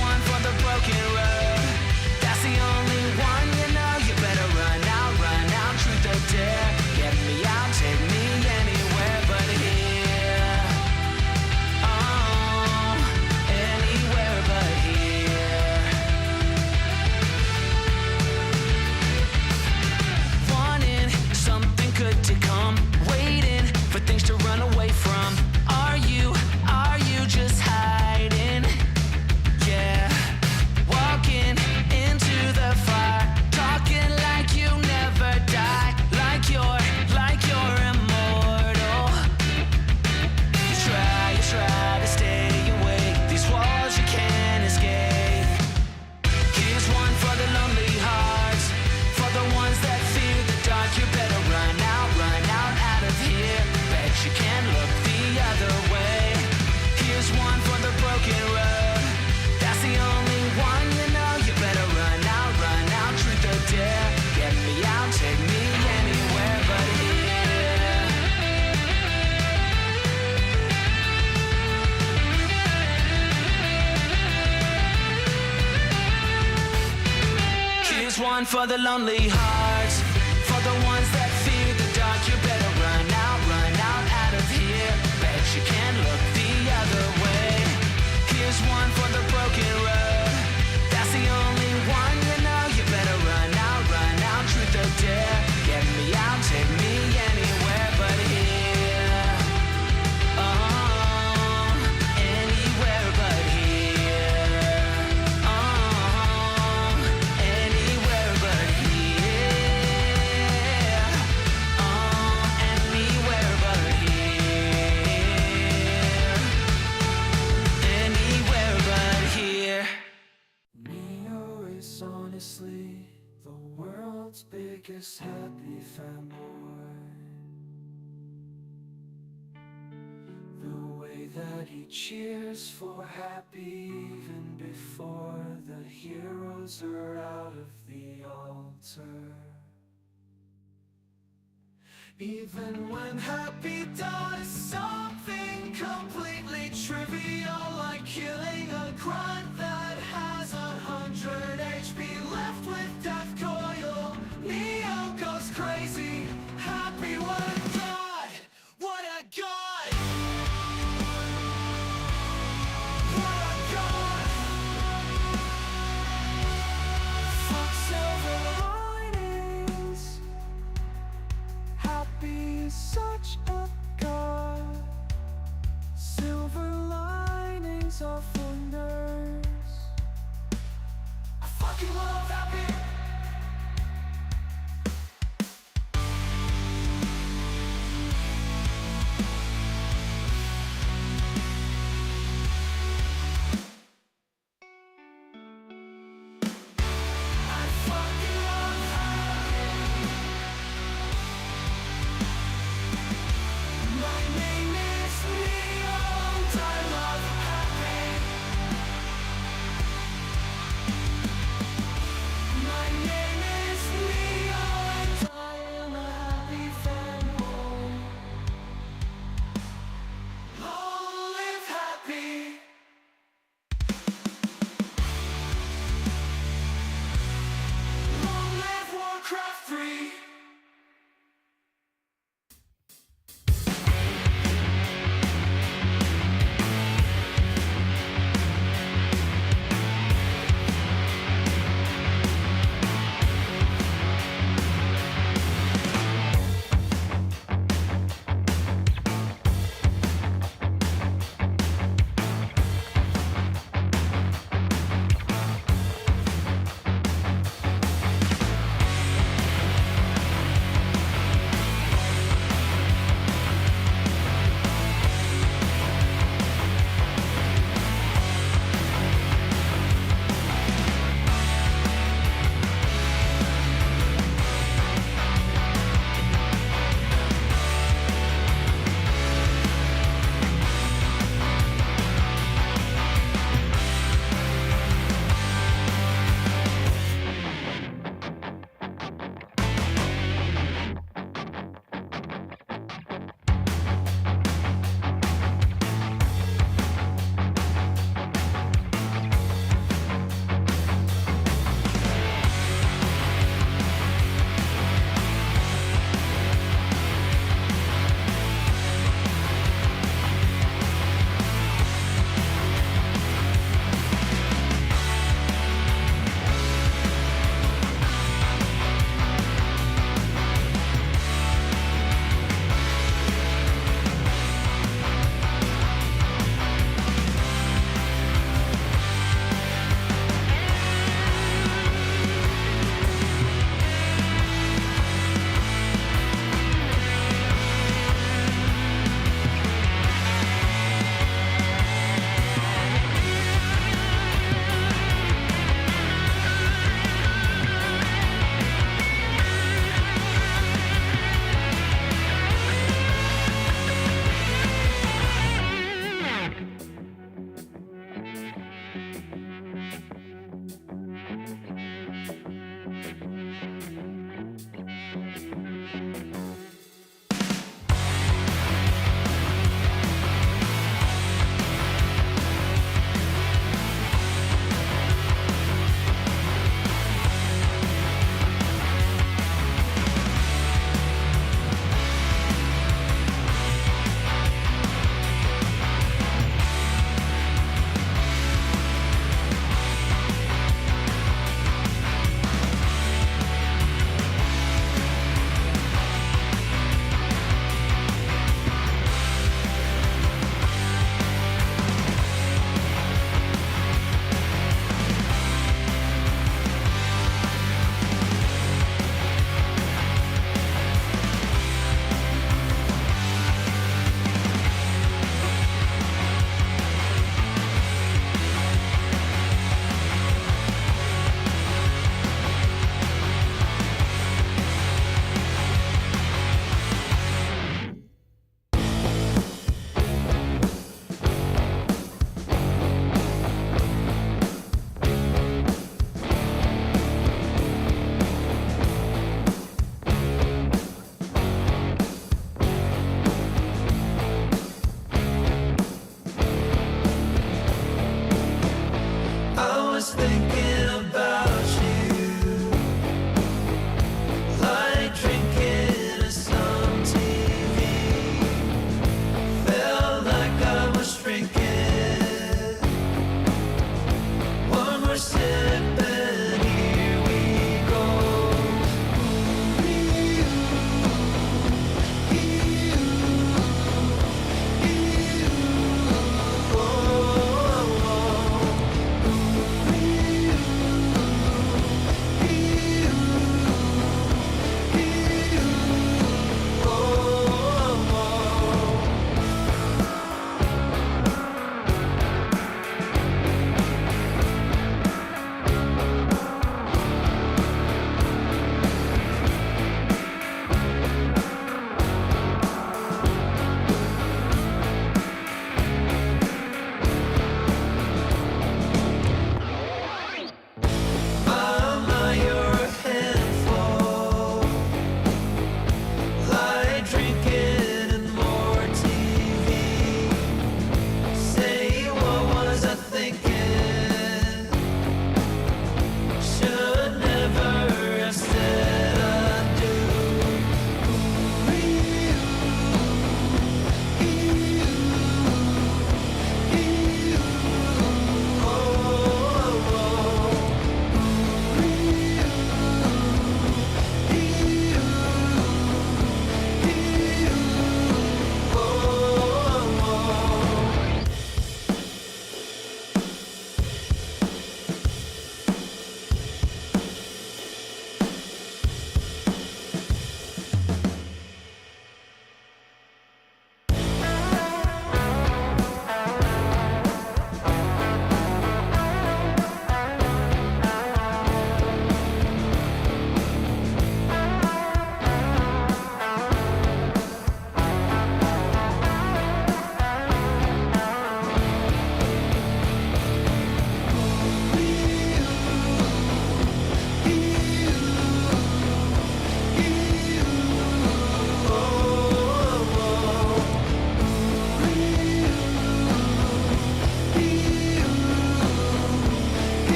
one for the broken road. That's the only one, you know. You better run out, truth or dare. Get me out, take me anywhere but here. Oh, anywhere but here. Wanting something good to come, waiting for things to run away from. Are you just hiding? Yeah, walking into the fire, talking like you never die, like you're immortal. You try to stay awake, these walls you can't escape. Here's one for the lonely hearts, for the ones that fear the dark. You better run out of here. Bet you can't look the other way. Here's one for the broken road. That's the only one, you know. You better run out, truth or dare. Get me out, take me anywhere but here. Here's one for the lonely hearts, for the ones that fear the dark. You better run out of here. Bet you can't look the other way. Here's one for the broken road. That's the only one, you know. You better run out, truth or dare. Get me out, take me anywhere but here. Oh, anywhere but here. Oh, anywhere but here. Oh, anywhere but here. Anywhere but here. eer0 is honestly the world's biggest happy fanboy. The way that he cheers for happy even before the heroes are out of the altar. Even when happy does something completely trivial, like killing a grunt that has 100 HP left with death coil, eer0 goes crazy, happy. What a god! What a god! What a god! Fuck silver linings. Happy is such a god. Silver linings are for nerds. I fucking love happy. I fucking love happy. My name is eer0, I love happy.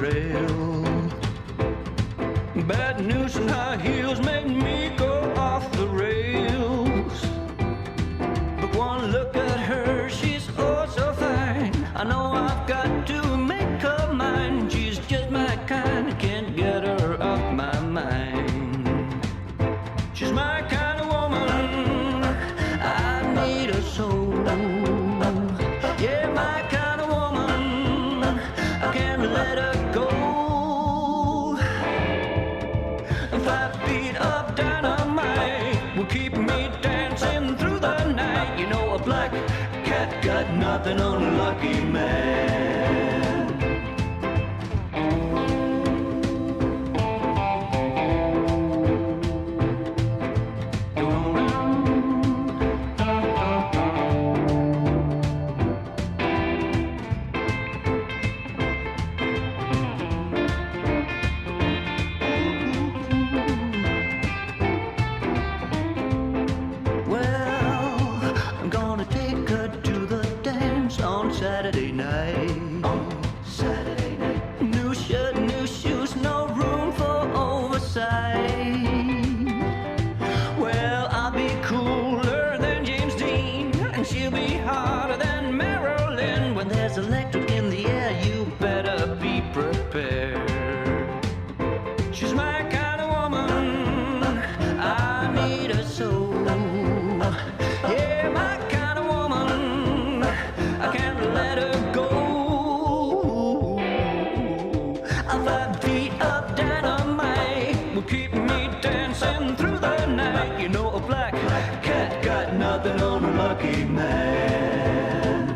trail. Bad news and high heels made me go off the rails. But one look at her, she's oh so fine. I know I've got to make her mine. She's just my kind, I can't get her off my mind. She's my kind of woman, I need her so. Yeah, my kind of woman, I can't let her go. 5 feet of dynamite will keep me dancing through the night. You know, a black cat got nothing on a lucky man. Saturday night. New shirt, new shoes, no room for oversight. Well, I'll be cooler than James Dean, and she'll be hotter than Marilyn. When there's electric in the air, you better be prepared. She's my kind of woman, I need her so. Yeah, my kind of woman, I can't let her go. 5 feet of dynamite will keep me dancing through the night. You know, a black cat got nothing on a lucky man.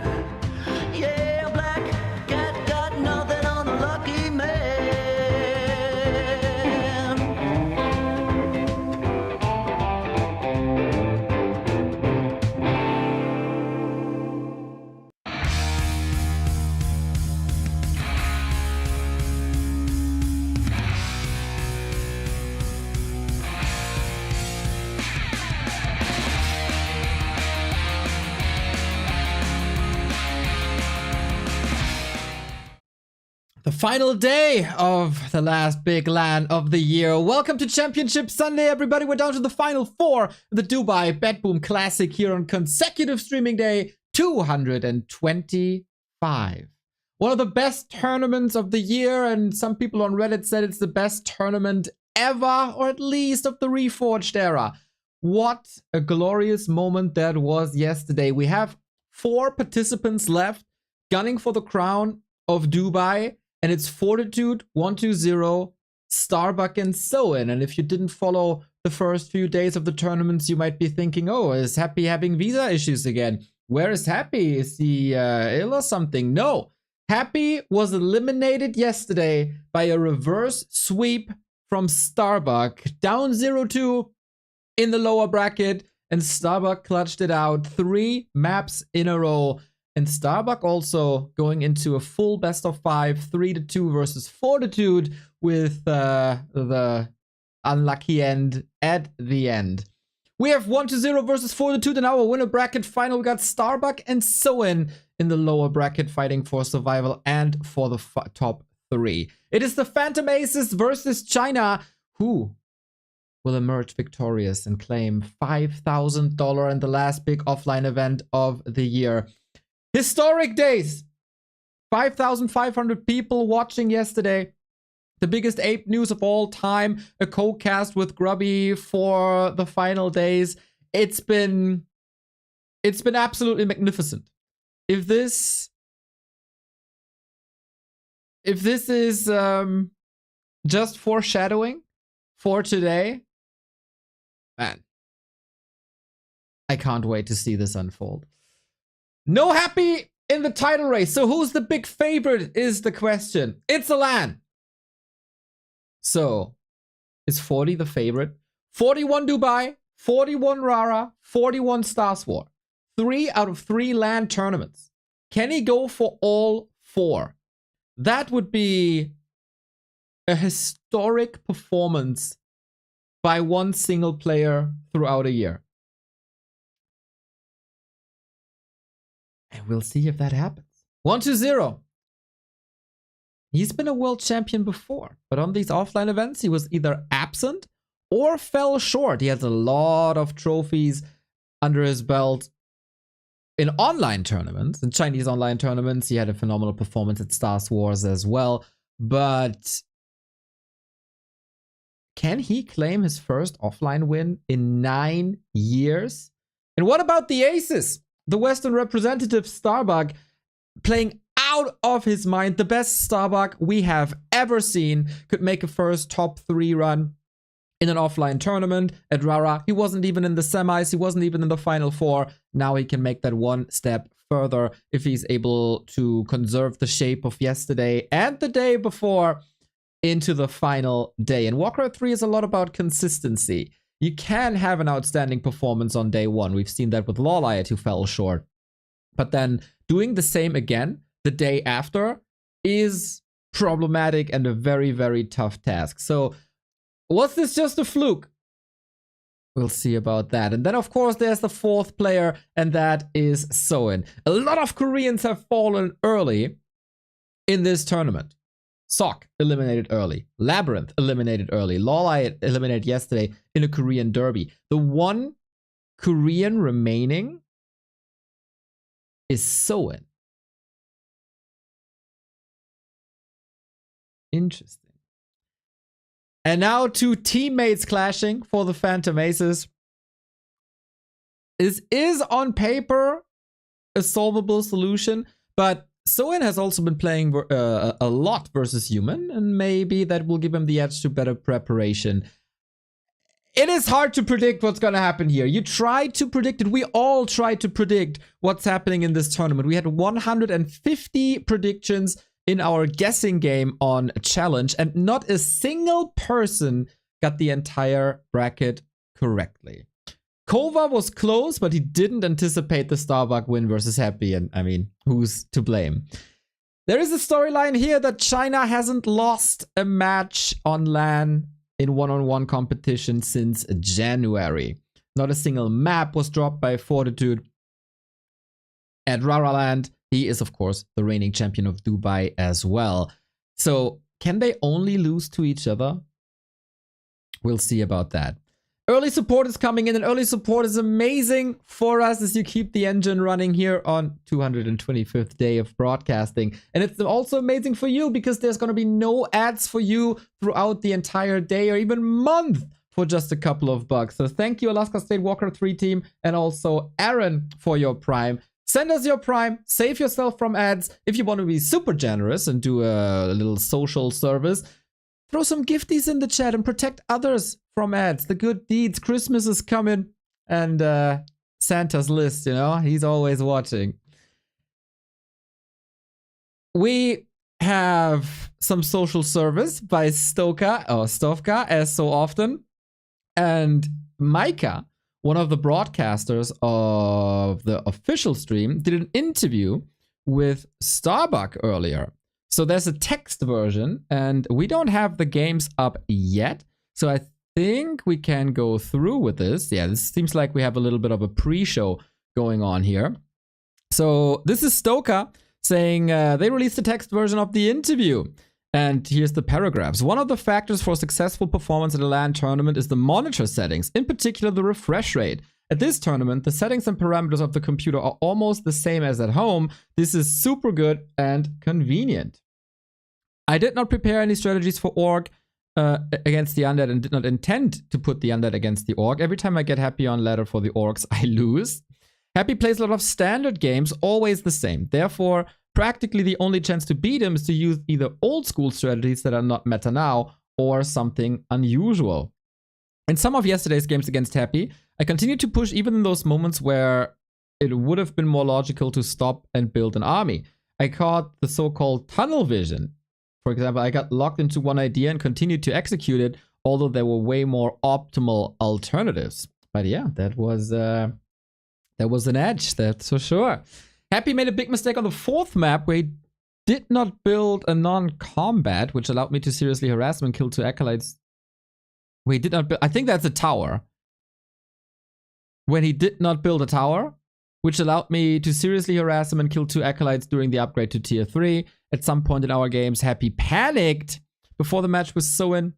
Yeah, a black cat got nothing on a lucky man. The final day of the last big LAN of the year. Welcome to Championship Sunday, everybody. We're down to the final 4, the Dubai BetBoom Classic here on consecutive streaming day 225. One of the best tournaments of the year, and some people on Reddit said it's the best tournament ever, or at least of the Reforged era. What a glorious moment that was yesterday. We have 4 participants left gunning for the crown of Dubai. And it's Fortitude, 120, Starbuck, and Soin. And if you didn't follow the first few days of the tournaments, you might be thinking, oh, is Happy having visa issues again? Where is Happy? Is he ill or something? No. Happy was eliminated yesterday by a reverse sweep from Starbuck. Down 0-2 in the lower bracket. And Starbuck clutched it out 3 maps in a row. And Starbuck also going into a full best of 5, 3-2 versus Fortitude with the unlucky end at the end. We have 1-0 versus Fortitude in our winner bracket final. We got Starbuck and Soin in the lower bracket fighting for survival and for the top 3. It is the Phantom Aces versus China, who will emerge victorious and claim $5,000 in the last big offline event of the year. Historic days. 5,500 people watching yesterday. The biggest ape news of all time. A co-cast with Grubby for the final days. It's been absolutely magnificent. If this is just foreshadowing for today, man, I can't wait to see this unfold. No Happy in the title race. So who's the big favorite is the question. It's a LAN. So is 40 the favorite? 41 Dubai, 41 Rara, 41 Star Sword. 3 out of 3 LAN tournaments. Can he go for all 4? That would be a historic performance by one single player throughout a year. And we'll see if that happens. 1-0. He's been a world champion before, but on these offline events, he was either absent or fell short. He has a lot of trophies under his belt in online tournaments, in Chinese online tournaments. He had a phenomenal performance at Stars Wars as well. But can he claim his first offline win in 9 years? And what about the aces? The Western representative Starbuck playing out of his mind. The best Starbuck we have ever seen could make a first top 3 run in an offline tournament at Rara. He wasn't even in the semis. He wasn't even in the final 4. Now he can make that one step further if he's able to conserve the shape of yesterday and the day before into the final day. And Warcraft 3 is a lot about consistency. You can have an outstanding performance on day 1. We've seen that with Lawlight, who fell short. But then doing the same again the day after is problematic and a very, very tough task. So was this just a fluke? We'll see about that. And then, of course, there's the 4th player, and that is Soin. A lot of Koreans have fallen early in this tournament. Sok eliminated early. Labyrinth eliminated early. Lawlight eliminated yesterday in a Korean derby. The one Korean remaining is Soin. Interesting. And now 2 teammates clashing for the Phantom Aces. This is on paper a solvable solution, but Soin has also been playing a lot versus human, and maybe that will give him the edge to better preparation. It is hard to predict what's going to happen here. You try to predict it. We all try to predict what's happening in this tournament. We had 150 predictions in our guessing game on Challenge, and not a single person got the entire bracket correctly. Kova was close, but he didn't anticipate the Starbuck win versus Happy, and I mean, who's to blame? There is a storyline here that China hasn't lost a match on LAN in one-on-one competition since January. Not a single map was dropped by Fortitude at Raraland. He is, of course, the reigning champion of Dubai as well. So, can they only lose to each other? We'll see about that. Early support is coming in, and early support is amazing for us as you keep the engine running here on 225th day of broadcasting. And it's also amazing for you because there's going to be no ads for you throughout the entire day or even month for just a couple of bucks. So thank you, Alaska State Walker 3 team, and also Aaron for your Prime. Send us your Prime, save yourself from ads. If you want to be super generous and do a little social service, throw some gifties in the chat and protect others from ads. The good deeds. Christmas is coming, and Santa's list, you know, he's always watching. We have some social service by Stovka, as so often. And Micah, one of the broadcasters of the official stream, did an interview with Starbuck earlier. So there's a text version, and we don't have the games up yet. So I think we can go through with this. Yeah, this seems like we have a little bit of a pre-show going on here. So this is Stoka saying they released a text version of the interview. And here's the paragraphs. One of the factors for successful performance at a LAN tournament is the monitor settings, in particular the refresh rate. At this tournament, the settings and parameters of the computer are almost the same as at home. This is super good and convenient. I did not prepare any strategies for Orc against the Undead and did not intend to put the Undead against the Orc. Every time I get Happy on ladder for the Orcs, I lose. Happy plays a lot of standard games, always the same. Therefore, practically the only chance to beat him is to use either old school strategies that are not meta now or something unusual. In some of yesterday's games against Happy, I continued to push even in those moments where it would have been more logical to stop and build an army. I caught the so-called tunnel vision. For example, I got locked into one idea and continued to execute it, although there were way more optimal alternatives. But yeah, that was an edge, that's for sure. Happy made a big mistake on the 4th map where he did not build a non-combat, which allowed me to seriously harass him and kill 2 acolytes. Where he did not build, I think that's a tower. When he did not build a tower, which allowed me to seriously harass him and kill 2 acolytes during the upgrade to tier 3. at some point in our games. Happy panicked before the match with Soin.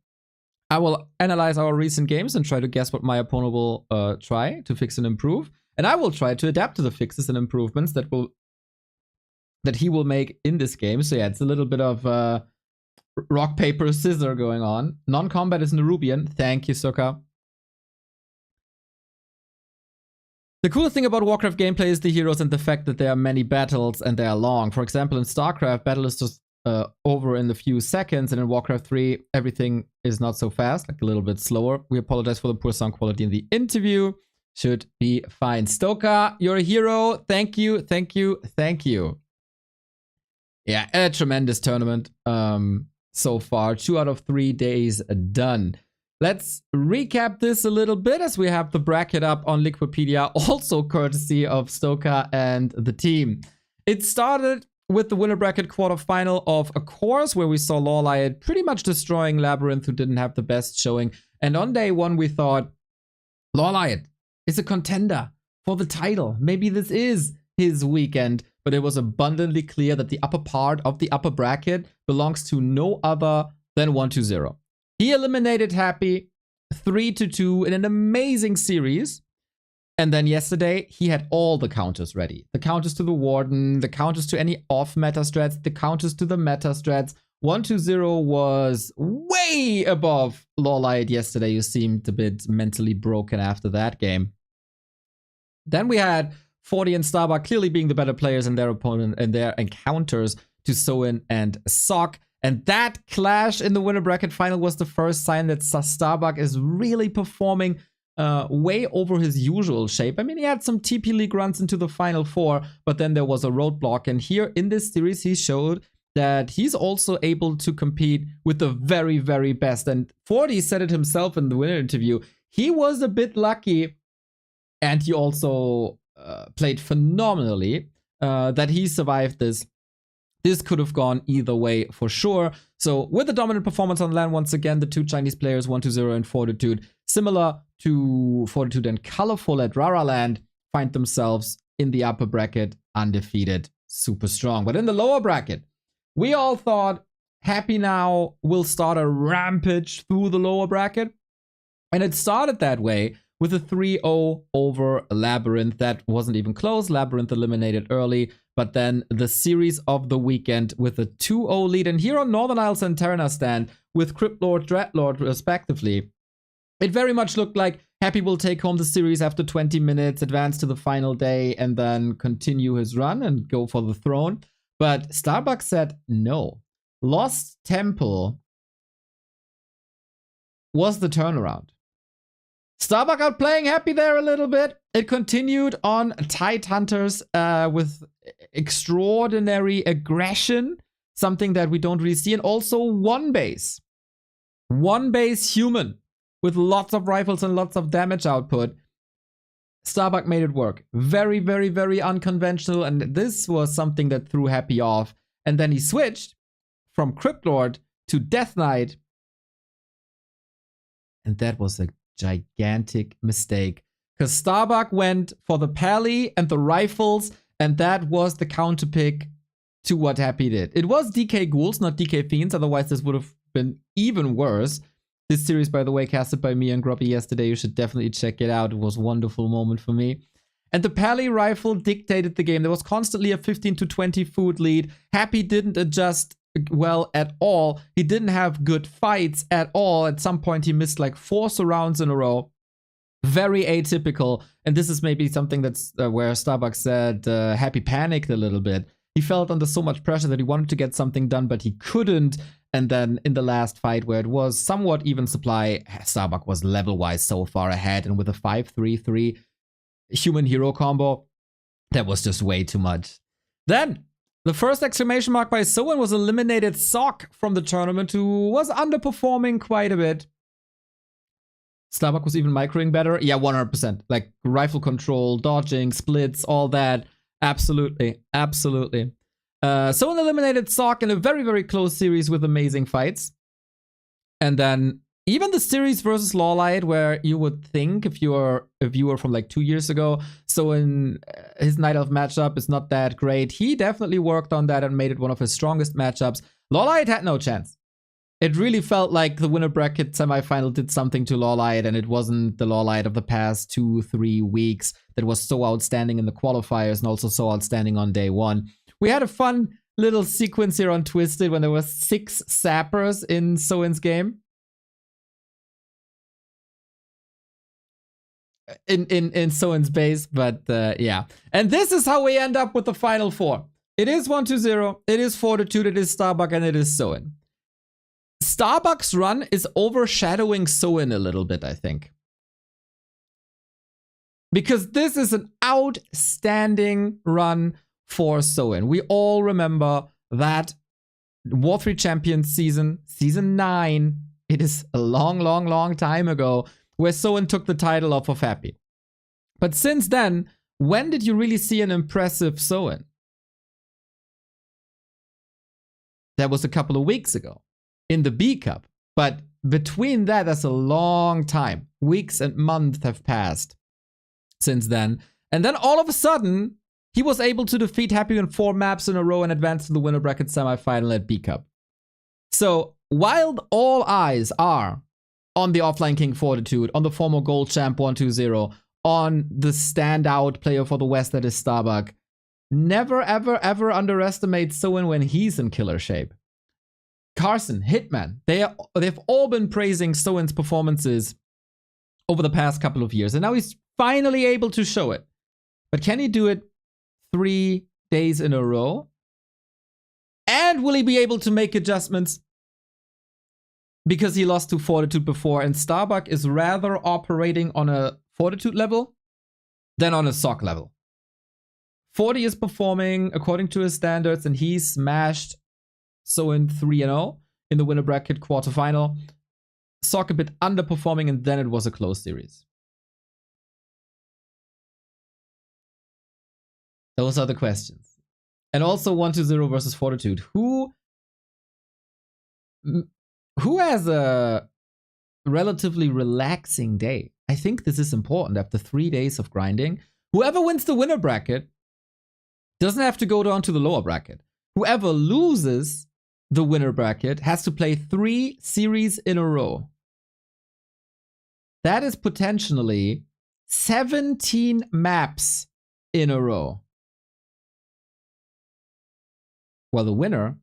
I will analyze our recent games and try to guess what my opponent will try to fix and improve. And I will try to adapt to the fixes and improvements that he will make in this game. So yeah, it's a little bit of rock, paper, scissors going on. Non-combat is Nerubian. Thank you, Suka. The coolest thing about Warcraft gameplay is the heroes and the fact that there are many battles and they are long. For example, in StarCraft, battle is just over in a few seconds, and in Warcraft 3, everything is not so fast, like a little bit slower. We apologize for the poor sound quality in the interview. Should be fine. Stoka, you're a hero. Thank you, thank you, thank you. Yeah, a tremendous tournament so far. 2 out of 3 days done. Let's recap this a little bit as we have the bracket up on Liquipedia, also courtesy of Stoka and the team. It started with the winner bracket quarterfinal of A Course, where we saw Lawlight pretty much destroying Labyrinth, who didn't have the best showing. And on day 1, we thought, Lawlight is a contender for the title. Maybe this is his weekend. But it was abundantly clear that the upper part of the upper bracket belongs to no other than 120. He eliminated Happy 3-2 in an amazing series. And then yesterday, he had all the counters ready. The counters to the Warden, the counters to any off-meta strats, the counters to the meta strats. 120 was way above Lawlight yesterday. You seemed a bit mentally broken after that game. Then we had 40 and Starbuck clearly being the better players in their opponent and their encounters to Soin and Sock. And that clash in the winner bracket final was the first sign that Starbuck is really performing way over his usual shape. I mean, he had some TP League runs into the final 4, but then there was a roadblock. And here in this series, he showed that he's also able to compete with the very, very best. And 40 said it himself in the winner interview. He was a bit lucky, and he also played phenomenally that he survived this. This could have gone either way for sure. So with the dominant performance on LAN, once again, the 2 Chinese players, 120 and Fortitude, similar to Fortitude and Colorful at Raraland, find themselves in the upper bracket undefeated, super strong. But in the lower bracket, we all thought Happy now will start a rampage through the lower bracket. And it started that way with a 3-0 over Labyrinth. That wasn't even close. Labyrinth eliminated early. But then the series of the weekend with a 2-0 lead. And here on Northern Isles and Terraner stand with Cryptlord, Dreadlord respectively, it very much looked like Happy will take home the series after 20 minutes, advance to the final day, and then continue his run and go for the throne. But Starbuck said no. Lost Temple was the turnaround. Starbuck outplaying Happy there a little bit. It continued on Tide Hunters with extraordinary aggression, something that we don't really see, and also one base human with lots of rifles and lots of damage output. Starbuck made it work. Very, very, very unconventional, and this was something that threw Happy off. And then he switched from Cryptlord to Death Knight, and that was a gigantic mistake, because Starbuck went for the pally and the rifles, and that was the counter pick to what Happy did. It was DK Ghouls, not DK Fiends, otherwise this would have been even worse. This series, by the way, casted by me and Grubby yesterday. You should definitely check it out. It was a wonderful moment for me. And the pally rifle dictated the game. There was constantly a 15 to 20 food lead. Happy didn't adjust well at all. He didn't have good fights at all. At some point, he missed like 4 surrounds in a row. Very atypical. And this is maybe something that's where Starbuck said Happy panicked a little bit. He felt under so much pressure that he wanted to get something done, but he couldn't. And then in the last fight, where it was somewhat even supply, Starbuck was level-wise so far ahead. And with a 5-3-3 human hero combo, that was just way too much. Then the first exclamation mark by Soin was eliminated Sock from the tournament, who was underperforming quite a bit. Starbuck was even microing better. Yeah, 100%. Like rifle control, dodging, splits, all that. Absolutely. Absolutely. Soin eliminated Sock in a very, very close series with amazing fights. And then even the series versus Lawlight, where you would think if you're a viewer from like 2 years ago, so in his Night Elf matchup is not that great. He definitely worked on that and made it one of his strongest matchups. Lawlight had no chance. It really felt like the winner bracket semifinal did something to Lawlight, and it wasn't the Lawlight of the past 2-3 weeks that was so outstanding in the qualifiers and also so outstanding on day one. We had a fun little sequence here on Twisted when there were 6 sappers in Soin's game. In Soin's base, but yeah. And this is how we end up with the final 4. It is 1-2-0, it is Fortitude, it is Starbuck, and it is Soin. Starbuck's run is overshadowing Soin a little bit, I think. Because this is an outstanding run for Soin. We all remember that War 3 Champions season 9. It is a long time ago, where Soin took the title off of Happy. But since then, when did you really see an impressive Soin? That was a couple of weeks ago in the B Cup. But between that, that's a long time. Weeks and months have passed since then. And then all of a sudden, he was able to defeat Happy in 4 maps in a row and advance to the winner bracket semifinal at B Cup. So while all eyes are on the offline king Fortitude, on the former gold champ 1-2-0, on the standout player for the West that is Starbuck, never ever underestimate Soin when he's in killer shape. Carson, Hitman, they've all been praising Soin's performances over the past couple of years, and now he's finally able to show it. But can he do it 3 days in a row? And will he be able to make adjustments? Because he lost to Fortitude before, and Starbuck is rather operating on a Fortitude level than on a SOC level. 40 is performing according to his standards, and he smashed Soin 3-0 in the winner bracket quarterfinal. SOC a bit underperforming, and then it was a close series. Those are the questions. And also 1-2-0 versus Fortitude. Who has a relatively relaxing day? I think this is important after 3 days of grinding. Whoever wins the winner bracket doesn't have to go down to the lower bracket. Whoever loses the winner bracket has to play 3 series in a row. That is potentially 17 maps in a row. Well, the winner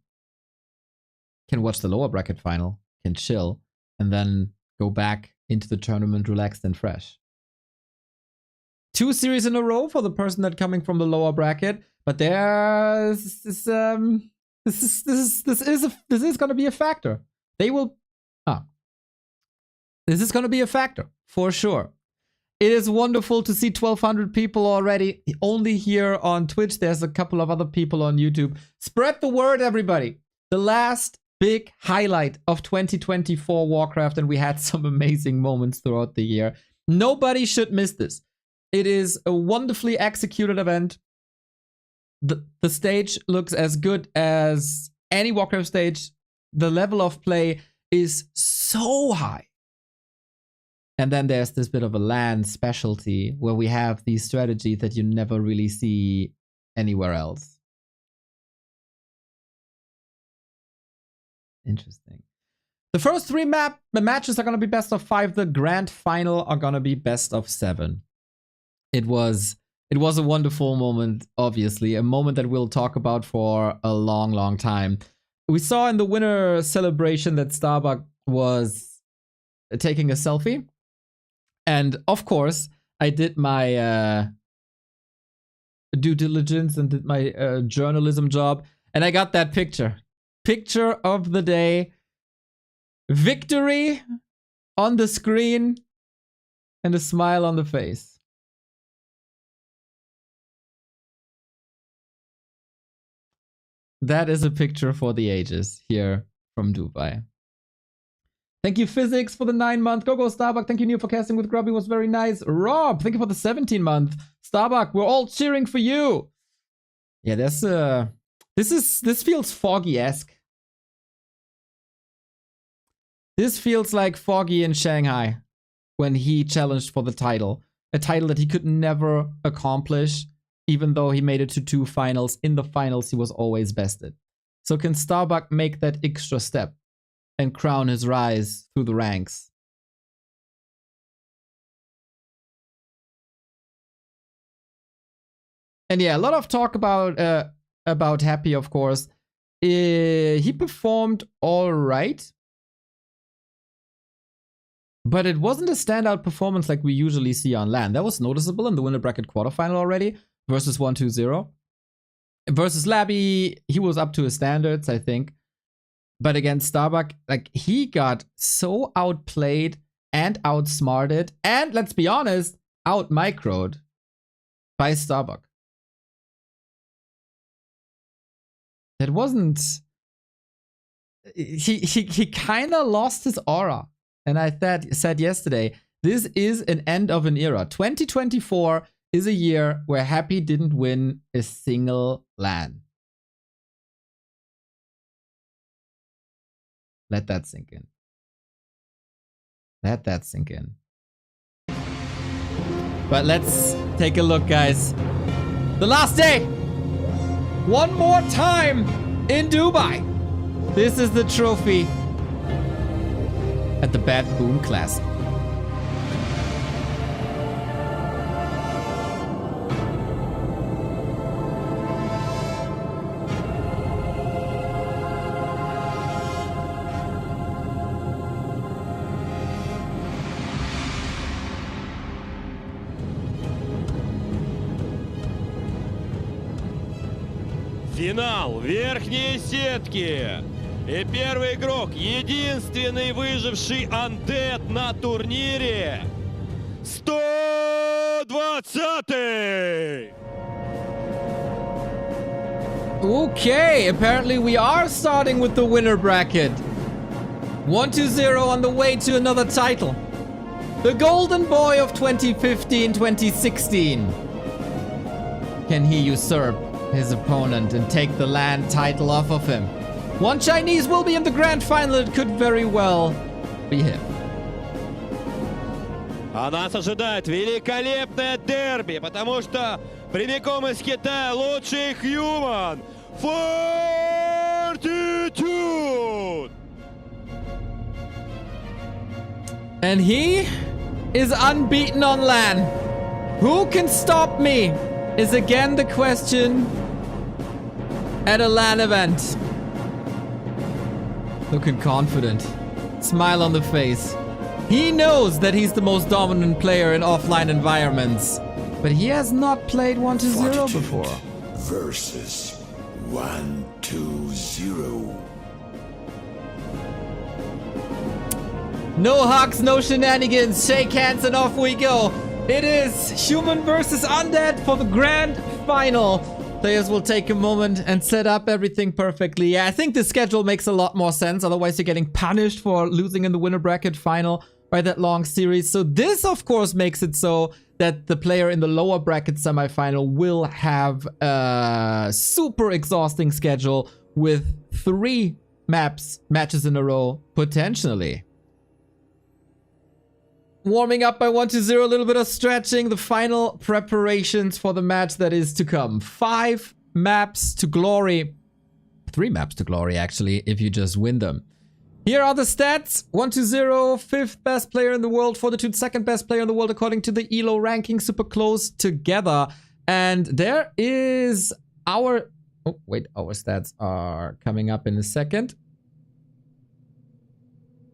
can watch the lower bracket final, can chill, and then go back into the tournament relaxed and fresh. 2 series in a row for the person that coming from the lower bracket, but this is going to be a factor. This is going to be a factor for sure. It is wonderful to see 1,200 people already only here on Twitch. There's a couple of other people on YouTube. Spread the word, everybody. The last big highlight of 2024 Warcraft, and we had some amazing moments throughout the year. Nobody should miss this. It is a wonderfully executed event. The stage looks as good as any Warcraft stage. The level of play is so high. And then there's this bit of a LAN specialty where we have these strategies that you never really see anywhere else. Interesting. The first 3 matches are going to be best of 5. The grand final are going to be best of 7. It was a wonderful moment, obviously. A moment that we'll talk about for a long time. We saw in the winner celebration that Starbuck was taking a selfie. And of course, I did my due diligence and did my journalism job. And I got that picture. Picture of the day. Victory on the screen and a smile on the face. That is a picture for the ages here from Dubai. Thank you, Physics, for the 9-month. Go Starbuck. Thank you, Neil, for casting with Grubby. Was very nice. Rob, thank you for the 17-month. Starbuck, we're all cheering for you. Yeah, this feels Foggy-esque. This feels like Foggy in Shanghai when he challenged for the title. A title that he could never accomplish, even though he made it to 2 finals. In the finals, he was always bested. So can Starbuck make that extra step and crown his rise through the ranks? And yeah, a lot of talk about Happy, of course. He performed all right, but it wasn't a standout performance like we usually see on LAN. That was noticeable in the winner bracket quarterfinal already versus 1-2-0. Versus Labby, he was up to his standards, I think. But against Starbuck, like, he got so outplayed and outsmarted, and let's be honest, out-microed by Starbuck. That wasn't... He kind of lost his aura. And I said yesterday, this is an end of an era. 2024 is a year where Happy didn't win a single LAN. Let that sink in. Let that sink in. But let's take a look, guys. The last day! One more time in Dubai. This is the trophy at the BetBoom Classic. Финал верхней сетки. И первый игрок, единственный выживший андед на турнире, 120-й! Okay, apparently we are starting with the winner bracket. 1-2-0 on the way to another title. The golden boy of 2015-2016. Can he usurp his opponent and take the LAN title off of him? One Chinese will be in the grand final. It could very well be him. А нас ожидает великолепное дерби, потому что прямиком из Китая лучший Human Fortitude! And he is unbeaten on LAN. Who can stop me is again the question at a LAN event. Looking confident. Smile on the face. He knows that he's the most dominant player in offline environments. But he has not played 1-2-0 before. Versus 1-2-0. No hugs, no shenanigans. Shake hands and off we go. It is Human versus Undead for the grand final. Players will take a moment and set up everything perfectly. Yeah, I think the schedule makes a lot more sense. Otherwise, you're getting punished for losing in the winner bracket final by that long series. So this, of course, makes it so that the player in the lower bracket semifinal will have a super exhausting schedule with 3 matches in a row, potentially. Warming up by 1-0, a little bit of stretching. The final preparations for the match that is to come. 5 maps to glory. 3 maps to glory, actually, if you just win them. Here are the stats. 1-0, 5th best player in the world. Fortitude, 2nd best player in the world, according to the ELO ranking. Super close together. And there is our... Oh, wait, our stats are coming up in a second,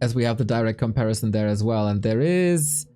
as we have the direct comparison there as well. And there is,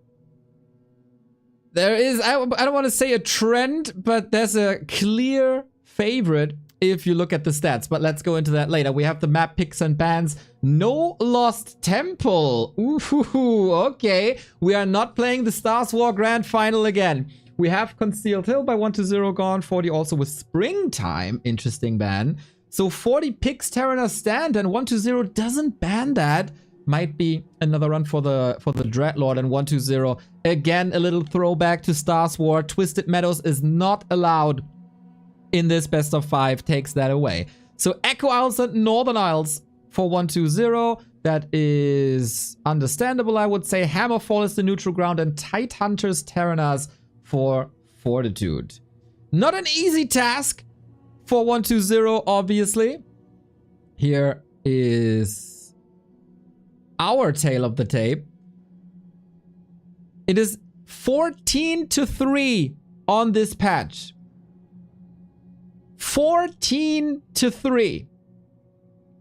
I don't want to say a trend, but there's a clear favorite if you look at the stats. But let's go into that later. We have the map picks and bans. No Lost Temple. Ooh, okay. We are not playing the Stars War Grand Final again. We have Concealed Hill by 1-0 gone. 40 also with Springtime. Interesting ban. So 40 picks Terraner Stand and 1-0 doesn't ban that. Might be another run for the Dreadlord and 1-2-0. Again, a little throwback to Stars War. Twisted Meadows is not allowed in this best of 5. Takes that away. So Echo Isles and Northern Isles for 1-2-0. that is understandable, I would say. Hammerfall is the neutral ground, and Tight Hunters Terranas for Fortitude. Not an easy task for 120, obviously. Here is our tale of the tape. It is 14-3 on this patch. 14-3.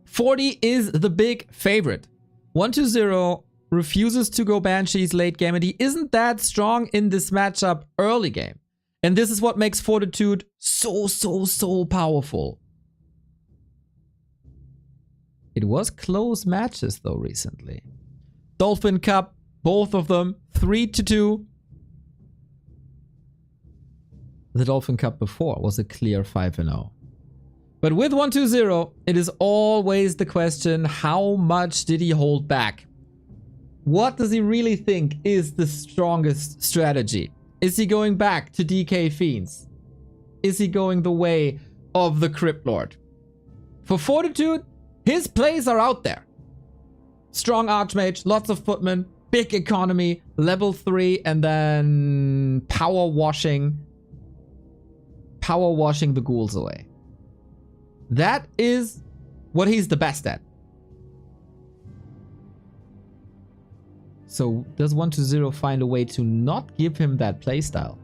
40 is the big favorite. 120 refuses to go Banshees late game, and he isn't that strong in this matchup early game. And this is what makes Fortitude so powerful. It was close matches though recently. Dolphin Cup, both of them 3-2. The Dolphin Cup before was a clear 5-0. But with 120, it is always the question, how much did he hold back? What does he really think is the strongest strategy? Is he going back to DK Fiends? Is he going the way of the Crypt Lord? For Fortitude, his plays are out there. Strong Archmage, lots of footmen, big economy, level 3, and then power washing the ghouls away. That is what he's the best at. So does 120 find a way to not give him that playstyle?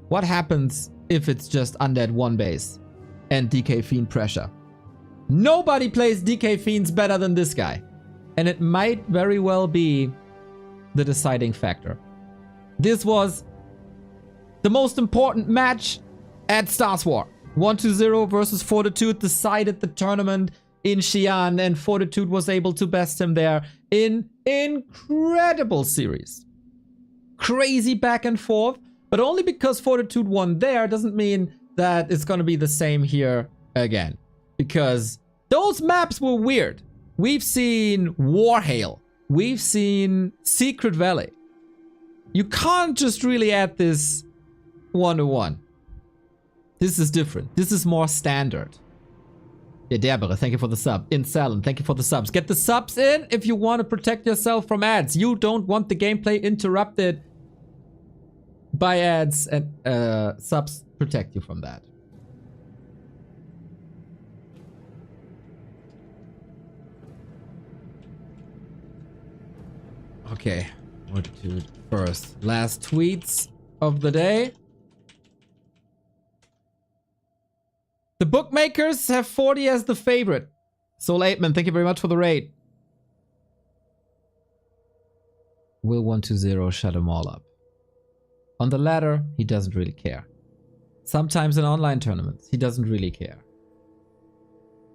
What happens if it's just undead 1 base and DK Fiend pressure? Nobody plays DK Fiends better than this guy. And it might very well be the deciding factor. This was the most important match at Stars War. 120 versus Fortitude decided the tournament in Xi'an, and Fortitude was able to best him there in incredible series. Crazy back and forth, but only because Fortitude won there doesn't mean that it's going to be the same here again. Because those maps were weird. We've seen Warhail. We've seen Secret Valley. You can't just really add this 1-to-1. This is different. This is more standard. Yeah, Derbere, thank you for the sub. Insalon, thank you for the subs. Get the subs in if you want to protect yourself from ads. You don't want the gameplay interrupted by ads, and subs protect you from that. Okay, Fortitude first. Last tweets of the day. The bookmakers have 40 as the favorite. Soul 8man, thank you very much for the raid. Will 120 shut them all up? On the ladder, he doesn't really care. Sometimes in online tournaments, he doesn't really care.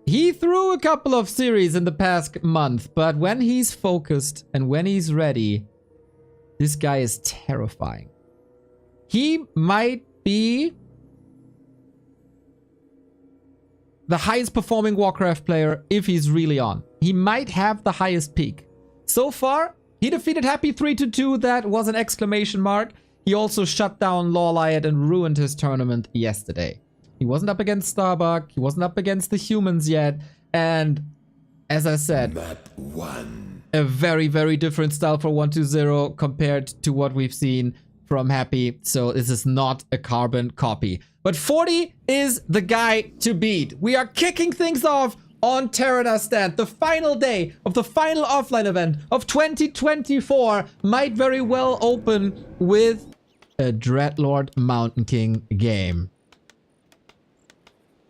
He threw a couple of series in the past month, but when he's focused and when he's ready, this guy is terrifying. He might be the highest performing Warcraft player if he's really on. He might have the highest peak. So far, he defeated Happy 3-2. That was an exclamation mark. He also shut down Lawliot and ruined his tournament yesterday. He wasn't up against Starbuck. He wasn't up against the humans yet. And as I said, Map 1. A very, very different style for 120 compared to what we've seen from Happy. So this is not a carbon copy. But 40 is the guy to beat. We are kicking things off on Terrana Stand. The final day of the final offline event of 2024 might very well open with a Dreadlord Mountain King game.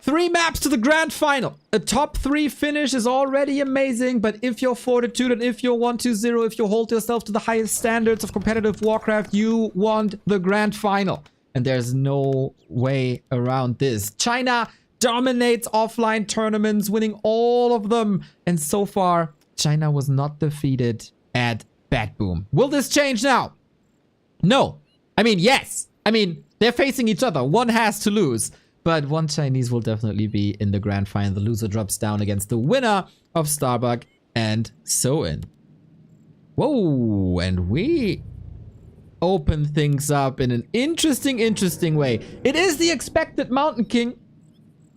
3 maps to the grand final. A top 3 finish is already amazing, but if you're Fortitude and if you're 120, if you hold yourself to the highest standards of competitive Warcraft, you want the grand final. And there's no way around this. China dominates offline tournaments, winning all of them. And so far, China was not defeated at BetBoom. Will this change now? No. I mean, yes. I mean, they're facing each other. One has to lose. But one Chinese will definitely be in the grand final. The loser drops down against the winner of Starbuck and Soin. Whoa, and we open things up in an interesting way. It is the expected Mountain King.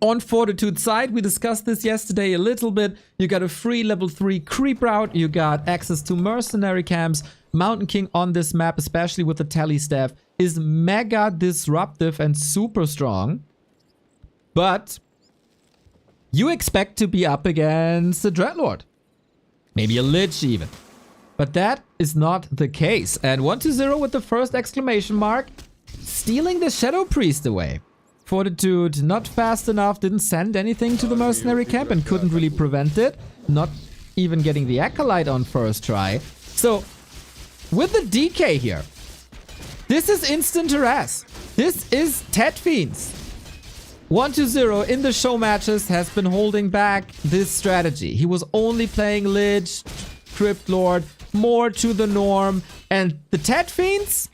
On Fortitude side, we discussed this yesterday a little bit. You got a free level 3 creep route. You got access to mercenary camps. Mountain King on this map, especially with the tally staff, is mega disruptive and super strong. But you expect to be up against the Dreadlord. Maybe a Lich even. But that is not the case. And 1-0 with the first exclamation mark, stealing the Shadow Priest away. Fortitude not fast enough, didn't send anything to the mercenary camp and couldn't really prevent it. Not even getting the Acolyte on first try. So, with the DK here, this is instant harass. This is Tet Fiends. 1-0 in the show matches has been holding back this strategy. He was only playing Lich, Crypt Lord, more to the norm. And the Tet Fiends,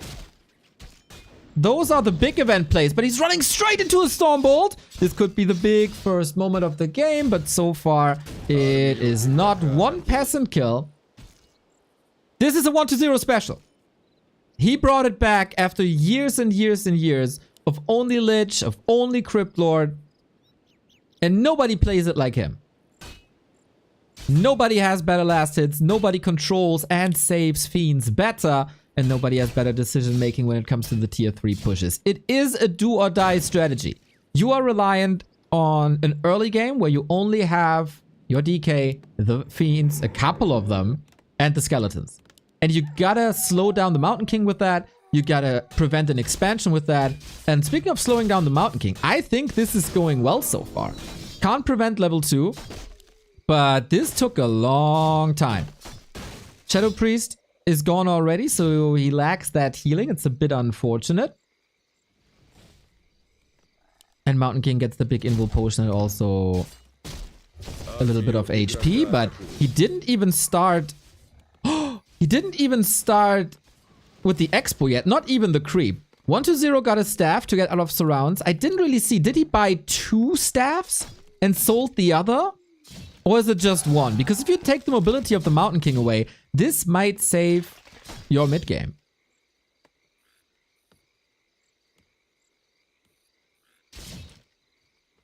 those are the big event plays, but he's running straight into a Stormbolt. This could be the big first moment of the game, but so far it is not. One peasant kill. This is a 1-0 special. He brought it back after years and years and years of only Lich, of only Crypt Lord, and nobody plays it like him. Nobody has better last hits, nobody controls and saves Fiends better, and nobody has better decision making when it comes to the tier 3 pushes. It is a do or die strategy. You are reliant on an early game where you only have your DK, the Fiends, a couple of them, and the Skeletons. And you gotta slow down the Mountain King with that. You gotta prevent an expansion with that. And speaking of slowing down the Mountain King, I think this is going well so far. Can't prevent level 2, but this took a long time. Shadow Priest is gone already, so he lacks that healing. It's a bit unfortunate. And Mountain King gets the big invul potion and also a little bit of HP, but he didn't even start... he didn't even start with the expo yet, not even the creep. 1-0 got a staff to get out of surrounds. I didn't really see, did he buy 2 staffs and sold the other? Or is it just one? Because if you take the mobility of the Mountain King away, this might save your mid game.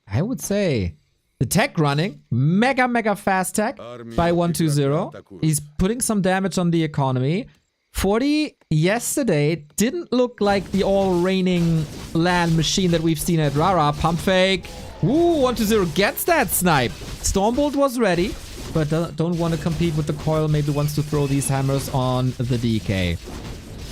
I would say the tech running, mega fast tech by 1-0. He's putting some damage on the economy. 40 yesterday didn't look like the all-raining land machine that we've seen at Rara. Pump fake. Ooh, 1-0 gets that snipe. Stormbolt was ready, but don't want to compete with the coil. Maybe wants to throw these hammers on the DK.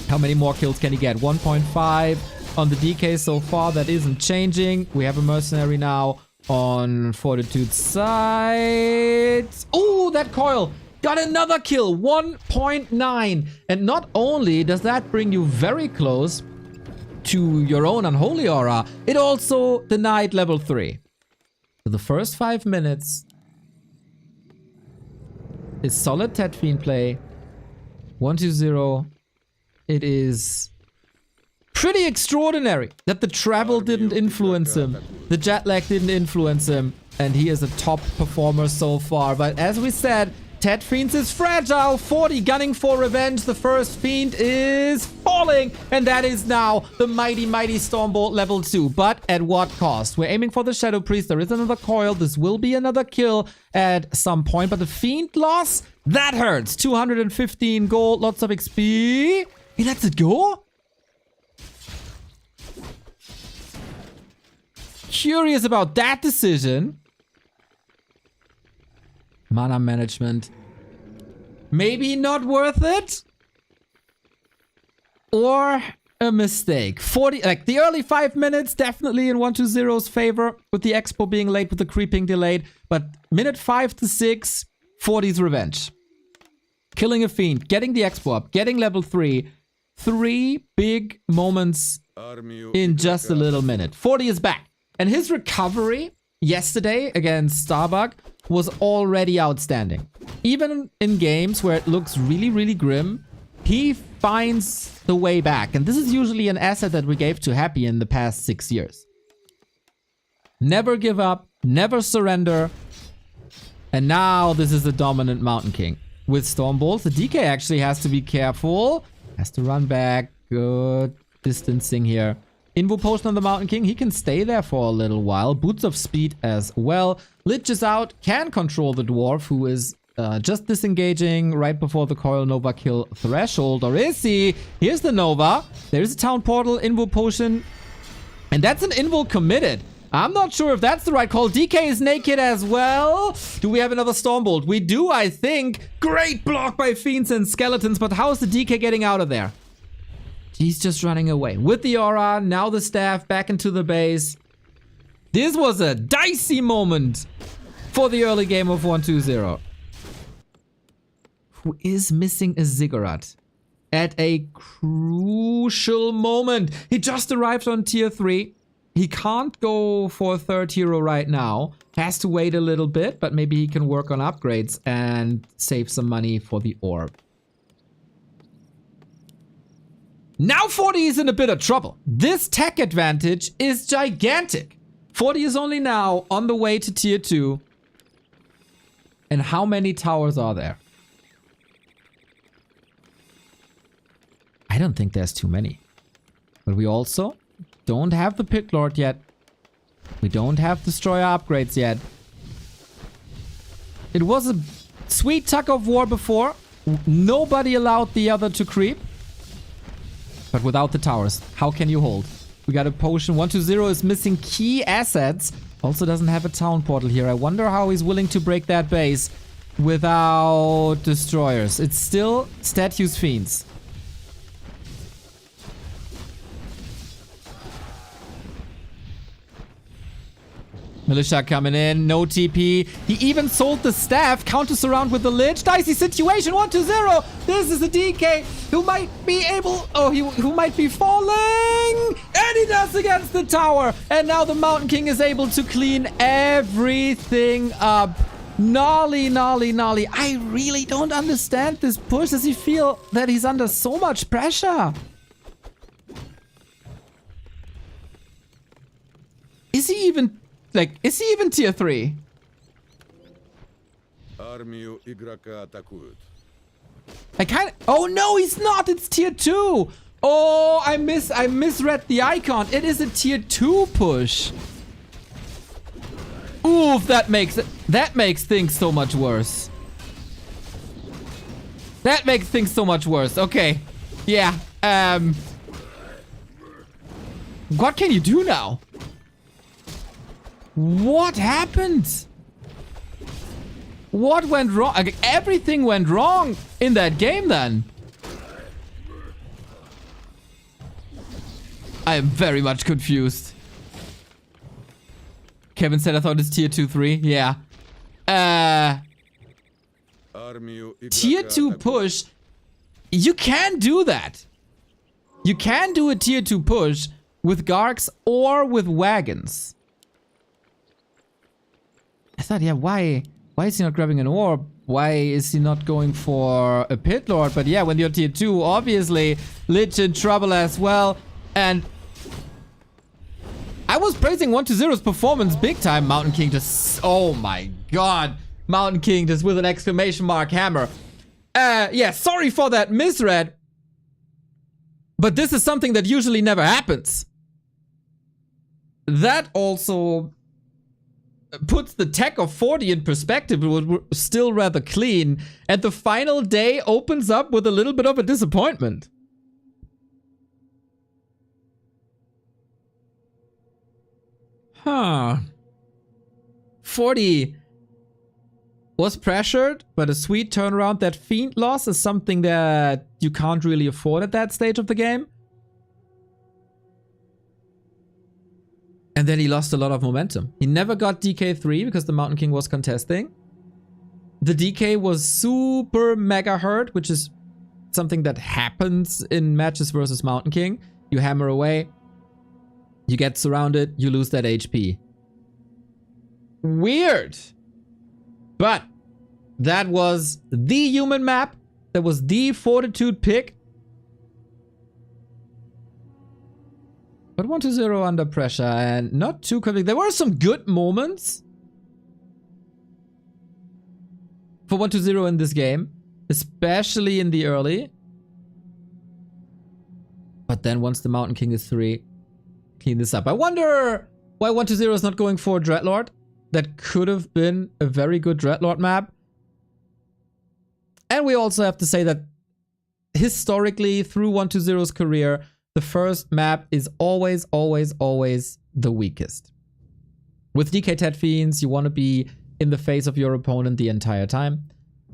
How many more kills can he get? 1.5 on the DK so far. That isn't changing. We have a mercenary now on Fortitude's side. Ooh, that coil got another kill. 1.9. And not only does that bring you very close to your own Unholy Aura, it also denied level 3. So the first 5 minutes is solid Tet Fiend play. 1-0. It is pretty extraordinary that the travel didn't influence him. The jet lag didn't influence him. And he is a top performer so far. But as we said, Tet Fiends is fragile. 40 gunning for revenge. The first Fiend is falling. And that is now the mighty Stormbolt level 2. But at what cost? We're aiming for the Shadow Priest. There is another coil. This will be another kill at some point. But the Fiend loss, that hurts. 215 gold. Lots of XP. He lets it go? Curious about that decision. Mana management. Maybe not worth it? Or a mistake. 40, like the early 5 minutes, definitely in 1-0's favor, with the expo being late, with the creeping delayed. But minute 5 to 6, 40's revenge. Killing a Fiend, getting the expo up, getting level 3. 3 big moments in just a little minute. 40 is back. And his recovery yesterday against Starbuck was already outstanding. Even in games where it looks really grim, he finds the way back. And this is usually an asset that we gave to Happy in the past 6 years. Never give up, never surrender. And now this is the dominant Mountain King. With Stormbolt, the DK actually has to be careful. Has to run back. Good distancing here. Invo Potion on the Mountain King. He can stay there for a little while. Boots of Speed as well. Lich is out. Can control the Dwarf, who is just disengaging right before the Coil Nova kill threshold. Or is he? Here's the Nova. There's a Town Portal. Invo Potion. And that's an Invo committed. I'm not sure if that's the right call. DK is naked as well. Do we have another Stormbolt? We do, I think. Great block by Fiends and Skeletons. But how is the DK getting out of there? He's just running away. With the aura, now the staff back into the base. This was a dicey moment for the early game of 1-2-0. Who is missing a Ziggurat at a crucial moment. He just arrived on tier 3. He can't go for a third hero right now. Has to wait a little bit, but maybe he can work on upgrades and save some money for the orb. Now 40 is in a bit of trouble. This tech advantage is gigantic. 40 is only now on the way to tier 2. And how many towers are there? I don't think there's too many. But we also don't have the Pit Lord yet. We don't have Destroyer upgrades yet. It was a sweet tug of war before. Nobody allowed the other to creep. But without the towers, how can you hold? We got a potion. 1-2-0 is missing key assets. Also doesn't have a town portal here. I wonder how he's willing to break that base without destroyers. It's still statues fiends. Militia coming in, no TP. He even sold the staff. Counter surround with the Lich. Dicey situation, 1-2-0. This is a DK who might be able... Oh, who might be falling. And he does against the tower. And now the Mountain King is able to clean everything up. Gnarly, gnarly, gnarly. I really don't understand this push. Does he feel that he's under so much pressure? Is he even... Like, is he even tier 3? Армию игрока атакуют. I kind of... Oh, no, he's not. It's tier 2. Oh, I misread the icon. It is a tier 2 push. Oof, that makes things so much worse. That makes things so much worse. Okay. Yeah. What can you do now? What happened? What went wrong? Everything went wrong in that game then. I am very much confused. Kevin said I thought it's tier 2-3. Yeah. Tier 2 push. You can do that. You can do a tier 2 push with Garks or with wagons. I thought, yeah, why is he not grabbing an orb? Why is he not going for a Pit Lord? But yeah, when you're tier 2, obviously, Lich in trouble as well. And I was praising 1-2-0's performance big time. Mountain King just... Oh my god. Mountain King just with an exclamation mark hammer. Yeah, sorry for that misread. But this is something that usually never happens. That also puts the tech of 40 in perspective. It was still rather clean. And the final day opens up with a little bit of a disappointment. Huh. 40 was pressured, but a sweet turnaround. That Fiend loss is something that you can't really afford at that stage of the game. And then he lost a lot of momentum. He never got DK3 because the Mountain King was contesting. The DK was super mega hurt, which is something that happens in matches versus Mountain King. You hammer away, you get surrounded, you lose that HP. Weird. But that was the human map. That was the Fortitude pick. But 1-0 under pressure and not too convincing. There were some good moments for 1-0 in this game, especially in the early. But then once the Mountain King is 3, clean this up. I wonder why 120 is not going for Dreadlord. That could have been a very good Dreadlord map. And we also have to say that historically, through 120's career, the first map is always, always, always the weakest. With DK Tet Fiends, you want to be in the face of your opponent the entire time.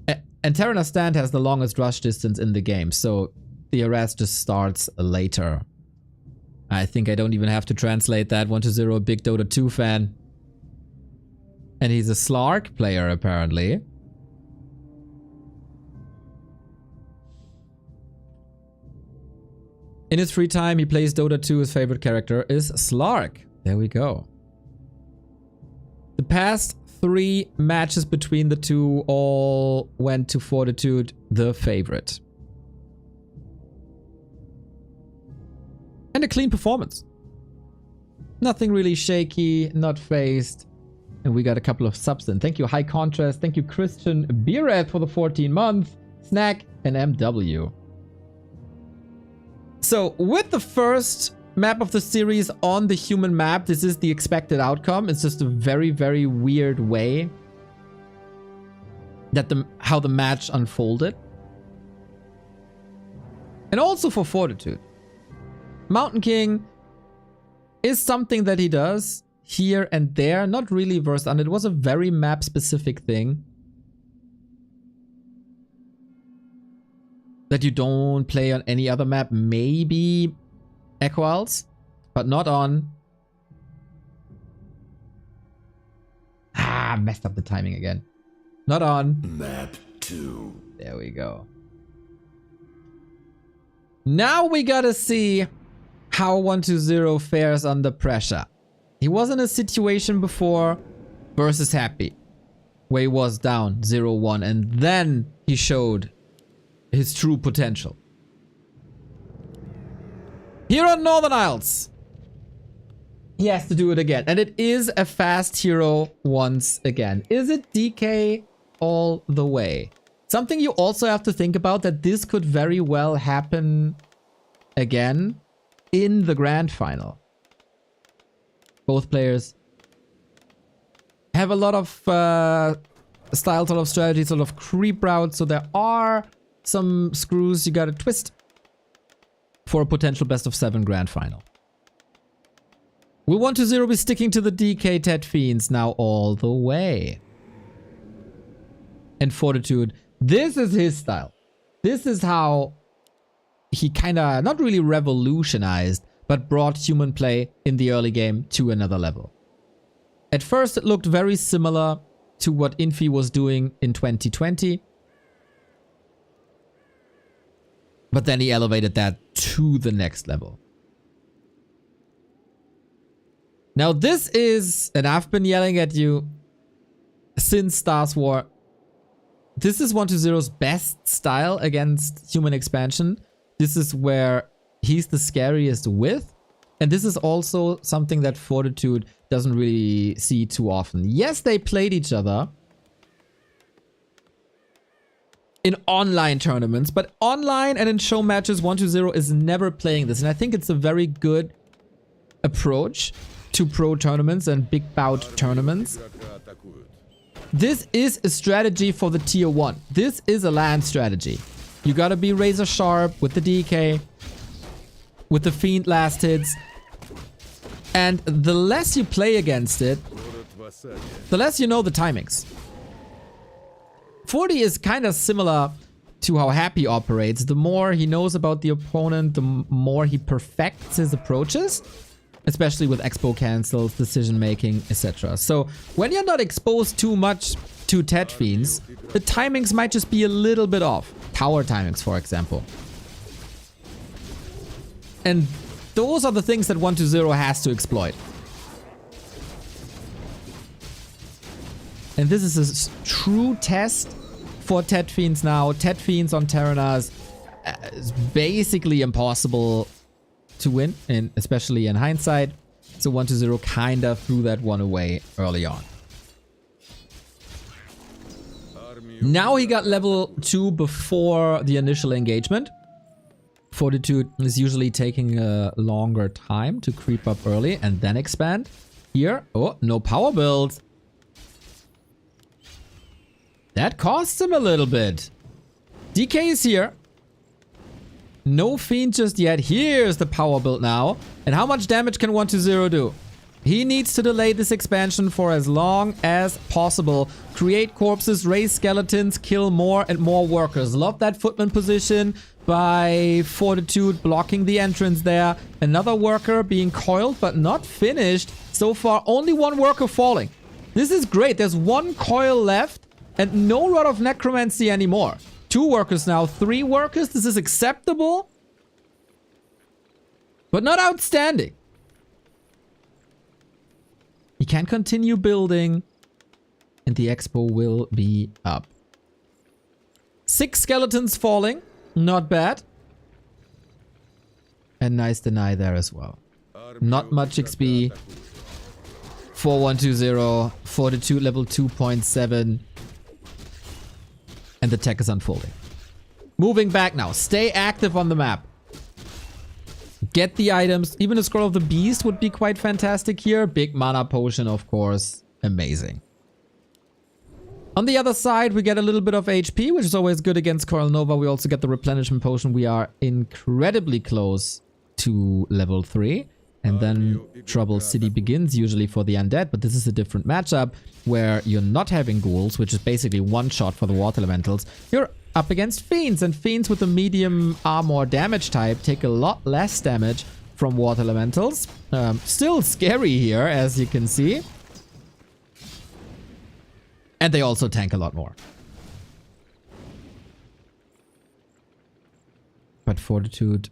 And Terranar Stand has the longest rush distance in the game, so the arrest just starts later. I think I don't even have to translate that. 120, a big Dota 2 fan. And he's a Slark player, apparently. In his free time, he plays Dota 2. His favorite character is Slark. There we go. The past 3 matches between the two all went to Fortitude, the favorite. And a clean performance. Nothing really shaky, not phased. And we got a couple of subs in. Thank you, High Contrast. Thank you, Christian Beereth, for the 14 month. Snack and MW. So, with the first map of the series on the human map, this is the expected outcome. It's just a very, very weird way that how the match unfolded. And also for Fortitude. Mountain King is something that he does here and there, not really versed on. It was a very map specific thing that you don't play on any other map. Maybe Echo Isles, but not on. Messed up the timing again. Not on Map 2. There we go. Now we gotta see how 120 fares under pressure. He was in a situation before versus Happy, where he was down 0-1, and then he showed his true potential. Here on Northern Isles, he has to do it again. And it is a fast hero once again. Is it DK all the way? Something you also have to think about, that this could very well happen again in the grand final. Both players have a lot of styles, a lot of strategies, a lot of creep routes. So there are some screws you gotta twist for a potential best of 7 grand final. Will 120 be sticking to the DK Tet Fiends now all the way? And Fortitude, this is his style. This is how he kinda, not really revolutionized, but brought human play in the early game to another level. At first it looked very similar to what Infi was doing in 2020. But then he elevated that to the next level. Now this is, and I've been yelling at you since Stars War, this is 120's best style against human expansion. This is where he's the scariest with. And this is also something that Fortitude doesn't really see too often. Yes, they played each other in online tournaments, but online and in show matches, 120 is never playing this. And I think it's a very good approach to pro tournaments and big bout tournaments. This is a strategy for the tier 1. This is a land strategy. You gotta be razor sharp with the DK, with the Fiend last hits. And the less you play against it, the less you know the timings. 40 is kind of similar to how Happy operates. The more he knows about the opponent, the more he perfects his approaches, especially with expo cancels, decision making, etc. So when you're not exposed too much to Tet Fiends, the timings might just be a little bit off. Tower timings, for example. And those are the things that 120 has to exploit. And this is a true test for Tet Fiends now. Tet Fiends on Terranars is basically impossible to win, and especially in hindsight. So 120 kind of threw that one away early on. Now he got level 2 before the initial engagement. Fortitude is usually taking a longer time to creep up early and then expand. Here, oh, no power build. That costs him a little bit. DK is here. No Fiend just yet. Here's the power build now. And how much damage can 120 do? He needs to delay this expansion for as long as possible. Create corpses, raise skeletons, kill more and more workers. Love that footman position by Fortitude, blocking the entrance there. Another worker being coiled but not finished. So far, only one worker falling. This is great. There's one coil left and no Rod of Necromancy anymore. 2 workers now, 3 workers. This is acceptable, but not outstanding. He can continue building, and the expo will be up. 6 skeletons falling, not bad. And nice deny there as well. Not much XP. 4120, Fortitude level 2.7. And the tech is unfolding. Moving back now. Stay active on the map. Get the items. Even a Scroll of the Beast would be quite fantastic here. Big mana potion, of course. Amazing. On the other side, we get a little bit of HP, which is always good against Coral Nova. We also get the replenishment potion. We are incredibly close to level 3. And then Trouble City begins usually for the undead, but this is a different matchup where you're not having ghouls, which is basically one shot for the water elementals. You're up against fiends, and fiends with a medium armor damage type take a lot less damage from water elementals. Still scary here, as you can see. And they also tank a lot more. But Fortitude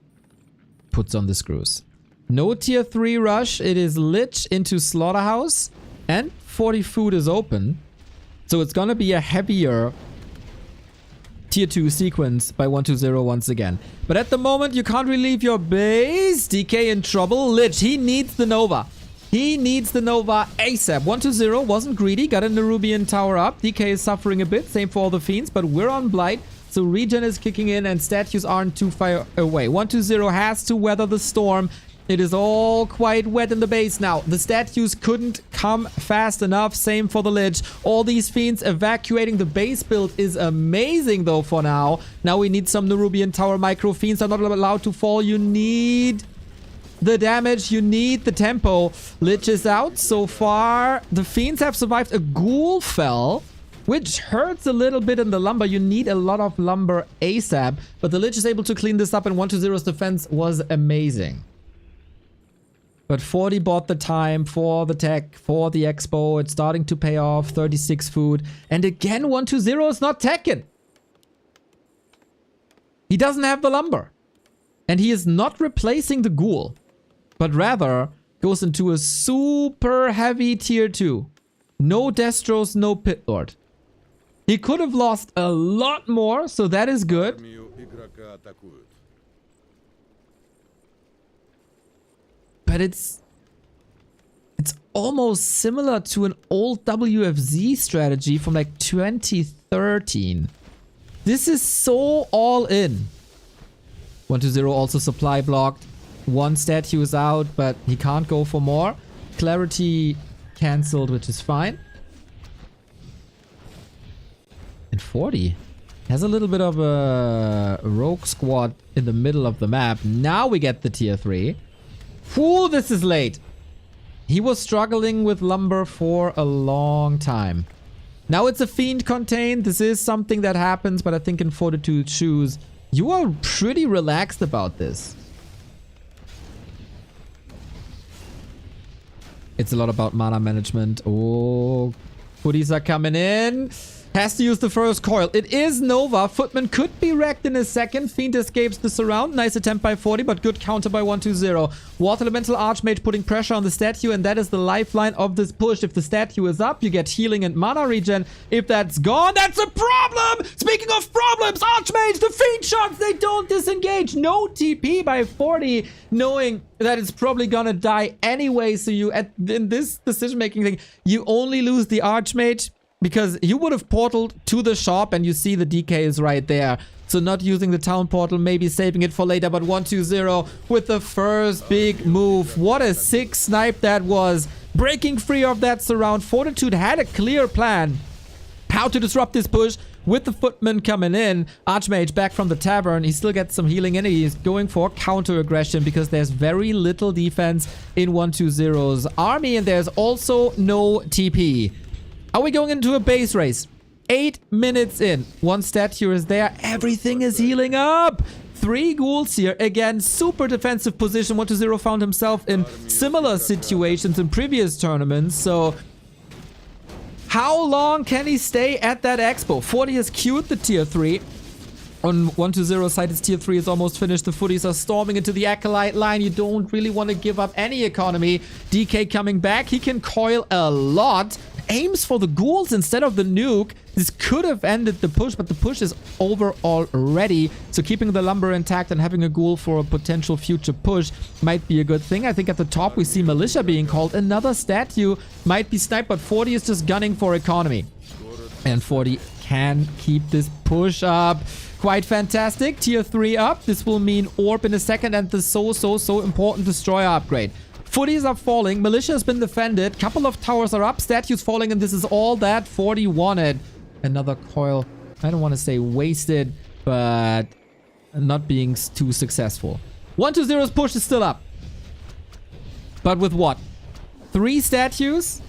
puts on the screws. No tier 3 rush. It is Lich into Slaughterhouse. And 40 food is open. So it's gonna be a heavier tier 2 sequence by 120 once again. But at the moment, you can't relieve your base. DK in trouble. Lich, he needs the Nova. He needs the Nova ASAP. 120 wasn't greedy. Got a Nerubian tower up. DK is suffering a bit. Same for all the fiends. But we're on Blight. So regen is kicking in and statues aren't too far away. 120 has to weather the storm. It is all quite wet in the base now. The statues couldn't come fast enough. Same for the Lich. All these fiends evacuating the base build is amazing though for now. Now we need some Nerubian tower. Micro fiends are not allowed to fall. You need the damage. You need the tempo. Lich is out so far. The fiends have survived. A ghoul fell, which hurts a little bit in the lumber. You need a lot of lumber ASAP. But the Lich is able to clean this up, and 120's defense was amazing. But 40 bought the time for the tech, for the expo. It's starting to pay off. 36 food. And again, 120 is not teching. He doesn't have the lumber. And he is not replacing the ghoul, but rather goes into a super heavy tier 2. No Destros, no Pit Lord. He could have lost a lot more, so that is good. But it's almost similar to an old WFZ strategy from like 2013. This is so all in. 120 also supply blocked. One statue is out, but he can't go for more. Clarity cancelled, which is fine. And 40 has a little bit of a rogue squad in the middle of the map. Now we get the tier 3. Whew, this is late. He was struggling with lumber for a long time. Now it's a fiend contained. This is something that happens, but I think in Fortitude's shoes, you are pretty relaxed about this. It's a lot about mana management. Oh, footies are coming in. Has to use the first coil. It is Nova. Footman could be wrecked in a second. Fiend escapes the surround. Nice attempt by 40, but good counter by 120. Water Elemental Archmage putting pressure on the statue, and that is the lifeline of this push. If the statue is up, you get healing and mana regen. If that's gone, that's a problem! Speaking of problems, Archmage, the Fiend shots, they don't disengage. No TP by 40, knowing that it's probably gonna die anyway. So you, in this decision-making thing, you only lose the Archmage because you would have portaled to the shop and you see the DK is right there. So not using the town portal, maybe saving it for later. But 1-2-0 with the first big move. What a sick snipe that was. Breaking free of that surround. Fortitude had a clear plan how to disrupt this push with the footman coming in. Archmage back from the tavern. He still gets some healing in. He's going for counter aggression because there's very little defense in 1-2-0's army. And there's also no TP. Are we going into a base race? 8 minutes in. One statue is there. Everything is healing up. 3 ghouls here. Again, super defensive position. 1-2-0 found himself in similar situations in previous tournaments. So how long can he stay at that expo? 40 has queued the tier 3. On 1-2-0 side, his tier 3 is almost finished. The footies are storming into the Acolyte line. You don't really want to give up any economy. DK coming back. He can coil a lot. Aims for the ghouls instead of the nuke. This could have ended the push, but the push is over already. So keeping the lumber intact and having a ghoul for a potential future push might be a good thing. I think at the top we see militia being called. Another statue might be sniped, but 40 is just gunning for economy. And 40 can keep this push up. Quite fantastic. Tier 3 up. This will mean orb in a second and the so important destroyer upgrade. Footies are falling. Militia has been defended. Couple of towers are up. Statues falling, and this is all that 40 wanted. Another coil. I don't want to say wasted, but not being too successful. 1-2-0's push is still up. But with what? 3 statues?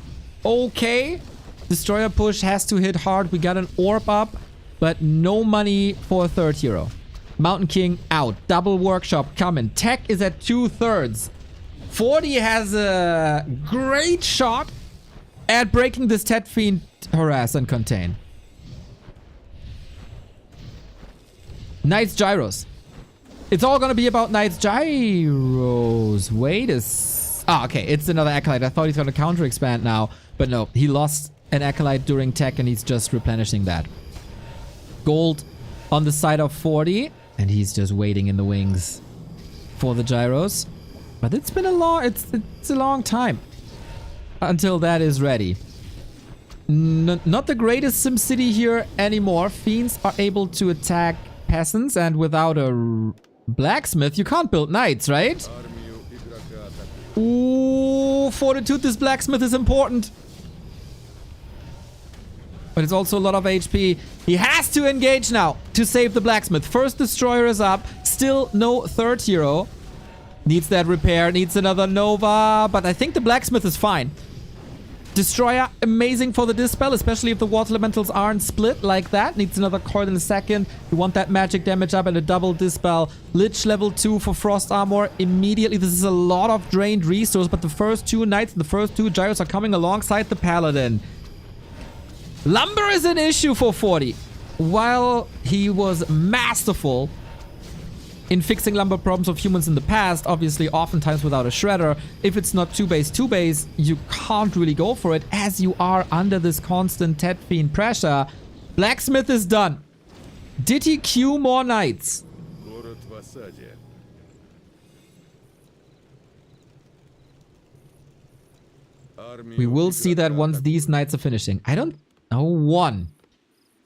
Okay. Destroyer push has to hit hard. We got an orb up, but no money for a third hero. Mountain King out. Double workshop coming. Tech is at 2/3. 40 has a great shot at breaking this Tet Fiend harass and contain. Knight's Gyros. It's all gonna be about Knight's Gyros. Wait a okay, it's another Acolyte. I thought he's gonna counter expand now, but no, he lost an Acolyte during tech and he's just replenishing that. Gold on the side of 40, and he's just waiting in the wings for the Gyros. But it's been a long, it's a long time until that is ready. Not the greatest SimCity here anymore. Fiends are able to attack peasants, and without a blacksmith, you can't build knights, right? Ooh, Fortitude, this blacksmith is important. But it's also a lot of HP. He has to engage now to save the blacksmith. First destroyer is up. Still no third hero. Needs that repair, needs another Nova, but I think the blacksmith is fine. Destroyer, amazing for the dispel, especially if the water elementals aren't split like that. Needs another coil in a second. You want that magic damage up and a double dispel. Lich level 2 for frost armor immediately. This is a lot of drained resource, but the first 2 knights and the first 2 gyros are coming alongside the paladin. Lumber is an issue for 40. While he was masterful in fixing lumber problems of humans in the past, obviously oftentimes without a shredder, if it's not 2-base, you can't really go for it as you are under this constant Tet Fiend pressure. Blacksmith is done. Did he queue more knights? We will see that once these knights are finishing. I don't know. 1.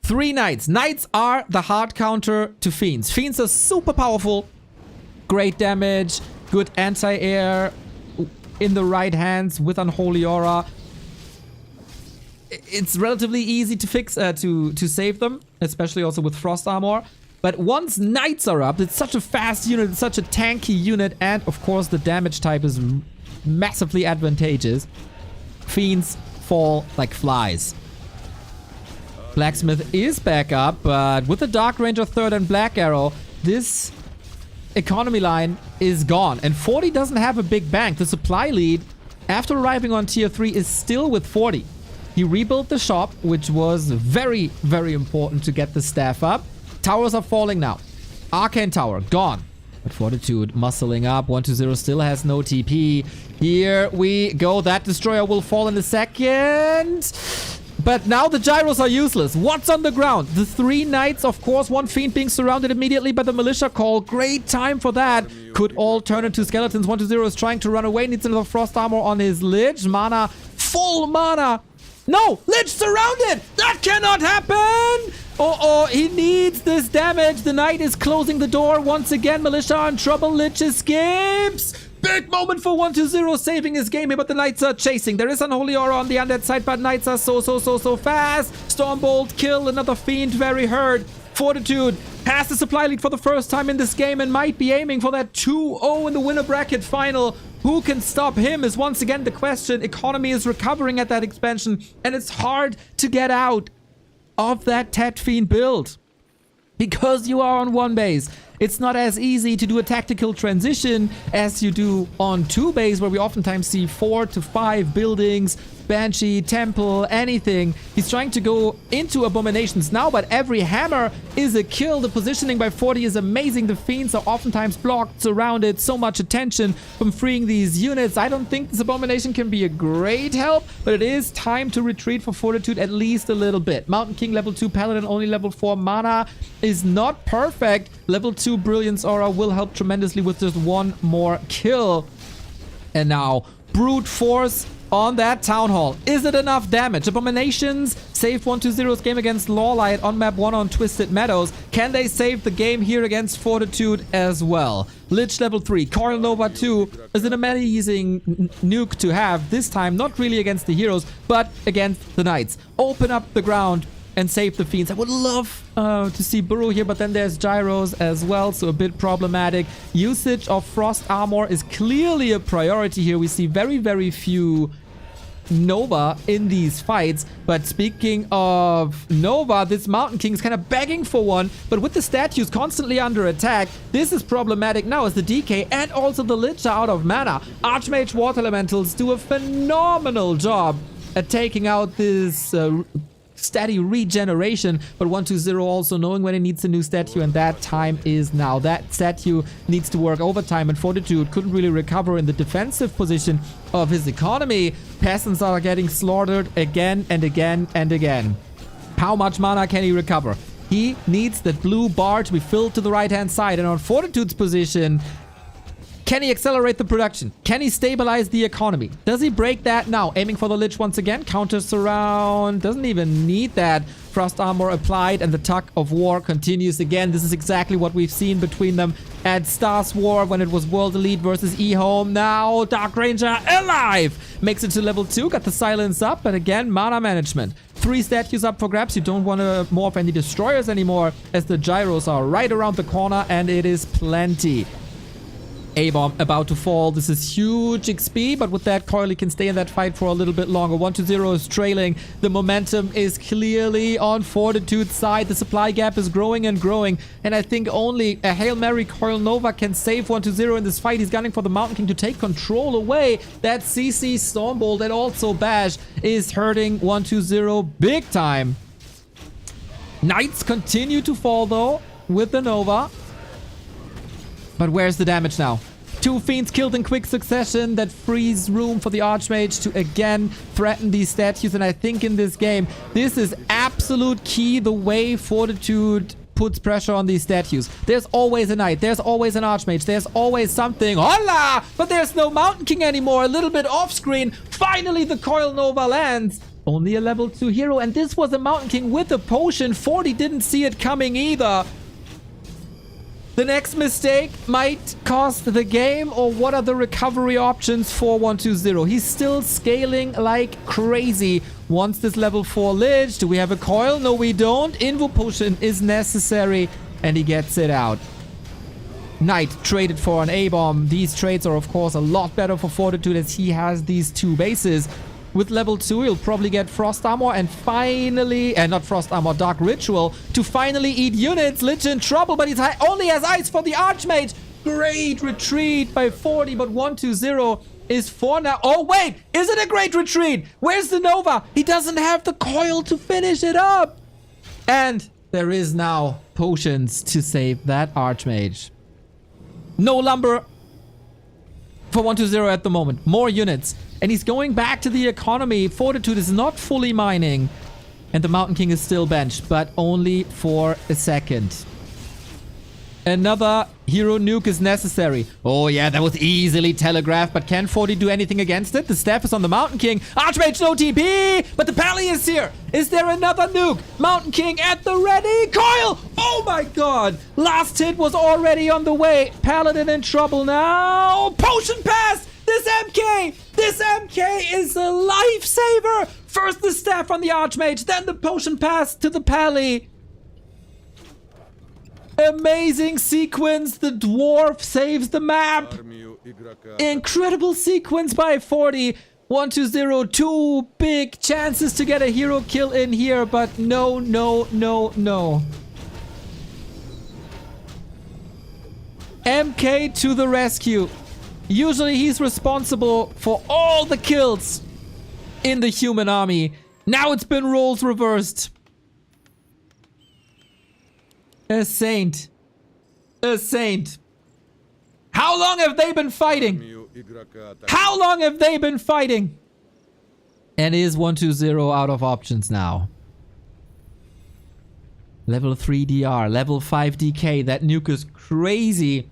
3 knights. Knights are the hard counter to fiends. Fiends are super powerful. Great damage. Good anti-air in the right hands with Unholy Aura. It's relatively easy to fix, to save them, especially also with Frost Armor. But once knights are up, it's such a fast unit, it's such a tanky unit, and of course the damage type is massively advantageous. Fiends fall like flies. Blacksmith is back up, but with the Dark Ranger 3rd and Black Arrow, this economy line is gone. And 40 doesn't have a big bank. The supply lead, after arriving on tier 3, is still with 40. He rebuilt the shop, which was very, very important to get the staff up. Towers are falling now. Arcane Tower, gone. But Fortitude muscling up. 1-2-0 still has no TP. Here we go. That destroyer will fall in a second. But now the gyros are useless. What's on the ground? The 3 knights, of course. 1 fiend being surrounded immediately by the militia call. Great time for that. Could all turn into skeletons. 1-2-0 is trying to run away. Needs another frost armor on his lich. Mana, full mana. No! Lich surrounded! That cannot happen! Oh, he needs this damage. The Knight is closing the door once again. Militia in trouble. Lich escapes. Big moment for 120 saving his game here, but the Knights are chasing. There is Unholy Aura on the undead side, but Knights are so fast. Stormbolt kill another Fiend, very hurt. Fortitude has the supply lead for the first time in this game and might be aiming for that 2-0 in the winner bracket final. Who can stop him is once again the question. Economy is recovering at that expansion, and it's hard to get out of that Tet Fiend build because you are on one base. It's not as easy to do a tactical transition as you do on two base, where we oftentimes see 4 to 5 buildings, Banshee, Temple, anything. He's trying to go into Abominations now, but every hammer is a kill. The positioning by 40 is amazing. The Fiends are oftentimes blocked, surrounded. So much attention from freeing these units. I don't think this Abomination can be a great help, but it is time to retreat for Fortitude at least a little bit. Mountain King level 2, Paladin only level 4. Mana is not perfect. Level 2 Brilliance Aura will help tremendously with just one more kill. And now, Brute Force on that Town Hall. Is it enough damage? Abominations saved 120's game against Lawlight on map 1 on Twisted Meadows. Can they save the game here against Fortitude as well? Lich level 3. Coil Nova 2 is an amazing nuke to have. This time, not really against the heroes, but against the Knights. Open up the ground and save the Fiends. I would love to see Burrow here, but then there's Gyros as well, so a bit problematic. Usage of Frost Armor is clearly a priority here. We see very few Nova in these fights, but speaking of Nova, this Mountain King is kind of begging for one, but with the statues constantly under attack, this is problematic now as the DK and also the Lich are out of mana. Archmage Water Elementals do a phenomenal job at taking out this steady regeneration, but 120 also knowing when he needs a new statue, and that time is now. That statue needs to work overtime, and Fortitude couldn't really recover in the defensive position of his economy. Peasants are getting slaughtered again and again and again. How much mana can he recover? He needs that blue bar to be filled to the right hand side, and on Fortitude's position, can he accelerate the production? Can he stabilize the economy? Does he break that now? Aiming for the Lich once again. Counter surround. Doesn't even need that. Frost armor applied, and the tug of war continues again. This is exactly what we've seen between them at Stars War when it was World Elite versus eHome. Now Dark Ranger alive! Makes it to level 2. Got the silence up, but again, mana management. 3 statues up for grabs. You don't want to morph any destroyers anymore, as the gyros are right around the corner, and it is plenty. A-bomb about to fall. This is huge XP, but with that, Coily can stay in that fight for a little bit longer. 120 is trailing. The momentum is clearly on Fortitude's side. The supply gap is growing and growing, and I think only a Hail Mary Coil Nova can save 120 in this fight. He's gunning for the Mountain King to take control away. That CC Stormbolt and also Bash is hurting 120 big time. Knights continue to fall though with the Nova. But where's the damage now? 2 Fiends killed in quick succession. That frees room for the Archmage to again threaten these statues. And I think in this game, this is absolute key, the way Fortitude puts pressure on these statues. There's always a Knight. There's always an Archmage. There's always something. Hola! But there's no Mountain King anymore. A little bit off screen. Finally, the Coil Nova lands. Only a level 2 hero. And this was a Mountain King with a potion. 40 didn't see it coming either. The next mistake might cost the game, or what are the recovery options for 120? He's still scaling like crazy. Wants this level 4 Lich. Do we have a coil? No, we don't. Invo potion is necessary, and he gets it out. Knight traded for an A-bomb. These trades are, of course, a lot better for Fortitude as he has these 2 bases. With level 2, he'll probably get Frost Armor and finally... not Frost Armor, Dark Ritual to finally eat units. Lich in trouble, but he only has Ice for the Archmage. Great retreat by 40, but 120 is 4 now. Oh, wait! Is it a great retreat? Where's the Nova? He doesn't have the coil to finish it up. And there is now potions to save that Archmage. No lumber for 120 at the moment. More units. And he's going back to the economy. Fortitude is not fully mining. And the Mountain King is still benched, but only for a second. Another hero nuke is necessary. Oh yeah, that was easily telegraphed, but can 40 do anything against it? The staff is on the Mountain King. Archmage no TP, but the Pally is here. Is there another nuke? Mountain King at the ready. Coil! Oh my god! Last hit was already on the way. Paladin in trouble now. Potion pass! This MK! This MK is a lifesaver! First the staff on the Archmage, then the potion pass to the Pally. Amazing sequence. The dwarf saves the map. Армию игрока. Incredible sequence by 40. 1-2-0. Two big chances to get a hero kill in here, but no, no, no, no. MK to the rescue. Usually he's responsible for all the kills in the human army. Now it's been roles reversed. A saint. A saint. How long have they been fighting? Армию игрока атакуют. How long have they been fighting? And is 1-2-0 out of options now. Level 3 DR, level 5 DK. That nuke is crazy.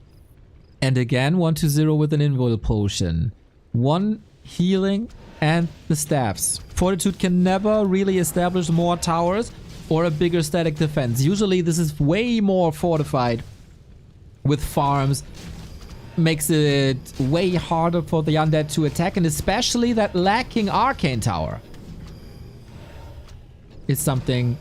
And again, 1-2-0 with an invul potion. One healing and the staffs. Fortitude can never really establish more towers or a bigger static defense. Usually this is way more fortified with farms. Makes it way harder for the undead to attack, and especially that lacking arcane tower is something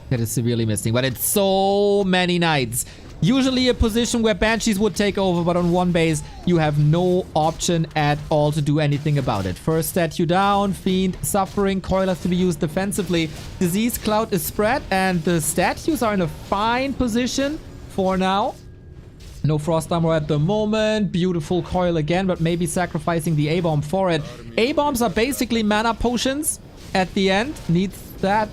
that is severely missing. But it's so many knights. Usually a position where banshees would take over, but on one base you have no option at all to do anything about it. First statue down, fiend suffering, coil has to be used defensively. Disease cloud is spread, and the statues are in a fine position for now. No frost armor at the moment. Beautiful coil again, but maybe sacrificing the A-bomb for it. A-bombs are basically mana potions at the end. Needs that.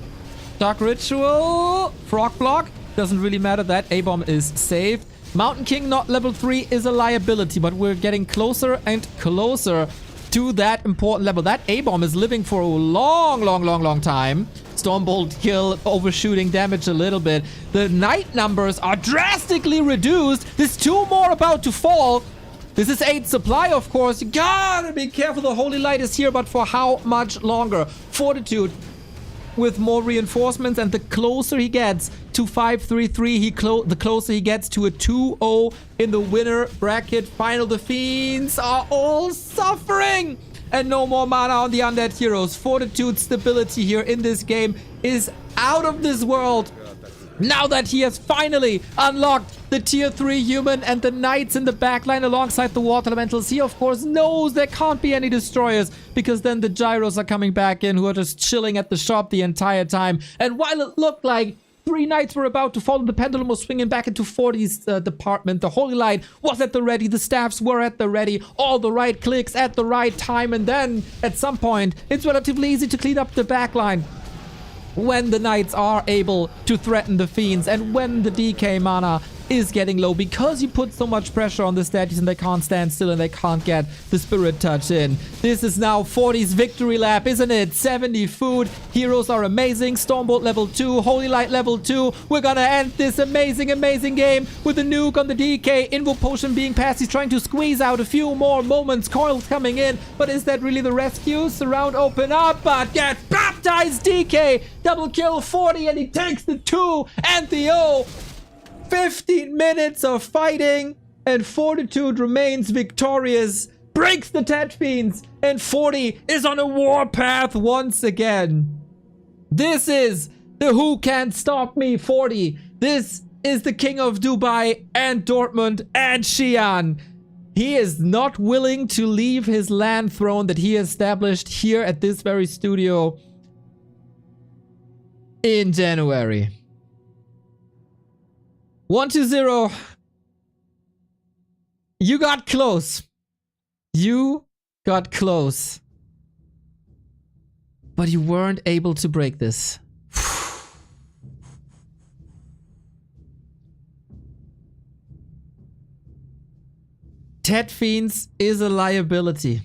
Dark Ritual. Frog block. Doesn't really matter. That A-bomb is saved. Mountain King not level 3 is a liability, but we're getting closer and closer to that important level. That A-bomb is living for a long time. Stormbolt kill, overshooting damage a little bit. The knight numbers are drastically reduced. There's 2 more about to fall. This is 8 supply, of course. You gotta be careful. The Holy Light is here, but for how much longer? Fortitude with more reinforcements, and the closer he gets to 5-3-3, the closer he gets to a 2-0 in the winner bracket final. The fiends are all suffering, and no more mana on the undead heroes. Fortitude's stability here in this game is out of this world. Now that he has finally unlocked the tier 3 human and the knights in the backline alongside the water elementals, he of course knows there can't be any destroyers, because then the gyros are coming back in, who are just chilling at the shop the entire time. And while it looked like 3 knights were about to fall, the pendulum was swinging back into 40's department. The Holy Light was at the ready, the staffs were at the ready, all the right clicks at the right time, and then at some point it's relatively easy to clean up the backline when the knights are able to threaten the fiends, and when the DK mana is getting low, because you put so much pressure on the statues and they can't stand still and they can't get the spirit touch in. This is now 40's victory lap, isn't it? 70 food. Heroes are amazing. Stormbolt level 2, Holy Light level 2. We're gonna end this amazing game with a nuke on the DK. Invo potion being passed. He's trying to squeeze out a few more moments. Coils coming in, but is that really the rescue? Surround open up, but get baptized. DK double kill 40, and he takes the 2 and the O. 15 minutes of fighting, and Fortitude remains victorious, breaks the Tet Fiends, and 40 is on a warpath once again. This is the Who Can't Stop Me 40. This is the King of Dubai and Dortmund and Xi'an. He is not willing to leave his land throne that he established here at this very studio in January. 1-0. You got close. You got close. But you weren't able to break this. Tet Fiends is a liability.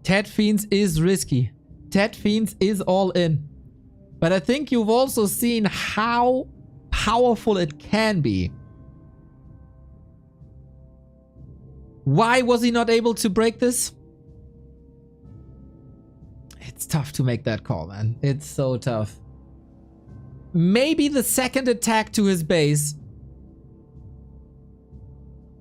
Tet Fiends is risky. Tet Fiends is all in. But I think you've also seen how powerful it can be. Why was he not able to break this? It's tough to make that call, man. It's so tough. Maybe the second attack to his base,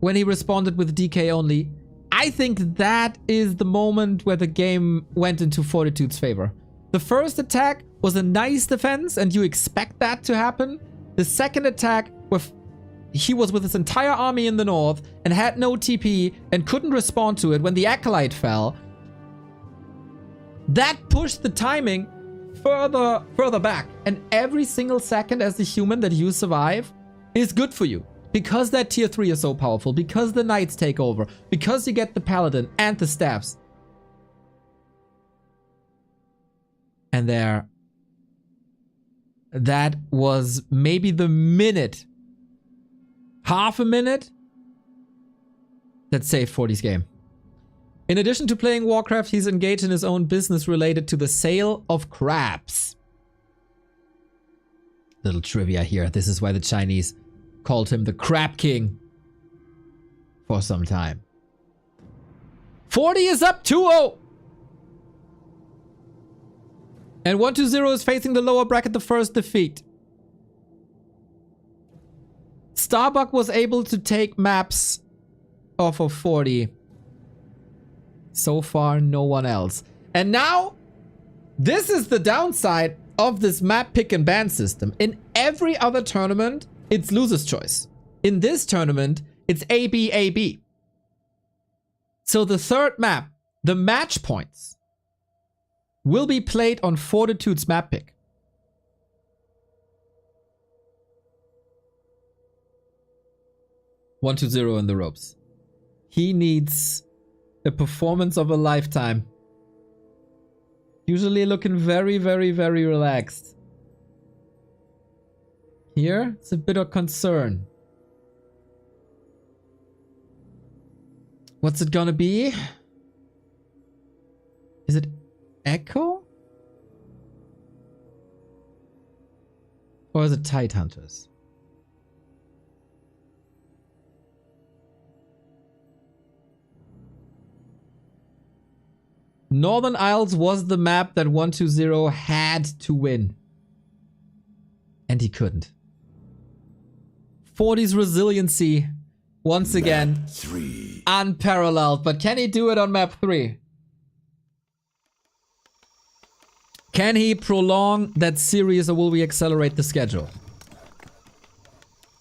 when he responded with DK only, I think that is the moment where the game went into Fortitude's favor. The first attack was a nice defense, and you expect that to happen. The second attack, where he was with his entire army in the north and had no TP and couldn't respond to it when the Acolyte fell, that pushed the timing further back. And every single second as a human that you survive is good for you. Because that tier 3 is so powerful, because the knights take over, because you get the paladin and the staffs. And there, that was maybe the minute, half a minute, that saved 40's game. In addition to playing Warcraft, he's engaged in his own business related to the sale of crabs. Little trivia here. This is why the Chinese called him the Crab King for some time. 40 is up 2-0. And 120 is facing the lower bracket, the first defeat. Starbuck was able to take maps off of 40. So far, no one else. And now, this is the downside of this map pick and ban system. In every other tournament, it's loser's choice. In this tournament, it's AB, AB. So the third map, the match points, will be played on Fortitude's map pick. (120) in the ropes. He needs a performance of a lifetime. Usually looking very, very, very relaxed. Here, it's a bit of concern. What's it gonna be? Is it Echo? Or is it Tide Hunters? Northern Isles was the map that 120 had to win. And he couldn't. 40's resiliency, once again, unparalleled. But can he do it on map 3? Can he prolong that series, or will we accelerate the schedule?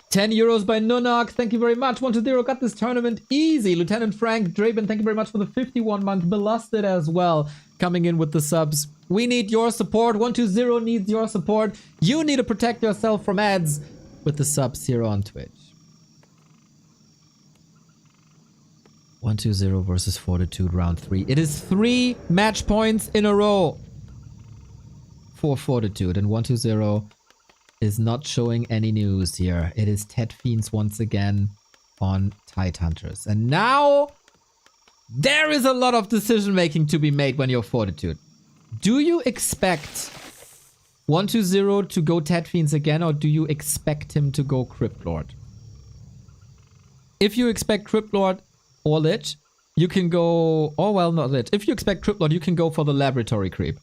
10 euros by Nunok, thank you very much. 120 got this tournament easy. Lieutenant Frank Draben, thank you very much for the 51 month. Belusted as well, coming in with the subs. We need your support. 120 needs your support. You need to protect yourself from ads with the subs here on Twitch. 120 versus Fortitude round 3. It is 3 match points in a row for Fortitude, and 120 is not showing any news here. It is Ted Fiends once again on Tide Hunters. And now there is a lot of decision making to be made when you're Fortitude. Do you expect 120 to go Ted Fiends again, or do you expect him to go Crypt Lord? If you expect Crypt Lord or Lich, you can go... Oh, well, not Lich. If you expect Crypt Lord, you can go for the Laboratory Creep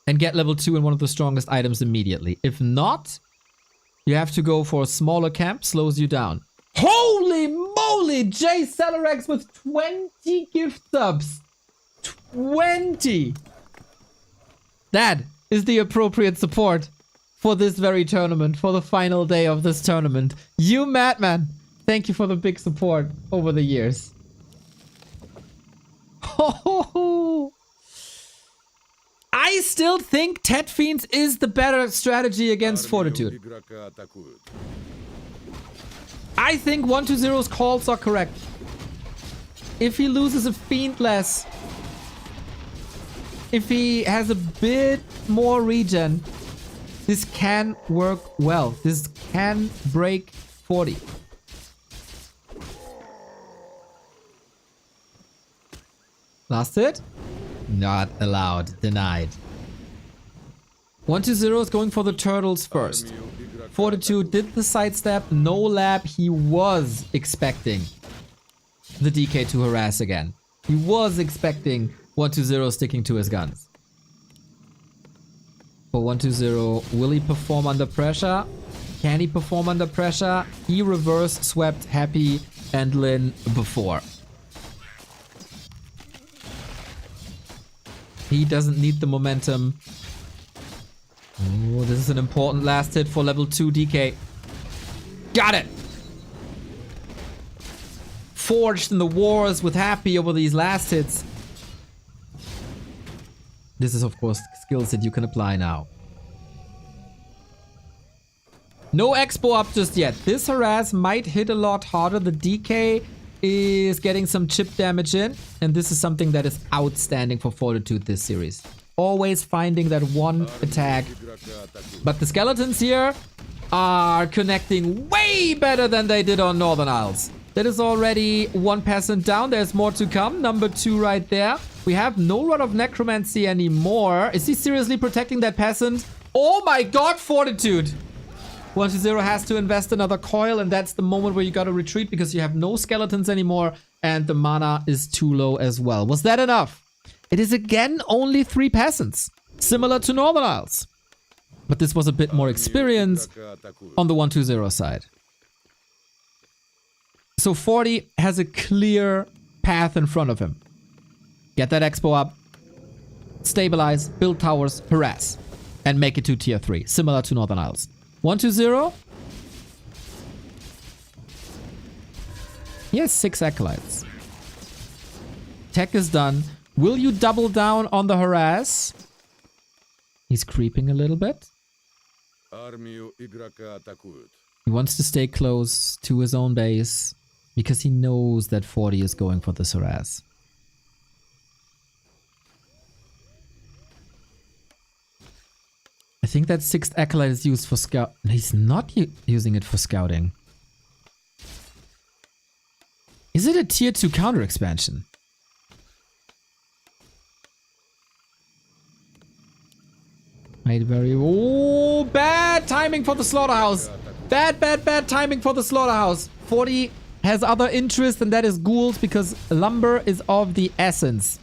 and get level 2 in one of the strongest items immediately. If not, you have to go for a smaller camp, slows you down. Holy moly! Jay Celerex with 20 gift subs. 20! That is the appropriate support for this very tournament, for the final day of this tournament. You madman, thank you for the big support over the years. Ho. I still think Ted Fiends is the better strategy against Fortitude. I think 120's calls are correct. If he loses a Fiend less, if he has a bit more regen, this can work well. This can break 40. Last hit? Not allowed. Denied. 120 is going for the turtles first. Армию игрока Fortitude did the sidestep, no lab. He was expecting the DK to harass again. He was expecting 120 sticking to his guns. For 120, will he perform under pressure? Can he perform under pressure? He reverse swept Happy and Lin before. He doesn't need the momentum. Oh, this is an important last hit for level 2 DK. Got it! Forged in the wars with Happy over these last hits. This is, of course, skills that you can apply now. No Expo up just yet. This harass might hit a lot harder. The DK is getting some chip damage in. And this is something that is outstanding for Fortitude this series. Always finding that one attack. игрока атакуют. But the skeletons here are connecting way better than they did on Northern Isles. That is already one peasant down. There's more to come. Number 2 right there. We have no Rod of Necromancy anymore. Is he seriously protecting that peasant? Oh my god, Fortitude! 120 has to invest another coil, and that's the moment where you gotta retreat because you have no skeletons anymore and the mana is too low as well. Was that enough? It is again only 3 peasants, similar to Northern Isles. But this was a bit more experience Игрока атакуют. on the 120 side. So 40 has a clear path in front of him. Get that Expo up, stabilize, build towers, harass, and make it to tier 3, similar to Northern Isles. 120. He has 6 acolytes. Tech is done. Will you double down on the harass? He's creeping a little bit. Армию игрока атакуют. He wants to stay close to his own base because he knows that 40 is going for this harass. I think that 6th acolyte is used for scout. He's not using it for scouting. Is it a tier 2 counter expansion? Made very... Oh, bad timing for the slaughterhouse. Bad timing for the slaughterhouse. 40 has other interest, and that is ghouls, because lumber is of the essence.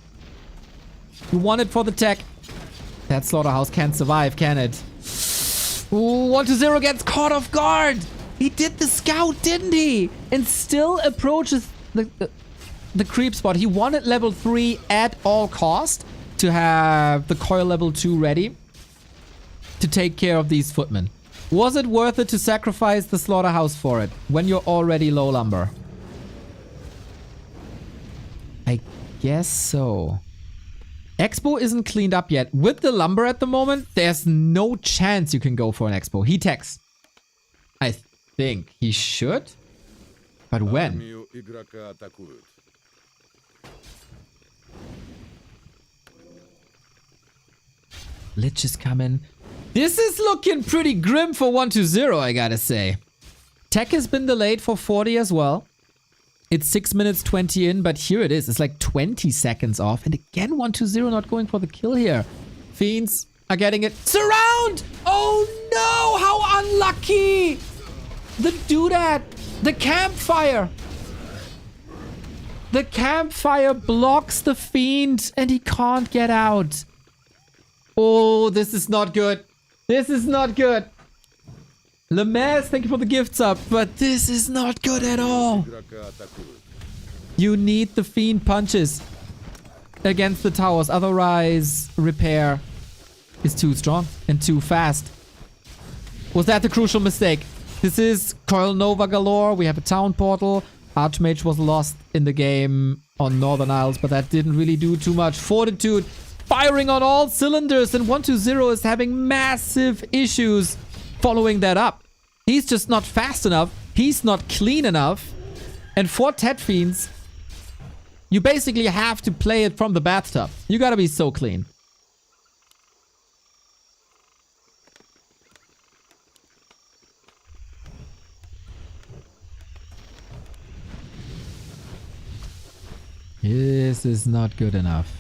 You want it for the tech. That slaughterhouse can't survive, can it? Ooh, 120 gets caught off guard. He did the scout, didn't he? And still approaches the creep spot. He wanted level 3 at all cost to have the coil level 2 ready to take care of these footmen. Was it worth it to sacrifice the slaughterhouse for it when you're already low lumber? I guess so. Expo isn't cleaned up yet. With the lumber at the moment, there's no chance you can go for an Expo. He techs. I think he should. But when? Армию игрока атакуют. Lich is coming. This is looking pretty grim for 120, I gotta say. Tech has been delayed for 40 as well. It's 6 minutes 20 in, but here it is. It's like 20 seconds off. And again, 120 not going for the kill here. Fiends are getting it. Surround! Oh no! How unlucky! The doodad! The campfire! The campfire blocks the fiend and he can't get out. Oh, this is not good. This is not good. Lemez, thank you for the gifts up, but this is not good at all. Игрока атакуют. You need the fiend punches against the towers, otherwise repair is too strong and too fast. Was that the crucial mistake? This is Coil Nova galore. We have a town portal. Archmage was lost in the game on Northern Isles, but that didn't really do too much. Fortitude firing on all cylinders, and 120 is having massive issues following that up. He's just not fast enough. He's not clean enough. And for Tet Fiends, you basically have to play it from the bathtub. You gotta be so clean. This is not good enough.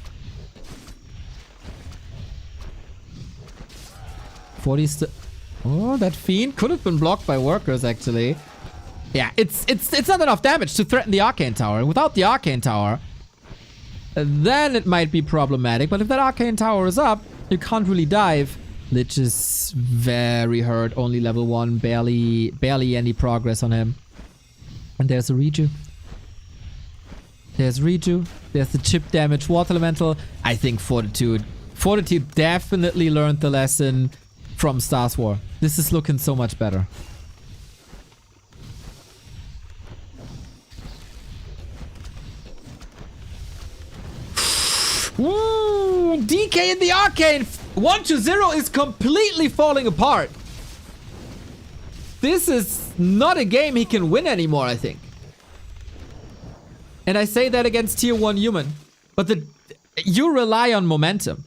40's oh, that fiend could have been blocked by workers, actually. Yeah, it's not enough damage to threaten the Arcane Tower. And without the Arcane Tower, then it might be problematic. But if that Arcane Tower is up, you can't really dive. Lich is very hurt. Only level 1. Barely any progress on him. And there's a Reju. There's Reju. There's the chip damage. Water Elemental. I think Fortitude. Fortitude definitely learned the lesson from Stars War. This is looking so much better. Ooh, DK in the Arcane. 1-0 is completely falling apart. This is not a game he can win anymore, I think. And I say that against tier 1 human. But you rely on momentum.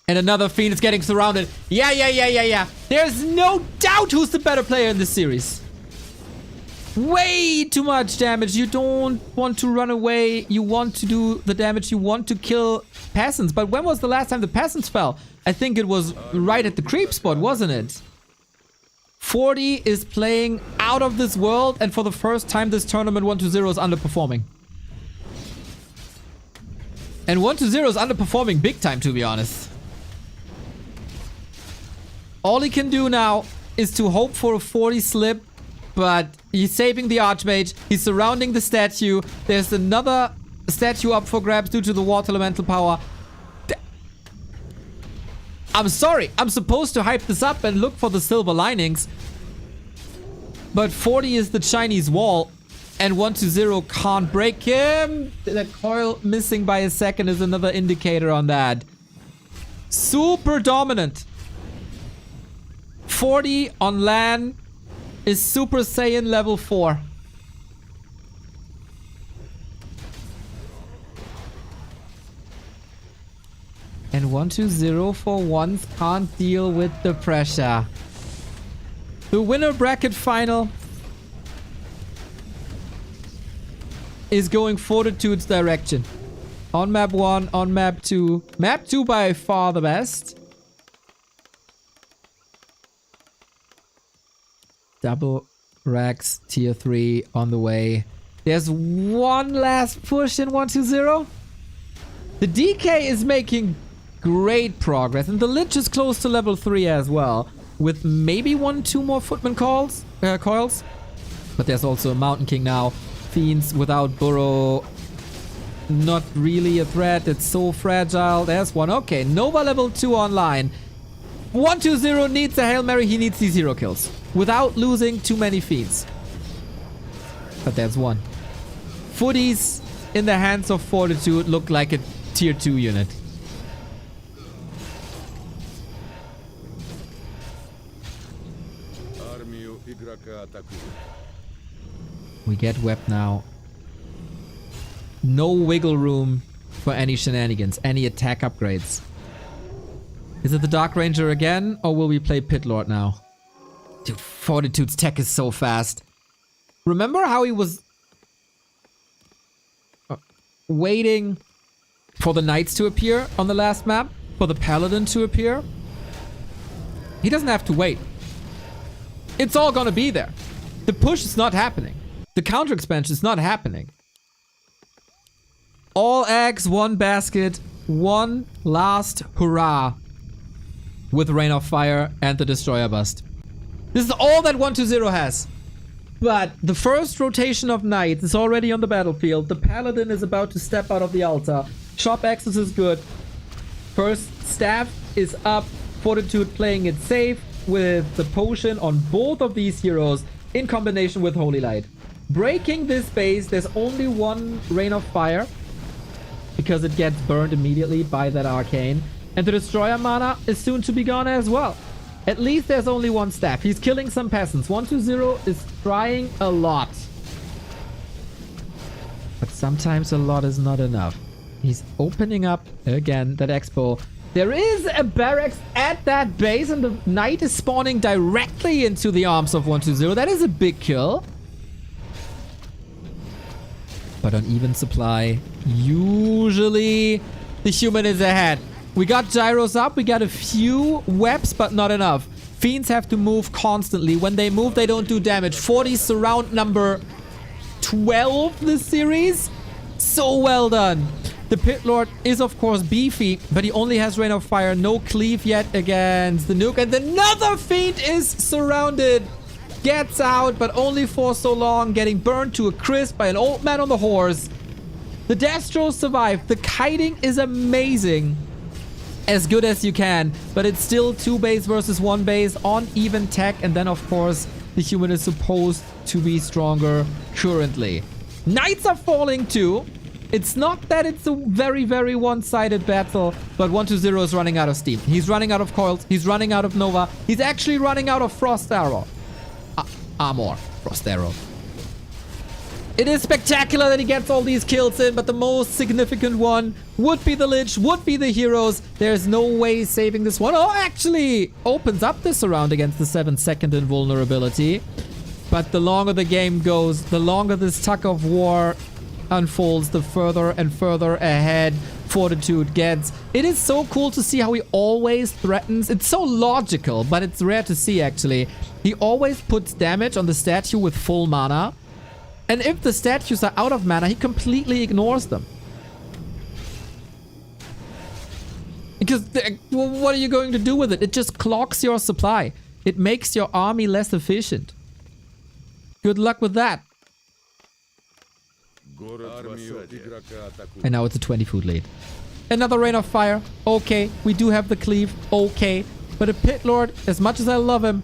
And another Fiend is getting surrounded. Yeah. There's no doubt who's the better player in this series. Way too much damage. You don't want to run away. You want to do the damage. You want to kill peasants. But when was the last time the peasants fell? I think it was right at the creep spot, wasn't it? 40 is playing out of this world, and for the first time this tournament 1-0 is underperforming. And 1-0 is underperforming big time, to be honest. All he can do now is to hope for a 40 slip, but he's saving the Archmage. He's surrounding the statue. There's another statue up for grabs due to the water elemental power. I'm sorry, I'm supposed to hype this up and look for the silver linings. But 40 is the Chinese wall, and 1-0 can't break him. That coil missing by a second is another indicator on that. Super dominant. 40 on LAN is Super Saiyan level 4. And 1-0 for once can't deal with the pressure. The winner bracket final is going Fortitude's direction. On map 1, on map 2. Map 2 by far the best. Double racks tier 3 on the way. There's one last push in 1-0. The DK is making great progress, and the Lich is close to level 3 as well, with maybe 1-2 more Footman coils. But there's also a Mountain King now. Fiends without Burrow, not really a threat. It's so fragile. There's one. Okay, Nova level 2 online. 1-0 needs a Hail Mary. He needs these 0 kills without losing too many Fiends. But there's one. Footies in the hands of Fortitude look like a tier 2 unit. We get wept now. No wiggle room for any shenanigans, any attack upgrades. Is it the Dark Ranger again, or will we play Pit Lord now? Dude, Fortitude's tech is so fast. Remember how he was waiting for the Knights to appear on the last map? For the Paladin to appear? He doesn't have to wait. It's all gonna be there. The push is not happening. The counter expansion is not happening. All eggs, one basket, one last hurrah with Rain of Fire and the Destroyer Bust. This is all that 1-0 has. But the first rotation of Knights is already on the battlefield. The Paladin is about to step out of the altar. Shop access is good. First staff is up. Fortitude playing it safe with the potion on both of these heroes in combination with Holy Light. Breaking this base, there's only one Rain of Fire because it gets burned immediately by that arcane. And the Destroyer mana is soon to be gone as well. At least there's only one staff. He's killing some peasants. 1-0 is trying a lot. But sometimes a lot is not enough. He's opening up again that expo. There is a barracks at that base, and the knight is spawning directly into the arms of 1-0. That is a big kill. But on even supply, usually the human is ahead. We got gyros up. We got a few webs, but not enough. Fiends have to move constantly. When they move, they don't do damage. 40 surround number 12 this series. So well done. The Pit Lord is, of course, beefy, but he only has Rain of Fire. No cleave yet against the nuke. And another Fiend is surrounded. Gets out, but only for so long. Getting burned to a crisp by an old man on the horse. The Destros survived. The kiting is amazing. As good as you can. But it's still 2 base versus 1 base on even tech. And then, of course, the human is supposed to be stronger currently. Knights are falling too. It's not that it's a very, very one-sided battle, but 120 is running out of steam. He's running out of coils. He's running out of Nova. He's actually running out of Frost Arrow. Armor. Frost Arrow. It is spectacular that he gets all these kills in, but the most significant one would be the Lich, would be the heroes. There's no way saving this one. Oh, actually opens up this round against the 7-second invulnerability. But the longer the game goes, the longer this tug of war unfolds, the further and further ahead Fortitude gets. It is so cool to see how he always threatens. It's so logical, but it's rare to see actually. He always puts damage on the statue with full mana. And if the statues are out of mana, he completely ignores them. Because what are you going to do with it? It just clogs your supply. It makes your army less efficient. Good luck with that. And now it's a 20-foot lead. Another Rain of Fire. Okay. We do have the cleave. Okay. But a Pit Lord, as much as I love him,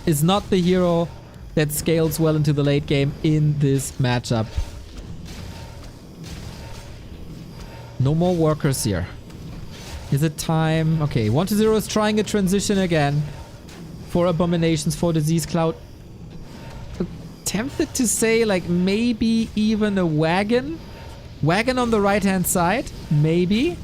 is not the hero that scales well into the late game in this matchup. No more workers here. Is it time? Okay, 120 is trying a transition again. For Abominations, for Disease Cloud. Tempted to say, like, maybe even a wagon? Wagon on the right-hand side? Maybe?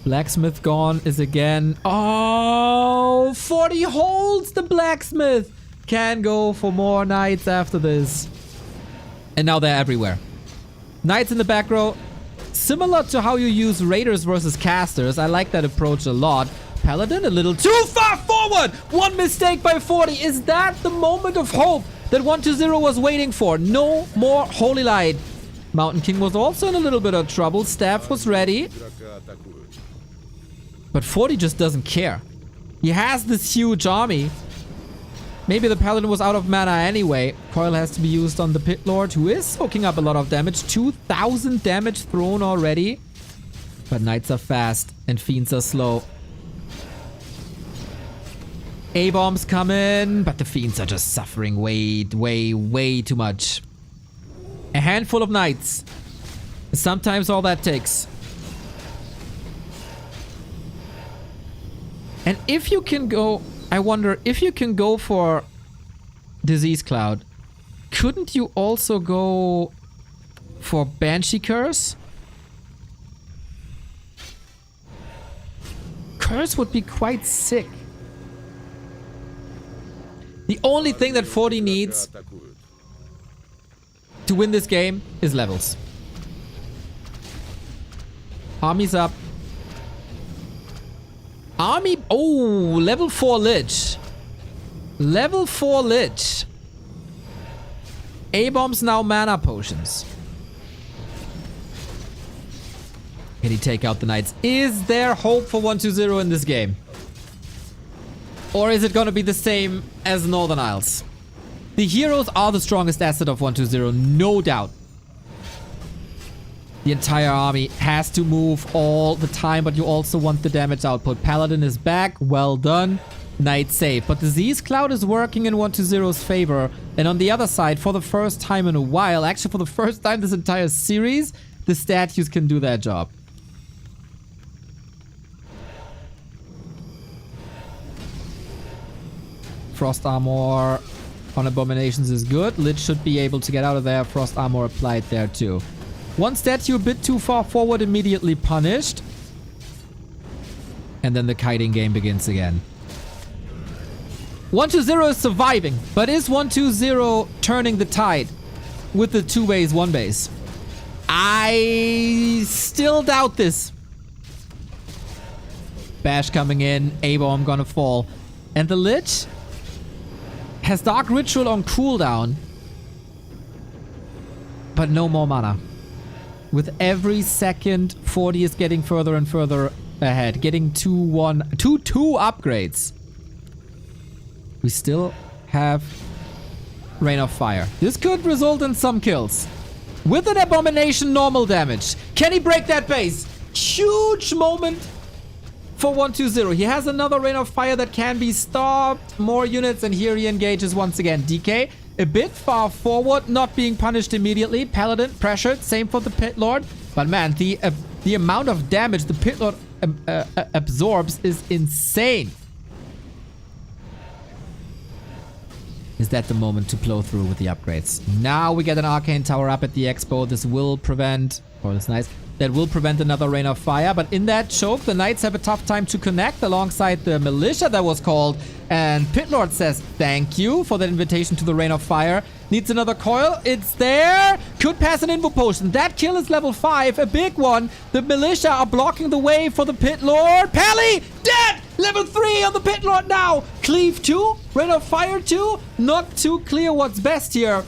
Blacksmith gone is again. Oh, 40 holds the Blacksmith. Can go for more Knights after this. And now they're everywhere. Knights in the back row. Similar to how you use Raiders versus Casters. I like that approach a lot. Paladin a little too far forward. One mistake by 40. Is that the moment of hope that 120 was waiting for? No more Holy Light. Mountain King was also in a little bit of trouble. Staff was ready. But 40 just doesn't care. He has this huge army. Maybe the Paladin was out of mana anyway. Coil has to be used on the Pit Lord, who is soaking up a lot of damage. 2,000 damage thrown already. But Knights are fast and Fiends are slow. A-bombs come in, but the Fiends are just suffering way too much. A handful of Knights. Sometimes all that takes. And if you can go... I wonder, if you can go for Disease Cloud, couldn't you also go for Banshee Curse? Curse would be quite sick. The only thing that 40 needs to win this game is levels. Army's up. Army... Oh, level 4 Lich. Level 4 Lich. A-bombs now mana potions. Can he take out the Knights? Is there hope for 120 in this game? Or is it gonna be the same as Northern Isles? The heroes are the strongest asset of 120, no doubt. The entire army has to move all the time, but you also want the damage output. Paladin is back. Well done. Knight safe. But Disease Cloud is working in 120's favor. And on the other side, for the first time in a while, actually for the first time this entire series, the statues can do their job. Frost Armor on Abominations is good. Lich should be able to get out of there. Frost Armor applied there too. One statue a bit too far forward, immediately punished. And then the kiting game begins again. 120 is surviving, but is 120 turning the tide with the 2 base, 1 base? I still doubt this. Bash coming in, A-bomb gonna fall. And the Lich has Dark Ritual on cooldown, but no more mana. With every second, 40 is getting further and further ahead, getting 2-2 upgrades. We still have Rain of Fire. This could result in some kills. With an Abomination normal damage. Can he break that base? Huge moment for 120. He has another Rain of Fire that can be stopped. More units, and here he engages once again. DK a bit far forward, not being punished immediately. Paladin pressured, same for the Pit Lord. But man, the amount of damage the Pit Lord absorbs is insane. Is that the moment to blow through with the upgrades? Now we get an Arcane Tower up at the Expo. This will prevent, oh, that's nice. That will prevent another Rain of Fire. But in that choke, the Knights have a tough time to connect alongside the Militia that was called. And Pit Lord says thank you for that invitation to the Rain of Fire. Needs another coil. It's there. Could pass an Invo Potion. That kill is level 5. A big one. The Militia are blocking the way for the Pit Lord. Pally! Dead! Level 3 on the Pit Lord now. Cleave 2. Rain of Fire 2. Not too clear what's best here.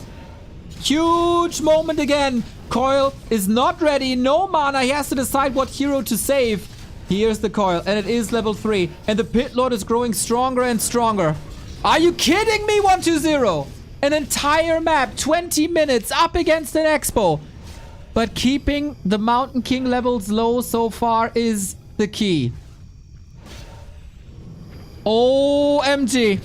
Huge moment again. Coil is not ready. No mana. He has to decide what hero to save. Here's the coil, and it is level 3. And the Pit Lord is growing stronger and stronger. Are you kidding me, 120? An entire map, 20 minutes, up against an Expo. But keeping the Mountain King levels low so far is the key. OMG.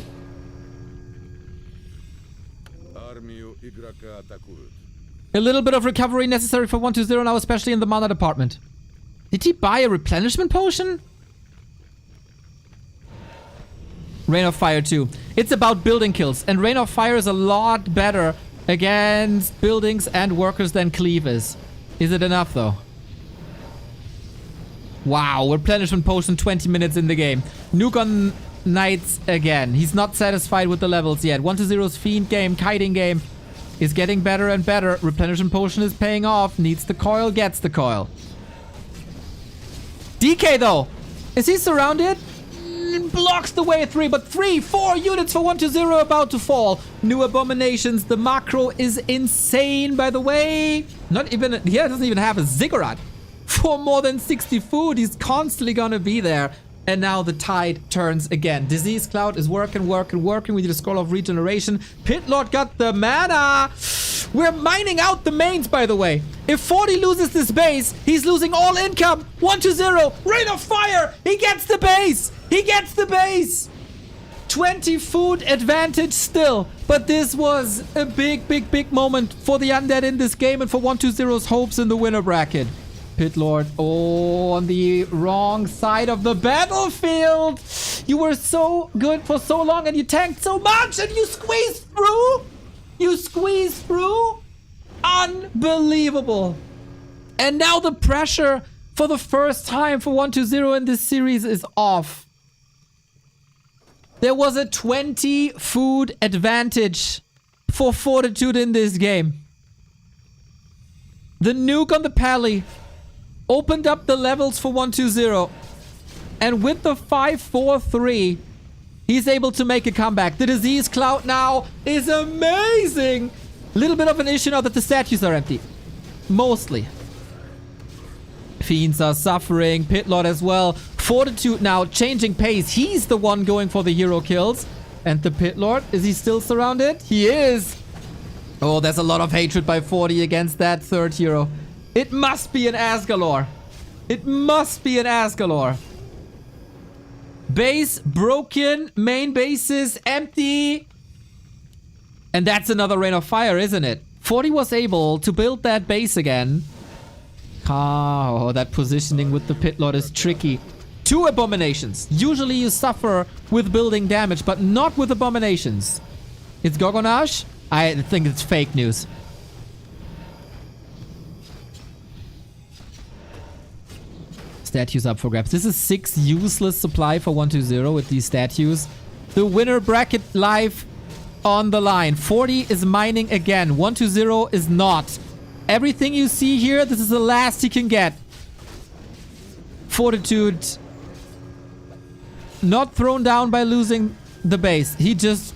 Армию игрока атакуют. A little bit of recovery necessary for 120 now, especially in the mana department. Did he buy a replenishment potion? Rain of Fire 2. It's about building kills, and Rain of Fire is a lot better against buildings and workers than Cleave is. Is it enough, though? Wow, replenishment potion 20 minutes in the game. Nuke on Knights again. He's not satisfied with the levels yet. 120's Fiend game, kiting game is getting better and better. Replenishment potion is paying off. Needs the coil, gets the coil. DK though, is he surrounded? Blocks the way 3, but 3-4 units for 120 about to fall. New abominations. The macro is insane, by the way. Not even, he doesn't even have a ziggurat. For more than 60 food, he's constantly gonna be there. And now the tide turns again. Disease Cloud is working. We need a Scroll of Regeneration. Pit Lord got the mana. We're mining out the mains, by the way. If 40 loses this base, he's losing all income. 120, Rain of Fire. He gets the base. 20 food advantage still. But this was a big moment for the Undead in this game and for 120's hopes in the winner bracket. Pit Lord, oh, on the wrong side of the battlefield. You were so good for so long and you tanked so much and you squeezed through. Unbelievable. And now the pressure for the first time for 120 in this series is off. There was a 20 food advantage for Fortitude in this game. The nuke on the Pally opened up the levels for 120. And with the 5-4-3, he's able to make a comeback. The Disease Cloud now is amazing. A little bit of an issue now that the statues are empty. Mostly. Fiends are suffering. Pit Lord as well. Fortitude now changing pace. He's the one going for the hero kills. And the Pit Lord, is he still surrounded? He is. Oh, there's a lot of hatred by 40 against that third hero. It must be an Asgalore. Base broken. Main base is empty. And that's another Rain of Fire, isn't it? 40 was able to build that base again. Oh, that positioning with the Pit Lord is tricky. 2 abominations. Usually you suffer with building damage, but not with abominations. It's Gorgonage? I think it's fake news. Statues up for grabs. This is 6 useless supply for 120 with these statues. The winner bracket live on the line. 40 is mining again. 120 is not. Everything you see here, this is the last he can get. Fortitude not thrown down by losing the base. He just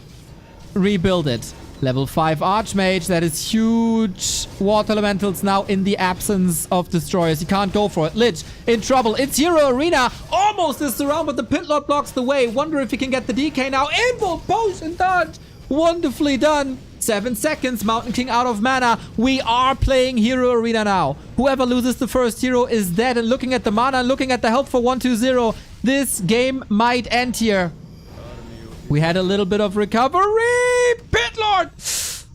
rebuilt it. Level 5 Archmage. That is huge. Water Elementals now in the absence of Destroyers. He can't go for it. Lich in trouble. It's eer0 Arena. Almost is surrounded, but the pit lord blocks the way. Wonder if he can get the DK now. Invul potion dodge. Wonderfully done. 7 seconds. Mountain King out of mana. We are playing eer0 Arena now. Whoever loses the first hero is dead. And looking at the mana and looking at the health for 120, this game might end here. We had a little bit of recovery. Pit Lord!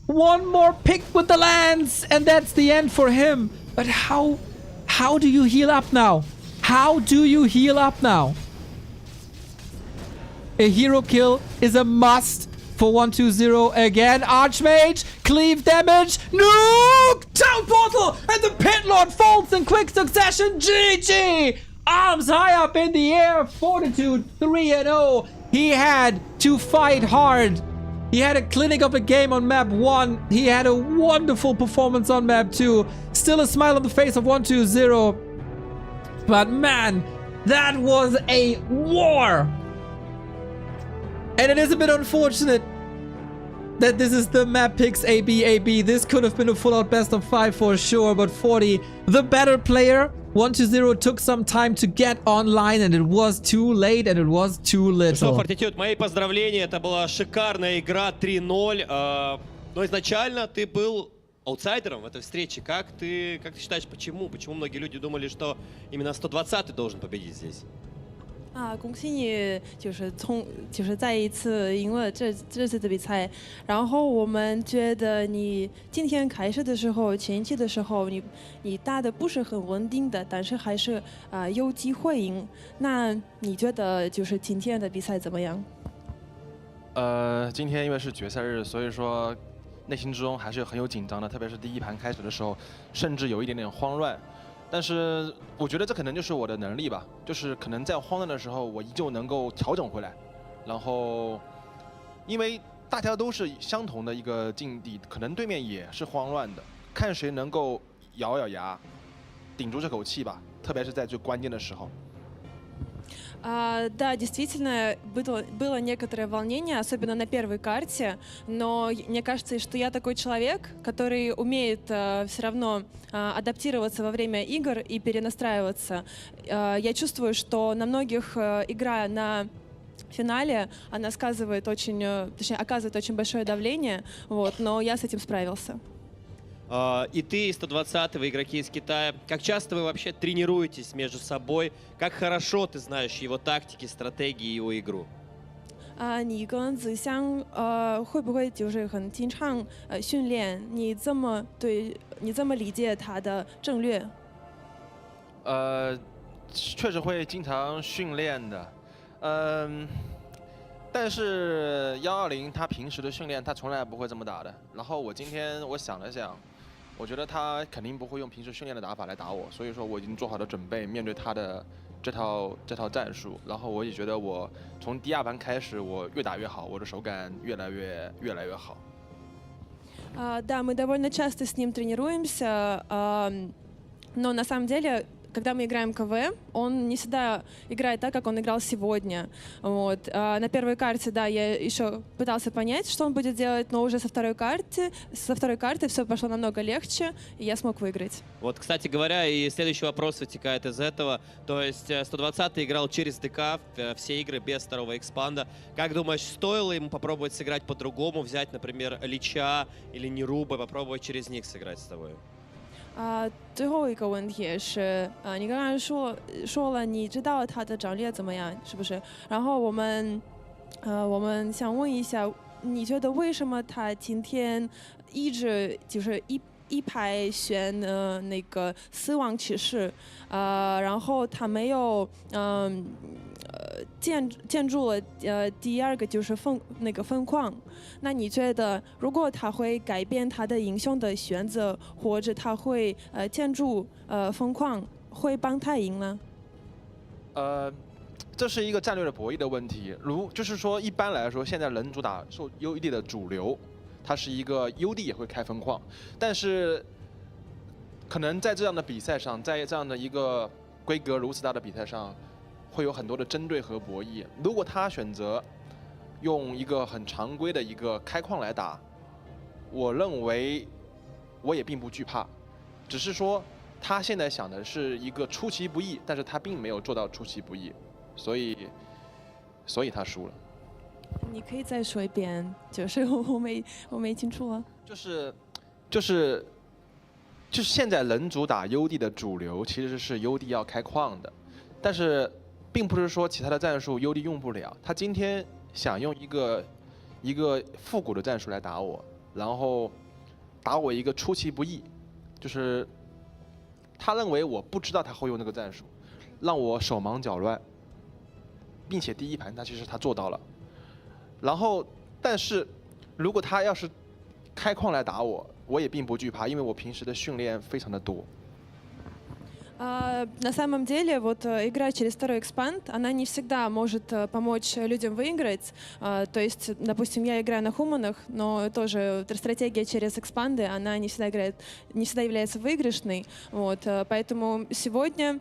One more pick with the lands, and that's the end for him. But how do you heal up now? How do you heal up now? A hero kill is a must for 120 again. Archmage, cleave damage, nuke! Town portal! And the Pit Lord falls in quick succession. GG! Arms high up in the air. Fortitude 3-0. He had to fight hard. He had a clinic of a game on map 1. He had a wonderful performance on map 2. Still a smile on the face of 120. But man, that was a war. And it is a bit unfortunate that this is the map picks AB. This could have been a full out best of 5 for sure. But 40, the better player. 120 took some time to get online, and it was too late, and it was too little. Что, Fortitude, мои поздравления. Это была шикарная игра 3-0. Но изначально ты был аутсайдером в этой встрече. Как ты считаешь, почему? Почему многие люди думали, что именно 120-й должен победить здесь? 恭喜你，就是再一次赢了这次的比赛。然后我们觉得你今天开始的时候，前期的时候，你打的不是很稳定的，但是还是有机会赢。那你觉得就是今天的比赛怎么样？今天因为是决赛日，所以说内心之中还是很有紧张的，特别是第一盘开始的时候，甚至有一点点慌乱。 但是我觉得这可能就是我的能力吧，就是可能在慌乱的时候，我依旧能够调整回来。然后，因为大家都是相同的一个境地，可能对面也是慌乱的，看谁能够咬牙，顶住这口气吧。特别是在最关键的时候。 Да, действительно, было некоторое волнение, особенно на первой карте, но мне кажется, что я такой человек, который умеет все равно адаптироваться во время игр и перенастраиваться. Я чувствую, что на многих, игра на финале, она оказывает очень большое давление, вот, но я с этим справился. И ты, 120-го, игроки из Китая, как часто вы вообще тренируетесь между собой? Как хорошо ты знаешь его тактики, стратегии, его игру? 你跟子香会不会就是很经常训练？你这么理解他的战略？确实会经常训练的，但是120他平时的训练他从来不会这么打的。然后我今天我想了想。 我觉得他肯定不会用平时训练的打法来打我，所以说我已经做好了准备，面对他的这套战术。然后我也觉得我从第2盘开始，我越打越好，我的手感越来越好。Да, мы довольно часто с ним тренируемся, но на самом деле. Когда мы играем КВ, он не всегда играет так, как он играл сегодня. Вот. На первой карте, да, я еще пытался понять, что он будет делать, но уже со второй карты все пошло намного легче, и я смог выиграть. Вот, кстати говоря, и следующий вопрос вытекает из этого. То есть 120-й играл через ДК все игры без второго экспанда. Как думаешь, стоило ему попробовать сыграть по-другому, взять, например, Лича или Неруба, попробовать через них сыграть с тобой? 最后一个问题是，你刚刚说了，你知道他的战略怎么样，是不是？然后我们想问一下，你觉得为什么他今天一直就是一排选那个死亡骑士，然后他没有建筑了第2个就是分矿。那你觉得如果他会改变他的英雄的选择，或者他会建筑分矿，会帮他赢呢？这是一个战略的博弈的问题。就是说，一般来说，现在人主打受 UD 的主流，它是一个 UD 也会开分矿，但是可能在这样的比赛上，在这样的一个规格如此大的比赛上，会有很多的针对和博弈。如果他选择用一个很常规的一个开矿来打，我认为我也并不惧怕，只是说他现在想的是一个出其不意，但是他并没有做到出其不意，所以他输了。你可以再说一遍，就是我没听出啊。就是现在人主打 UD 的主流其实是 UD 要开矿的，但是并不是说其他的战术 UD 用不了。他今天想用一个复古的战术来打我，然后打我一个出其不意，就是他认为我不知道他会用那个战术，让我手忙脚乱，并且第一盘其实他做到了。然后，但是如果他要是开矿来打我，我也并不惧怕，因为我平时的训练非常的多。На самом деле, вот игра через второй экспанд, она не всегда может помочь людям выиграть. То есть, допустим, я играю на хуманах, но тоже стратегия через экспанды, она не всегда является выигрышной. Вот, поэтому сегодня,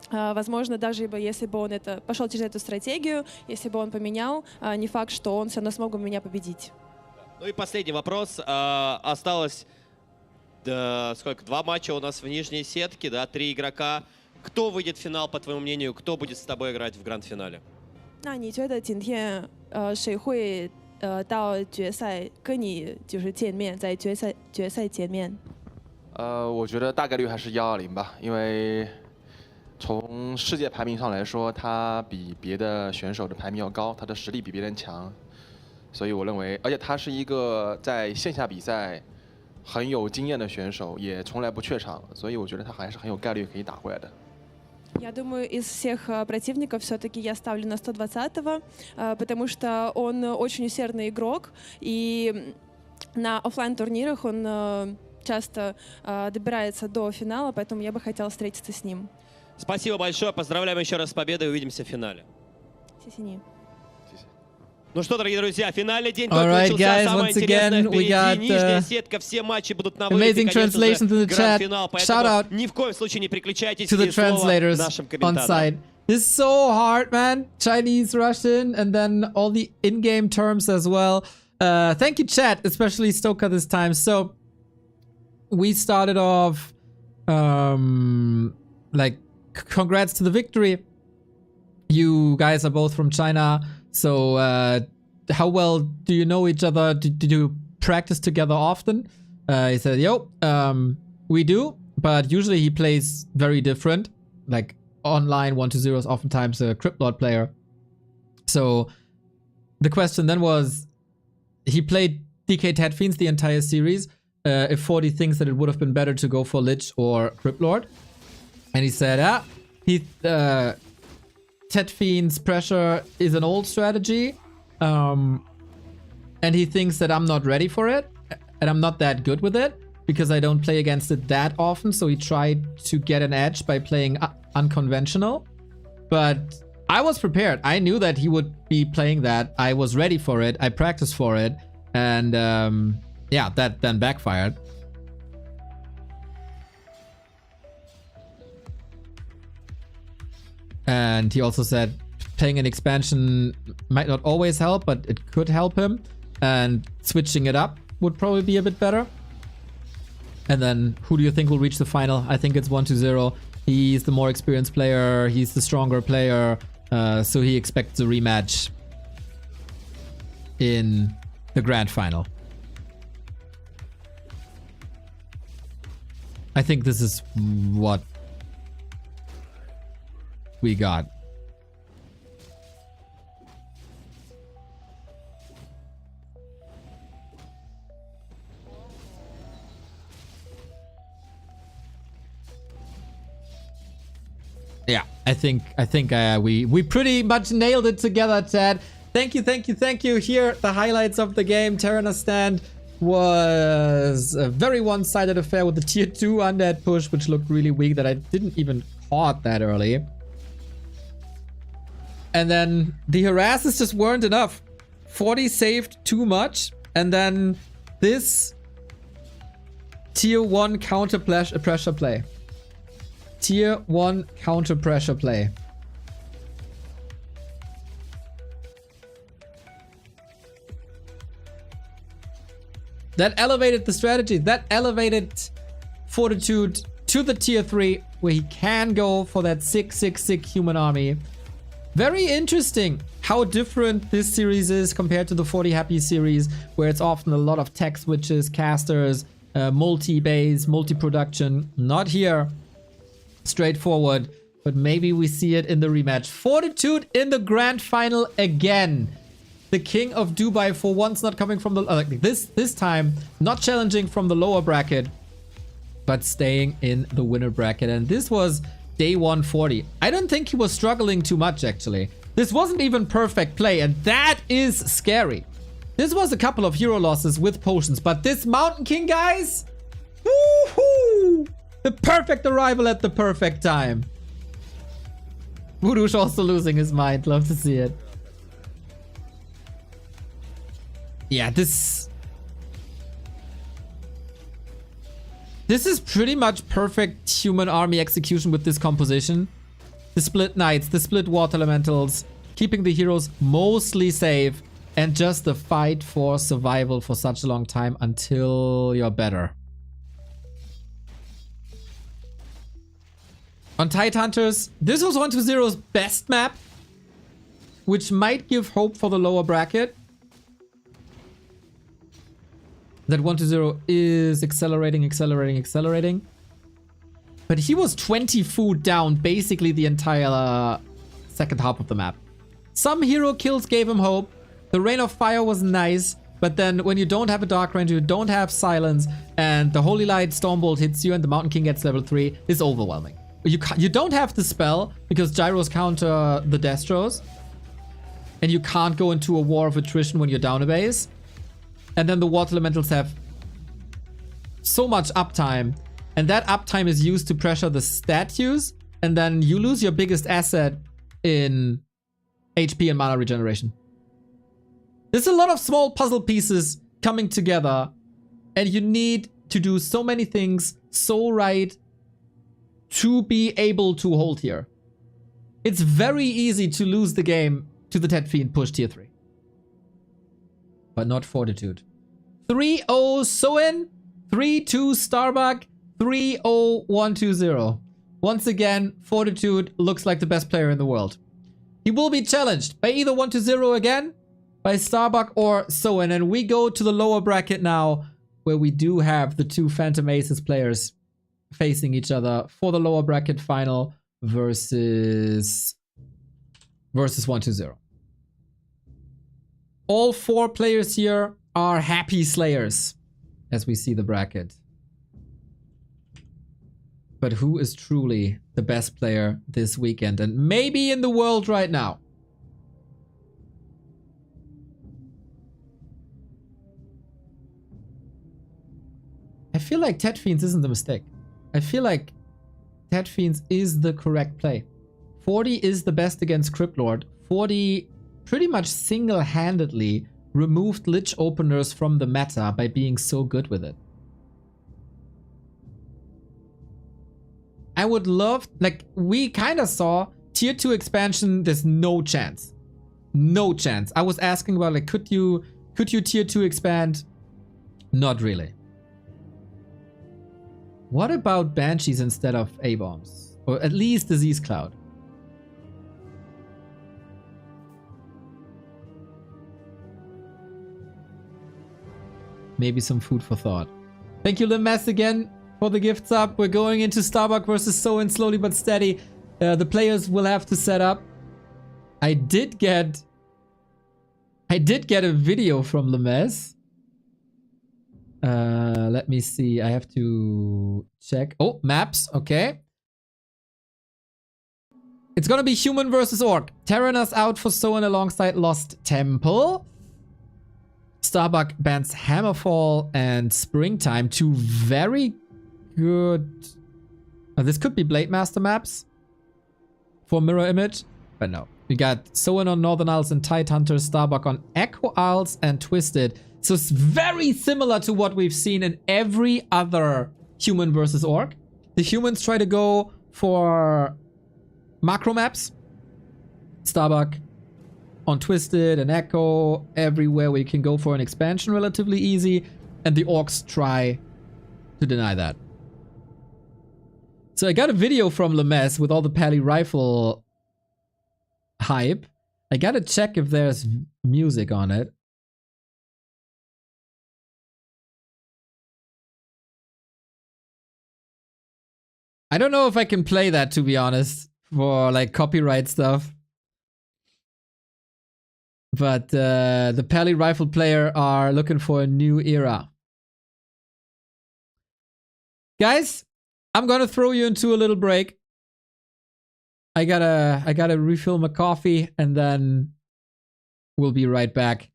возможно, даже если бы он пошел через эту стратегию, если бы он поменял, не факт, что он все равно смог бы меня победить. Ну и последний вопрос. Осталось сколько? 2 матча у нас в нижней сетке, да, 3 игрока. Кто выйдет в финал, по твоему мнению? Кто будет с тобой играть в гранд-финале? 那你觉得今天谁会到决赛跟你就是见面，在决赛见面？我觉得大概率还是120吧，因为从世界排名上来说，他比别的选手的排名要高，他的实力比别人强，所以我认为，而且他是一个在线下比赛很有经验的选手，也从来不怯场，所以我觉得他还是很有概率可以打回来的。Я думаю, из всех противников все-таки я ставлю на 120-го, потому что он очень усердный игрок, и на оффлайн-турнирах он часто добирается до финала, поэтому я бы хотела встретиться с ним. Спасибо большое, поздравляем еще раз с победой, увидимся в финале. Сисини. Ну что, дорогие друзья, финальный день All только right, начался. guys, Самое once интересное again, we впереди. got, Нижняя сетка, все матчи будут на amazing выезде, конечно же, translations in the chat. гранд-финал. Shout Поэтому out ни в коем случае не переключайтесь. to the И слово translators нашим on комментаторам. site. This is so hard, man. Chinese, Russian, and then all the in-game terms as well. Thank you, chat, especially Stoka this time. So we started off like congrats to the victory. You guys are both from China, so how well do you know each other? Did you practice together often? He said, yo, we do, but usually he plays very different. Like online 1-0 is oftentimes a Cryptlord player. So the question then was, he played DK Ted Fiends the entire series. If 40 thinks that it would have been better to go for Lich or Cryptlord. And he said, Ted Fiends pressure is an old strategy. And he thinks that I'm not ready for it. And I'm not that good with it. Because I don't play against it that often. So he tried to get an edge by playing unconventional. But I was prepared. I knew that he would be playing that. I was ready for it. I practiced for it. And yeah, that then backfired. And he also said playing an expansion might not always help, but it could help him. And switching it up would probably be a bit better. And then who do you think will reach the final? I think it's 1-0. He's the more experienced player. He's the stronger player. So he expects a rematch in the grand final. I think this is what we got. Yeah, I think we pretty much nailed it together, Chad. Thank you. Here, the highlights of the game. Terranos stand was a very one-sided affair with the tier 2 undead push, which looked really weak that I didn't even caught that early. And then the harasses just weren't enough. 40 saved too much. And then this tier 1 counter pressure play. Tier 1 counter pressure play. That elevated the strategy. That elevated Fortitude to the tier 3, where he can go for that 666 human army. Very interesting how different this series is compared to the 40 Happy series, where it's often a lot of tech switches, casters, multi-base, multi-production. Not here. Straightforward. But maybe we see it in the rematch. Fortitude in the grand final again. The king of Dubai for once not coming from the... this time, not challenging from the lower bracket, but staying in the winner bracket. And this was day 140. I don't think he was struggling too much, actually. This wasn't even perfect play, and that is scary. This was a couple of hero losses with potions, but this Mountain King, guys... Woohoo! The perfect arrival at the perfect time. Voodoo's also losing his mind. Love to see it. Yeah, this is pretty much perfect human army execution with this composition. The split knights, the split water elementals, keeping the heroes mostly safe, and just the fight for survival for such a long time until you're better. On Tidehunters, this was 120's best map, which might give hope for the lower bracket. That 120 is accelerating. But he was 20 food down basically the entire second half of the map. Some hero kills gave him hope. The Rain of Fire was nice, but then when you don't have a Dark Ranger, you don't have Silence, and the Holy Light Stormbolt hits you and the Mountain King gets level 3, it's overwhelming. You don't have the spell because gyros counter the Destros, and you can't go into a war of attrition when you're down a base. And then the water elementals have so much uptime, and that uptime is used to pressure the statues, and then you lose your biggest asset in HP and mana regeneration. There's a lot of small puzzle pieces coming together, and you need to do so many things so right to be able to hold here. It's very easy to lose the game to the Tet Fiend push tier 3. But not Fortitude. 3-0 Soin, 3-2 Starbuck, 3-0 120. Once again, Fortitude looks like the best player in the world. He will be challenged by either 120 again, by Starbuck or Soin. And we go to the lower bracket now, where we do have the two Phantom Aces players facing each other for the lower bracket final versus 120. All four players here are happy slayers, as we see the bracket. But who is truly the best player this weekend and maybe in the world right now? I feel like Tet Fiends isn't the mistake. I feel like Tet Fiends is the correct play. 40 is the best against Crypt Lord. 40 pretty much single-handedly removed Lich openers from the meta by being so good with it. I would love, like, we kind of saw tier 2 expansion, there's no chance. No chance. I was asking about, like, could you tier 2 expand? Not really. What about Banshees instead of A-bombs? Or at least Disease Cloud? Maybe some food for thought. Thank you, Limes, again for the gift sub. We're going into Starbuck versus Soin slowly but steady. The players will have to set up. I did get a video from Limes. Let me see. I have to check. Oh, maps. Okay. It's gonna be human versus orc. Terranas out for Soin alongside Lost Temple. Starbuck bans Hammerfall and Springtime. Two very good... this could be Blade Master maps for mirror image. But no. We got Soin on Northern Isles and Tide Hunter, Starbuck on Echo Isles and Twisted. So it's very similar to what we've seen in every other human versus orc. The humans try to go for macro maps. Starbuck on Twisted and Echo, everywhere we can go for an expansion relatively easy. And the orcs try to deny that. So I got a video from Lemess with all the Pally rifle hype. I gotta check if there's music on it. I don't know if I can play that, to be honest, for like copyright stuff. But the Pally rifle player are looking for a new era. Guys, I'm gonna throw you into a little break. I gotta refill my coffee and then we'll be right back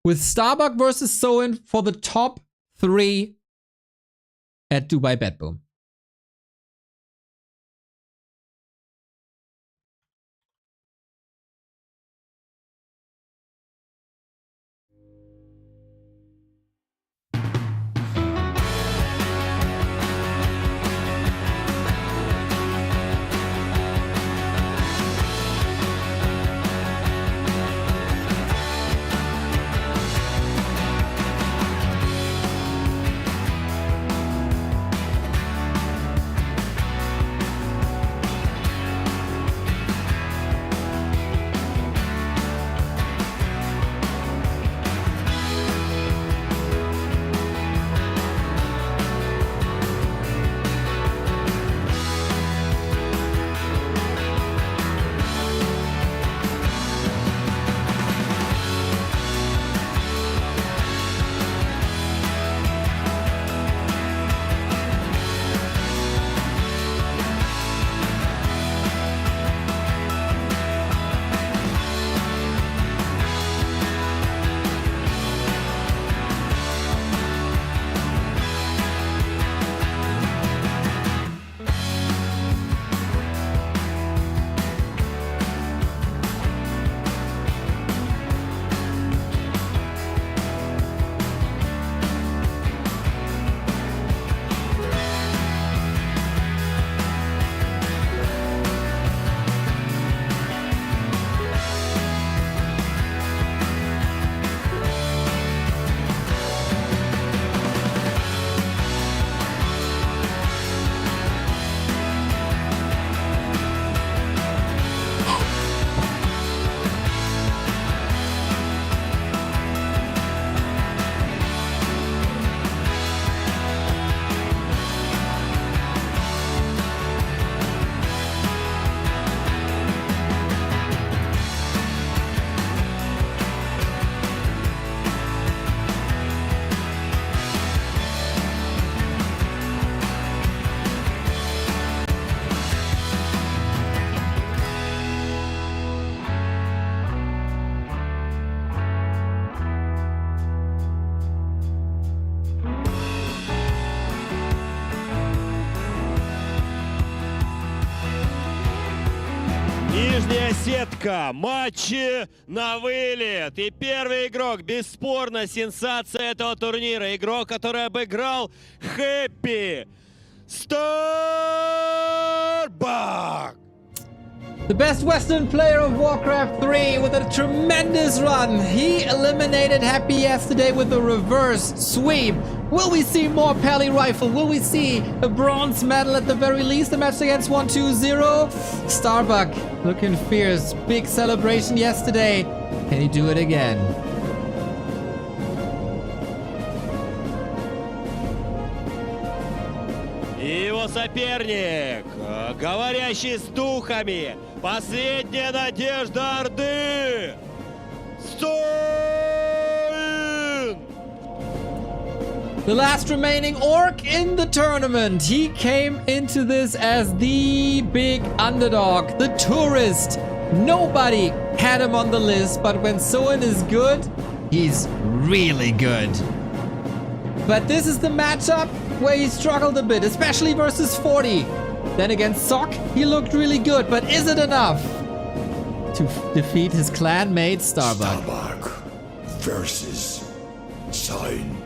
with Starbuck versus Soin for the top 3 at Dubai BetBoom. Нижняя сетка, матчи на вылет. И первый игрок, бесспорно, сенсация этого турнира. Игрок, который обыграл Happy Starbuck. The best Western player of Warcraft 3 with a tremendous run. He eliminated Happy yesterday with a reverse sweep. Will we see more Pally Rifle? Will we see a bronze medal at the very least? A match against 1-2-0? Starbuck looking fierce. Big celebration yesterday. Can he do it again? И его соперник, говорящий с духами, последняя надежда Орды, Soin! The last remaining orc in the tournament. He came into this as the big underdog, the tourist. Nobody had him on the list, but when Soin is good, he's really good. But this is the matchup where he struggled a bit, especially versus 40. Then against Sock, he looked really good, but is it enough? to defeat his clanmate Starbuck. Starbuck versus Soin.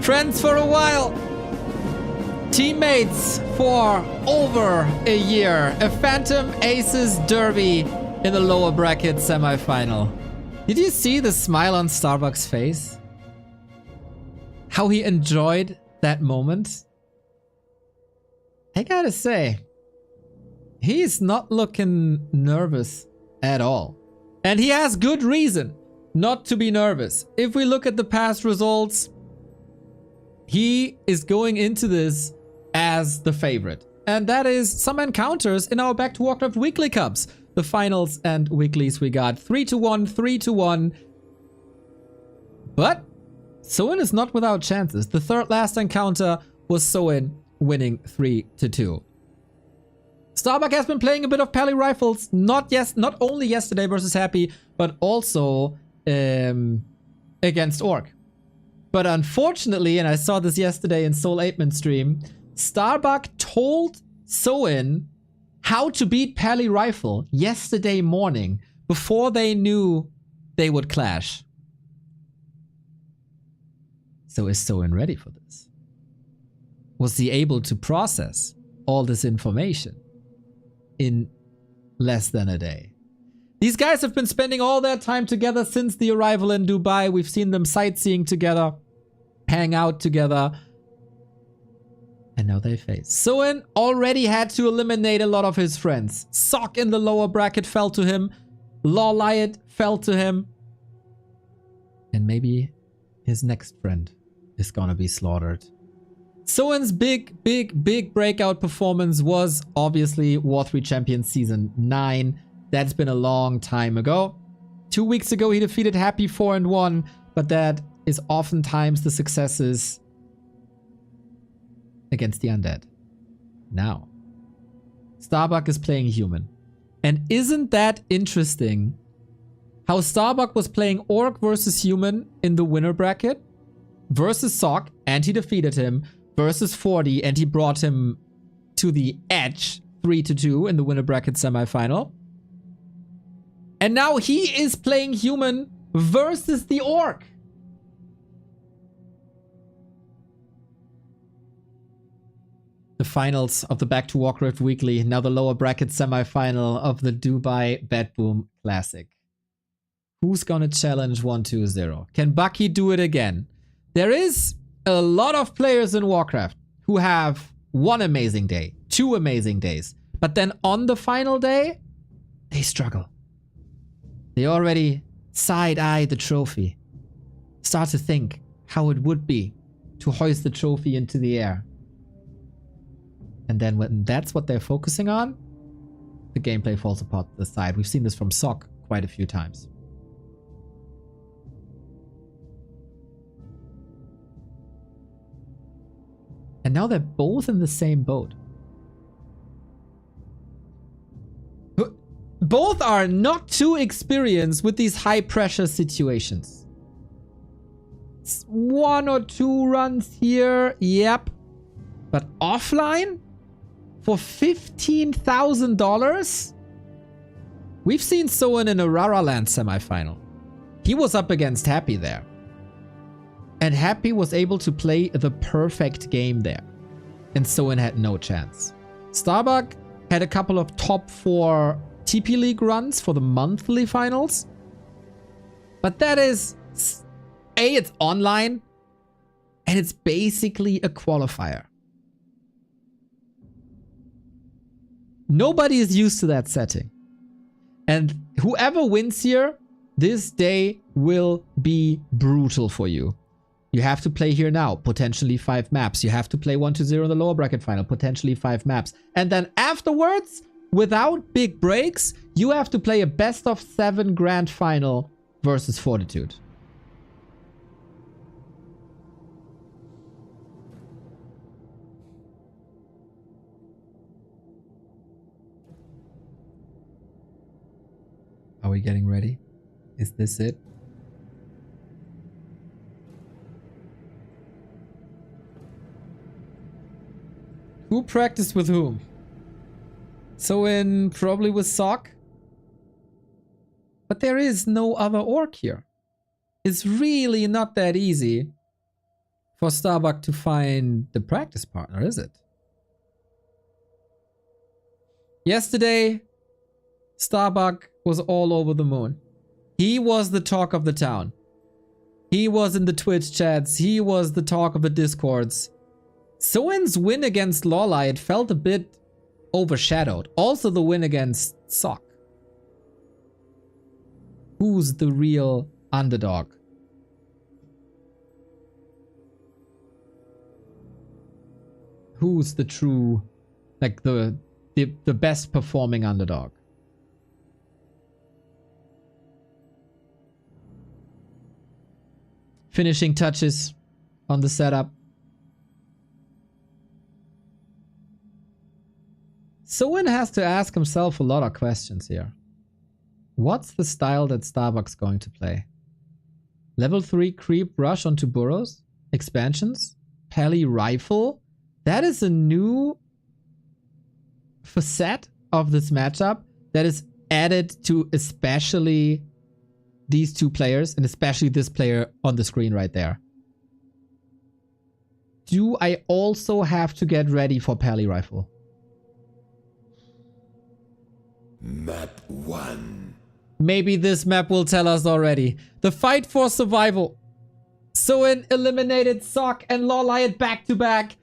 Friends for a while. Teammates for over a year. A Phantom Aces Derby in the lower bracket semifinal. Did you see the smile on Starbuck's face? How he enjoyed that moment? I gotta say, he's not looking nervous at all. And he has good reason not to be nervous. If we look at the past results, he is going into this as the favorite. And that is some encounters in our Back to Warcraft Weekly Cups. The finals and weeklies we got 3-1, 3-1. But Soin is not without chances. The third last encounter was Soin winning 3-2. Starbuck has been playing a bit of Pally Rifles, not only yesterday versus Happy, but also against Orc. But unfortunately, and I saw this yesterday in Soul 8-Man stream, Starbuck told Soin how to beat Pally Rifle yesterday morning before they knew they would clash. So is Soin ready for this? Was he able to process all this information in less than a day? These guys have been spending all their time together since the arrival in Dubai. We've seen them sightseeing together, hang out together. And now they face. Soin already had to eliminate a lot of his friends. Sock in the lower bracket fell to him. Law Lyot fell to him. And maybe his next friend is gonna be slaughtered. Soin's big breakout performance was obviously War 3 Champion Season 9. That's been a long time ago. 2 weeks ago he defeated Happy 4-1, but that is oftentimes the successes against the undead. Now, Starbuck is playing human. And isn't that interesting? How Starbuck was playing Orc versus human in the winner bracket versus Sock, and he defeated him, versus 40, and he brought him to the edge 3-2 in the winner bracket semifinal. And now he is playing human versus the Orc. The finals of the Back to Warcraft Weekly, now the lower bracket semifinal of the Dubai BetBoom Classic. Who's gonna challenge 1-2-0? Can Bucky do it again? There is a lot of players in Warcraft who have one amazing day, 2 amazing days, but then on the final day, they struggle. They already side-eye the trophy. Start to think how it would be to hoist the trophy into the air. And then when that's what they're focusing on, the gameplay falls apart to the side. We've seen this from Sock quite a few times. And now they're both in the same boat. Both are not too experienced with these high pressure situations. 1 or 2 runs here, yep. But offline? For $15,000? We've seen Soin in a Raraland semifinal. He was up against Happy there. And Happy was able to play the perfect game there. And Soin had no chance. Starbuck had a couple of top 4 TP League runs for the monthly finals. But that is... A, it's online. And it's basically a qualifier. Nobody is used to that setting. And whoever wins here, this day will be brutal for you. You have to play here now, potentially 5 maps. You have to play 1-0 in the lower bracket final, potentially 5 maps. And then afterwards, without big breaks, you have to play a best of 7 grand final versus Fortitude. Are we getting ready? Is this it? Who practiced with whom? Soin probably with Sock. But there is no other orc here. It's really not that easy for Starbuck to find the practice partner, is it? Yesterday, Starbuck was all over the moon. He was the talk of the town. He was in the Twitch chats. He was the talk of the Discords. Soin's win against Lawlight felt a bit overshadowed. Also the win against Sock. Who's the real underdog? Who's the true, like the best performing underdog? Finishing touches on the setup. Soin has to ask himself a lot of questions here. What's the style that Starbuck's going to play? Level 3 creep rush onto burrows? Expansions? Pally rifle? That is a new facet of this matchup that is added to especially these two players, and especially this player on the screen right there. Do I also have to get ready for Pally Rifle? Map 1. Maybe this map will tell us already. The fight for survival. Soin eliminated Sock and Lawlight back to back.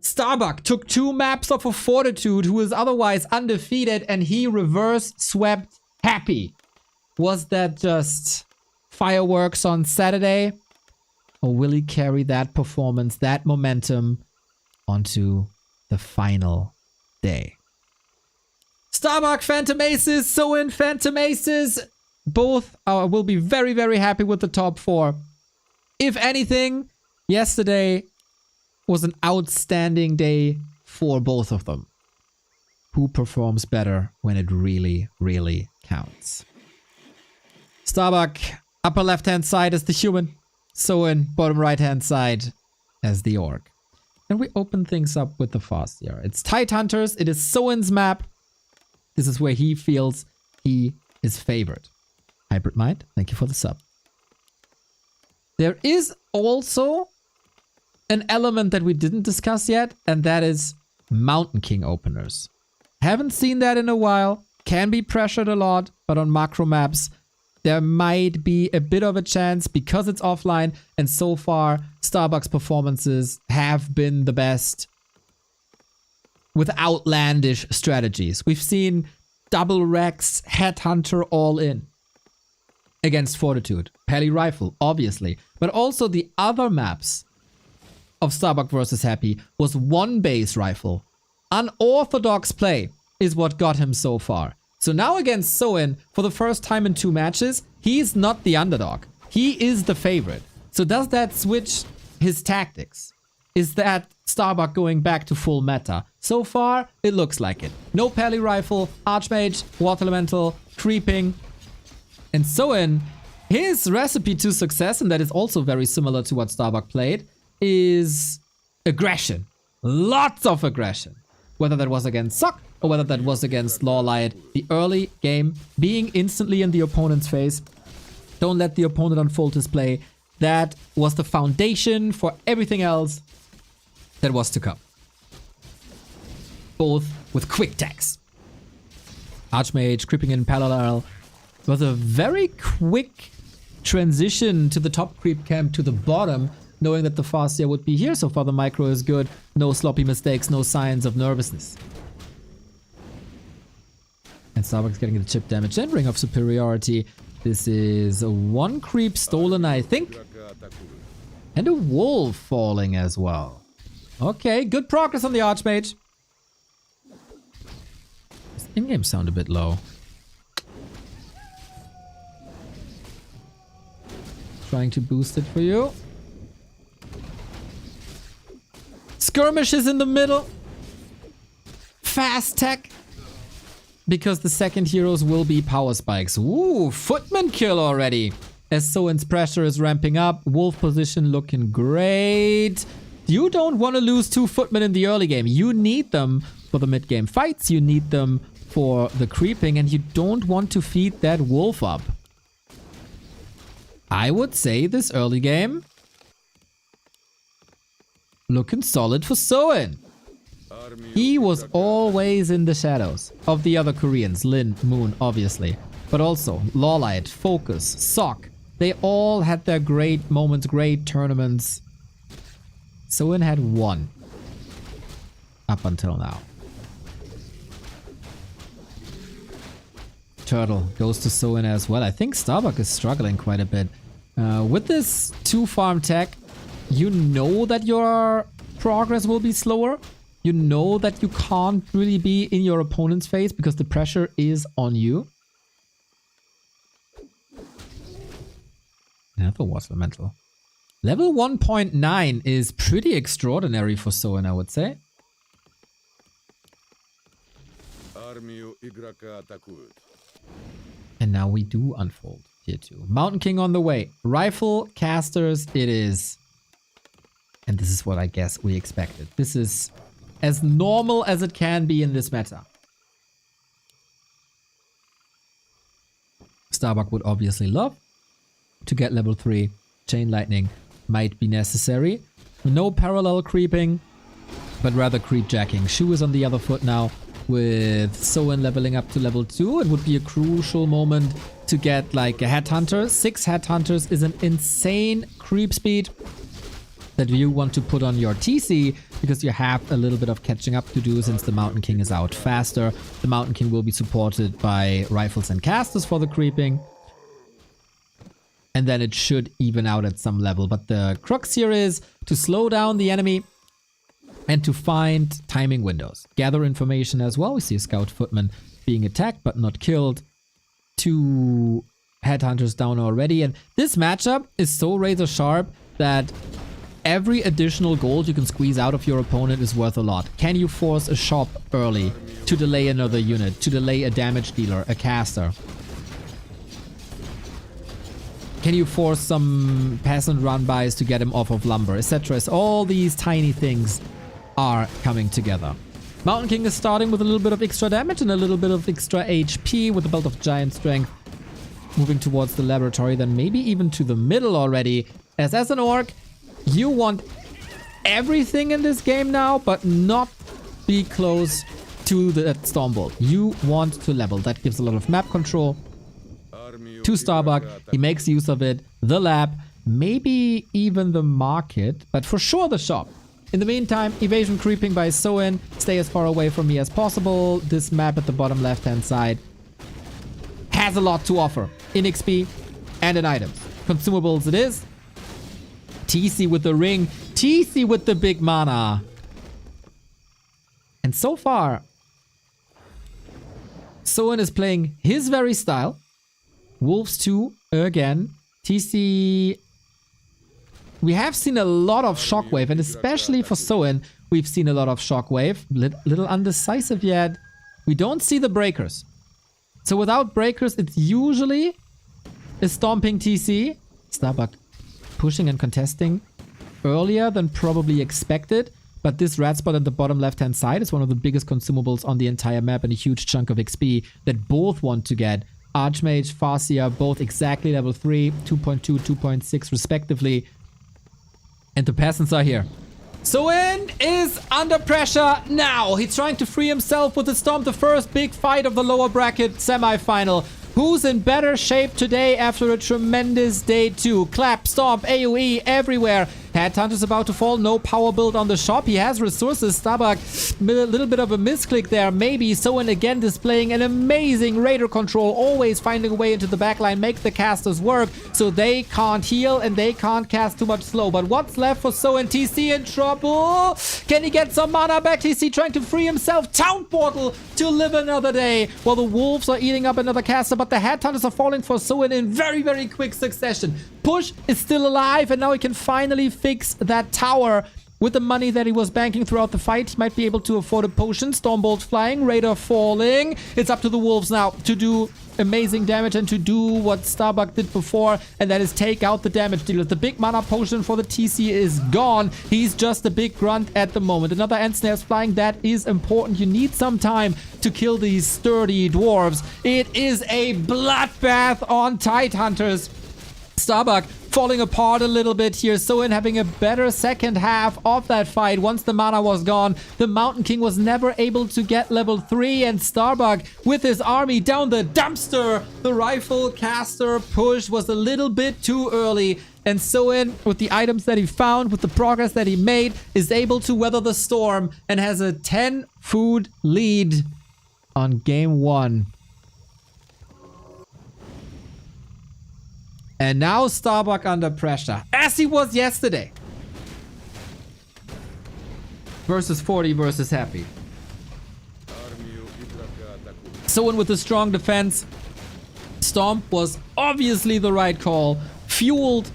Starbuck took 2 maps off of Fortitude, who is otherwise undefeated, and he reverse swept Happy. Was that just fireworks on Saturday? Or will he carry that performance, that momentum, onto the final day? Starbuck Phantom Aces, Soin Phantom Aces. Both will be very, very happy with the top 4. If anything, yesterday was an outstanding day for both of them. Who performs better when it really, really counts? Starbuck, upper left-hand side as the human. Soin, bottom right-hand side as the orc. And we open things up with the fast here. It's Tide Hunters. It is Soin's map. This is where he feels he is favored. Hybrid Mind, thank you for the sub. There is also an element that we didn't discuss yet, and that is Mountain King openers. Haven't seen that in a while. Can be pressured a lot, but on macro maps, there might be a bit of a chance because it's offline, and so far, Starbuck's performances have been the best with outlandish strategies. We've seen double Rex, Headhunter all in against Fortitude. Pally Rifle, obviously. But also the other maps of Starbuck versus Happy was one base rifle. Unorthodox play is what got him so far. So now against Soin, for the first time in 2 matches, he's not the underdog. He is the favorite. So does that switch his tactics? Is that Starbuck going back to full meta? So far, it looks like it. No Pally Rifle, Archmage, Water Elemental, Creeping. And Soin, his recipe to success, and that is also very similar to what Starbuck played, is aggression. Lots of aggression. Whether that was against Sock or whether that was against Lawlight. The early game, being instantly in the opponent's face. Don't let the opponent unfold his play. That was the foundation for everything else that was to come. Both with quick attacks. Archmage creeping in parallel with a very quick transition to the top creep camp to the bottom, knowing that the Fastia would be here. So far the micro is good. No sloppy mistakes, no signs of nervousness. And Starbuck's getting the chip damage and Ring of Superiority. This is a 1 creep stolen, I think. And a wolf falling as well. Okay, good progress on the Archmage. Does in-game sound a bit low? Trying to boost it for you. Skirmish is in the middle. Fast tech. Because the second heroes will be power spikes. Ooh, footman kill already. As Soin's pressure is ramping up. Wolf position looking great. You don't want to lose 2 footmen in the early game. You need them for the mid game fights. You need them for the creeping and you don't want to feed that wolf up. I would say this early game looking solid for Soin. He was always in the shadows of the other Koreans, Lin, Moon, obviously. But also Lawlight, Focus, Sok. They all had their great moments, great tournaments. Soin had one up until now. Turtle goes to Soin as well. I think Starbuck is struggling quite a bit. With this 2-farm tech, you know that your progress will be slower. You know that you can't really be in your opponent's face because the pressure is on you. Another was elemental. Level 1.9 is pretty extraordinary for Soin, I would say. And now we do unfold tier 2. Mountain King on the way. Rifle casters it is. And this is what I guess we expected. This is as normal as it can be in this meta. Starbuck would obviously love to get level 3. Chain Lightning might be necessary. No parallel creeping, but rather creep jacking. Shu is on the other foot now with Soin leveling up to level 2. It would be a crucial moment to get like a Headhunter. 6 Headhunters is an insane creep speed that you want to put on your TC because you have a little bit of catching up to do since the Mountain King is out faster. The Mountain King will be supported by rifles and casters for the creeping. And then it should even out at some level. But the crux here is to slow down the enemy and to find timing windows. Gather information as well. We see a Scout Footman being attacked but not killed. 2 Headhunters down already. And this matchup is so razor sharp that every additional gold you can squeeze out of your opponent is worth a lot. Can you force a shop early to delay another unit, to delay a damage dealer, a caster? Can you force some peasant run-bys to get him off of lumber, etc.? All these tiny things are coming together. Mountain King is starting with a little bit of extra damage and a little bit of extra HP with a belt of giant strength. Moving towards the laboratory, then maybe even to the middle already. As an orc, you want everything in this game now, but not be close to the Stormbolt. You want to level. That gives a lot of map control. To Starbuck, he makes use of it. The lab, maybe even the market, but for sure the shop. In the meantime, evasion creeping by Soin. Stay as far away from me as possible. This map at the bottom left-hand side has a lot to offer in XP and in items. Consumables it is. TC with the ring. TC with the big mana. And so far, Soin is playing his very style. Wolves 2 again. TC. We have seen a lot of Shockwave, and especially for Soin, we've seen a lot of Shockwave. Little undecisive yet. We don't see the breakers. So without breakers, it's usually a stomping TC. Starbuck pushing and contesting earlier than probably expected. But this red spot at the bottom left-hand side is one of the biggest consumables on the entire map and a huge chunk of XP that both want to get. Archmage, Farseer, both exactly level 3, 2.2, 2.6 respectively. And the peasants are here. Soin is under pressure now. He's trying to free himself with the Stomp, the first big fight of the lower bracket semi-final. Who's in better shape today after a tremendous day 2? Clap, Stomp, AoE everywhere. Headhunter's about to fall. No power build on the shop. He has resources. Starbuck, a little bit of a misclick there. Maybe Soin again displaying an amazing Raider control. Always finding a way into the backline. Make the casters work so they can't heal and they can't cast too much slow. But what's left for Soin? TC in trouble. Can he get some mana back? TC trying to free himself. Town Portal to live another day. While the Wolves are eating up another caster. But the Headhunters are falling for Soin in very, very quick succession. Push is still alive and now he can finally fix that tower. With the money that he was banking throughout the fight, he might be able to afford a potion. Stormbolt flying, Raider falling. It's up to the Wolves now to do amazing damage and to do what Starbuck did before, and that is take out the damage dealers. The big mana potion for the TC is gone. He's just a big grunt at the moment. Another end snares flying. That is important. You need some time to kill these sturdy dwarves. It is a bloodbath on Tidehunters. Starbuck falling apart a little bit here. Soin having a better second half of that fight. Once the mana was gone, the Mountain King was never able to get level 3, and Starbuck with his army down the dumpster. The rifle caster push was a little bit too early, and Soin, with the items that he found, with the progress that he made, is able to weather the storm and has a 10 food lead on game 1. And now Starbuck under pressure, as he was yesterday. Versus 40 versus Happy. Soin with a strong defense. Stomp was obviously the right call. Fueled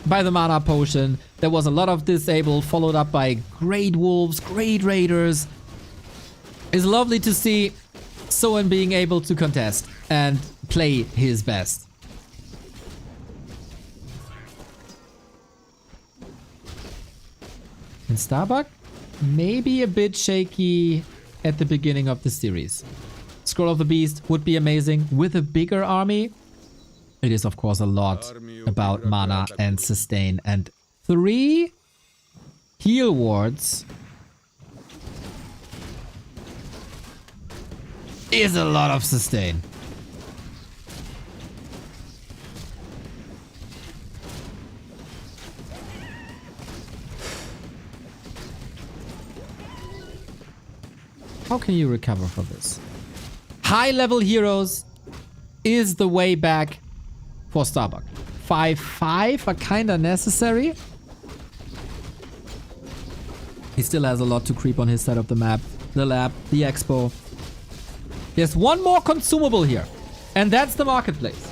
by the mana potion. There was a lot of disable, followed up by great wolves, great raiders. It's lovely to see Soin being able to contest and play his best. And Starbuck, maybe a bit shaky at the beginning of the series. Scroll of the Beast would be amazing with a bigger army. It is, of course, a lot about mana and sustain. And 3 heal wards is a lot of sustain. How can you recover from this? High-level heroes is the way back for Starbuck. 5/5 are kinda necessary. He still has a lot to creep on his side of the map. The lab, the expo. There's one more consumable here, and that's the marketplace.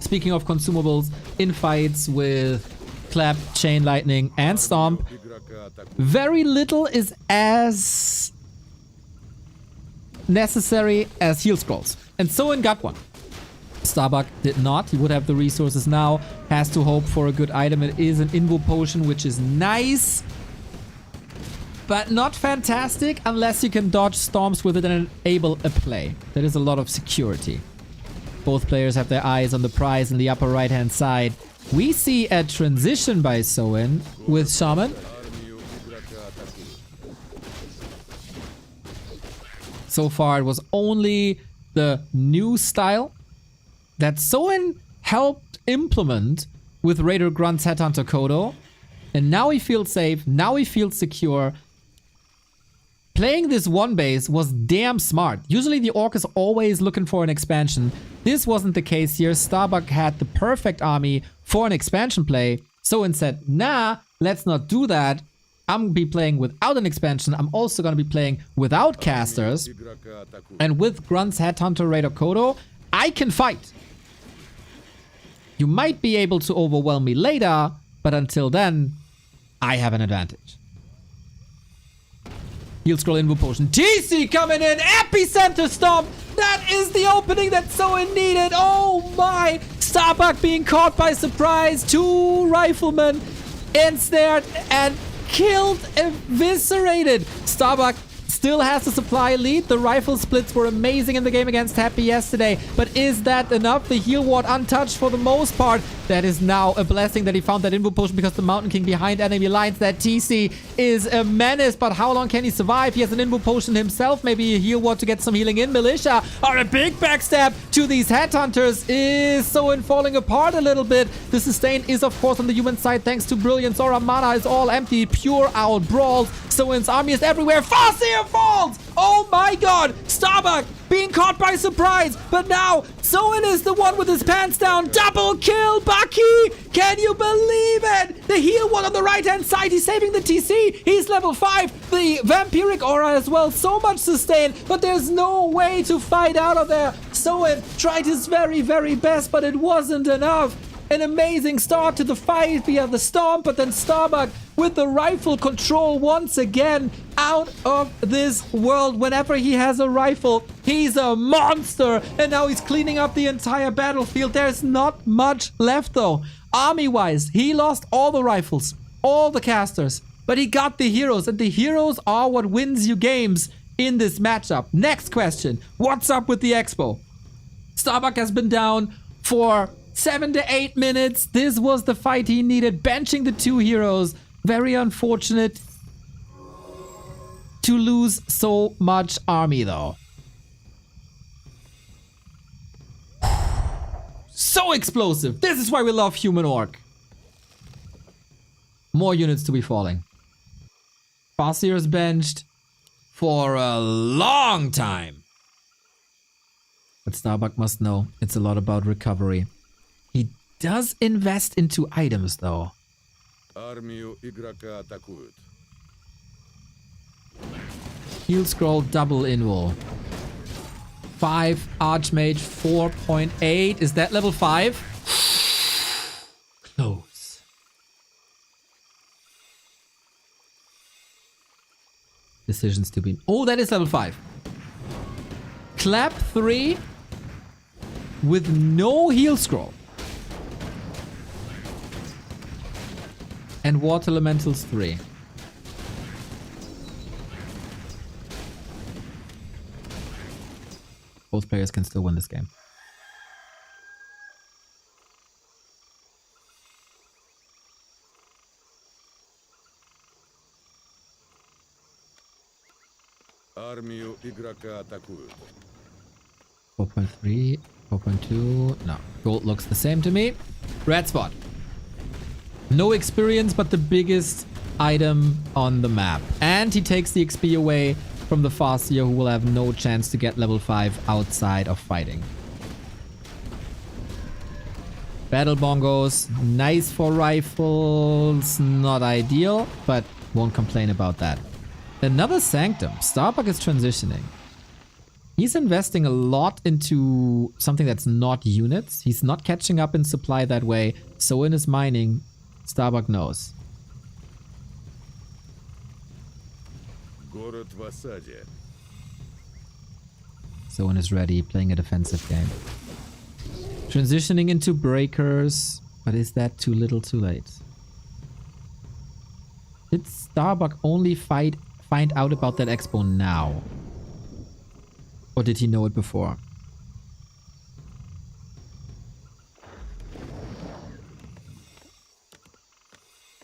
Speaking of consumables, in fights with Clap, Chain Lightning, and Stomp, very little is as necessary as heal scrolls. And Soin got one. Starbuck did not. He would have the resources now. Has to hope for a good item. It is an Invo potion, which is nice, but not fantastic unless you can dodge storms with it and enable a play. That is a lot of security. Both players have their eyes on the prize in the upper right hand side. We see a transition by Soin with Shaman. So far, it was only the new style that Soin helped implement with Raider Grunt's Headhunter Kodo. And now he feels safe. Now he feels secure. Playing this one base was damn smart. Usually the Orc is always looking for an expansion. This wasn't the case here. Starbuck had the perfect army for an expansion play. Soin said, nah, let's not do that. I'm going to be playing without an expansion. I'm also going to be playing without casters. And with Grunt's Headhunter Raider Kodo, I can fight. You might be able to overwhelm me later, but until then, I have an advantage. Heal Scroll Invo Potion. TC coming in. Epicenter Stomp. That is the opening that Soin needed. Oh my. Starbuck being caught by surprise. 2 riflemen ensnared and killed, eviscerated. Starbuck still has the supply lead. The rifle splits were amazing in the game against Happy yesterday. But is that enough? The heal ward untouched for the most part. That is now a blessing that he found that Invo Potion because the Mountain King behind enemy lines. That TC is a menace, but how long can he survive? He has an Invo Potion himself. Maybe a heal ward to get some healing in. Militia are a big backstab to these Headhunters. Is Soin falling apart a little bit. The sustain is, of course, on the human side thanks to Brilliance. Aura mana is all empty. Pure out brawls. Soin's army is everywhere. Farseer falls! Oh my god! Starbuck being caught by surprise, but now Soin is the one with his pants down. Double kill, Bucky! Can you believe it? The heal one on the right hand side. He's saving the TC. He's level 5. The vampiric aura as well. So much sustain, but there's no way to fight out of there. Soin tried his very, very best, but it wasn't enough. An amazing start to the fight via the stomp, but then Starbuck with the rifle control once again out of this world. Whenever he has a rifle, he's a monster. And now he's cleaning up the entire battlefield. There's not much left though. Army-wise, he lost all the rifles, all the casters, but he got the heroes, and the heroes are what wins you games in this matchup. Next question. What's up with the Expo? Starbuck has been down for 7 to 8 minutes. This was the fight he needed. Benching the 2 heroes. Very unfortunate to lose so much army though. So explosive. This is why we love Human Orc. More units to be falling. Farseer is benched for a long time. But Starbuck must know it's a lot about recovery. He does invest into items though. Армию игрока атакуют. Heal scroll double invul. 5 Archmage 4.8. Is that level 5? Close. Decisions to be... Oh, that is level 5. Clap 3 with no heal scroll. And Water Elementals 3. Both players can still win this game. Армию игрока атакуют. 4.3, 4.2. No. Gold looks the same to me. Red spot. No experience, but the biggest item on the map. And he takes the XP away from the Farseer, who will have no chance to get level 5 outside of fighting. Battle bongos. Nice for rifles. Not ideal, but won't complain about that. Another Sanctum. Starbuck is transitioning. He's investing a lot into something that's not units. He's not catching up in supply that way. Soin is mining. Starbuck knows. Город в осаде. Soin is ready, playing a defensive game. Transitioning into breakers. But is that too little too late? Did Starbuck only find out about that expo now? Or did he know it before?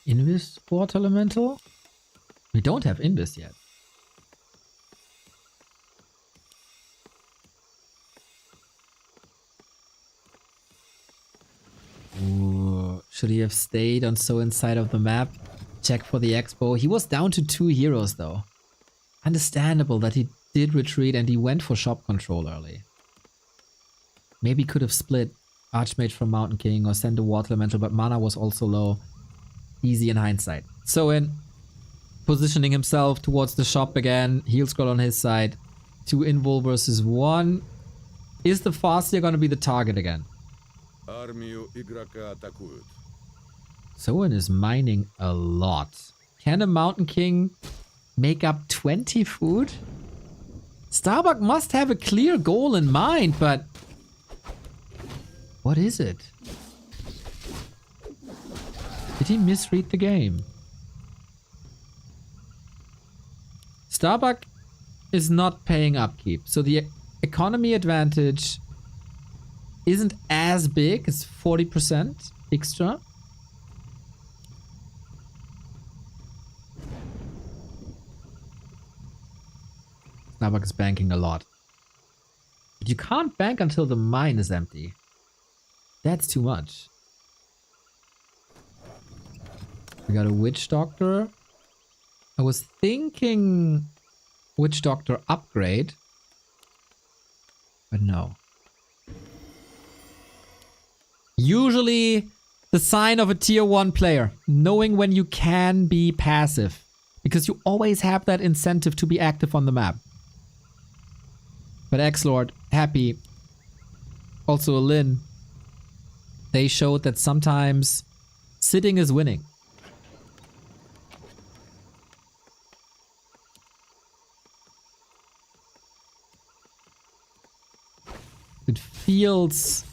Invis Water Elemental? We don't have Invis yet. Ooh, should he have stayed on so inside of the map? Check for the expo. He was down to 2 heroes though. Understandable that he did retreat and he went for shop control early. Maybe could have split Archmage from Mountain King or send a Water Elemental, but mana was also low. Easy in hindsight. Soin positioning himself towards the shop again. Heal scroll on his side. 2 invul versus 1. Is the Farseer gonna be the target again? Армию игрока атакуют. Soin is mining a lot. Can a Mountain King make up 20 food? Starbuck must have a clear goal in mind, but what is it? Did he misread the game? Starbuck is not paying upkeep, so the economy advantage isn't as big. It's 40% extra. Starbuck is banking a lot. But you can't bank until the mine is empty. That's too much. We got a Witch Doctor. I was thinking Witch Doctor upgrade. But no. Usually the sign of a tier 1 player. Knowing when you can be passive. Because you always have that incentive to be active on the map. But X-Lord, happy. Also a Lin. they showed that sometimes sitting is winning. It feels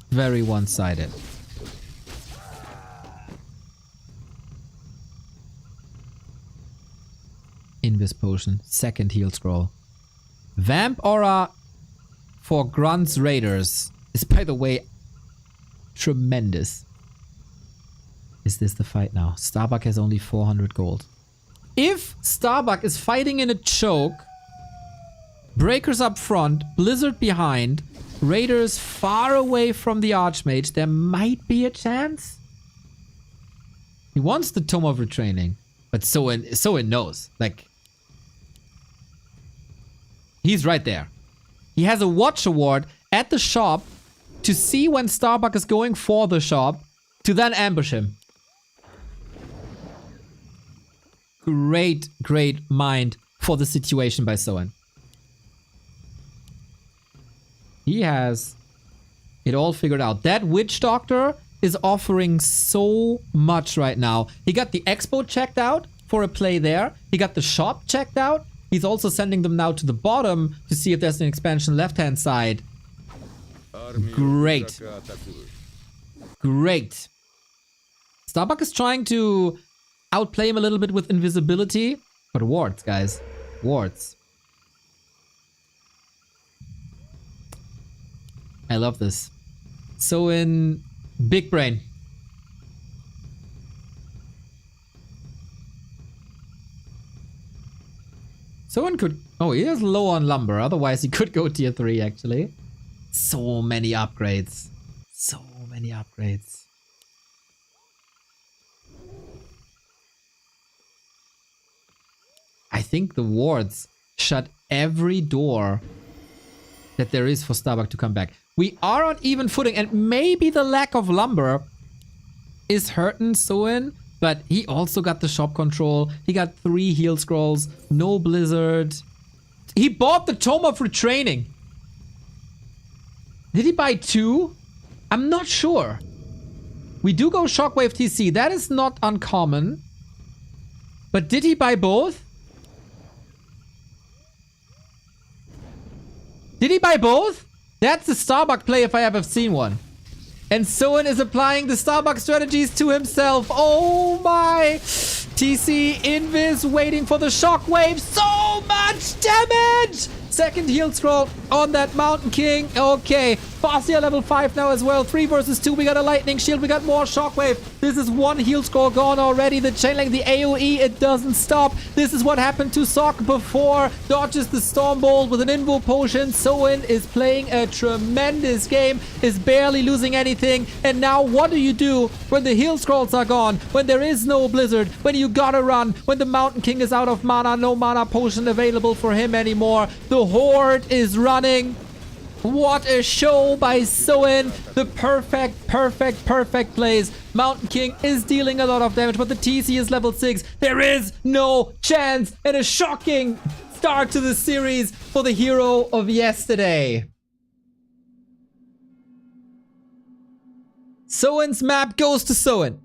very one-sided. Invis potion, second heal scroll. Vamp aura for Grunt's Raiders is, by the way, tremendous. Is this the fight now? Starbuck has only 400 gold. If Starbuck is fighting in a choke, Breakers up front, Blizzard behind, Raiders far away from the Archmage, there might be a chance. He wants the Tome of Retraining, but Soin knows. Like, he's right there. He has a watch award at the shop to see when Starbuck is going for the shop, to then ambush him. Great, great mind for the situation by Soin. He has it all figured out. That Witch Doctor is offering so much right now. He got the expo checked out for a play there. He got the shop checked out. He's also sending them now to the bottom to see if there's an expansion left-hand side. Great. Great. Starbuck is trying to outplay him a little bit with invisibility. But wards, guys. Wards. I love this. So in big brain. Someone could... Oh, he is low on lumber. Otherwise, he could go tier 3, actually. So many upgrades. So many upgrades. I think the wards shut every door that there is for Starbuck to come back. We are on even footing, and maybe the lack of lumber is hurting Soin, but he also got the shop control. He got 3 heal scrolls, no blizzard. He bought the Tome of Retraining. Did he buy 2? I'm not sure. We do go Shockwave TC. That is not uncommon. But did he buy both? Did he buy both? That's a Starbuck play if I ever seen one. And Soin is applying the Starbuck strategies to himself. Oh my! TC Invis waiting for the shockwave. So much damage! Second heal scroll on that Mountain King. Okay. Farsia level 5 now as well. 3 versus 2. We got a lightning shield. We got more shockwave. This is 1 heal scroll gone already. The chain link, the AoE, it doesn't stop. This is what happened to Sok before. Dodges the Storm Bolt with an Invo potion. Soin is playing a tremendous game. Is barely losing anything. And now what do you do when the heal scrolls are gone? When there is no blizzard? When you gotta run? When the Mountain King is out of mana? No mana potion available for him anymore. The Horde is running. What a show by Soin. The perfect plays. Mountain King is dealing a lot of damage, but the TC is level 6. There is no chance. And a shocking start to the series for the hero of yesterday. Soin's map goes to Soin.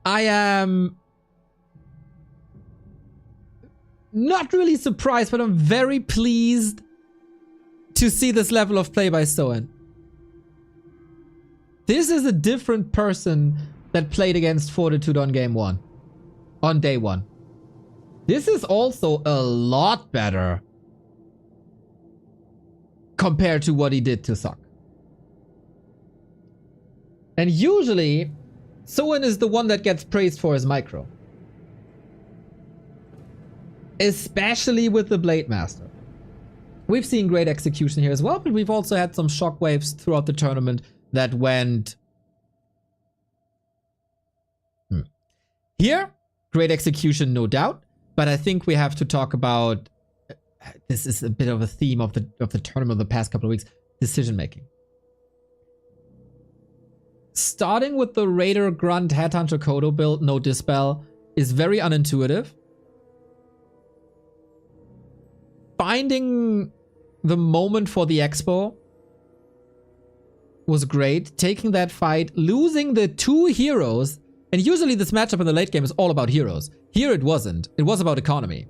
I am not really surprised, but I'm very pleased to see this level of play by Soin. This is a different person that played against Fortitude on game 1. On day 1. This is also a lot better compared to what he did to Sok. And usually, Soin is the one that gets praised for his micro. Especially with the Blade Master. We've seen great execution here as well, but we've also had some shockwaves throughout the tournament that went... Here, great execution, no doubt, but I think we have to talk about... This is a bit of a theme of the tournament of the past couple of weeks. Decision-making. Starting with the Raider Grunt Headhunter Kodo build, no Dispel, is very unintuitive. Finding the moment for the expo was great, taking that fight, losing the 2 heroes. And usually this matchup in the late game is all about heroes. Here it wasn't. It was about economy.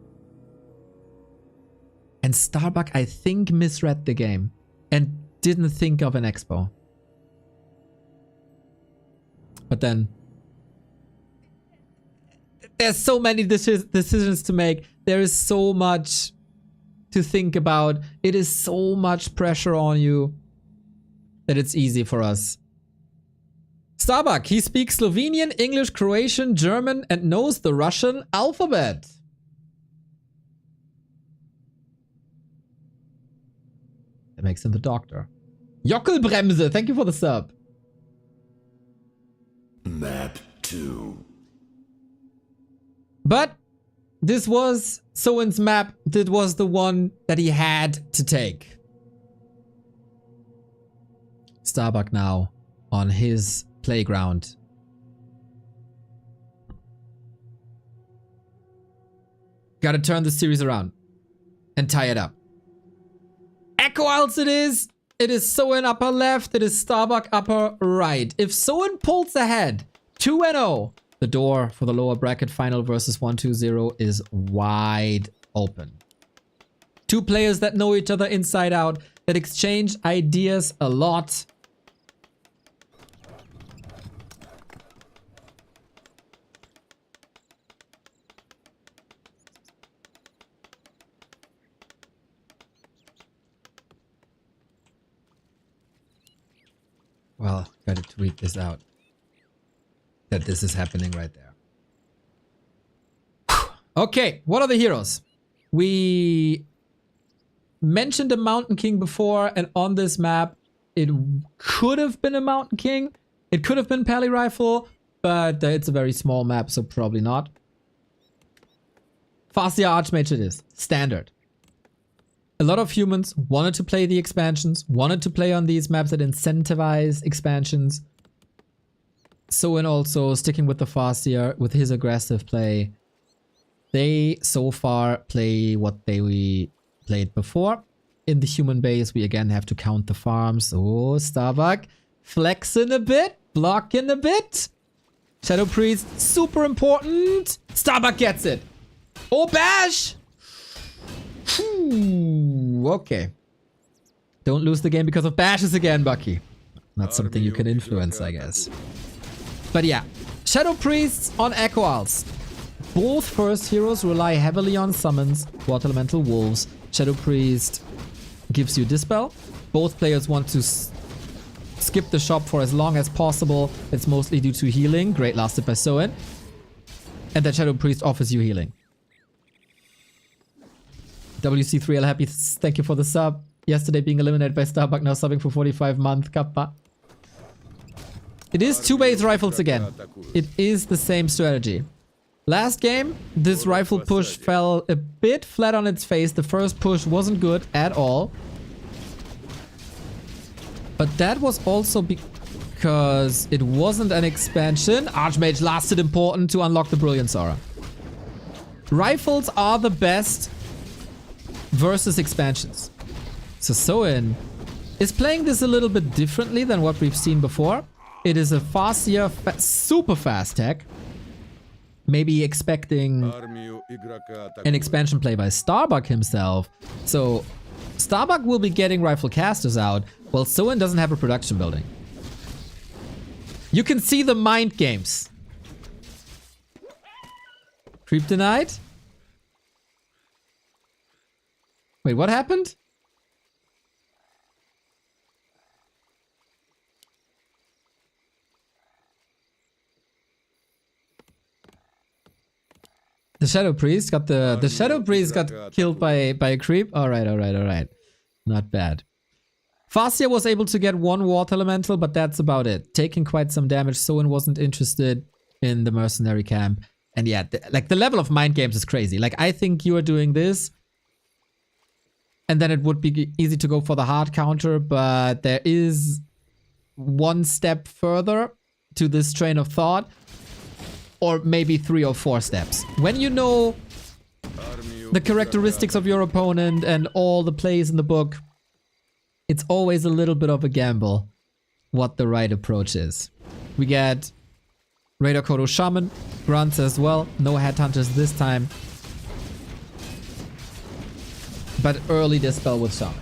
And Starbuck, I think, misread the game and didn't think of an expo. But then there's so many decisions to make. There is so much to think about. It is so much pressure on you that it's easy for us. Starbuck, he speaks Slovenian, English, Croatian, German, and knows the Russian alphabet. That makes him the doctor. Jockelbremse, thank you for the sub. Map 2. But this was Soin's map. That was the one that he had to take. Starbuck now on his playground. Gotta turn the series around and tie it up. Echo Isles it is. It is Soin upper left. It is Starbuck upper right. If Soin pulls ahead 2-0, the door for the lower bracket final versus 1-2-0 is wide open. Two players that know each other inside out, that exchange ideas a lot. Well, gotta tweet this out. That this is happening right there. Okay, what are the heroes? We mentioned a Mountain King before, and on this map, it could have been a Mountain King. It could have been Pally Rifle, but it's a very small map, so probably not. Fascia Archmage it is. Standard. A lot of humans wanted to play the expansions, wanted to play on these maps that incentivize expansions. Soin also sticking with the Fascia with his aggressive play. They so far play what they played before. In the human base, we again have to count the farms. Oh, Starbuck flexing a bit, blocking a bit. Shadow Priest, super important. Starbuck gets it. Oh, bash! Okay. Don't lose the game because of bashes again, Bucky. Not something you can influence, I guess. But yeah, Shadow Priests on Echo Isles. Both first heroes rely heavily on summons, Water Elemental Wolves. Shadow Priest gives you Dispel. Both players want to skip the shop for as long as possible. It's mostly due to healing. Great lasted by Soin. And that Shadow Priest offers you healing. WC3L happy, thank you for the sub. Yesterday being eliminated by Starbuck, now subbing for 45 months. Kappa. It is 2-base rifles again. It is the same strategy. Last game, this rifle push fell a bit flat on its face. The first push wasn't good at all. But that was also because it wasn't an expansion. Archmage lasted important to unlock the Brilliance Aura. Rifles are the best versus expansions. So Soin is playing this a little bit differently than what we've seen before. It is a Fascia super fast tech. Maybe expecting an expansion play by Starbuck himself. So Starbuck will be getting rifle casters out, while Soin doesn't have a production building. You can see the mind games. Creep denied? Wait, what happened? The Shadow Priest got the Shadow Priest got killed by a creep. All right. Not bad. Fascia was able to get one Water Elemental, but that's about it. Taking quite some damage. Soin wasn't interested in the mercenary camp. And yeah, like the level of mind games is crazy. Like I think you are doing this, and then it would be easy to go for the hard counter, but there is one step further to this train of thought. Or maybe 3 or 4 steps. When you know the characteristics of your opponent and all the plays in the book, it's always a little bit of a gamble what the right approach is. We get Raider Kodo Shaman, grunts as well. No headhunters this time. But early dispel with Shaman.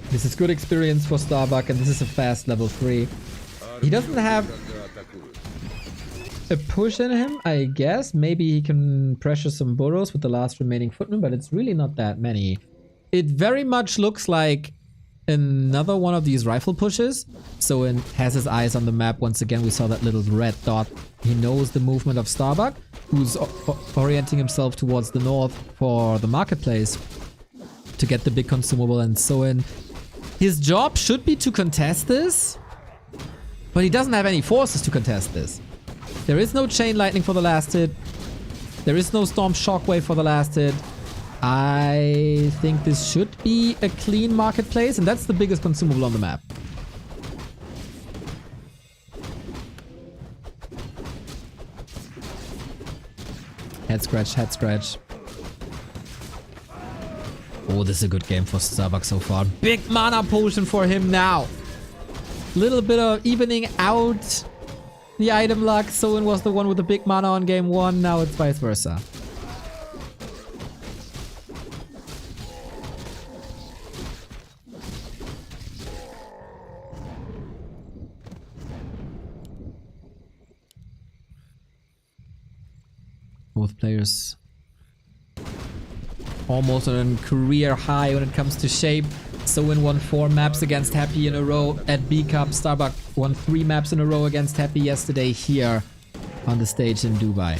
This is good experience for Starbuck, and this is a fast level 3. He doesn't have a push in him, I guess. Maybe he can pressure some burrows with the last remaining footman, but it's really not that many. It very much looks like another one of these rifle pushes. Soin has his eyes on the map. Once again, we saw that little red dot. He knows the movement of Starbuck, who's orienting himself towards the north for the marketplace to get the big consumable. And Soin, his job should be to contest this, but he doesn't have any forces to contest this. There is no Chain Lightning for the last hit. There is no Storm Shockwave for the last hit. I think this should be a clean marketplace, and that's the biggest consumable on the map. Head scratch, head scratch. Oh, this is a good game for Starbuck so far. Big mana potion for him now. Little bit of evening out the item luck. Soin was the one with the big mana on game 1. Now it's vice versa. Both players almost on a career high when it comes to shape. Soin won 4 maps against Happy in a row at B Cup. Starbuck won 3 maps in a row against Happy yesterday here on the stage in Dubai.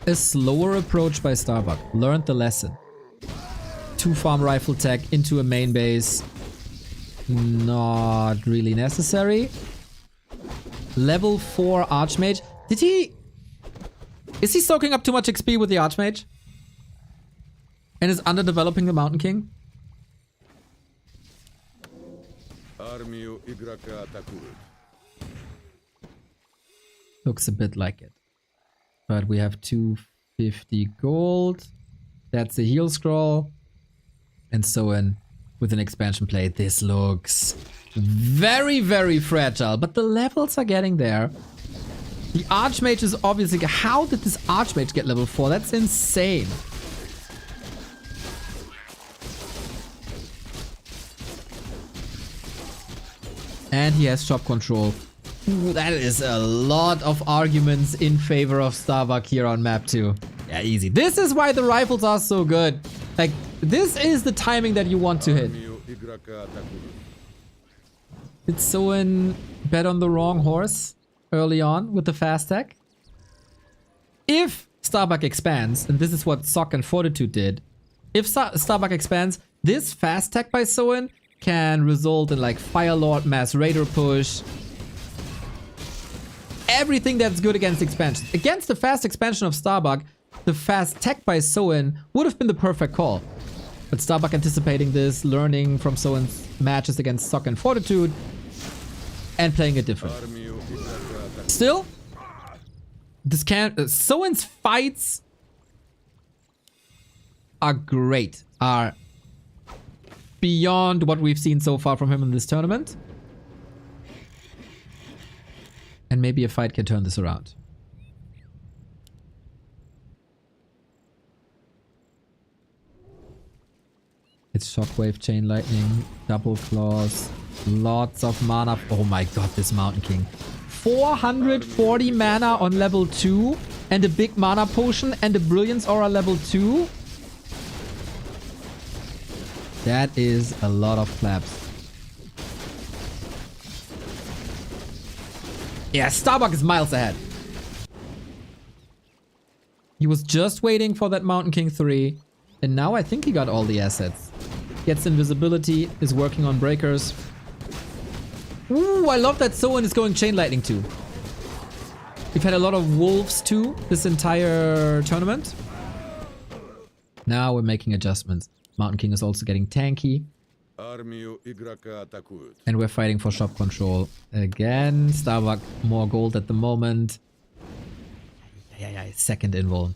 A slower approach by Starbuck. Learned the lesson. 2 farm rifle tech into a main base. Not really necessary. Level 4 Archmage. Did he... Is he soaking up too much XP with the Archmage? And is underdeveloping the Mountain King? Армию игрока атакуют. Looks a bit like it. But we have 250 gold. That's a heal scroll. And Soin with an expansion play. This looks very, very fragile. But the levels are getting there. The Archmage is obviously... How did this Archmage get level 4? That's insane. And he has shop control. Ooh, that is a lot of arguments in favor of Starbuck here on map 2. Yeah, easy. This is why the rifles are so good. Like, this is the timing that you want to hit. Did Soin bet on the wrong horse early on with the fast tech? If Starbuck expands, and this is what Sock and Fortitude did, if Starbuck expands, this fast tech by Soin can result in like Firelord, Mass Raider push. Everything that's good against expansion. Against the fast expansion of Starbuck, the fast tech by Soin would have been the perfect call. But Starbuck anticipating this, learning from Soin's matches against Sock and Fortitude, and playing it different. Still, this Soin's fights are great. Are beyond what we've seen so far from him in this tournament. And maybe a fight can turn this around. It's Shockwave, Chain Lightning, Double Claws, lots of mana. Oh my god, this Mountain King. 440 mana on level 2 and a big mana potion and a Brilliance Aura level 2. That is a lot of claps. Yeah, Starbuck is miles ahead. He was just waiting for that Mountain King 3. And now I think he got all the assets. Gets invisibility, is working on breakers. Ooh, I love that Soin is going Chain Lightning too. We've had a lot of wolves too this entire tournament. Now we're making adjustments. Mountain King is also getting tanky. And we're fighting for shop control. Again, Starbuck more gold at the moment. Yeah, second invul.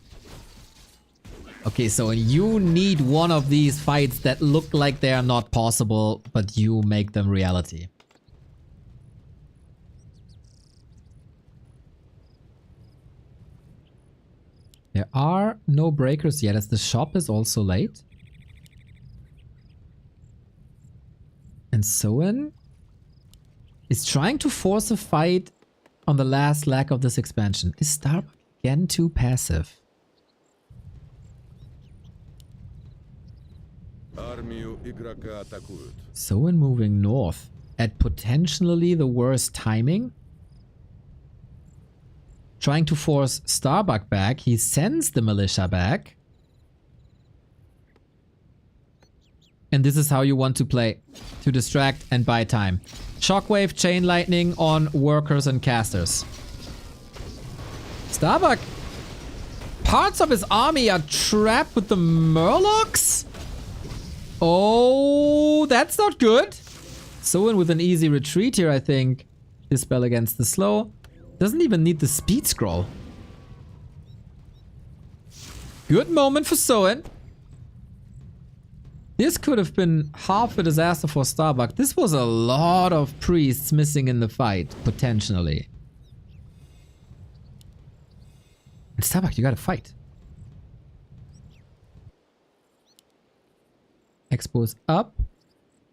Okay, so you need one of these fights that look like they are not possible, but you make them reality. There are no breakers yet, as the shop is also late. And Soin is trying to force a fight on the last lag of this expansion. Is Starbuck again too passive? Армию игрока атакуют. Soin moving north at potentially the worst timing. Trying to force Starbuck back. He sends the militia back. And this is how you want to play. To distract and buy time. Shockwave, Chain Lightning on workers and casters. Starbuck. Parts of his army are trapped with the Murlocs? Oh, that's not good. Soin with an easy retreat here, I think. Dispel against the slow. Doesn't even need the speed scroll. Good moment for Soin. This could have been half a disaster for Starbuck. This was a lot of priests missing in the fight, potentially. And Starbuck, you gotta fight. Expo's up,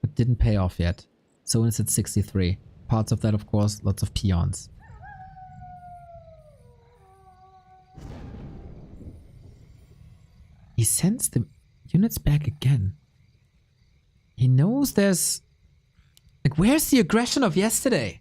but didn't pay off yet. Soin is at 63. Parts of that, of course, lots of peons. He sends the units back again. He knows there's... Like, where's the aggression of yesterday?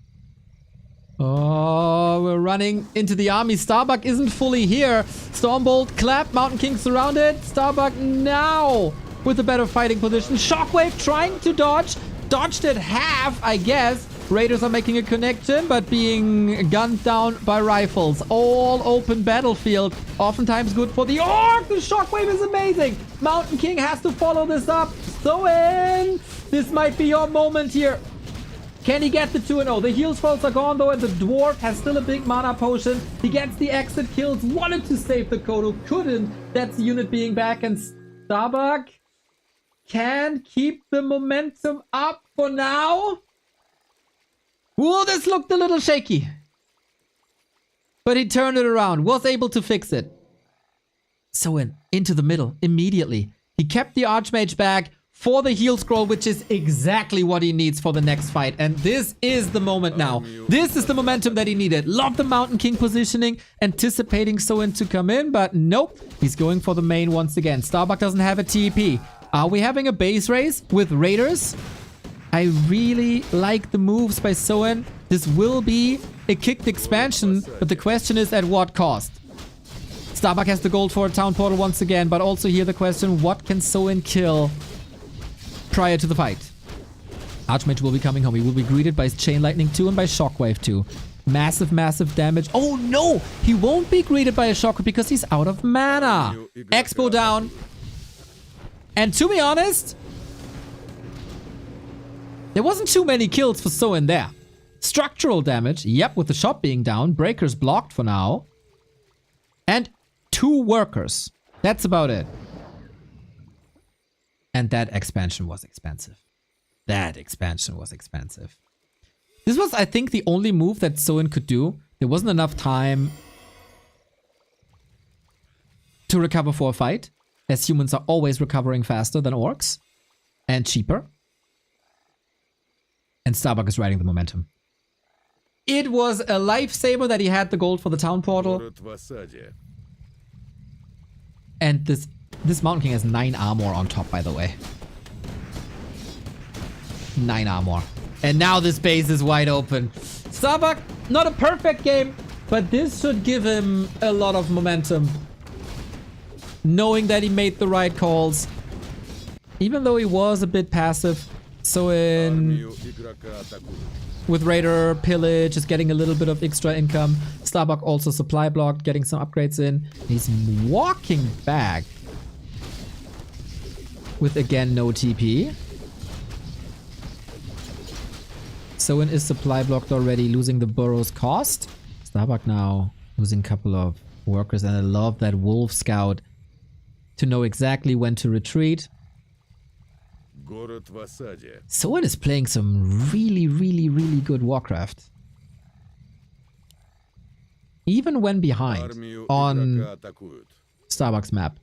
Oh, we're running into the army. Starbuck isn't fully here. Stormbolt, clap, Mountain King surrounded. Starbuck now with a better fighting position. Shockwave trying to dodge. Dodged it half, I guess. Raiders are making a connection, but being gunned down by rifles. All open battlefield. Oftentimes good for the Orc. The Shockwave is amazing. Mountain King has to follow this up. Soin, this might be your moment here. Can he get the 2-0? The heal scrolls are gone though, and the Dwarf has still a big mana potion. He gets the exit kills. Wanted to save the Kodo, couldn't. That's the unit being back, and Starbuck can keep the momentum up for now. Ooh, this looked a little shaky. But he turned it around, was able to fix it. Soin into the middle immediately. He kept the Archmage back for the heal scroll, which is exactly what he needs for the next fight. And this is the moment now. This is the momentum that he needed. Love the Mountain King positioning, anticipating Soin to come in, but nope. He's going for the main once again. Starbuck doesn't have a TP. Are we having a base race with Raiders? I really like the moves by Soin. This will be a kicked expansion, but the question is at what cost? Starbuck has the gold for a town portal once again, but also here the question, what can Soin kill prior to the fight? Archmage will be coming home. He will be greeted by Chain Lightning 2 and by Shockwave 2. Massive, massive damage. Oh no! He won't be greeted by a Shockwave because he's out of mana. Expo down. And to be honest, there wasn't too many kills for Soin there. Structural damage, yep, with the shop being down. Breakers blocked for now. And 2 workers. That's about it. And that expansion was expensive. That expansion was expensive. This was, I think, the only move that Soin could do. There wasn't enough time to recover for a fight, as humans are always recovering faster than orcs. And cheaper. And Starbuck is riding the momentum. It was a lifesaver that he had the gold for the town portal. And this Mountain King has 9 armor on top, by the way. 9 armor. And now this base is wide open. Starbuck, not a perfect game, but this should give him a lot of momentum. Knowing that he made the right calls. Even though he was a bit passive. Soin with Raider, Pillage is getting a little bit of extra income. Starbuck also supply blocked, getting some upgrades in. He's walking back with, again, no TP. Soin is supply blocked already, losing the burrow's cost. Starbuck now losing a couple of workers, and I love that Wolf Scout to know exactly when to retreat. Город в осаде. Soin is playing some really, really, really good Warcraft. Even when behind Армию on игрока атакуют. Starbuck's map.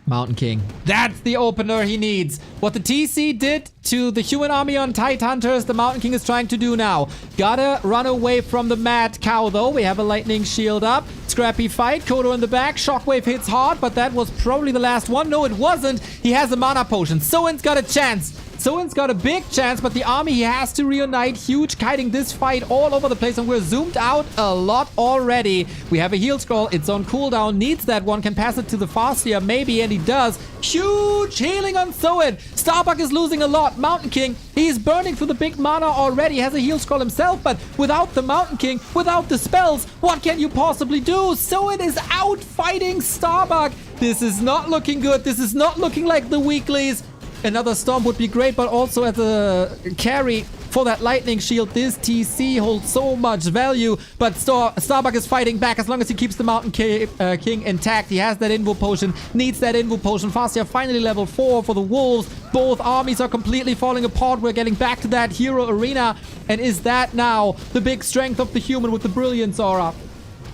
Mountain King. That's the opener he needs. What the TC did to the human army on Tidehunters, the Mountain King is trying to do now. Gotta run away from the Mad Cow, though. We have a lightning shield up. Scrappy fight. Kodo in the back. Shockwave hits hard, but that was probably the last one. No, it wasn't. He has a mana potion. Soin's got a chance. Soin's got a big chance, but the army he has to reunite. Huge kiting this fight all over the place, and we're zoomed out a lot already. We have a heal scroll. It's on cooldown. Needs that one. Can pass it to the Farseer, maybe, and he does. Huge healing on Soin. Starbuck is losing a lot. Mountain King, he's burning through the big mana already. Has a heal scroll himself, but without the Mountain King, without the spells, what can you possibly do? Soin is out fighting Starbuck. This is not looking good. This is not looking like the weeklies. Another storm would be great, but also as a carry for that lightning shield, this TC holds so much value. But Starbuck is fighting back as long as he keeps the Mountain King intact. He has that Invo Potion, needs that Invo Potion. Farseer finally level 4 for the Wolves. Both armies are completely falling apart. We're getting back to that hero arena. And is that now the big strength of the human with the Brilliance Aura?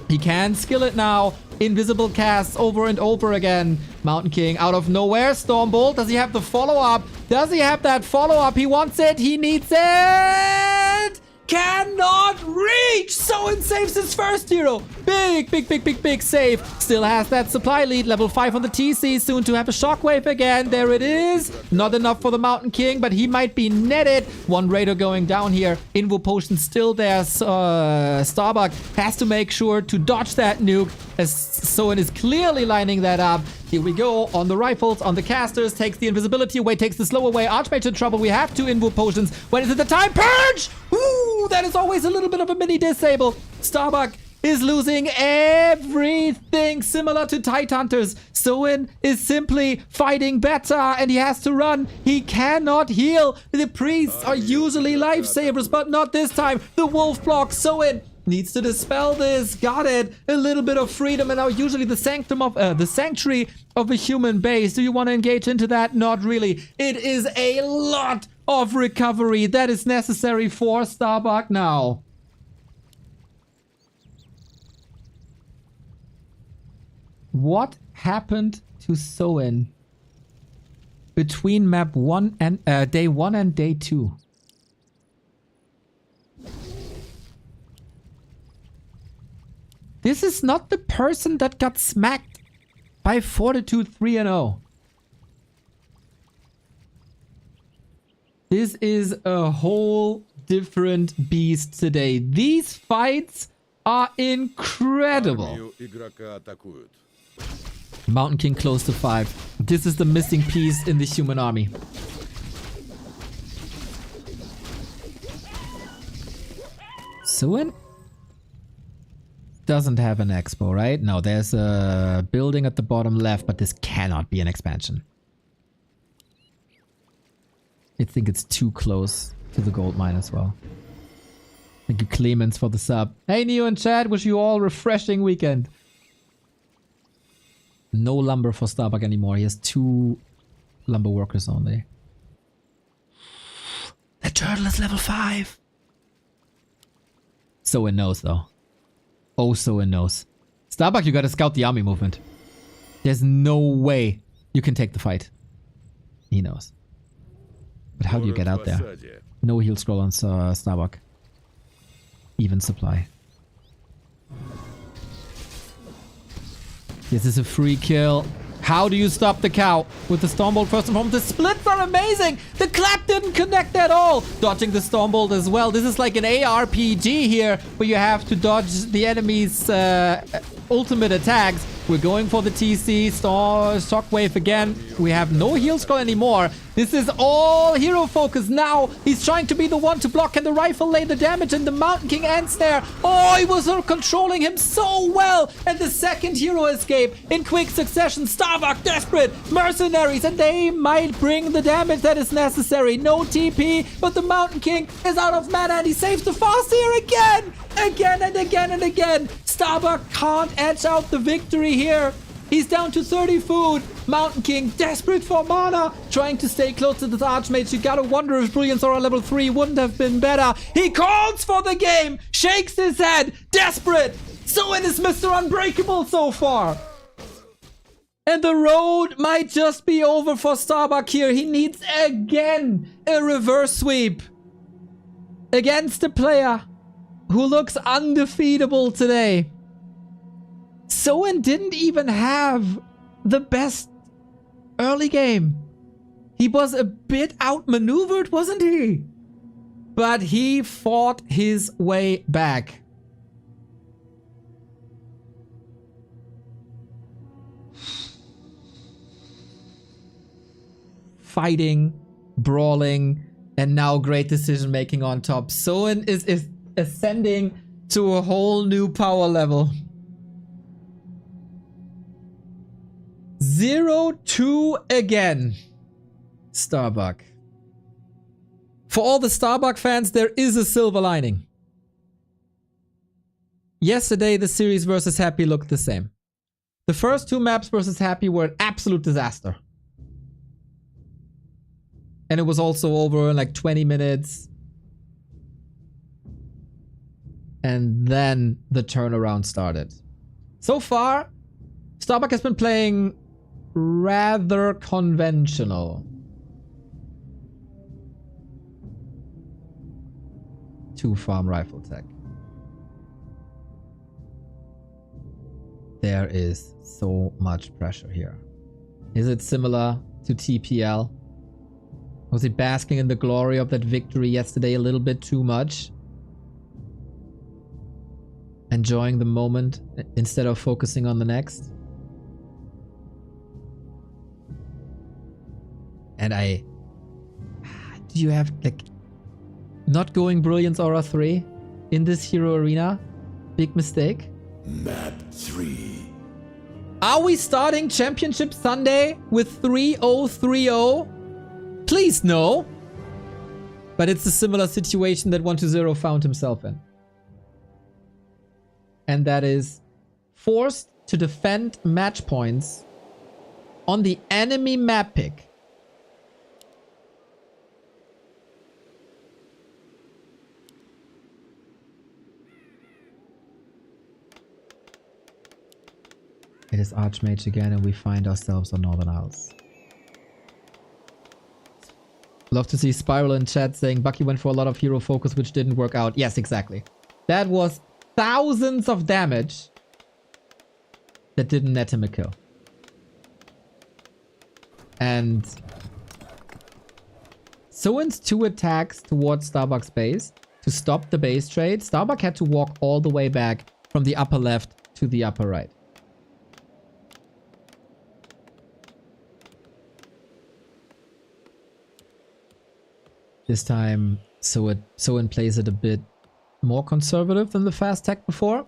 He can skill it now. Invisible casts over and over again. Mountain King out of nowhere. Stormbolt. Does he have the follow-up? Does he have that follow-up? He wants it. He needs it. Cannot reach. Soin saves his first hero. Big, big, big, big, big save. Still has that supply lead. Level 5 on the TC. Soon to have a shockwave again. There it is. Not enough for the Mountain King, but he might be netted. One Raider going down here. Invo Potion still there. Starbuck has to make sure to dodge that nuke, as Soin is clearly lining that up. Here we go. On the rifles, on the casters. Takes the invisibility away, takes the slow away. Archmage in trouble. We have 2 Invo Potions. When is it the time? Purge! Ooh, that is always a little bit of a mini disable. Starbuck is losing everything, similar to Tidehunters. Soin is simply fighting better, and he has to run. He cannot heal. The priests are usually lifesavers, but not this time. The wolf block. Soin needs to dispel this. Got it. A little bit of freedom, and now usually the sanctuary of a human base. Do you want to engage into that? Not really. It is a lot of recovery that is necessary for Starbuck now. What happened to Soin between map 1 and day 1 and day 2? This is not the person that got smacked by Fortitude 3-0. This is a whole different beast today. These fights are incredible. Армию игрока атакуют. Mountain King close to 5. This is the missing piece in the human army. Soin doesn't have an expo, right? No, there's a building at the bottom left, but this cannot be an expansion. I think it's too close to the gold mine as well. Thank you, Clemens, for the sub. Hey, Neo and Chad, wish you all refreshing weekend. No lumber for Starbuck anymore. He has 2 lumber workers only. The turtle is level 5. Soin knows, though. Oh, Soin knows. Starbuck, you gotta scout the army movement. There's no way you can take the fight. He knows. But how do you get out there? No heal scroll on Starbuck. Even supply. This is a free kill. How do you stop the cow? With the Stormbolt first and foremost. The splits are amazing. The clap didn't connect at all. Dodging the Stormbolt as well. This is like an ARPG here, where you have to dodge the enemy's ultimate attacks. We're going for the TC, Shockwave again. We have no heal scroll anymore. This is all hero focus now. He's trying to be the one to block, and the rifle lay the damage, and the Mountain King ends there. Oh, he was controlling him so well. And the second hero escape in quick succession. Starbuck desperate, mercenaries, and they might bring the damage that is necessary. No TP, but the Mountain King is out of mana, and he saves the Farseer again. Again and again and again. Starbuck can't edge out the victory here. He's down to 30 food. Mountain King desperate for mana, trying to stay close to this Archmage. You gotta wonder if Brilliance Aura level 3 wouldn't have been better. He calls for the game, shakes his head, desperate. Soin is Mr. Unbreakable so far. And the road might just be over for Starbuck here. He needs again a reverse sweep against a player who looks undefeatable today. Soin didn't even have the best early game. He was a bit outmaneuvered, wasn't he? But he fought his way back. Fighting, brawling, and now great decision making on top. Soin is ascending to a whole new power level. 0-2 again. Starbuck. For all the Starbuck fans, there is a silver lining. Yesterday, the series versus Happy looked the same. The first two maps versus Happy were an absolute disaster. And it was also over in like 20 minutes. And then the turnaround started. So far, Starbuck has been playing rather conventional. 2 farm rifle tech. There is so much pressure here. Is it similar to TPL? Was he basking in the glory of that victory yesterday a little bit too much? Enjoying the moment instead of focusing on the next? And do you have, like, not going Brilliance Aura 3 in this hero arena? Big mistake. Map 3. Are we starting Championship Sunday with 3-0-3-0? Please no. But it's a similar situation that 1-0 found himself in. And that is forced to defend match points on the enemy map pick. It is Archmage again, and we find ourselves on Northern Isles. Love to see Spiral in chat saying Bucky went for a lot of hero focus, which didn't work out. Yes, exactly. That was thousands of damage that didn't net him a kill. And Soin's 2 attacks towards Starbuck's base to stop the base trade. Starbuck had to walk all the way back from the upper left to the upper right. This time, Soin plays it a bit more conservative than the fast tech before.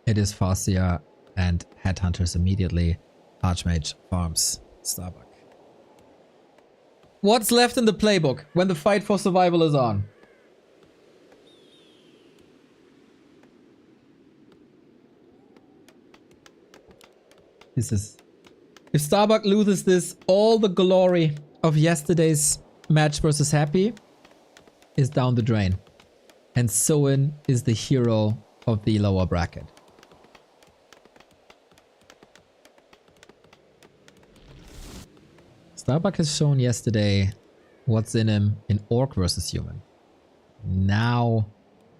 It is Farseer and Headhunters immediately. Archmage farms Starbuck. What's left in the playbook when the fight for survival is on? This is... If Starbuck loses this, all the glory of yesterday's match versus Happy is down the drain. And Soin is the hero of the lower bracket. Starbuck has shown yesterday what's in him in Orc versus Human. Now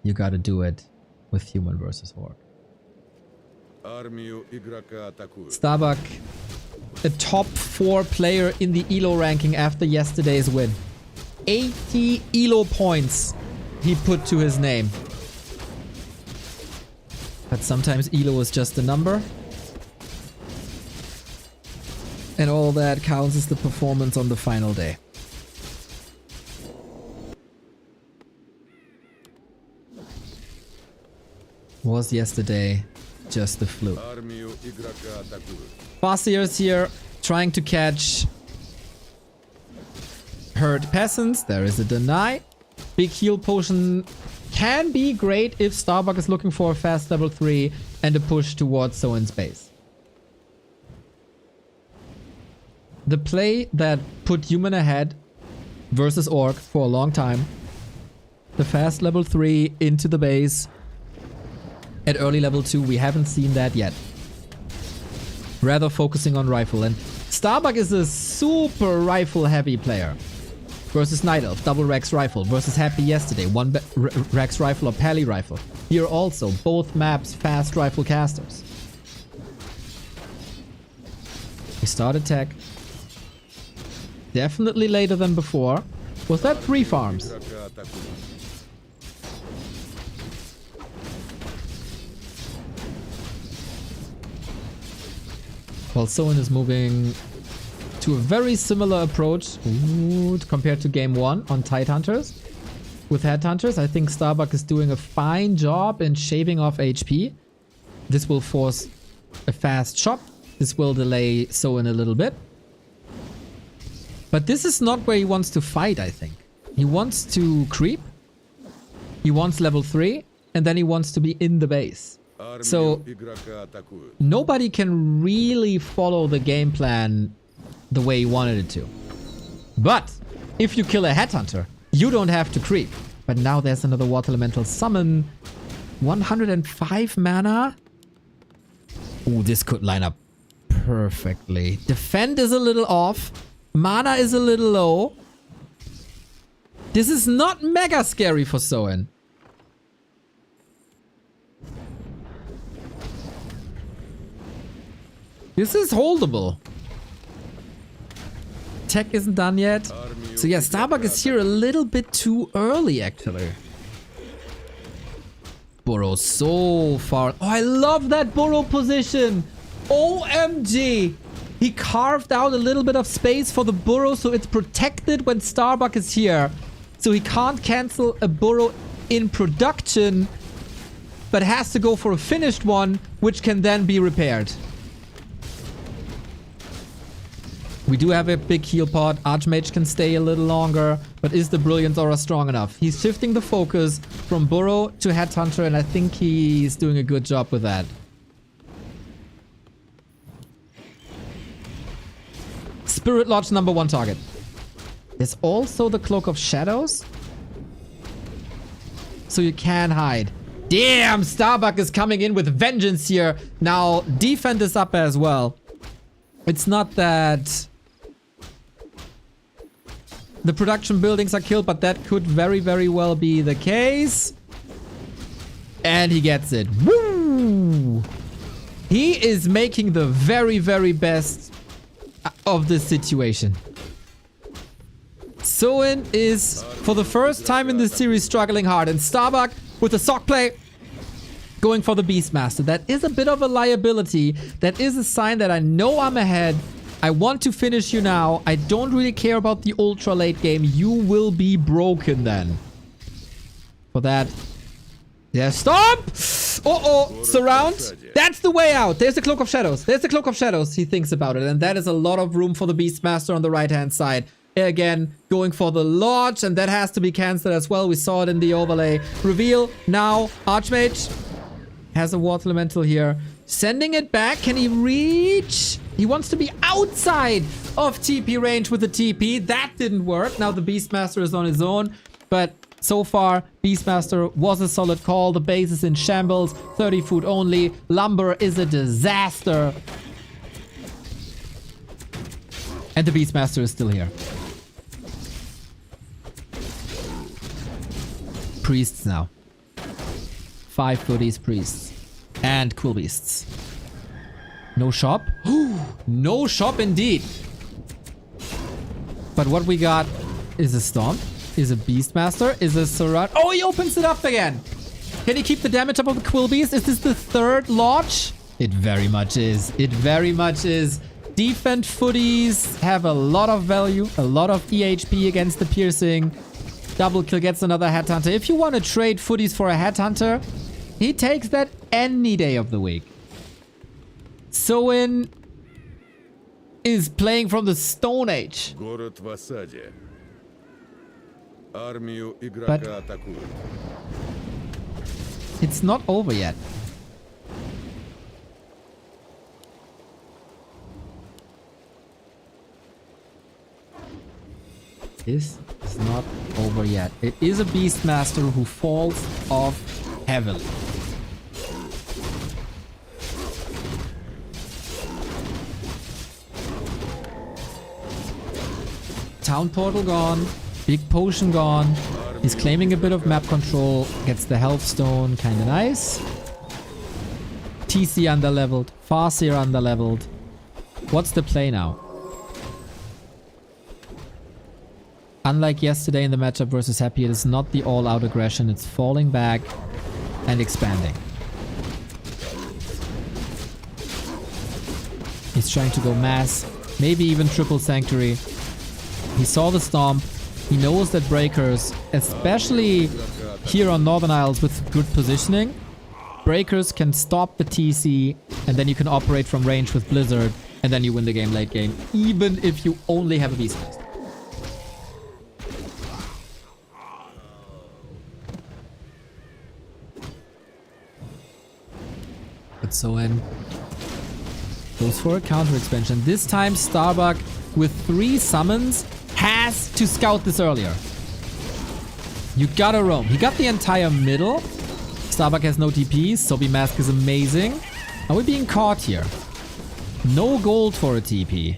you gotta do it with Human versus Orc. Starbuck, a top 4 player in the ELO ranking after yesterday's win. 80 ELO points he put to his name. But sometimes ELO is just a number. And all that counts as the performance on the final day. Was yesterday just the fluke? Армию игрока атакуют. Farseer's here, trying to catch herd peasants. There is a deny. Big heal potion can be great if Starbuck is looking for a fast level 3 and a push towards Soin's base. The play that put human ahead versus orc for a long time. The fast level 3 into the base. At early level 2, we haven't seen that yet. Rather focusing on rifle. And Starbuck is a super rifle heavy player. Versus Night Elf, double Rex rifle. Versus Happy yesterday, one Rex rifle or Pally rifle. Here also, both maps fast rifle casters. We start attack. Definitely later than before. Was that 3 farms? Игрока атакуют. While Soin is moving to a very similar approach compared to game 1 on Tidehunters. With Headhunters, I think Starbuck is doing a fine job in shaving off HP. This will force a fast chop. This will delay Soin a little bit. But this is not where he wants to fight, I think. He wants to creep. He wants level 3. And then he wants to be in the base. So Игрока атакуют. nobody can really follow the game plan the way he wanted it to. But if you kill a Headhunter, you don't have to creep. But now there's another Water Elemental summon. 105 mana. Ooh, this could line up perfectly. Defend is a little off. Mana is a little low. This is not mega scary for Soin. This is holdable. Tech isn't done yet. So yeah, Starbuck is here a little bit too early, actually. Burrow so far. Oh, I love that Burrow position. OMG. He carved out a little bit of space for the Burrow so it's protected when Starbuck is here. So he can't cancel a Burrow in production, but has to go for a finished one, which can then be repaired. We do have a big heal pod. Archmage can stay a little longer, but is the Brilliant Aura strong enough? He's shifting the focus from Burrow to Headhunter, and I think he's doing a good job with that. Spirit Lodge number 1 target. There's also the Cloak of Shadows. So you can hide. Damn, Starbuck is coming in with vengeance here. Now, defend is up as well. It's not that the production buildings are killed, but that could very, very well be the case. And he gets it. Woo! He is making the very, very best of this situation. Soin is, for the first time in this series, struggling hard. And Starbuck, with the sock play, going for the Beastmaster. That is a bit of a liability. That is a sign that I know I'm ahead. I want to finish you now. I don't really care about the ultra late game. You will be broken then. For that. Yeah, stop! Uh-oh, surround. That's the way out. There's the Cloak of Shadows. There's the Cloak of Shadows. He thinks about it. And that is a lot of room for the Beastmaster on the right-hand side. Again, going for the Lodge. And that has to be cancelled as well. We saw it in the overlay. Reveal now. Archmage has a Water Elemental here. Sending it back. Can he reach? He wants to be outside of TP range with the TP. That didn't work. Now the Beastmaster is on his own. But so far, Beastmaster was a solid call. The base is in shambles. 30 food only. Lumber is a disaster. And the Beastmaster is still here. Priests now. 5 footies priests. And cool beasts. No shop? No shop indeed. But what we got is a Stomp, is a Beastmaster, is a Surround. Oh, he opens it up again. Can he keep the damage up of the Quill Beast? Is this the 3rd Lodge? It very much is. It very much is. defend footies have a lot of value, a lot of EHP against the piercing. Double kill gets another headhunter. If you want to trade footies for a headhunter, he takes that any day of the week. Soin is playing from the Stone Age. Город в осаде. Армию игрока атакуют. It's not over yet. This is not over yet. It is a Beastmaster who falls off heavily. Town portal gone. Big potion gone. He's claiming a bit of map control. Gets the health stone. Kinda nice. TC underleveled. Farseer underleveled. What's the play now? Unlike yesterday in the matchup versus Happy, it is not the all-out aggression. It's falling back and expanding. He's trying to go mass. Maybe even triple sanctuary. He saw the stomp. He knows that breakers, especially here on Northern Isles with good positioning, breakers can stop the TC and then you can operate from range with Blizzard and then you win the game late game, even if you only have a Beastmaster. But Soin goes for a counter expansion. This time Starbuck with 3 summons has to scout this earlier. You gotta roam. He got the entire middle. Starbuck has no TPs. Sobi Mask is amazing. Are we being caught here? No gold for a TP.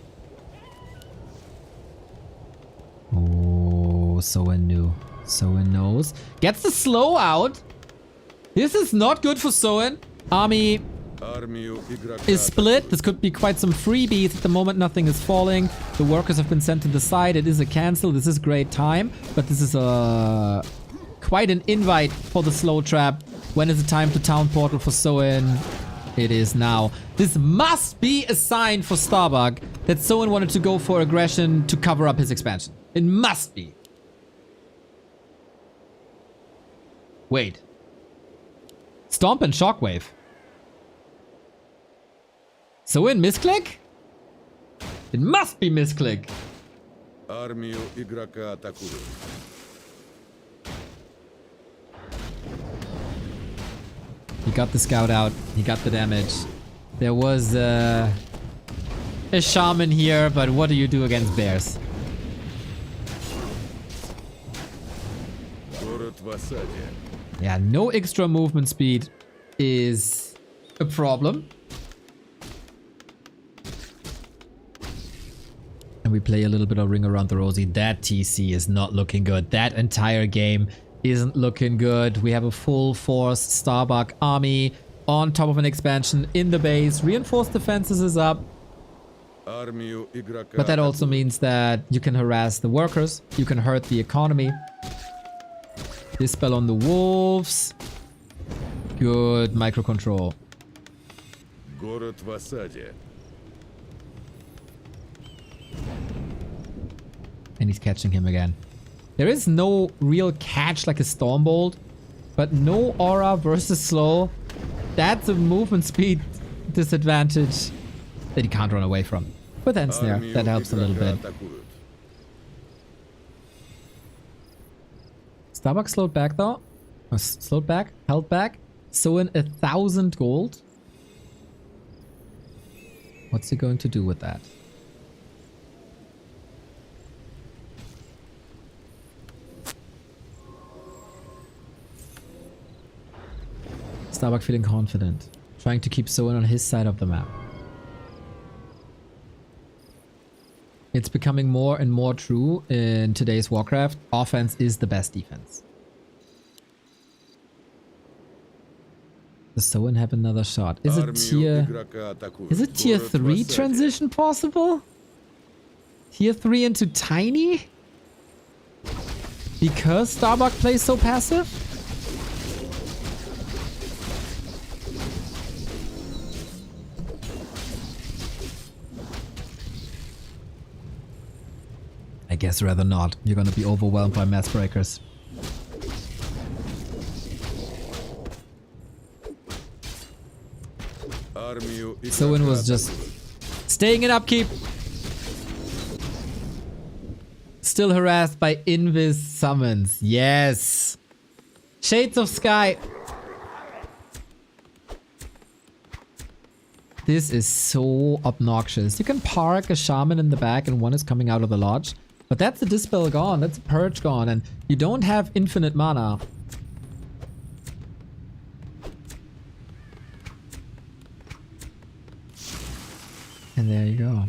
Oh, Soin knew. Soin knows. Gets the slow out. This is not good for Soin. Army is split. This could be quite some freebies. At the moment, nothing is falling. The workers have been sent to the side. It is a cancel. This is great time. But this is quite an invite for the slow trap. When is the time to town portal for Soin? It is now. This must be a sign for Starbuck that Soin wanted to go for aggression to cover up his expansion. It must be. Wait. Stomp and Shockwave. Soin misclick? It must be misclick. Армию игрока атакуют. He got the scout out. He got the damage. There was a shaman here, but what do you do against bears? Город в осаде. Yeah, no extra movement speed is a problem. And we play a little bit of Ring Around the Rosie. That TC is not looking good. That entire game isn't looking good. We have a full force Starbuck army on top of an expansion in the base. Reinforced defenses is up. But that also means that you can harass the workers. You can hurt the economy. Dispel on the wolves. Good microcontrol. Город в осаде. And he's catching him again. There is no real catch like a Stormbolt, but no aura versus slow. That's a movement speed disadvantage that he can't run away from. But then snare, that helps a little bit. Starbuck slowed back though. Slowed back, held back. Soin 1,000 gold. What's he going to do with that? Starbuck feeling confident, trying to keep Soin on his side of the map. It's becoming more and more true in today's Warcraft. Offense is the best defense. Does Soin have another shot? Is it tier 3 transition possible? Tier 3 into Tiny? Because Starbuck plays so passive? I guess rather not. You're gonna be overwhelmed by mass breakers. Soin was just staying in upkeep. Still harassed by invis summons. Yes. Shades of Sky. This is so obnoxious. You can park a shaman in the back and one is coming out of the lodge. But that's a dispel gone. That's a purge gone. And you don't have infinite mana. And there you go.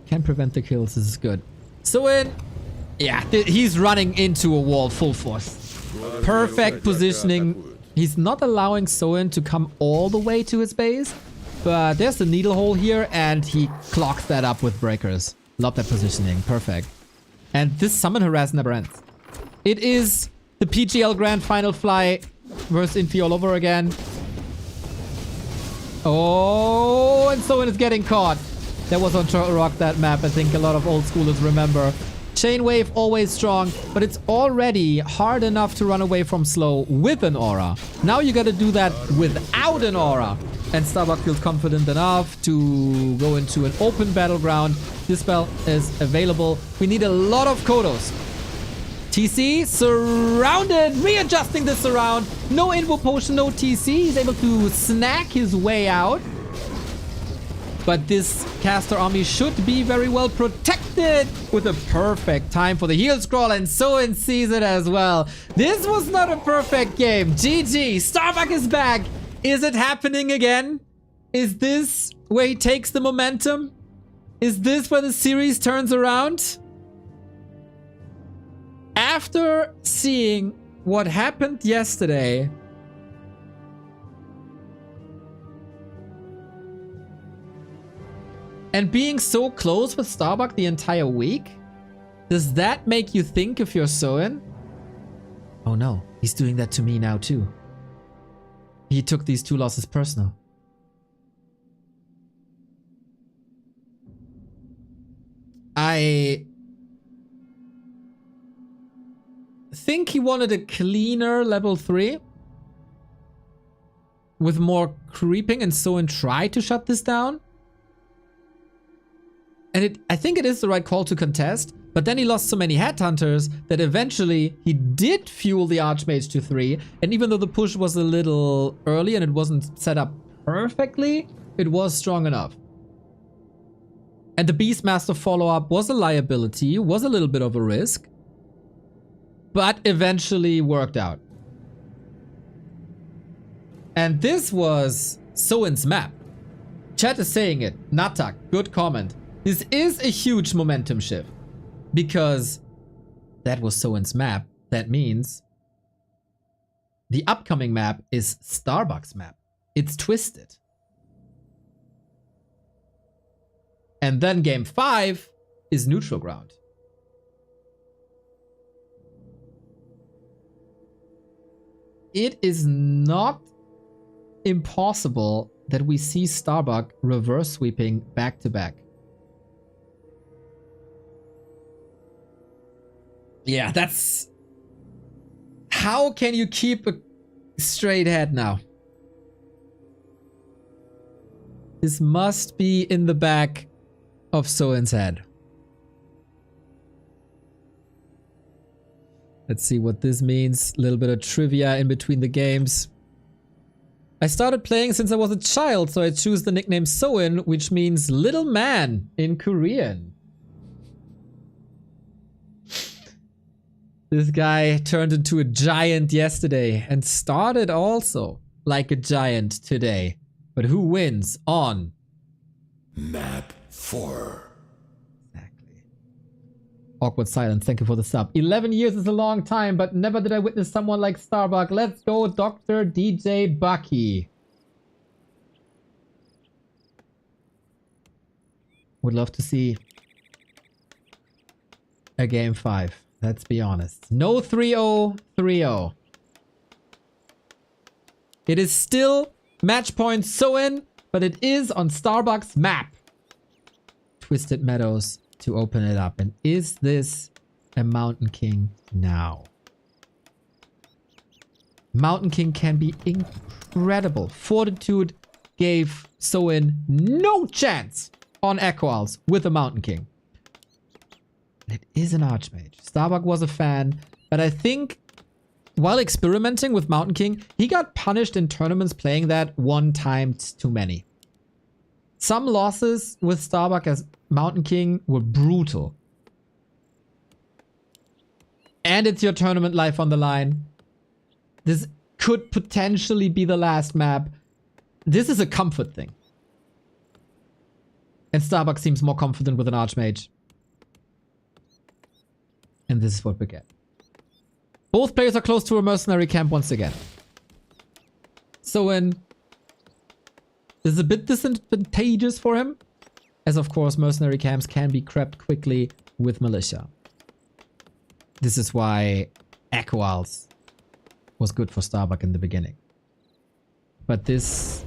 Can prevent the kills. This is good. Soin. Yeah, he's running into a wall full force. Perfect positioning. He's not allowing Soin to come all the way to his base. But there's the needle hole here and he clocks that up with breakers. Love that positioning. Perfect. And this summon harass never ends. It is the PGL Grand Final Fly versus Infi all over again. Oh, and Soin is getting caught. That was on Rock, that map. I think a lot of old schoolers remember. Chain Wave always strong, but it's already hard enough to run away from slow with an aura. Now you gotta do that without an aura. And Starbuck feels confident enough to go into an open battleground. This spell is available. We need a lot of Kodos. TC surrounded, readjusting the surround. No Invo Potion, no TC. He's able to snack his way out. But this caster army should be very well protected with a perfect time for the heal scroll, and Soin sees it as well. This was not a perfect game. GG. Starbuck is back. Is it happening again? Is this where he takes the momentum? Is this where the series turns around? After seeing what happened yesterday, and being so close with Starbuck the entire week, does that make you think if you're Soin? Oh no, he's doing that to me now too. He took these 2 losses personal. I think he wanted a cleaner level 3 with more creeping, and Soin tried to shut this down. And I think it is the right call to contest, but then he lost so many headhunters that eventually he did fuel the Archmage to 3. And even though the push was a little early and it wasn't set up perfectly, it was strong enough. And the Beastmaster follow-up was a liability, was a little bit of a risk, but eventually worked out. And this was Soin's map. Chat is saying it. Natak, good comment. This is a huge momentum shift because that was Soin's map. That means the upcoming map is Starbuck's map. It's twisted. And then game 5 is neutral ground. It is not impossible that we see Starbuck reverse sweeping back to back. Yeah, that's... How can you keep a straight head now? This must be in the back of Soin's head. Let's see what this means. A little bit of trivia in between the games. I started playing since I was a child, so I choose the nickname Soin, which means little man in Korean. This guy turned into a giant yesterday and started also like a giant today. But who wins on Map 4? Exactly. Awkward silence. Thank you for the sub. 11 years is a long time, but never did I witness someone like Starbuck. Let's go, Dr. DJ Bucky. Would love to see a game 5. Let's be honest. No 3-0, 3-0. It is still match point Soin, but it is on Starbuck's map. Twisted Meadows to open it up. And is this a Mountain King now? Mountain King can be incredible. Fortitude gave Soin no chance on Echo Owls with a Mountain King. It is an Archmage. Starbuck was a fan, but I think while experimenting with Mountain King, he got punished in tournaments playing that 1 time too many. Some losses with Starbuck as Mountain King were brutal. And it's your tournament life on the line. This could potentially be the last map. This is a comfort thing. And Starbuck seems more confident with an Archmage. And this is what we get. Both players are close to a mercenary camp once again. Soin is a bit disadvantageous for him, as of course mercenary camps can be crept quickly with militia. This is why Echo Owls was good for Starbuck in the beginning. But this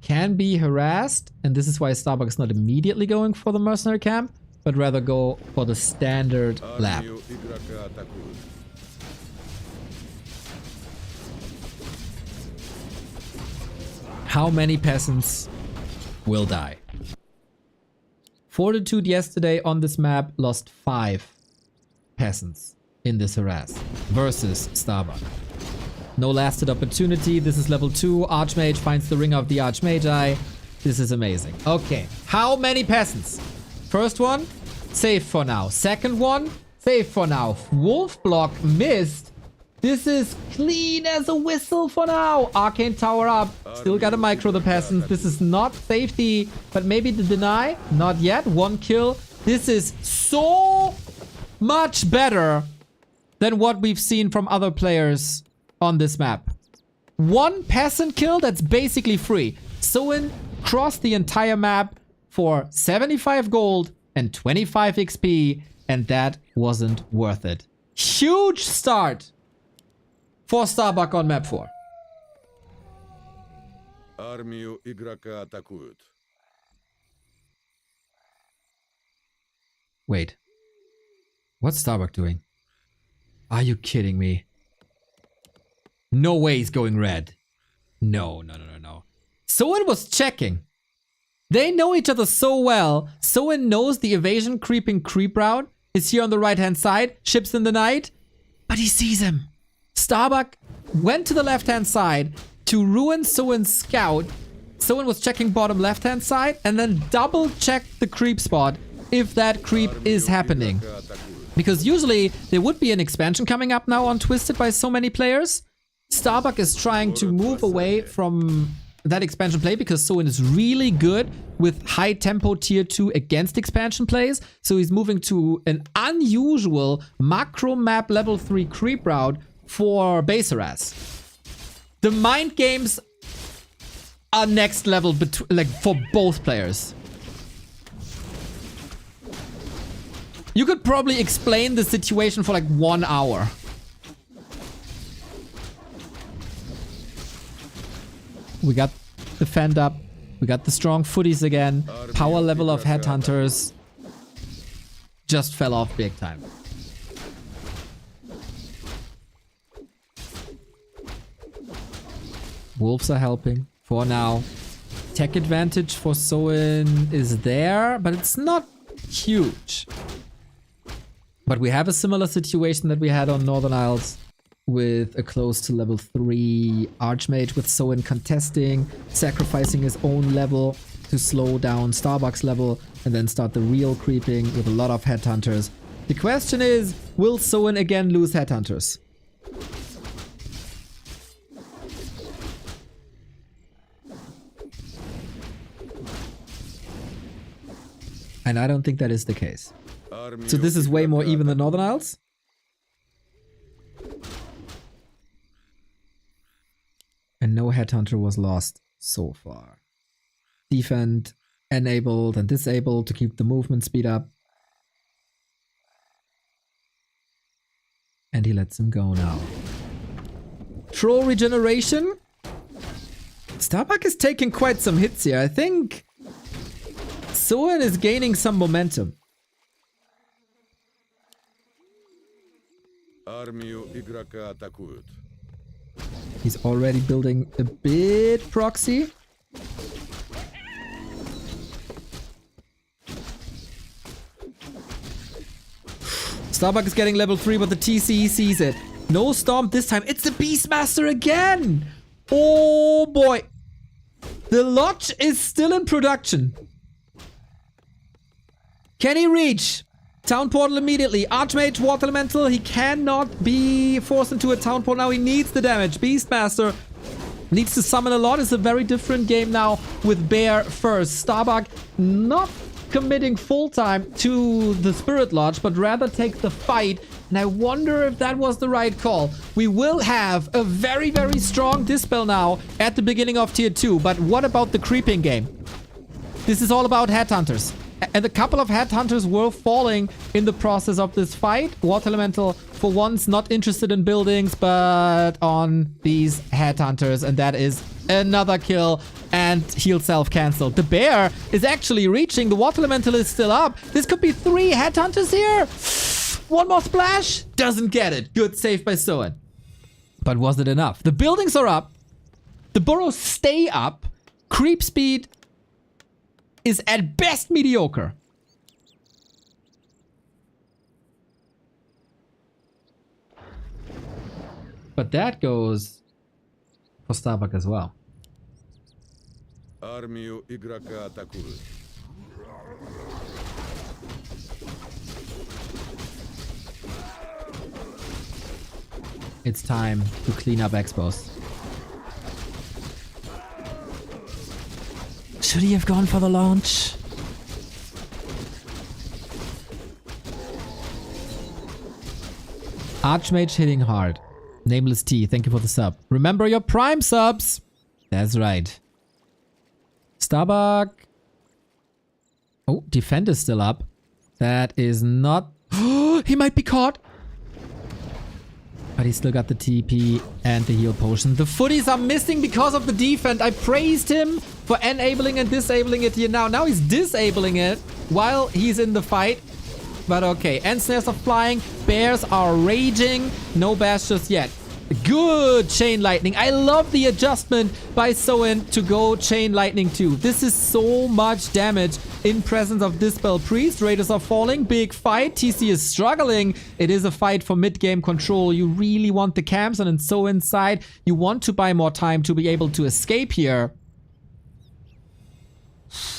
can be harassed, and this is why Starbuck is not immediately going for the mercenary camp, but rather go for the standard lab. Армию игрока атакуют. How many peasants will die? Fortitude yesterday on this map lost 5 peasants in this harass versus Starbuck. No lasted opportunity. This is level 2. Archmage finds the ring of the Archmagi. This is amazing. Okay, how many peasants? First one, safe for now. Second one, safe for now. Wolf block missed. This is clean as a whistle for now. Arcane tower up. Still gotta micro the peasants. This is not safety, but maybe the deny. Not yet. 1 kill. This is so much better than what we've seen from other players on this map. 1 peasant kill, that's basically free. Soin crossed the entire map for 75 gold and 25 XP, and that wasn't worth it. Huge start for Starbuck on map 4. Армию игрока атакуют. Wait. What's Starbuck doing? Are you kidding me? No way he's going red. No. Soin was checking. They know each other so well. Soin knows the evasion creeping creep route is here on the right hand side. Ships in the night. But he sees him. Starbuck went to the left hand side to ruin Soin's scout. Soin was checking bottom left hand side and then double checked the creep spot if that creep is happening. Because usually there would be an expansion coming up now on Twisted by so many players. Starbuck is trying to move away from that expansion play because Soin is really good with high tempo tier 2 against expansion plays. So he's moving to an unusual macro map level 3 creep route for base harass. The mind games are next level like for both players. You could probably explain the situation for like 1 hour. We got the fend up. We got the strong footies again. Power level of headhunters just fell off big time. Wolves are helping for now. Tech advantage for Soin is there, but it's not huge. But we have a similar situation that we had on Northern Isles with a close to level 3 Archmage with Soin contesting, sacrificing his own level to slow down Starbuck's level and then start the real creeping with a lot of headhunters. The question is, will Soin again lose headhunters? And I don't think that is the case. So this is way more even than Northern Isles? And no headhunter was lost so far. Defend enabled and disabled to keep the movement speed up. And he lets him go now. Troll regeneration? Starbuck is taking quite some hits here. I think Soin is gaining some momentum. Армию игрока атакуют. He's already building a bit proxy. Starbuck is getting level 3, but the TC sees it. No Storm this time. It's the Beastmaster again! Oh boy. The Lodge is still in production. Can he reach? Town Portal immediately. Archmage, Water Elemental. He cannot be forced into a Town Portal now. He needs the damage. Beastmaster needs to summon a lot. It's a very different game now with Bear first. Starbuck not committing full time to the Spirit Lodge, but rather take the fight. And I wonder if that was the right call. We will have a very, very strong Dispel now at the beginning of Tier 2. But what about the creeping game? This is all about Headhunters. And a couple of Headhunters were falling in the process of this fight. Water Elemental, for once, not interested in buildings, but on these Headhunters. And that is another kill. And heal self cancelled. The Bear is actually reaching. The Water Elemental is still up. This could be 3 Headhunters here. One more splash. Doesn't get it. Good save by Soin. But was it enough? The buildings are up. The burrows stay up. Creep speed is at best mediocre. But that goes for Starbuck as well. Армию игрока атакуют. It's time to clean up Expos. Should he have gone for the launch? Archmage hitting hard. Nameless T, thank you for the sub. Remember your Prime subs! That's right. Starbuck. Oh, Defend is still up. That is not... He might be caught! But he's still got the TP and the heal potion. The footies are missing because of the defense. I praised him for enabling and disabling it here now. Now he's disabling it while he's in the fight. But okay, Ensnares are flying. Bears are raging. No bash just yet. Good Chain Lightning. I love the adjustment by Soin to go Chain Lightning too. This is so much damage in presence of Dispel Priest. Raiders are falling. Big fight. TC is struggling. It is a fight for mid-game control. You really want the camps, and in Soin's side, you want to buy more time to be able to escape here.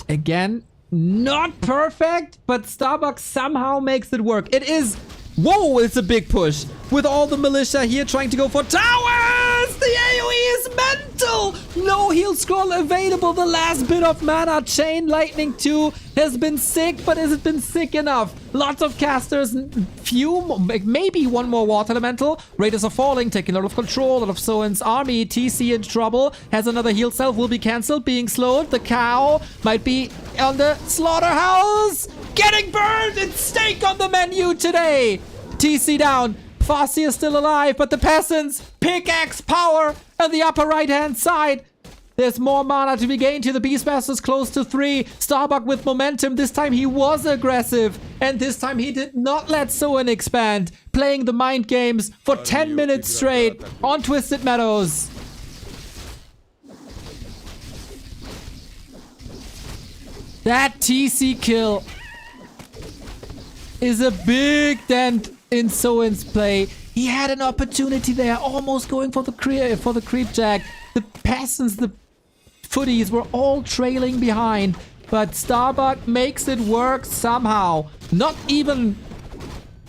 Again, not perfect, but Starbuck somehow makes it work. It is... Whoa, it's a big push. With all the militia here trying to go for towers! The AoE is mental! No heal scroll available. The last bit of mana. Chain Lightning 2 has been sick, but has it been sick enough? Lots of casters. Few, maybe one more Water Elemental. Raiders are falling, taking a lot of control. A lot of Soin's army. TC in trouble. Has another heal self. Will be cancelled. Being slowed. The cow might be on the slaughterhouse. Getting burned! It's steak on the menu today! TC down. Farsi is still alive, but the peasants, pickaxe power on the upper right-hand side. There's more mana to be gained here. The Beastmaster's close to 3. Starbuck with momentum. This time he was aggressive. And this time he did not let Soin expand. Playing the mind games for 10 minutes straight on Twisted Meadows. That TC kill is a big dent in Soin's play. He had an opportunity there, almost going for the creep jack. The peasants, the footies were all trailing behind, but Starbuck makes it work somehow. Not even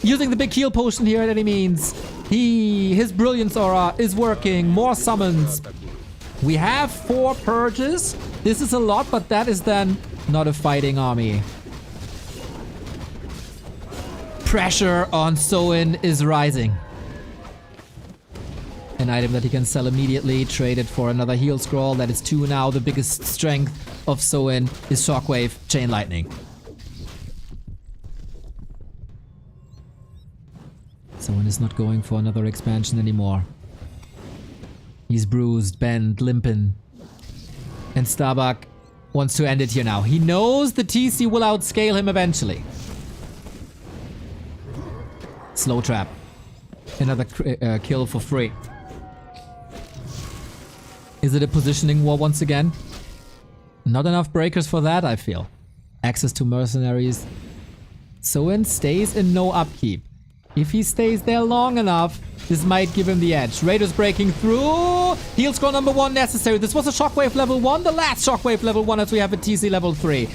using the big heal potion here at any means. His Brilliance Aura is working. More summons. We have 4 purges. This is a lot, but that is then not a fighting army. Pressure on Soin is rising. An item that he can sell immediately, traded for another heal scroll. That is 2 now. The biggest strength of Soin is Shockwave, Chain Lightning. Soin is not going for another expansion anymore. He's bruised, bent, limping. And Starbuck wants to end it here now. He knows the TC will outscale him eventually. Slow trap. Another kill for free. Is it a positioning war once again? Not enough breakers for that, I feel. Access to mercenaries. Soin stays in no upkeep. If he stays there long enough, this might give him the edge. Raiders breaking through. Heal scroll number 1 necessary. This was a shockwave level 1. The last shockwave level 1 as we have a TC level 3.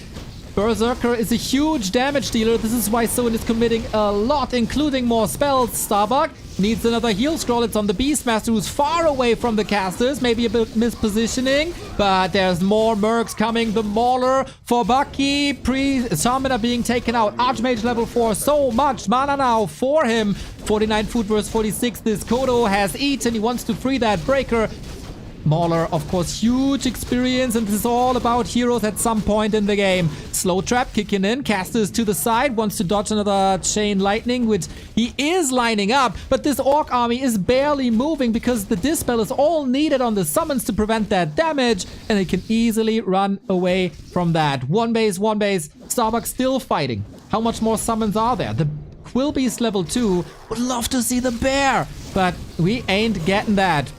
Berserker is a huge damage dealer. This is why Soin is committing a lot, including more spells. Starbuck needs another heal scroll. It's on the Beastmaster, who's far away from the casters. Maybe a bit mispositioning, but there's more mercs coming. The Mauler for Bucky. Summoner being taken out. Archmage level 4. So much mana now for him. 49 food versus 46. This Kodo has eaten. He wants to free that breaker. Mauler, of course, huge experience, and this is all about heroes at some point in the game. Slow trap kicking in, casters to the side, wants to dodge another chain lightning, which he is lining up, but this orc army is barely moving because the dispel is all needed on the summons to prevent that damage, and it can easily run away from that. One base, Starbuck still fighting. How much more summons are there? The Quillbeast level 2 would love to see the bear, but we ain't getting that.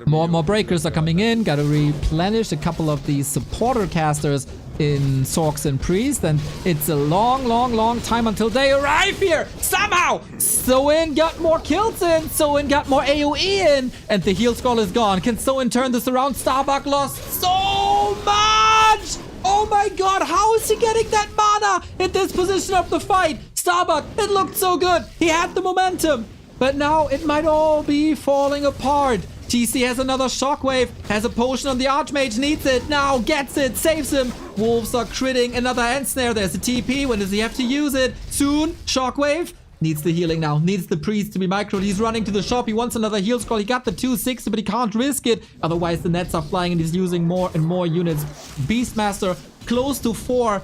More breakers are coming in. Gotta replenish a couple of these supporter casters in Sorks and Priest. And it's a long time until they arrive here. Somehow, Soin got more kills in. Soin got more AoE in. And the heal scroll is gone. Can Soin turn this around? Starbuck lost so much. Oh my god, how is he getting that mana in this position of the fight? Starbuck, it looked so good. He had the momentum. But now it might all be falling apart. TC has another shockwave, has a potion on the Archmage, needs it, now gets it, saves him. Wolves are critting another end snare. There's a TP. When does he have to use it? Soon. Shockwave. Needs the healing now. Needs the priest to be microed. He's running to the shop. He wants another heal scroll. He got the 260, but he can't risk it. Otherwise, the nets are flying and he's using more and more units. Beastmaster close to 4.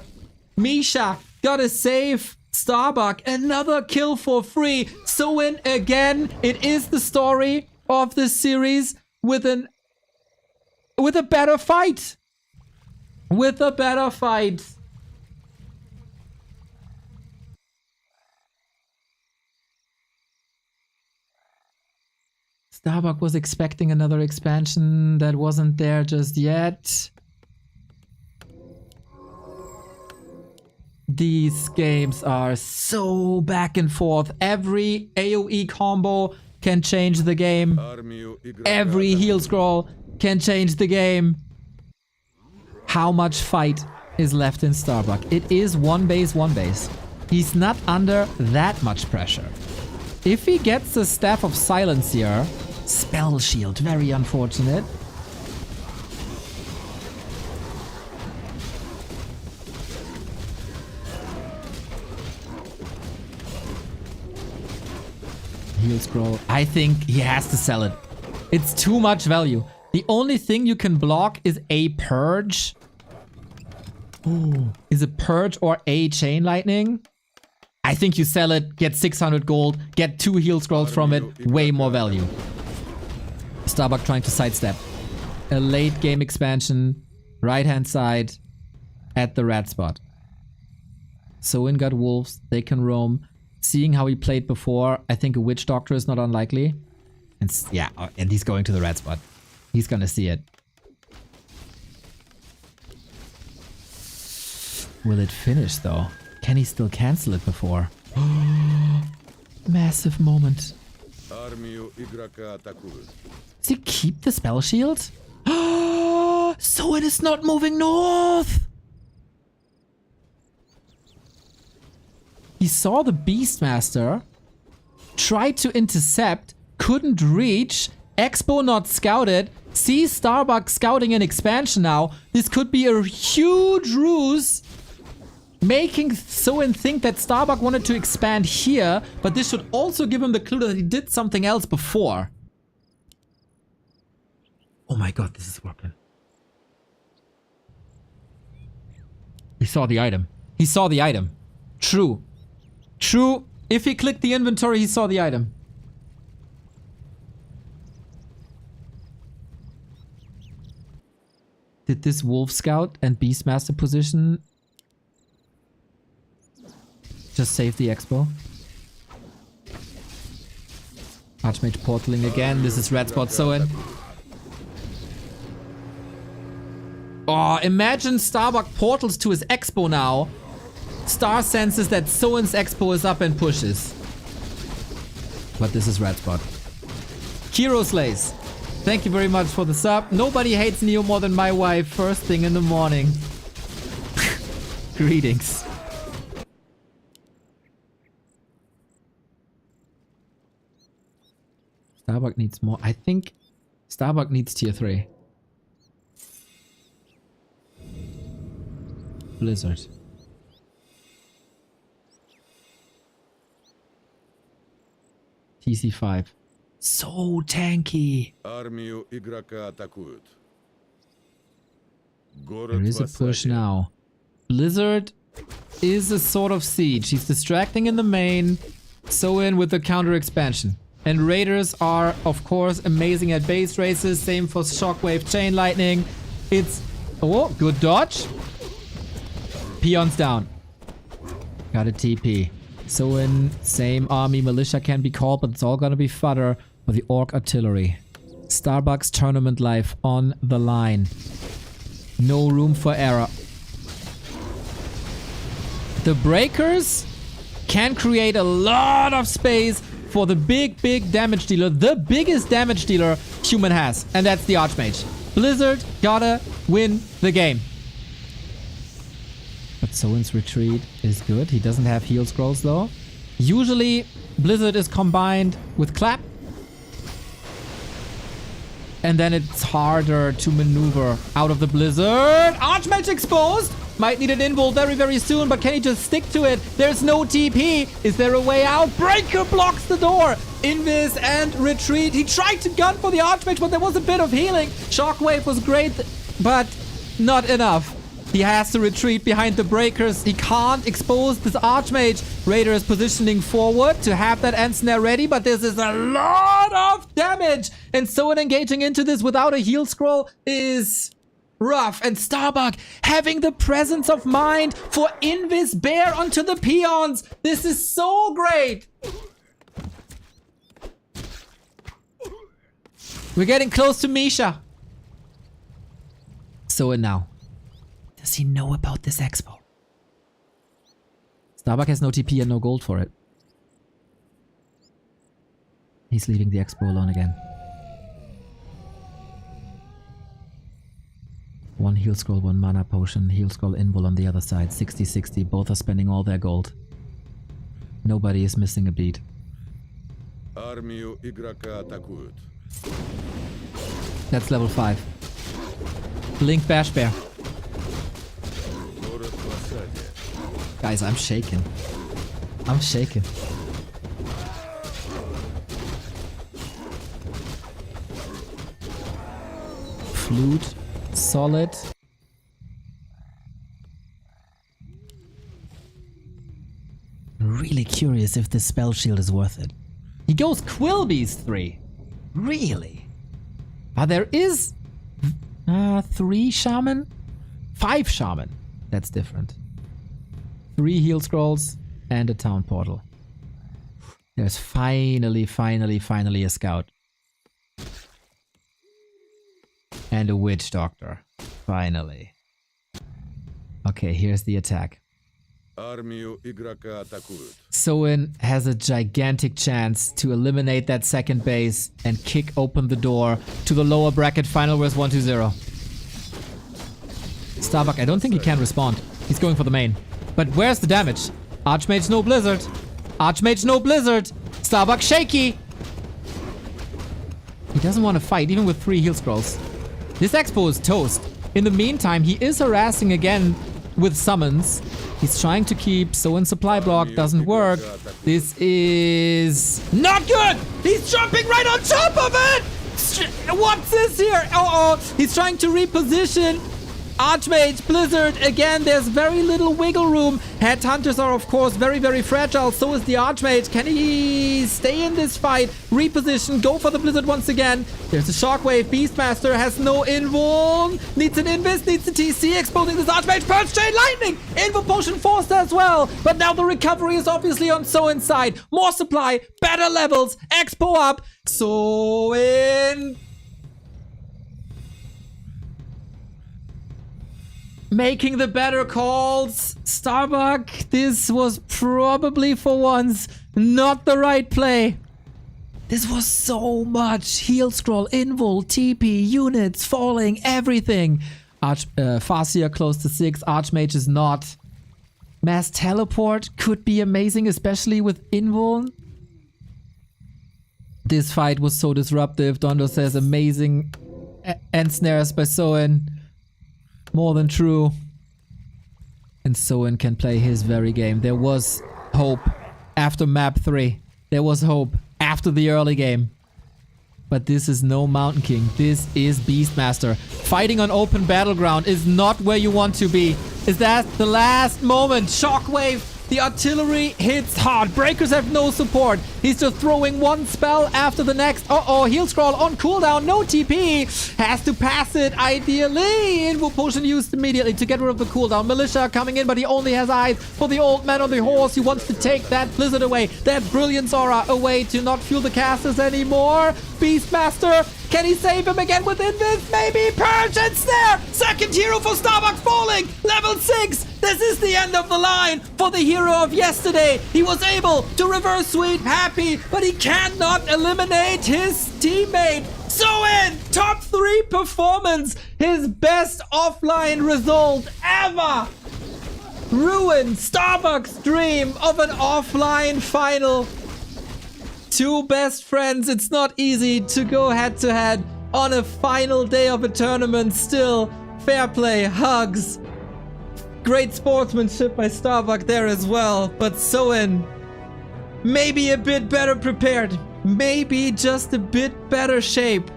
Misha gotta save Starbuck. Another kill for free. Soin again. It is the story of this series with a better fight. With a better fight. Starbuck was expecting another expansion that wasn't there just yet. These games are so back and forth. Every AoE combo can change the game. Every heal scroll can change the game. How much fight is left in Starbuck? It is one base. He's not under that much pressure. If he gets the Staff of Silence here, Spell Shield, very unfortunate. Heal scroll. I think he has to sell it. It's too much value. The only thing you can block is a purge. Ooh. Is it purge or a chain lightning? I think you sell it, get 600 gold, get 2 heal scrolls from it, way more value. Starbuck trying to sidestep. A late game expansion, right hand side, at the red spot. Soin got wolves, they can roam. Seeing how he played before, I think a Witch Doctor is not unlikely. And yeah, and he's going to the red spot. He's gonna see it. Will it finish though? Can he still cancel it before? Massive moment. Does he keep the spell shield? So it is not moving north! He saw the Beastmaster, tried to intercept, couldn't reach, Expo not scouted, sees Starbuck scouting an expansion now. This could be a huge ruse, making Soin think that Starbuck wanted to expand here, but this should also give him the clue that he did something else before. Oh my god, this is working. He saw the item. He saw the item. True. True. If he clicked the inventory, he saw the item. Did this Wolf Scout and Beastmaster position just save the Expo? Archmage portaling again. This is red spot Soin. Oh, imagine Starbuck portals to his Expo now. Star senses that Soin's Expo is up and pushes. But this is red spot. Kiro Slays. Thank you very much for the sub. Nobody hates Neo more than my wife first thing in the morning. Greetings. Starbuck needs more. I think Starbuck needs tier 3. Blizzard. TC5. So tanky. Армию игрока атакуют. There is a push now. Blizzard is a sort of siege. He's distracting in the main. Soin with the counter expansion. And Raiders are, of course, amazing at base races. Same for Shockwave, Chain Lightning. It's... Oh, good dodge. Peons down. Got a TP. Soin, same army. Militia can be called, but it's all gonna be fodder for the Orc Artillery. Starbucks tournament life on the line. No room for error. The Breakers can create a lot of space for the big damage dealer. The biggest damage dealer human has. And that's the Archmage. Blizzard gotta win the game. But Soin's retreat is good. He doesn't have heal scrolls though. Usually Blizzard is combined with Clap. And then it's harder to maneuver out of the Blizzard. Archmage exposed! Might need an invul very soon, but can he just stick to it? There's no TP. Is there a way out? Breaker blocks the door. Invis and retreat. He tried to gun for the Archmage, but there was a bit of healing. Shockwave was great, but not enough. He has to retreat behind the Breakers. He can't expose this Archmage. Raider is positioning forward to have that end snare ready, but this is a lot of damage. And Soin engaging into this without a heal scroll is rough. And Starbuck having the presence of mind for Invis Bear onto the peons. This is so great. We're getting close to Misha. Soin now. Does he know about this expo? Starbuck has no TP and no gold for it. He's leaving the expo alone again. One heal scroll, one mana potion, heal scroll invul on the other side. 60-60, both are spending all their gold. Nobody is missing a beat. Армию игрока атакуют. That's level 5. Blink Bash Bear. Город в осаде. Guys, I'm shaking. I'm shaking. Flute. Solid. Really curious if this spell shield is worth it. He goes Quilbeast 3. Really? There is 3 shaman? 5 shaman. That's different. 3 heal scrolls and a town portal. There's finally a scout. And a witch doctor. Finally. Okay, here's the attack. Армию игрока атакуют. Soin has a gigantic chance to eliminate that second base and kick open the door to the lower bracket final versus 1-2-0. Starbuck, I don't think he can respond. He's going for the main. But where's the damage? Archmage no blizzard. Archmage no blizzard. Starbuck shaky. He doesn't want to fight even with 3 heal scrolls. This expo is toast. In the meantime, he is harassing again with summons. He's trying to keep Soin supply block. Doesn't work. This is not good. He's jumping right on top of it. What's this here? Uh-oh. He's trying to reposition. Archmage, Blizzard, again, there's very little wiggle room. Headhunters are, of course, very, very fragile. So is the Archmage. Can he stay in this fight? Reposition, go for the Blizzard once again. There's a Shockwave. Beastmaster has no invuln. Needs an invis, needs a TC, exposing this Archmage. Purge Chain Lightning! Invul Potion forced as well. But now the recovery is obviously on Soin side. More supply, better levels, expo up. Soin making the better calls. Starbuck, this was probably for once not the right play. This was so much. Heal scroll, invul, TP, units, falling, everything. Farseer close to 6. Archmage is not. Mass teleport could be amazing, especially with invul. This fight was so disruptive. Dondo says amazing end snares by Soin. More than true. And Soin can play his very game. There was hope after map 3. There was hope after the early game. But this is no Mountain King. This is Beastmaster. Fighting on open battleground is not where you want to be. Is that the last moment? Shockwave. The artillery hits hard. Breakers have no support. He's just throwing one spell after the next. Uh-oh, heal scroll on cooldown. No TP. Has to pass it ideally. Invul Potion used immediately to get rid of the cooldown. Militia coming in, but he only has eyes for the old man on the horse. He wants to take that Blizzard away. That Brilliance Aura away to not fuel the casters anymore. Beastmaster. Can he save him again with Invis? Maybe. Purge and Snare. Second hero for Starbuck falling. Level 6. This is the end of the line for the hero of yesterday. He was able to reverse sweep happy, but he cannot eliminate his teammate. Soin, top 3 performance. His best offline result ever. Ruined Starbuck's dream of an offline final. 2 best friends. It's not easy to go head to head on a final day of a tournament. Still, fair play, hugs. Great sportsmanship by Starbuck there as well. But Soin, maybe a bit better prepared. Maybe just a bit better shape.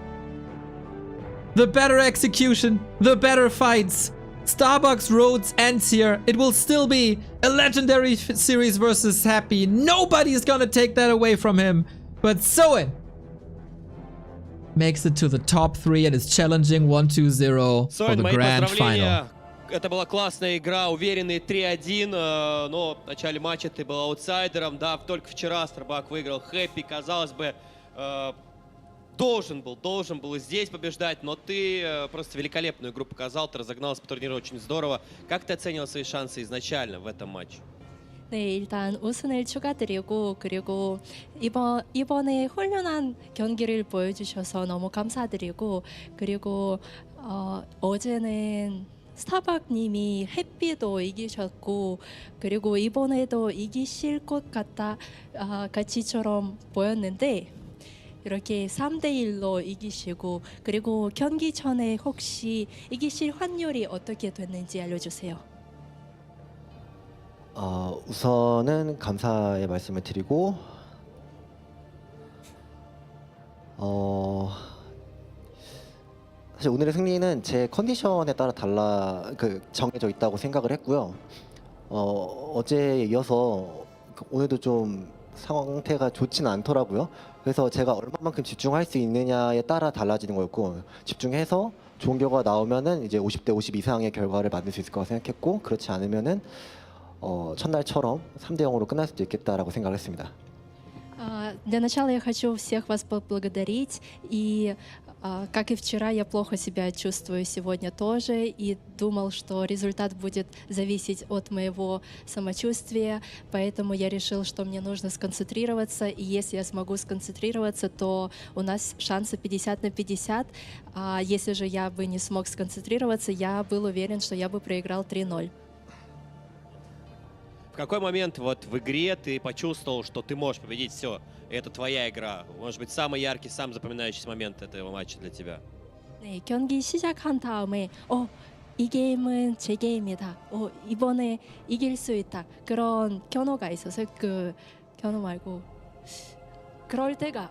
The better execution. The better fights. Starbuck's roads ends here. It will still be a legendary series versus Happy. Nobody's gonna take that away from him. But Soin makes it to the top 3 and is challenging 1-2-0 for the grand final. Это была классная игра, уверенный 3-1, но в начале матча ты был аутсайдером, да, только вчера Starbuck выиграл Хэппи, казалось бы, должен был и здесь побеждать, но ты просто великолепную игру показал, ты разогнался по турниру очень здорово. Как ты оценил свои шансы изначально в этом матче? 네, 일단 우승을 축하드리고 그리고 이번에 훌륭한 경기를 보여주셔서 너무 감사드리고 그리고 어제는 스타벅님이 햇비도 이기셨고 그리고 이번에도 이기실 것 같이처럼 보였는데 이렇게 3대1로 이기시고 그리고 경기 전에 혹시 이기실 확률이 어떻게 됐는지 알려주세요. 우선은 감사의 말씀을 드리고 사실 오늘의 승리는 제 컨디션에 따라 정해져 있다고 생각을 했고요. 어제에 이어서 오늘도 좀 상태가 좋지는 않더라고요. 그래서 제가 얼마만큼 집중할 수 있느냐에 따라 달라지는 거였고 집중해서 좋은 결과가 на오면은 이제 50대 50 이상의 결과를 만들 수 있을 거라 생각했고 그렇지 않으면은 첫날처럼 3대0으로 끝날 수도 있겠다라고 생각을 했습니다. Для начала я хочу всех вас поблагодарить и как и вчера, я плохо себя чувствую сегодня тоже и думал, что результат будет зависеть от моего самочувствия, поэтому я решил, что мне нужно сконцентрироваться, и если я смогу сконцентрироваться, то у нас шансы 50/50, а если же я бы не смог сконцентрироваться, я был уверен, что я бы проиграл 3-0. В какой момент вот в игре ты почувствовал, что ты можешь победить все? Это твоя игра. Может быть, самый яркий, самый запоминающийся момент этого матча для тебя? 네, 경기 시작한 다음에 이 게임은 제 게임이다. 이번에 이길 수 있다. 그런 견호가 있어서 그 견호 말고 그럴 때가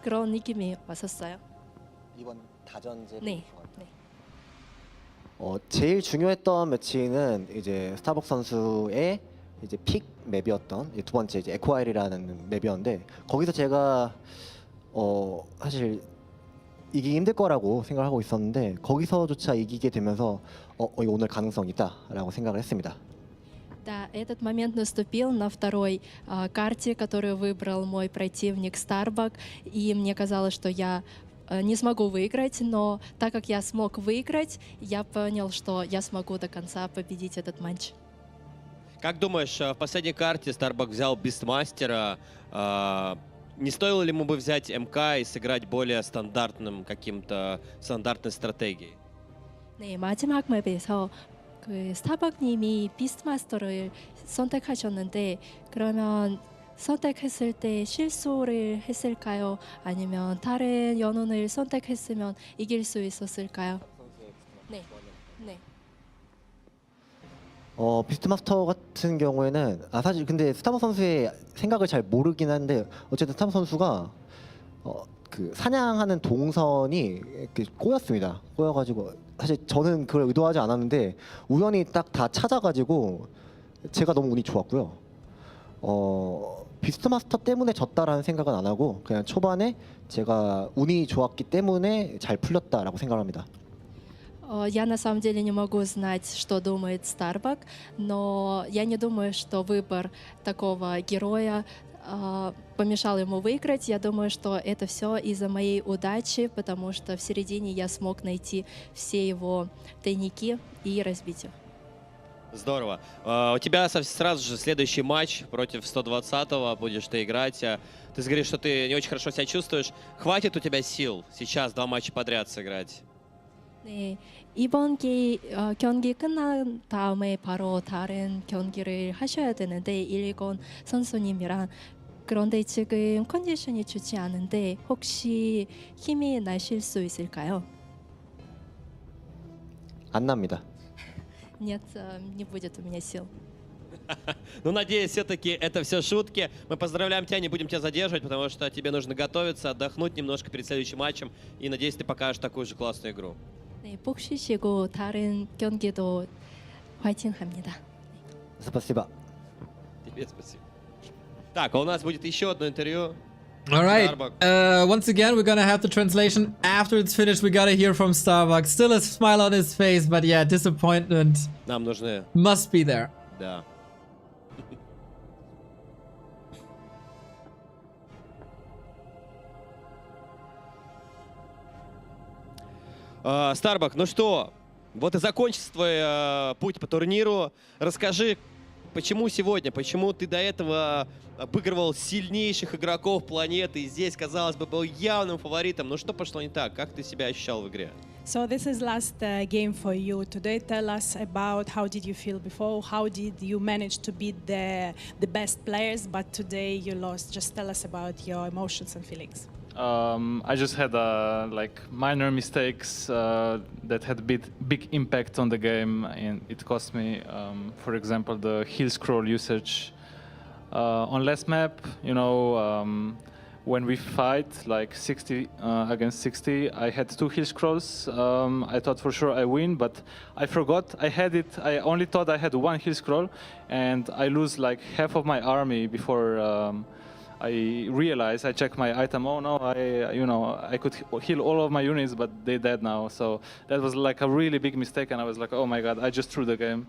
그런 느낌이 왔었어요. 이번 다전제 네. 제일 중요했던 매치는 이제 스타벅 선수의 이제 픽 맵이었던 두 번째 이제 에코아일이라는 맵이었는데 거기서 제가 사실 이기기 힘들 거라고 생각을 하고 있었는데 거기서조차 이기게 되면서 이거 오늘 가능성 있다라고 생각을 했습니다. Да, этот момент наступил на второй карте, которую выбрал мой противник Starbuck, и мне казалось, что я не смогу выиграть, но так как я смог выиграть, я понял, что я смогу до конца победить этот матч. Как думаешь, в последней карте Starbuck взял Бистмастера. Не стоило ли ему бы взять МК и сыграть более стандартным каким-то стандартной стратегией? 네, 마지막 맵에서 스타벅님이 비스트마스터를 선택하셨는데 그러면 선택했을 때 실수를 했을까요? 아니면 다른 연운을 선택했으면 이길 수 있었을까요? 네. 네. 비스트마스터 같은 경우에는 사실 근데 스타벅 선수의 생각을 잘 모르긴 한데 어쨌든 스타벅 선수가 그 사냥하는 동선이 이렇게 꼬였습니다. 꼬여가지고 사실 저는 그걸 의도하지 않았는데 우연히 딱 다 찾아가지고 제가 너무 운이 좋았고요. 비스트마스터 때문에 졌다라는 생각은 안 하고 그냥 초반에 제가 운이 좋았기 때문에 잘 풀렸다라고 생각합니다. Я на самом деле не могу знать, что думает Starbuck, но я не думаю, что выбор такого героя помешал ему выиграть. Я думаю, что это все из-за моей удачи, потому что в середине я смог найти все его тайники и разбить их. Здорово. У тебя сразу же следующий матч против 120-го будешь ты играть. Ты говоришь, что ты не очень хорошо себя чувствуешь. Хватит у тебя сил сейчас 2 матча подряд сыграть? 네, 이번 경기 끝난 다음에 바로 다른 경기를 하셔야 되는데 일본 선수님이랑 그런데 지금 컨디션이 좋지 않은데 혹시 힘이 나실 수 있을까요? 안 납니다. Нет, не будет у меня сил. Ну, надеюсь, все-таки это все шутки. Мы поздравляем тебя, не будем тебя задерживать, потому что тебе нужно готовиться, отдохнуть немножко перед следующим матчем. И надеюсь, ты покажешь такую же классную игру. 네, 푹 쉬시고 다른 경기도 화이팅합니다. 스파시바. Тебе спасибо. Так, а у нас будет еще одно интервью. All right. Starbuck. Once again, we're gonna have the translation after it's finished. We gotta hear from Starbuck. Still a smile on his face, but yeah, disappointment Нам нужны... must be there. Да. Starbuck, ну что, вот и закончится твой путь по турниру. Расскажи, почему сегодня, почему ты до этого обыгрывал сильнейших игроков планеты и здесь, казалось бы, был явным фаворитом. Но что пошло не так? Как ты себя ощущал в игре? So this is last game for you. Today, tell us about how did you feel before? How did you manage to beat the best players? But today you lost. Just tell us about your emotions and feelings. I just had like minor mistakes that had big impact on the game, and it cost me. For example, the heal scroll usage on last map. You know, when we fight like 60 against 60, I had 2 heal scrolls. I thought for sure I win, but I forgot I had it. I only thought I had 1 heal scroll, and I lose like half of my army before. I realized, I checked my item, oh no, I could heal all of my units, but they're dead now. So that was like a really big mistake, and I was like, oh my god, I just threw the game.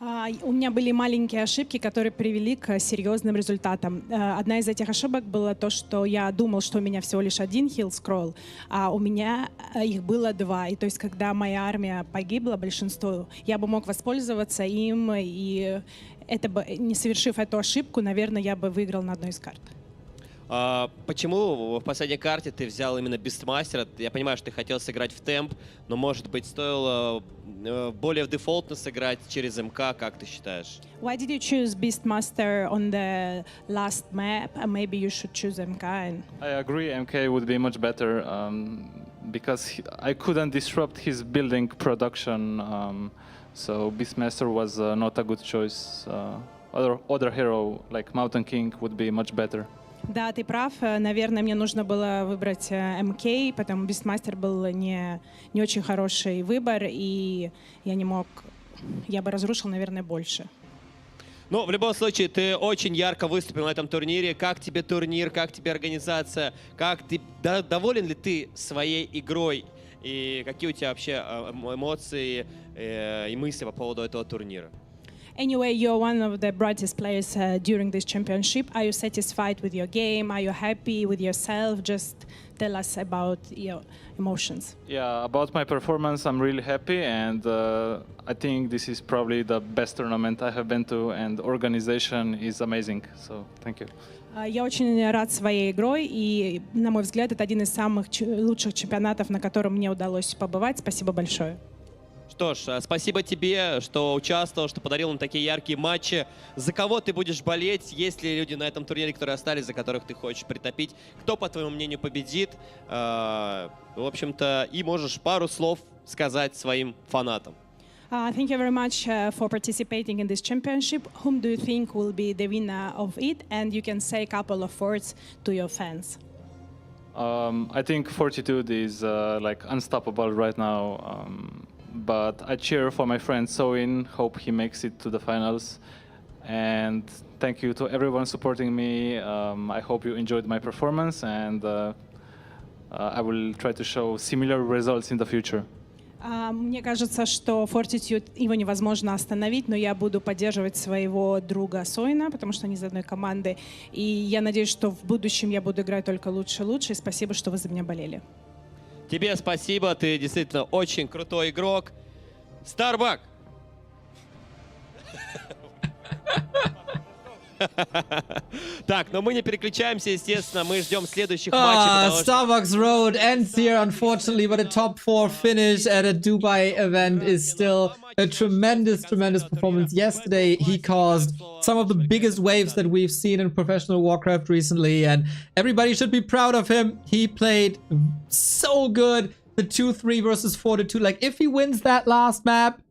У меня были маленькие ошибки, которые привели к серьезным результатам. Одна из этих ошибок была то, что я думал, что у меня всего лишь 1 heal scroll, а у меня их было 2. И то есть, когда моя армия погибла, большинство, я бы мог воспользоваться им, и это бы, не совершив эту ошибку, наверное, я бы выиграл на одной из карт. Почему в последней карте ты взял именно Бистмастера? Я понимаю, что ты хотел сыграть в темп, но, может быть, стоило более дефолтно сыграть через МК, как ты считаешь? Why did you choose Beastmaster on the last map? Maybe you should choose MK. I agree, MK would be much better because I couldn't disrupt his building production. So Beastmaster was not a good choice. Other hero like Mountain King would be much better. Да, ты прав. Наверное, мне нужно было выбрать МК, потому Beastmaster был не очень хороший выбор, и я не мог... Я бы разрушил, наверное, больше. Ну, в любом случае, ты очень ярко выступил на этом турнире. Как тебе турнир, как тебе организация? Доволен ли ты своей игрой? И какие у тебя вообще эмоции и мысли по поводу этого турнира? Anyway, you're one of the brightest players during this championship. Are you satisfied with your game? Are you happy with yourself? Just tell us about your emotions. Yeah, about my performance, I'm really happy, and I think this is probably the best tournament I have been to, and the organization is amazing. So, thank you. Я очень рад своей игрой, и, на мой взгляд, это один из самых лучших чемпионатов, на котором мне удалось побывать. Спасибо большое. Что ж, спасибо тебе, что участвовал, что подарил нам такие яркие матчи. За кого ты будешь болеть? Есть ли люди на этом турнире, которые остались, за которых ты хочешь притопить? Кто, по твоему мнению, победит? В общем-то, и можешь пару слов сказать своим фанатам. Thank you very much for participating in this championship. Whom do you think will be the winner of it? And you can say a couple of words to your fans. I think Fortitude is like unstoppable right now. But I cheer for my friend Soin. Hope he makes it to the finals. And thank you to everyone supporting me. I hope you enjoyed my performance, and I will try to show similar results in the future. Мне кажется, что Fortitude, его невозможно остановить, но я буду поддерживать своего друга Соина, потому что они из одной команды. И я надеюсь, что в будущем я буду играть только лучше и лучше. И спасибо, что вы за меня болели. Тебе спасибо, ты действительно очень крутой игрок. Starbuck! Так, но мы не переключаемся, естественно, мы ждем следующих матчей. Starbucks Road ends here, unfortunately, but a top 4 finish at a Dubai event is still a tremendous performance. Yesterday, he caused some of the biggest waves that we've seen in professional Warcraft recently, and everybody should be proud of him. He played so good. The 2-3 versus Fortitude. Like, if he wins that last map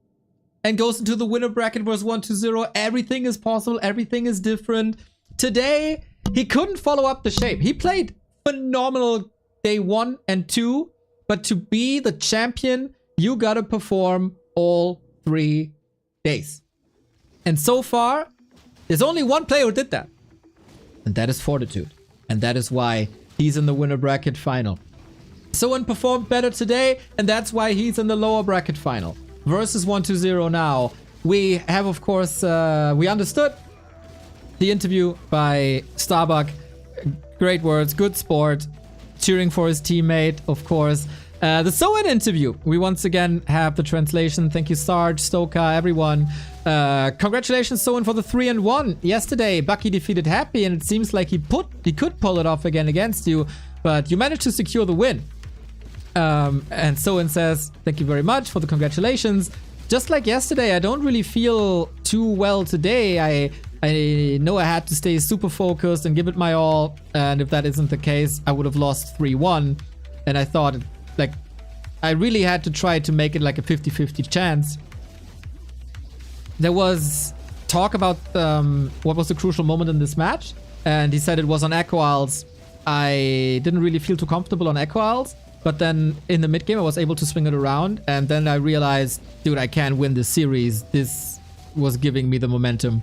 and goes into the winner bracket versus 1-0, everything is possible. Everything is different. Today, he couldn't follow up the shape. He played phenomenal day 1 and 2, but to be the champion, you gotta perform all 3 days. And so far, there's only one player who did that. And that is Fortitude. And that is why he's in the winner bracket final. Soin performed better today, and that's why he's in the lower bracket final. Versus 1-0 now. We have, of course, we understood the interview by Starbuck. Great words, good sport. Cheering for his teammate, of course. The Soin interview. We once again have the translation. Thank you, Sarge, Stoka, everyone. Congratulations, Soin, for the 3-1. Yesterday, Bucky defeated Happy, and it seems like he could pull it off again against you, but you managed to secure the win. And Soin says, thank you very much for the congratulations. Just like yesterday, I don't really feel too well today. I know I had to stay super focused and give it my all. And if that isn't the case, I would have lost 3-1. And I thought, like, I really had to try to make it like a 50-50 chance. There was talk about what was the crucial moment in this match. And he said it was on Echo Isles. I didn't really feel too comfortable on Echo Isles. But then in the mid game, I was able to swing it around. And then I realized, dude, I can't win this series. This was giving me the momentum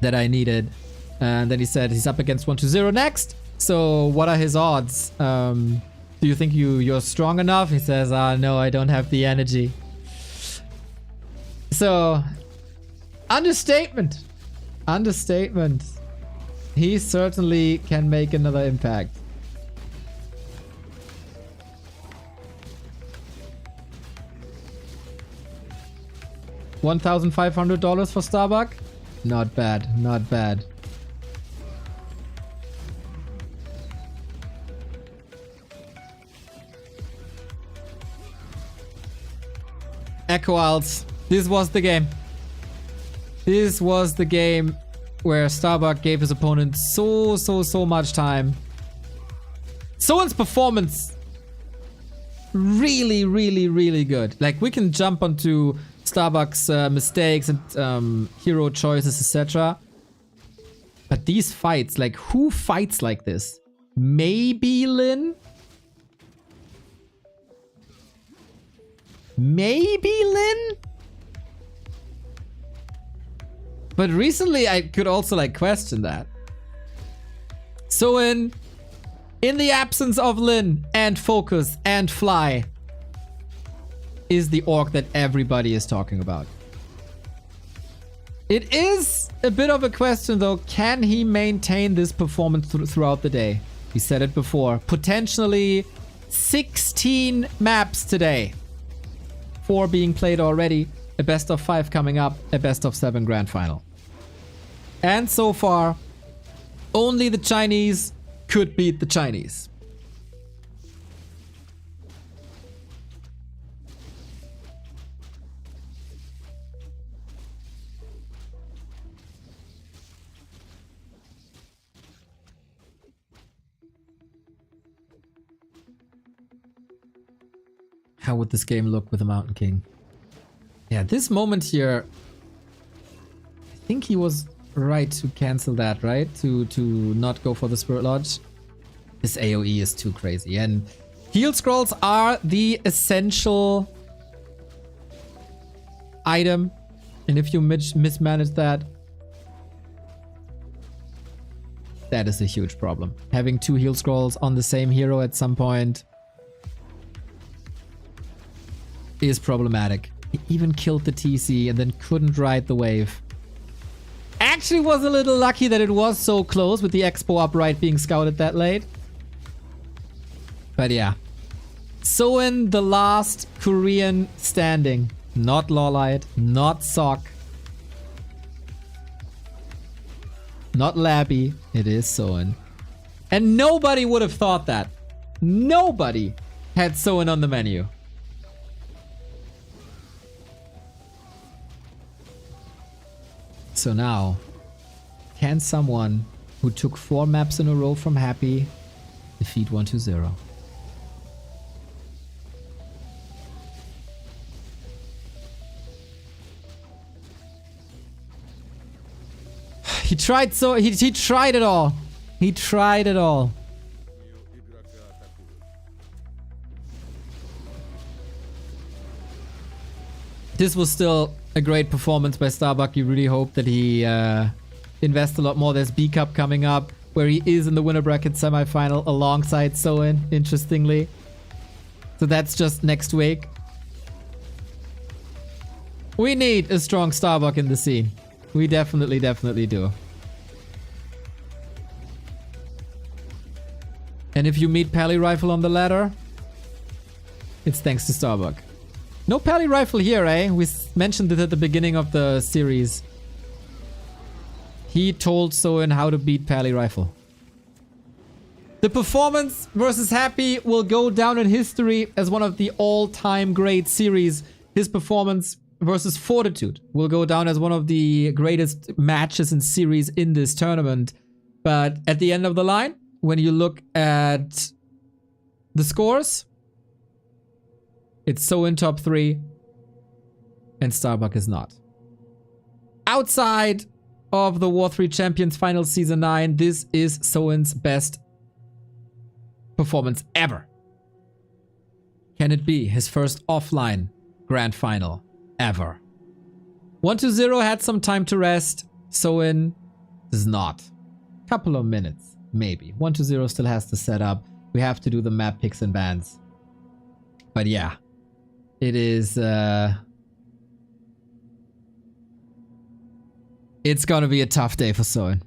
that I needed. And then he said he's up against 1-0 next. So what are his odds? Do you think you're strong enough? He says, no, I don't have the energy. So, understatement. Understatement. He certainly can make another impact. $1,500 for Starbuck? Not bad, not bad. Echo Isles. This was the game. This was the game where Starbuck gave his opponent so much time. Soin's performance really good. Like, we can jump onto Starbuck's mistakes and hero choices, etc. But these fights, like, who fights like this? Maybe Lin? Maybe Lin? But recently I could also like question that. So in the absence of Lin and Focus and Fly is the orc that everybody is talking about. It is a bit of a question though, can he maintain this performance throughout the day? We said it before, potentially 16 maps today. 4 being played already, a best of 5 coming up, a best of 7 grand final. And so far, only the Chinese could beat the Chinese. How would this game look with the Mountain King? Yeah, this moment here, I think he was right to cancel that, right? To not go for the Spirit Lodge. This AoE is too crazy. And heal scrolls are the essential item. And if you mismanage that, that is a huge problem. Having 2 heal scrolls on the same hero at some point is problematic. He even killed the TC and then couldn't ride the wave. Actually was a little lucky that it was so close with the Expo upright being scouted that late. But yeah. Soin, the last Korean standing. Not Lawlight, not Sock. Not Labby. It is Soin. And nobody would have thought that. Nobody had Soin on the menu. So now, can someone who took 4 maps in a row from Happy defeat 120? He tried he tried it all. He tried it all. This was still a great performance by Starbuck. You really hope that he invests a lot more. There's B Cup coming up, where he is in the winner bracket semifinal alongside Soin, interestingly. So that's just next week. We need a strong Starbuck in the scene. We definitely do. And if you meet Pally Rifle on the ladder, it's thanks to Starbuck. No Pally Rifle here, eh? We mentioned it at the beginning of the series. He told Soin how to beat Pally Rifle. The performance versus Happy will go down in history as one of the all-time great series. His performance versus Fortitude will go down as one of the greatest matches and series in this tournament. But at the end of the line, when you look at the scores, it's Soin top 3 and Starbuck is not. Outside of the War 3 Champions Final Season 9, this is Soin's best performance ever. Can it be his first offline grand final ever? 120 had some time to rest. Soin does not. Couple of minutes, maybe. 120 still has to set up. We have to do the map picks and bans. But yeah, it is it's gonna be a tough day for Soin.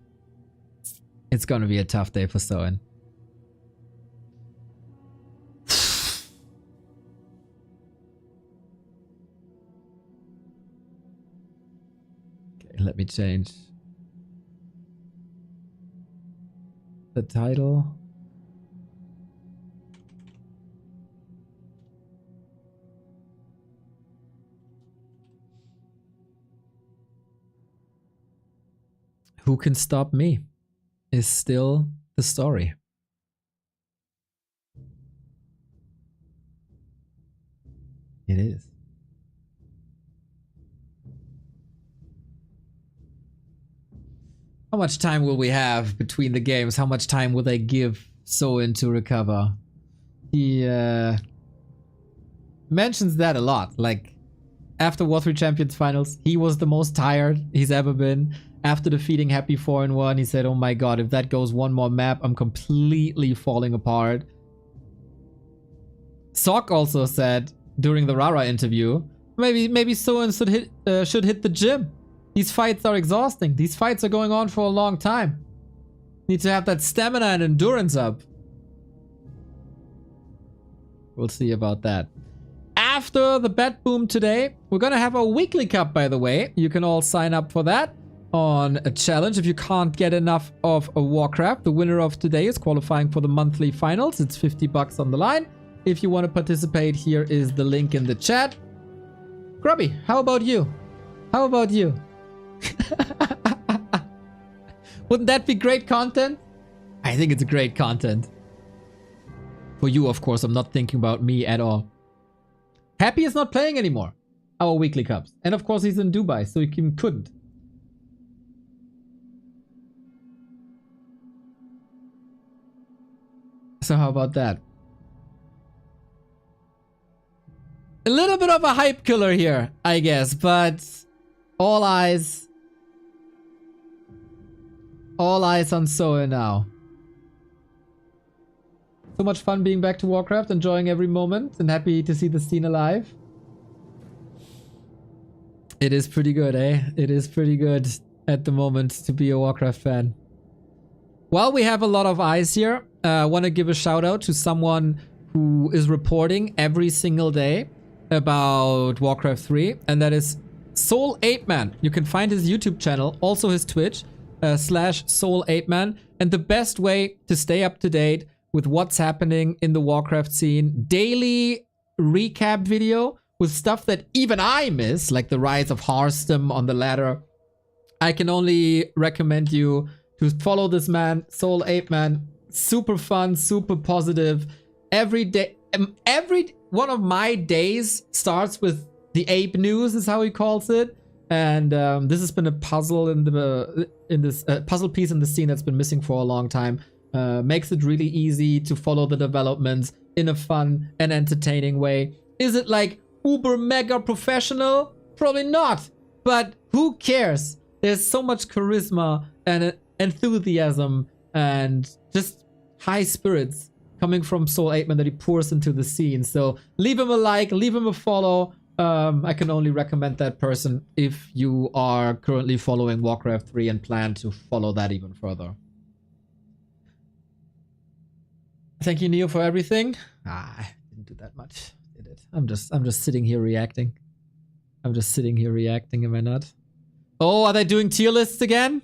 It's gonna be a tough day for Soin. Okay, let me change the title. Who can stop me is still the story. It is. How much time will we have between the games? How much time will they give Soin to recover? He mentions that a lot. Like, after War 3 Champions Finals, he was the most tired he's ever been. After defeating Happy 4-1, he said, oh my god, if that goes one more map, I'm completely falling apart. Sok also said during the Rara interview, maybe Soin should hit the gym. These fights are exhausting. These fights are going on for a long time. Need to have that stamina and endurance up. We'll see about that. After the BetBoom today, we're gonna have a weekly cup, by the way. You can all sign up for that on a challenge if you can't get enough of a Warcraft. The winner of today is qualifying for the monthly finals. It's 50 bucks on the line. If you want to participate, here is the link in the chat. Grubby, how about you? How about you? Wouldn't that be great content? I think it's great content. For you, of course, I'm not thinking about me at all. Happy is not playing anymore, our weekly cups. And of course he's in Dubai, so he couldn't. So how about that? A little bit of a hype killer here, I guess, but all eyes on Soin now. So much fun being back to Warcraft, enjoying every moment, and happy to see the scene alive. It is pretty good, eh? It is pretty good at the moment to be a Warcraft fan. While we have a lot of eyes here, I want to give a shout out to someone who is reporting every single day about Warcraft 3, and that is Soul8Man. You can find his YouTube channel, also his Twitch, /Soul8Man. And the best way to stay up to date with what's happening in the Warcraft scene, daily recap video with stuff that even I miss, like the rise of Hearthstone on the ladder. I can only recommend you to follow this man, Soul8Man. Super fun, super positive. Every day, every one of my days starts with the ape news, is how he calls it. And this has been a puzzle in this puzzle piece in the scene that's been missing for a long time. Makes it really easy to follow the developments in a fun and entertaining way. Is it like uber mega professional? Probably not, but who cares? There's so much charisma and enthusiasm and just high spirits coming from Soul8Man that he pours into the scene. So leave him a like, leave him a follow. I can only recommend that person if you are currently following Warcraft 3 and plan to follow that even further. Thank you, Neo, for everything. I didn't do that much, did it? I'm just sitting here reacting. I'm just sitting here reacting, am I not? Oh, are they doing tier lists again?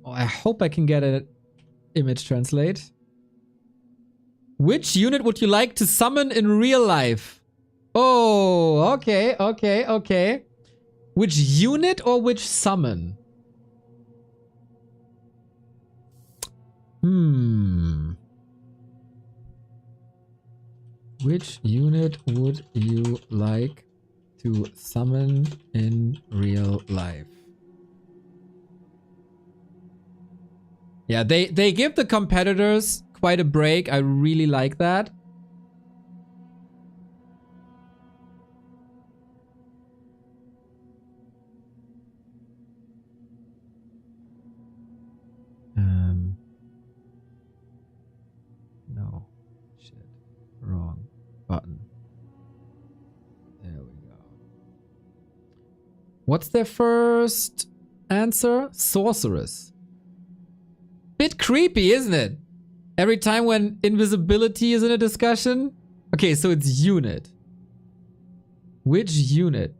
Oh, I hope I can get an image translate. Which unit would you like to summon in real life? Oh, okay, okay, okay. Which unit or which summon? Which unit would you like to summon in real life? Yeah, they give the competitors quite a break. I really like that. No. Shit. Wrong button. There we go. What's their first answer? Sorceress. Bit creepy, isn't it? Every time when invisibility is in a discussion. Okay, so it's unit. Which unit?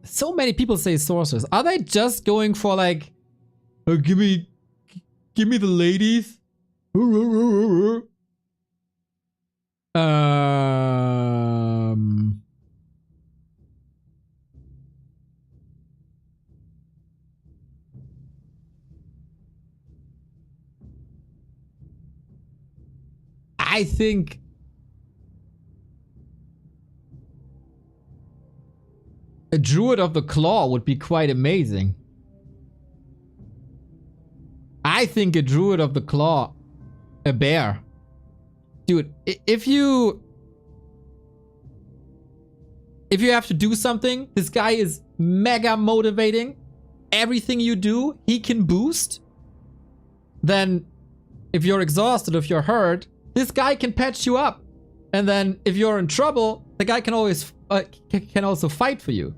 So many people say sorceress. Are they just going for like, oh, give me the ladies? I think a Druid of the Claw would be quite amazing. I think a Druid of the Claw, a bear. Dude, if you have to do something, this guy is mega motivating. Everything you do, he can boost. Then if you're exhausted, if you're hurt, this guy can patch you up. And then if you're in trouble, the guy can always can also fight for you.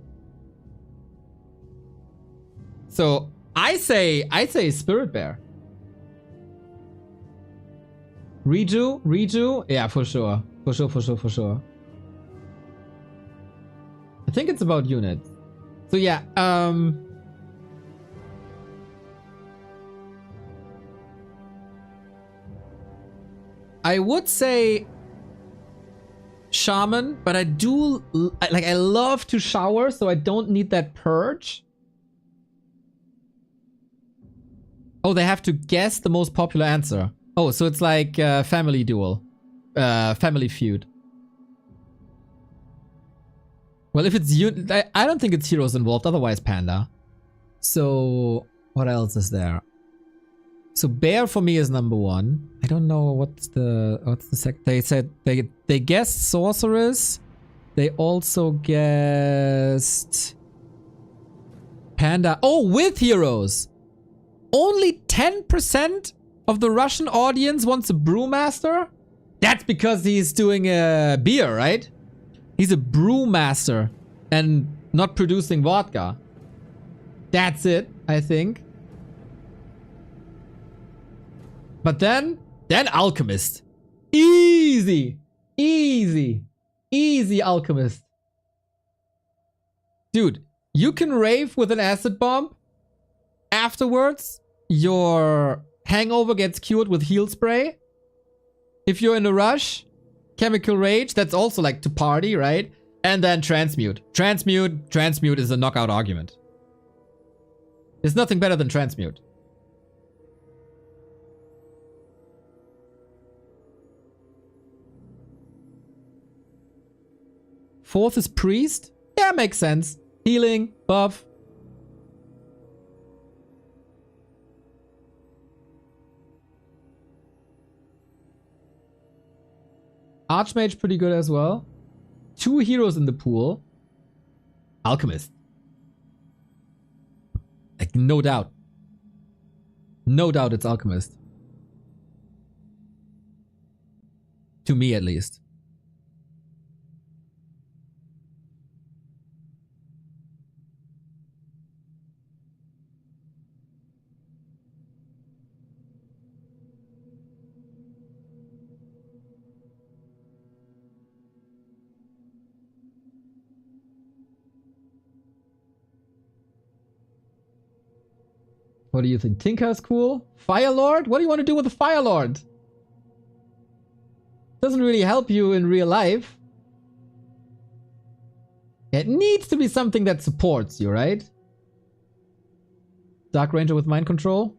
So I say Spirit Bear. Reju? Yeah, for sure. For sure. I think it's about units. So yeah, I would say Shaman, but I love to shower, so I don't need that purge. Oh, they have to guess the most popular answer. Oh, so it's like family duel. Family feud. Well, if it's I don't think it's heroes involved, otherwise Panda. So what else is there? So bear for me is number one. I don't know what's the second. They said they guessed sorceress. They also guessed Panda. Oh, with heroes. Only 10% of the Russian audience wants a brewmaster? That's because he's doing a beer, right? He's a brewmaster and not producing vodka. That's it, I think. But then alchemist. Easy alchemist. Dude, you can rave with an acid bomb. Afterwards, your hangover gets cured with heal spray. If you're in a rush, chemical rage, that's also like to party, right? And then transmute. Transmute is a knockout argument. There's nothing better than transmute. Fourth is priest. Yeah, makes sense. Healing, buff. Archmage pretty good as well. 2 heroes in the pool. Alchemist. Like, no doubt. No doubt it's Alchemist. To me, at least. What do you think? Tinker's cool? Fire Lord? What do you want to do with a Fire Lord? Doesn't really help you in real life. It needs to be something that supports you, right? Dark Ranger with mind control?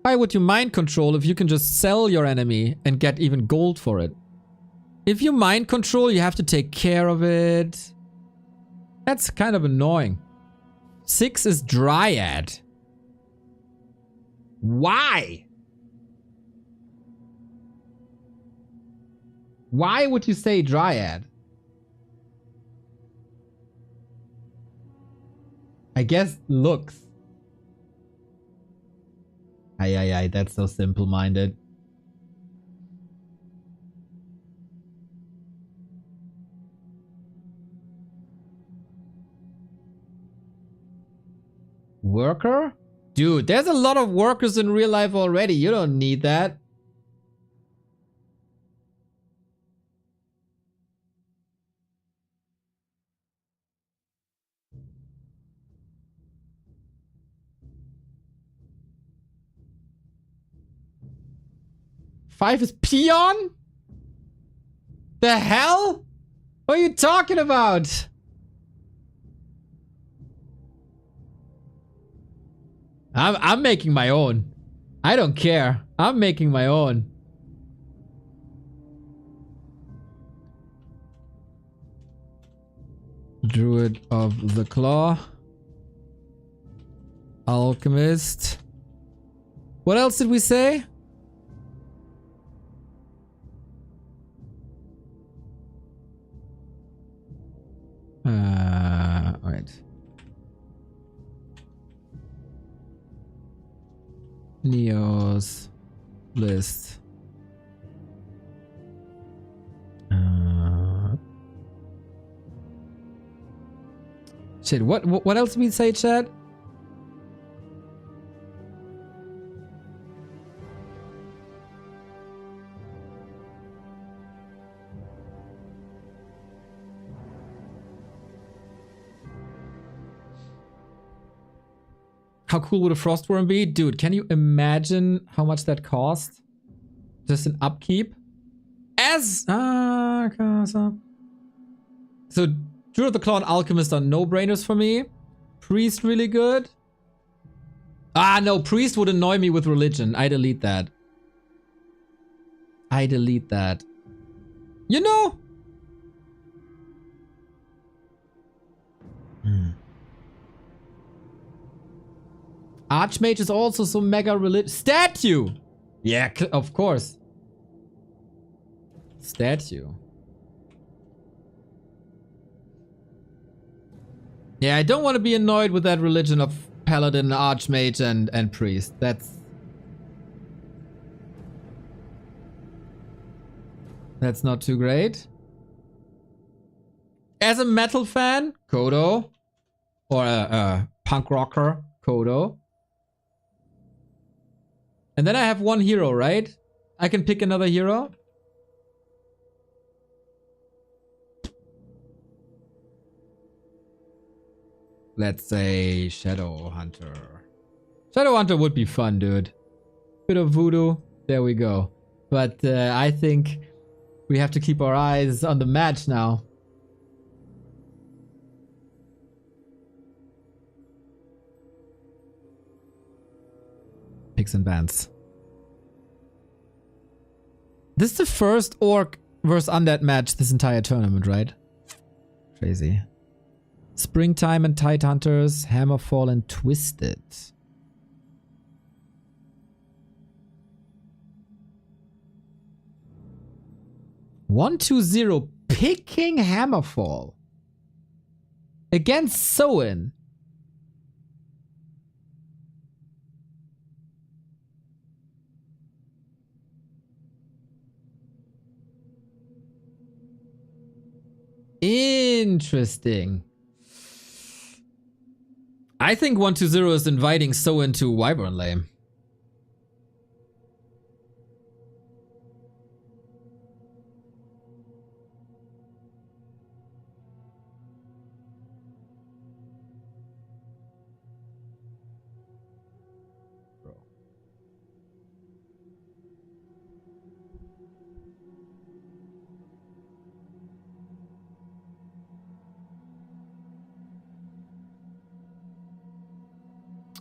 Why would you mind control if you can just sell your enemy and get even gold for it? If you mind control, you have to take care of it. That's kind of annoying. 6 is Dryad. Why? Why would you say Dryad? I guess looks. Ay, that's so simple-minded. Worker? Dude, there's a lot of workers in real life already. You don't need that. Five is peon? The hell? What are you talking about? I'm making my own. I don't care. I'm making my own. Druid of the Claw. Alchemist. What else did we say? Alright. Neos list. Shit, what else did we say, chat? How cool would a frostworm be? Dude, can you imagine how much that cost? Just an upkeep? So Druid of the Claw and Alchemist are no-brainers for me. Priest really good. No, Priest would annoy me with religion. I delete that. You know? Archmage is also so mega religious. Statue! Yeah, of course. Statue. Yeah, I don't want to be annoyed with that religion of Paladin, Archmage, and Priest. That's not too great. As a metal fan, Kodo. Or a punk rocker, Kodo. And then I have one hero, right? I can pick another hero. Let's say Shadow Hunter. Shadow Hunter would be fun, dude. Bit of voodoo. There we go. But I think we have to keep our eyes on the match now. Picks and bans. This is the first Orc versus Undead match this entire tournament, right? Crazy. Springtime and Tide Hunters, Hammerfall and Twisted. One, 2-0, picking Hammerfall against Soin. Interesting. I think 1-2-0 is inviting Soin to Wyvern Lane.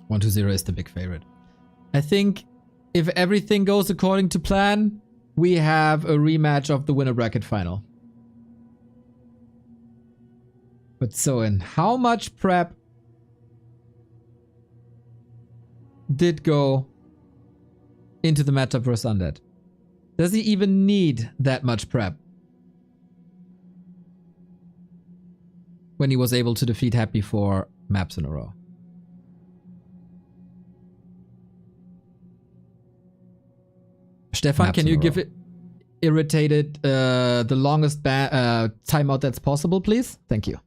One 2-0 is the big favorite. I think if everything goes according to plan, we have a rematch of the winner bracket final. But Soin, how much prep did go into the matchup versus Undead? Does he even need that much prep? When he was able to defeat Happy 4 maps in a row. Stefan, can you give it irritated the longest timeout that's possible, please? Thank you.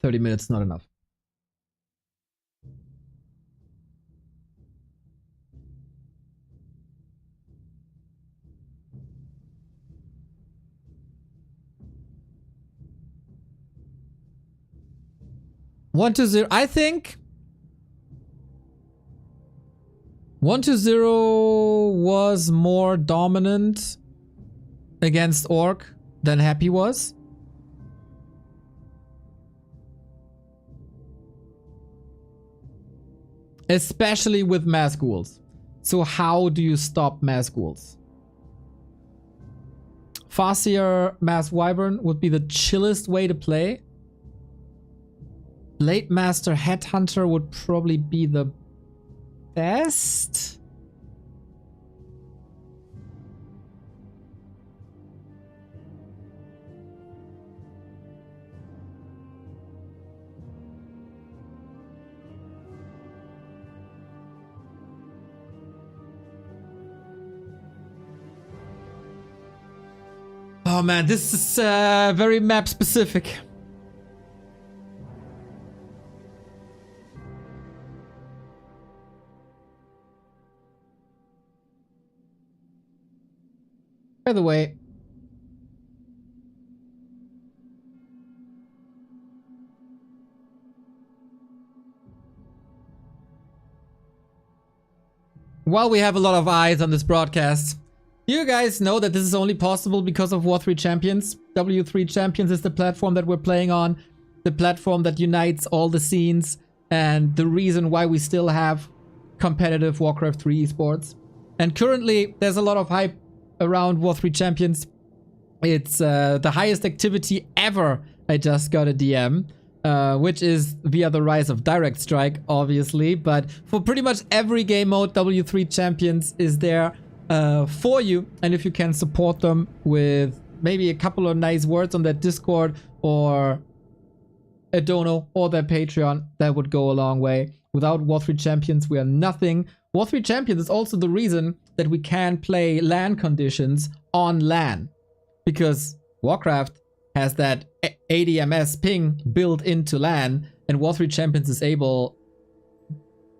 30 minutes, not enough. One to 0. I think 1-0 was more dominant against Orc than Happy was. Especially with mass ghouls. So how do you stop mass ghouls? Farseer Mass Wyvern would be the chillest way to play. Blade Master Headhunter would probably be the best. Oh man, this is very map specific. By the way, while we have a lot of eyes on this broadcast, you guys know that this is only possible because of War 3 Champions. W3 Champions is the platform that we're playing on, the platform that unites all the scenes, and the reason why we still have competitive Warcraft 3 esports. And currently, there's a lot of hype around War 3 Champions. It's the highest activity ever. I just got a DM, which is via the rise of Direct Strike, obviously. But for pretty much every game mode, W3 Champions is there for you. And if you can support them with maybe a couple of nice words on their Discord or a dono or their Patreon, that would go a long way. Without War 3 Champions, we are nothing. War 3 Champions is also the reason that we can play LAN conditions on LAN. Because Warcraft has that ADMS ping built into LAN, and War 3 Champions is able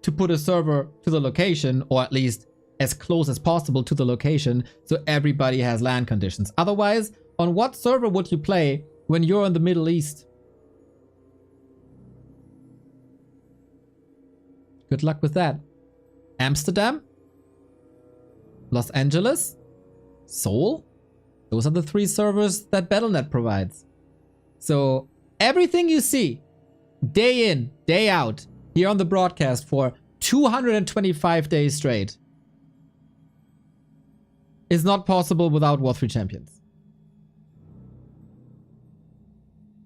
to put a server to the location, or at least as close as possible to the location, so everybody has LAN conditions. Otherwise, on what server would you play when you're in the Middle East? Good luck with that. Amsterdam? Los Angeles? Seoul? Those are the 3 servers that Battle.net provides. So everything you see, day in, day out, here on the broadcast for 225 days straight, is not possible without War 3 Champions.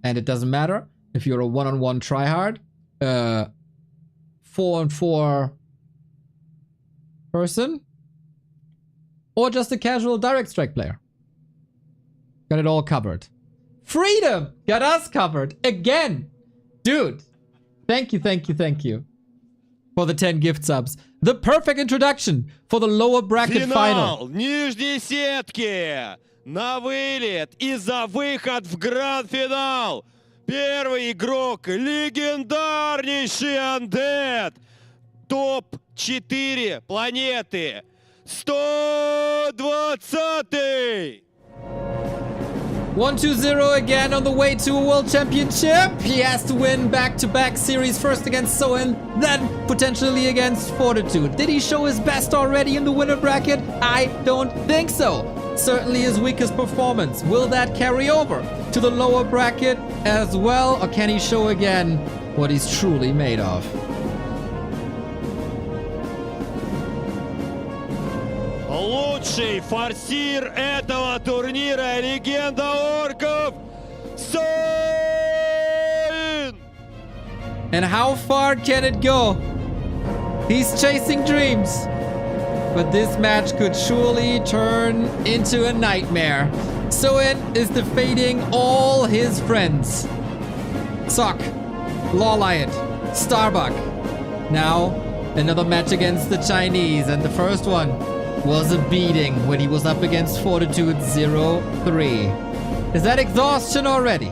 And it doesn't matter if you're a one-on-one tryhard, 4-on-4 person, or just a casual Direct Strike player. Got it all covered. Freedom got us covered again. Dude, thank you for the 10 gift subs. The perfect introduction for the lower bracket final. Нижней сетки на вылет и за выход в гранд-финал. Первый игрок, легендарнейший Undead. Топ-4 планеты. 120-й. 1-2-0 again on the way to a world championship. He has to win back-to-back series, first against Soin, then potentially against Fortitude. Did he show his best already in the winner bracket? I don't think so. Certainly his weakest performance. Will that carry over to the lower bracket as well? Or can he show again what he's truly made of? Лучший форсир этого турнира, легенда орков, Soin! And how far can it go? He's chasing dreams. But this match could surely turn into a nightmare. Soin is defeating all his friends. Sock, Lawlion, Starbuck. Now, another match against the Chinese, and the first one was a beating when he was up against Fortitude 0-3. Is that exhaustion already?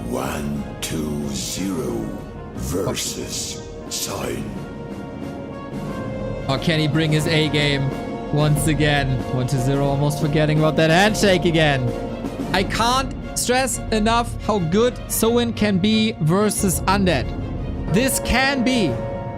1-2-0 versus Soin. Or can he bring his A game once again? 1-0, almost forgetting about that handshake again. I can't stress enough how good Soin can be versus Undead. This can be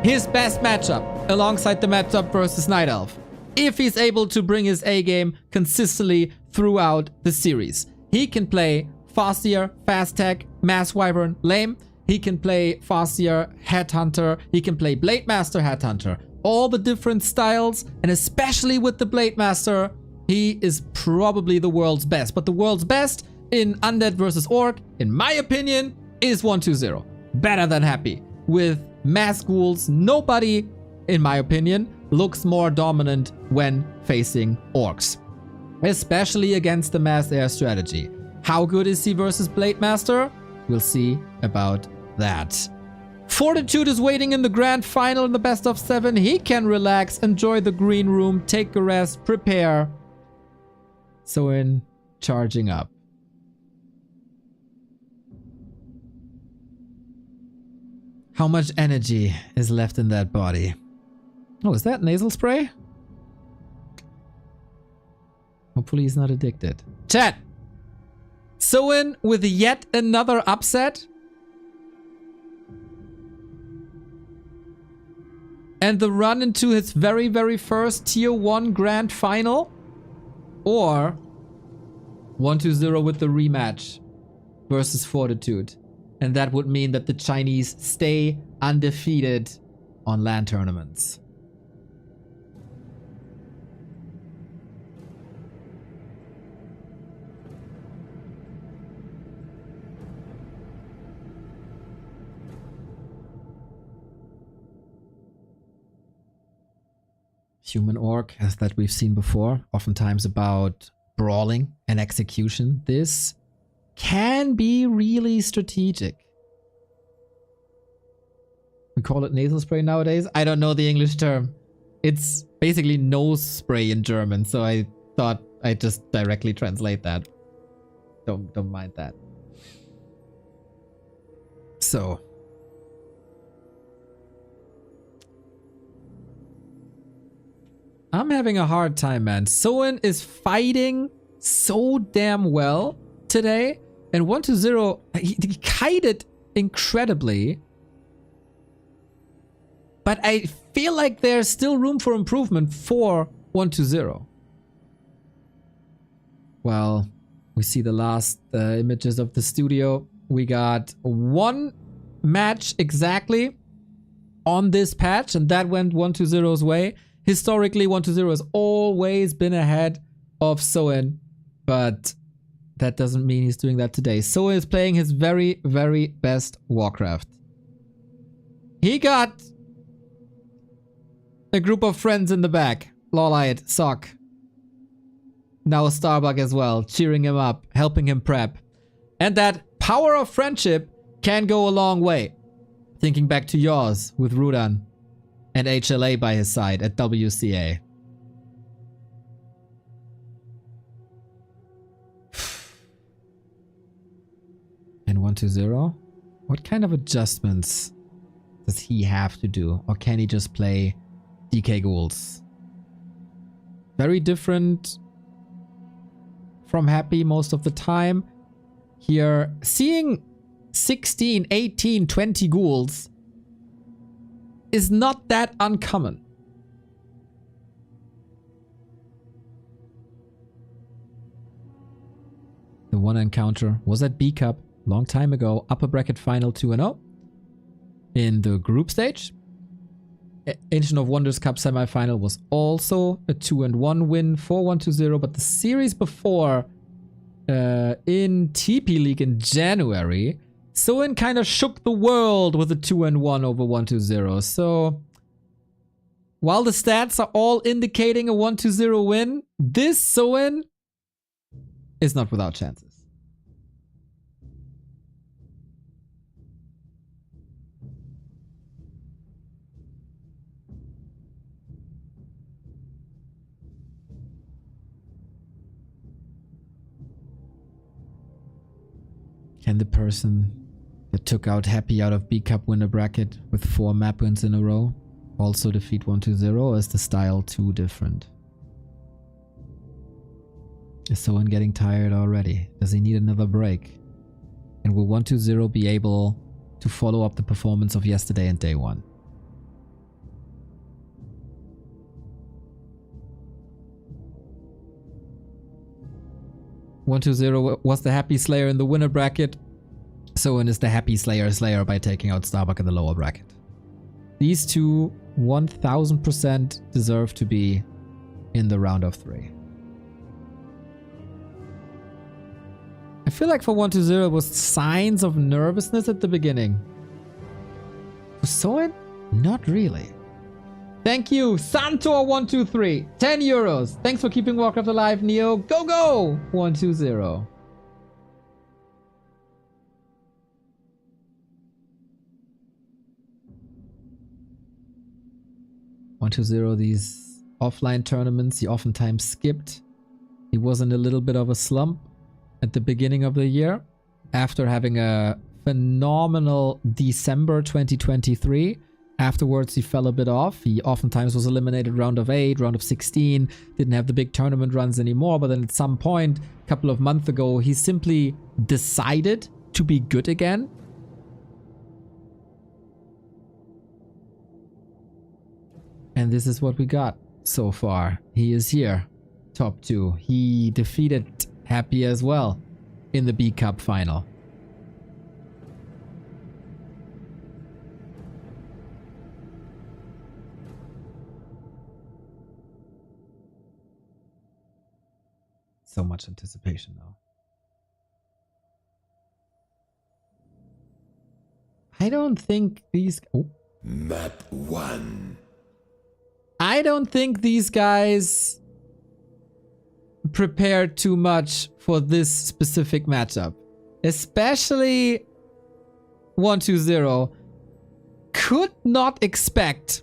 his best matchup alongside the matchup versus Night Elf, if he's able to bring his A game consistently throughout the series. He can play Farseer, Fast Tech, Mass Wyvern, Lame. He can play Farseer, Headhunter. He can play Blade Master, Headhunter. All the different styles, and especially with the Blade Master, he is probably the world's best. But the world's best in Undead versus Orc, in my opinion, is 1-2-0. Better than happy. With mass ghouls, nobody in my opinion, looks more dominant when facing orcs, especially against the mass air strategy. How good is he versus Blade Master? We'll see about that. Fortitude is waiting in the grand final in the best of 7. He can relax, enjoy the green room, take a rest, prepare. Soin charging up. How much energy is left in that body? Oh, is that nasal spray? Hopefully he's not addicted. Chat! Soin with yet another upset? And the run into his very, very first Tier 1 Grand Final? Or 1-0 with the rematch versus Fortitude. And that would mean that the Chinese stay undefeated on LAN tournaments. Human orc, as that we've seen before, oftentimes about brawling and execution. This can be really strategic. We call it nasal spray nowadays. I don't know the English term. It's basically nose spray in German, so I thought I'd just directly translate that. Don't mind that. So I'm having a hard time, man. Soin is fighting so damn well today. And 1-0, he kited incredibly. But I feel like there's still room for improvement for 1-0. Well, we see the last images of the studio. We got one match exactly on this patch, and that went 1-0's way. Historically, 1-0 has always been ahead of Soin, but that doesn't mean he's doing that today. Soin is playing his very, very best Warcraft. He got a group of friends in the back. Lolite, Sock. Now Starbuck as well, cheering him up, helping him prep. And that power of friendship can go a long way. Thinking back to yours with Rudan and HLA by his side at WCA. And 1-0? What kind of adjustments does he have to do? Or can he just play DK Ghouls? Very different from Happy most of the time. Here, seeing 16, 18, 20 Ghouls is not that uncommon. The one encounter was at B Cup long time ago, upper bracket final 2-0 in the group stage. Ancient of Wonders Cup semi-final was also a 2-1 win for 1-0, but the series before in TP League in January, Soin kind of shook the world with a 2-1 over 1-0. So while the stats are all indicating a 1-0 win, this Soin is not without chances. Can the person that took out Happy out of B Cup winner bracket with 4 map wins in a row also defeat 1-0, or is the style too different? Is Soin getting tired already? Does he need another break? And will 1-0 be able to follow up the performance of yesterday and day 1? Was the Happy Slayer in the winner bracket. Soin is the Happy Slayer by taking out Starbuck in the lower bracket. These two 1000% deserve to be in the round of 3. I feel like for 1-0 it was signs of nervousness at the beginning. For Soin, not really. Thank you, Santor123. 10 euros. Thanks for keeping Warcraft alive, Neo. Go, go! 120. These offline tournaments he oftentimes skipped. He was in a little bit of a slump at the beginning of the year after having a phenomenal December 2023. Afterwards, he fell a bit off. He oftentimes was eliminated round of 8, round of 16, didn't have the big tournament runs anymore. But then at some point, a couple of months ago, he simply decided to be good again. And this is what we got so far. He is here, top 2. He defeated Happy as well in the B Cup final. So much anticipation though. I don't think these... Oh. Map 1. I don't think these guys prepared too much for this specific matchup. Especially 120 could not expect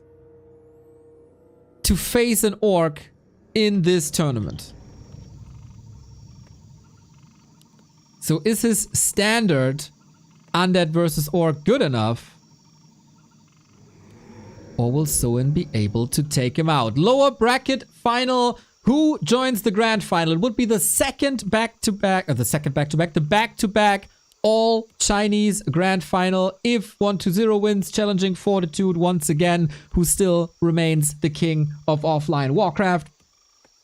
to face an orc in this tournament. So is his standard undead versus orc good enough? Or will Soin be able to take him out? Lower bracket final. Who joins the grand final? It would be the second back-to-back, the back-to-back all Chinese grand final if 120 wins, challenging Fortitude once again, who still remains the king of offline Warcraft.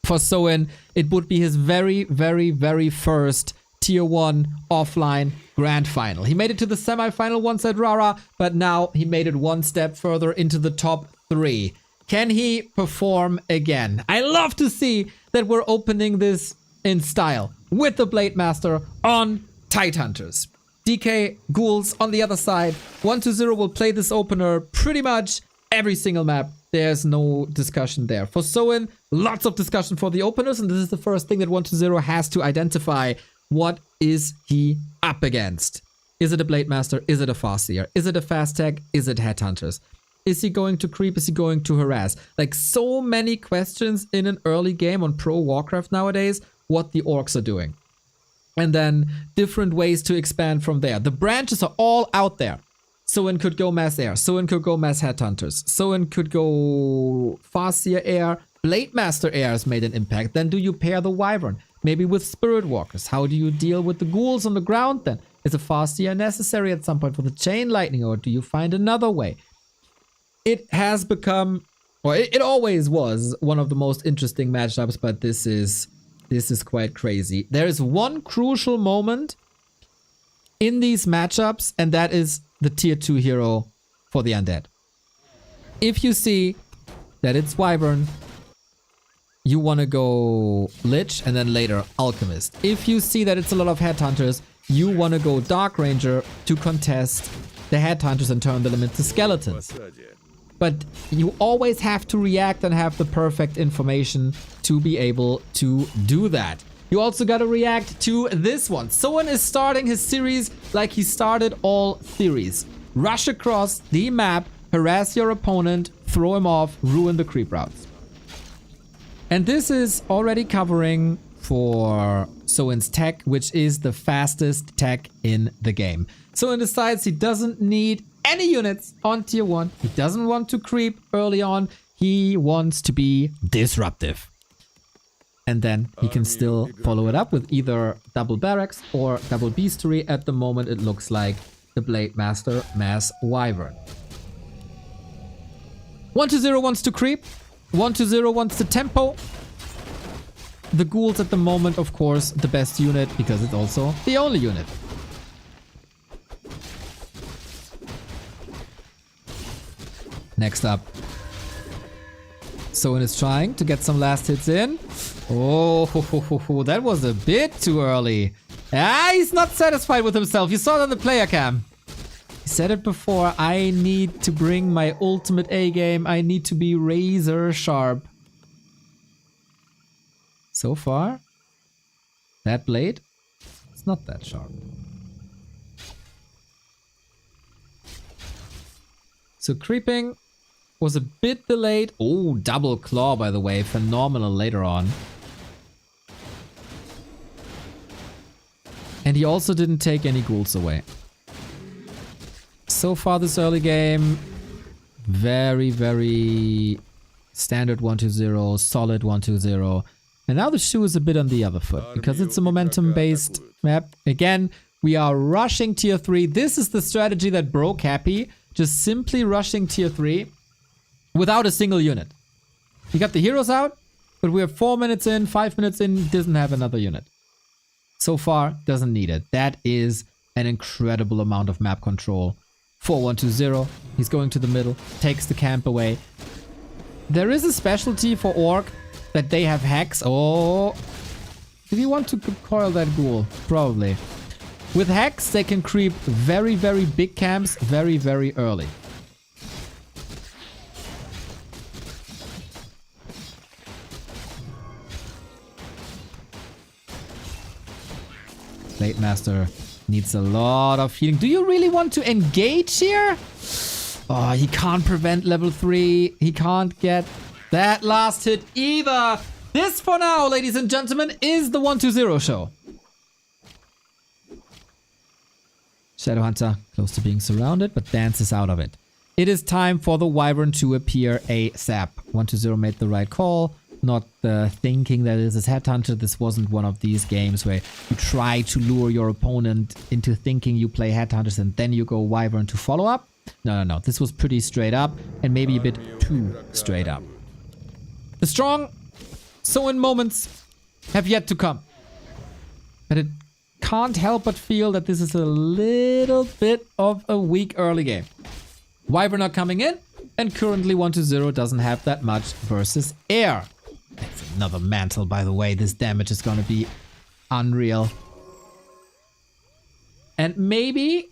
For Soin, it would be his very, very, very first Tier 1 offline grand final. He made it to the semi-final once at Rara, but now he made it one step further into the top 3. Can he perform again? I love to see that we're opening this in style with the Blade Master on Tidehunters. DK Ghouls on the other side. 120 will play this opener pretty much every single map. There's no discussion there. For Soin, lots of discussion for the openers, and this is the first thing that 120 has to identify. What is he up against? Is it a Blade Master? Is it a Farseer? Is it a Fast Tech? Is it Headhunters? Is he going to creep? Is he going to harass? Like, so many questions in an early game on Pro Warcraft nowadays, what the orcs are doing. And then different ways to expand from there. The branches are all out there. Soin could go Mass Air. Soin could go Mass Headhunters. Soin could go Farseer Air. Blade Master Air has made an impact. Then do you pair the Wyvern? Maybe with Spirit Walkers. How do you deal with the ghouls on the ground then? Is a Farseer necessary at some point for the Chain Lightning, or do you find another way? It has become, or it always was, one of the most interesting matchups, but this is quite crazy. There is one crucial moment in these matchups, and that is the Tier 2 hero for the Undead. If you see that it's Wyvern, you want to go Lich and then later Alchemist. If you see that it's a lot of Headhunters, you want to go Dark Ranger to contest the Headhunters and turn them into skeletons. But you always have to react and have the perfect information to be able to do that. You also got to react to this one. Soin is starting his series like he started all series. Rush across the map, harass your opponent, throw him off, ruin the creep routes. And this is already covering for Soin's tech, which is the fastest tech in the game. Soin decides he doesn't need any units on Tier 1. He doesn't want to creep early on. He wants to be disruptive. And then he can still follow it up with either double barracks or double beastery. At the moment, it looks like the Blade Master Mass Wyvern. 120 wants to creep. 120 wants the tempo. The ghouls at the moment, of course, the best unit because it's also the only unit. Next up, Soin is trying to get some last hits in. Oh, that was a bit too early. Ah, he's not satisfied with himself. You saw it on the player cam. Said it before, I need to bring my ultimate A game. I need to be razor sharp. So far, that blade, it's not that sharp. So creeping was a bit delayed. Oh, double claw, by the way. Phenomenal later on. And he also didn't take any ghouls away. So far this early game, very, very standard 1-2-0, solid 1-2-0. And now the shoe is a bit on the other foot because it's a momentum-based map. Again, we are rushing tier 3. This is the strategy that broke Happy. Just simply rushing tier 3 without a single unit. He got the heroes out, but we're 4 minutes in, 5 minutes in, doesn't have another unit. So far, doesn't need it. That is an incredible amount of map control. 4-1-2-0. He's going to the middle, takes the camp away. There is a specialty for Orc that they have hacks. Oh, did he want to coil that ghoul? Probably. With hacks, they can creep very, very big camps very, very early. Blade Master needs a lot of healing. Do you really want to engage here? Oh, he can't prevent level 3. He can't get that last hit either. This, for now, ladies and gentlemen, is the 1-2-0 show. Shadowhunter close to being surrounded, but dances out of it. It is time for the Wyvern to appear ASAP. 1-2-0 made the right call. Not thinking that this is Headhunter. This wasn't one of these games where you try to lure your opponent into thinking you play Headhunters and then you go Wyvern to follow up. No. This was pretty straight up and maybe a bit too straight up. The strong Soin moments have yet to come. But it can't help but feel that this is a little bit of a weak early game. Wyvern not coming in, and currently 1-2-0 doesn't have that much versus eer. That's another mantle, by the way. This damage is gonna be unreal. And maybe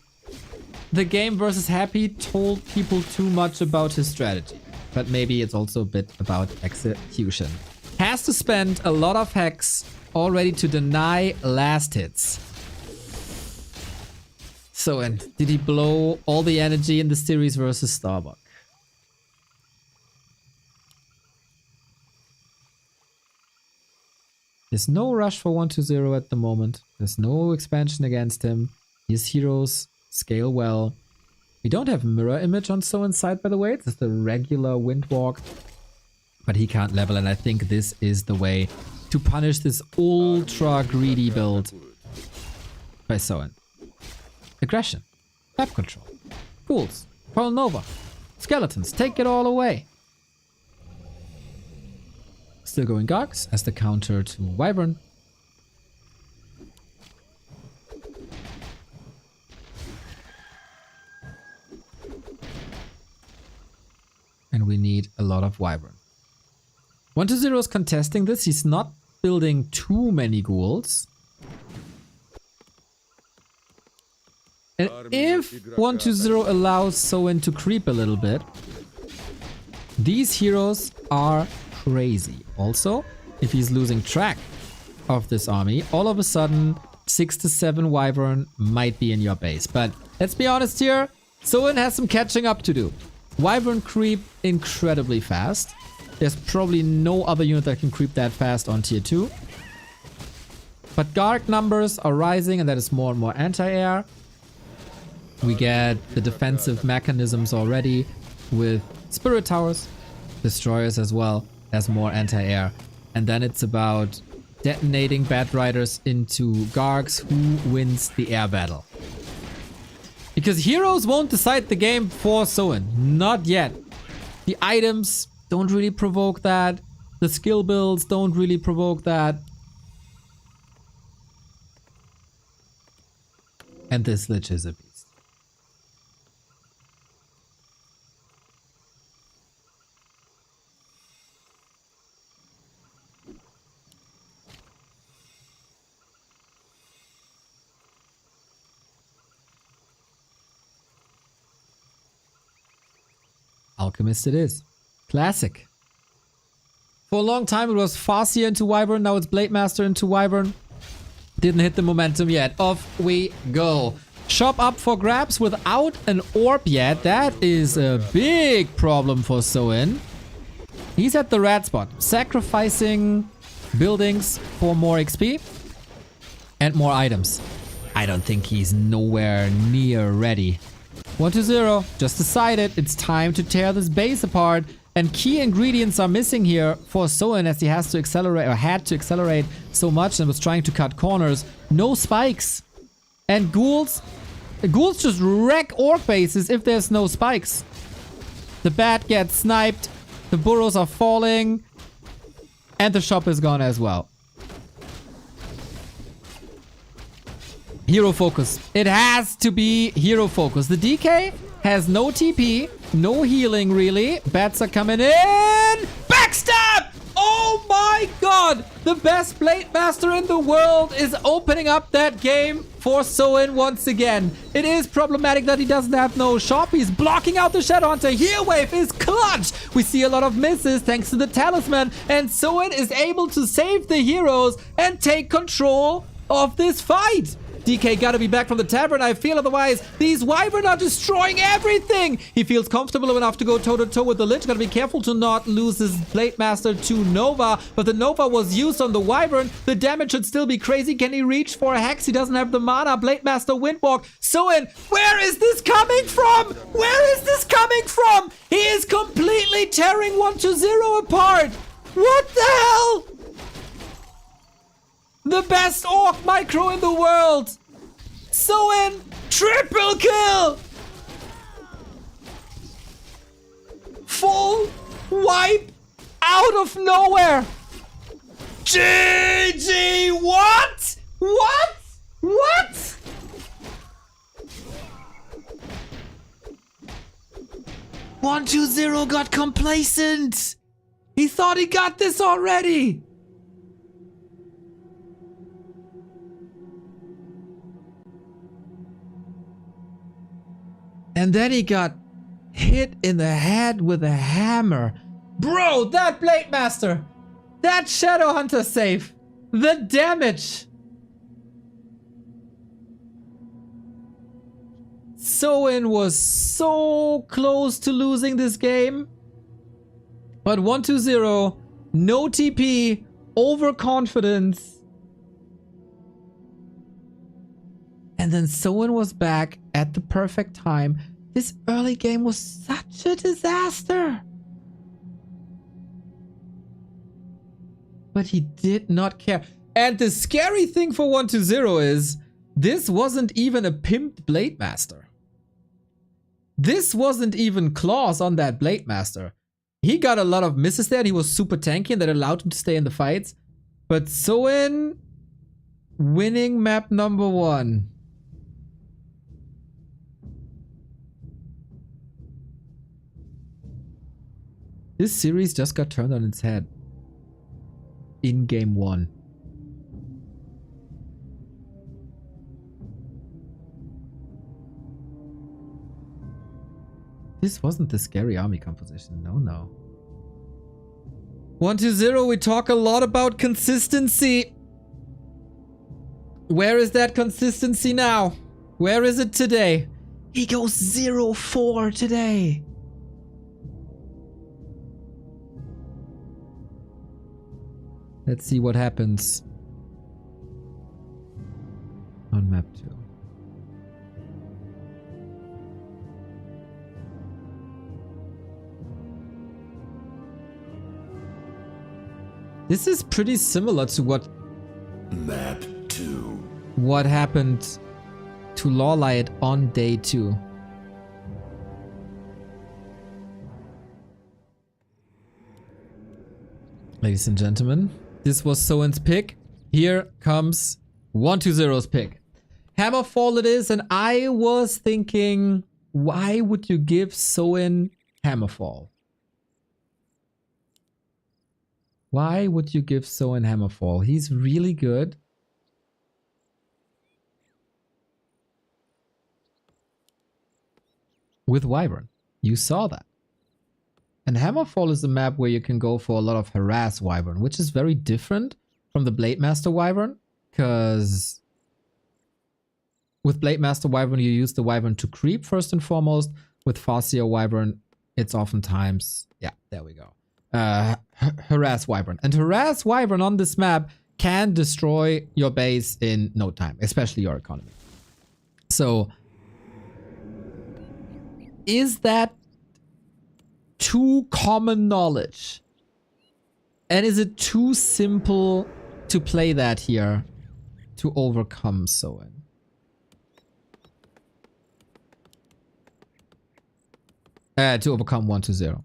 the game versus Happy told people too much about his strategy. But maybe it's also a bit about execution. Has to spend a lot of hacks already to deny last hits. So, and did he blow all the energy in the series versus Starbuck? There's no rush for 1-2-0 at the moment. There's no expansion against him. His heroes scale well. We don't have mirror image on Soin's side, by the way. It's just a regular Windwalk. But he can't level, and I think this is the way to punish this ultra greedy build by Soin. Aggression, map control, ghouls, Pearl Nova, skeletons, take it all away. Still going Gargs as the counter to Wyvern. And we need a lot of Wyvern. 1-2-0 is contesting this. He's not building too many ghouls. And if 1-2-0 allows Soin to creep a little bit, these heroes are crazy. Also, if he's losing track of this army, all of a sudden 6 to 7 Wyvern might be in your base. But let's be honest here, Soin has some catching up to do. Wyvern creep incredibly fast. There's probably no other unit that can creep that fast on tier 2. But Garg numbers are rising, and that is more and more anti-air. We get the defensive mechanisms already with Spirit Towers, Destroyers as well as more anti-air. And then it's about detonating Bat Riders into Gargs who wins the air battle. Because heroes won't decide the game for Soin. Not yet. The items don't really provoke that. The skill builds don't really provoke that. And this Lich is a beast. Alchemist it is. Classic. For a long time it was Farseer into Wyvern, now it's Blade Master into Wyvern. Didn't hit the momentum yet. Off we go. Shop up for grabs without an orb yet. That is a big problem for Soin. He's at the rat spot, sacrificing buildings for more XP and more items. I don't think he's nowhere near ready. 1-0, just decided it's time to tear this base apart. And key ingredients are missing here for Soin, as he has to accelerate, or had to accelerate so much and was trying to cut corners. No spikes. And ghouls just wreck orc bases if there's no spikes. The bat gets sniped, the burrows are falling, and the shop is gone as well. Hero focus. It has to be hero focus. The DK has no TP, no healing really. Bats are coming in. Backstab! Oh my god! The best Blade Master in the world is opening up that game for Soin once again. It is problematic that he doesn't have no shop. He's blocking out the Shadowhunter. Heal Wave is clutch. We see a lot of misses thanks to the talisman. And Soin is able to save the heroes and take control of this fight. DK gotta be back from the tavern, I feel, otherwise these Wyvern are destroying everything! He feels comfortable enough to go toe-to-toe with the Lich. Gotta be careful to not lose his Blade Master to Nova, but the Nova was used on the Wyvern. The damage should still be crazy. Can he reach for a Hex? He doesn't have the mana. Blade Master Windwalk. Soin, where is this coming from? Where is this coming from? He is completely tearing 1-0 apart! What the hell? The best orc micro in the world! Soin, triple kill! Full wipe out of nowhere! GG! What? What? What? One 2-0 got complacent! He thought he got this already! And then he got hit in the head with a hammer. Bro, that Blade Master! That Shadowhunter save! The damage! Soin was so close to losing this game. But 1-2-0, no TP, overconfidence. And then Soin was back at the perfect time. This early game was such a disaster. But he did not care. And the scary thing for 1-2-0 is, this wasn't even a pimped Blade Master. This wasn't even claws on that Blade Master. He got a lot of misses there and he was super tanky and that allowed him to stay in the fights. But Soin winning map number 1. This series just got turned on its head in game 1. This wasn't the scary army composition. No. 1-2-0, we talk a lot about consistency. Where is that consistency now? Where is it today? He goes 0-4 today. Let's see what happens on map 2. This is pretty similar to what Map 2. What happened to Lawlight on day 2. Ladies and gentlemen, this was Soin's pick. Here comes 1-2-0's pick. Hammerfall it is, and I was thinking, why would you give Soin Hammerfall? Why would you give Soin Hammerfall? He's really good. With Wyvern. You saw that. And Hammerfall is a map where you can go for a lot of Harass Wyvern, which is very different from the Blade Master Wyvern, because with Blade Master Wyvern, you use the Wyvern to creep first and foremost. With Farseer Wyvern, it's oftentimes, yeah, there we go. Harass Wyvern. And Harass Wyvern on this map can destroy your base in no time, especially your economy. So, is that too common knowledge? And is it too simple to play that here to overcome Soin? To overcome 1-0.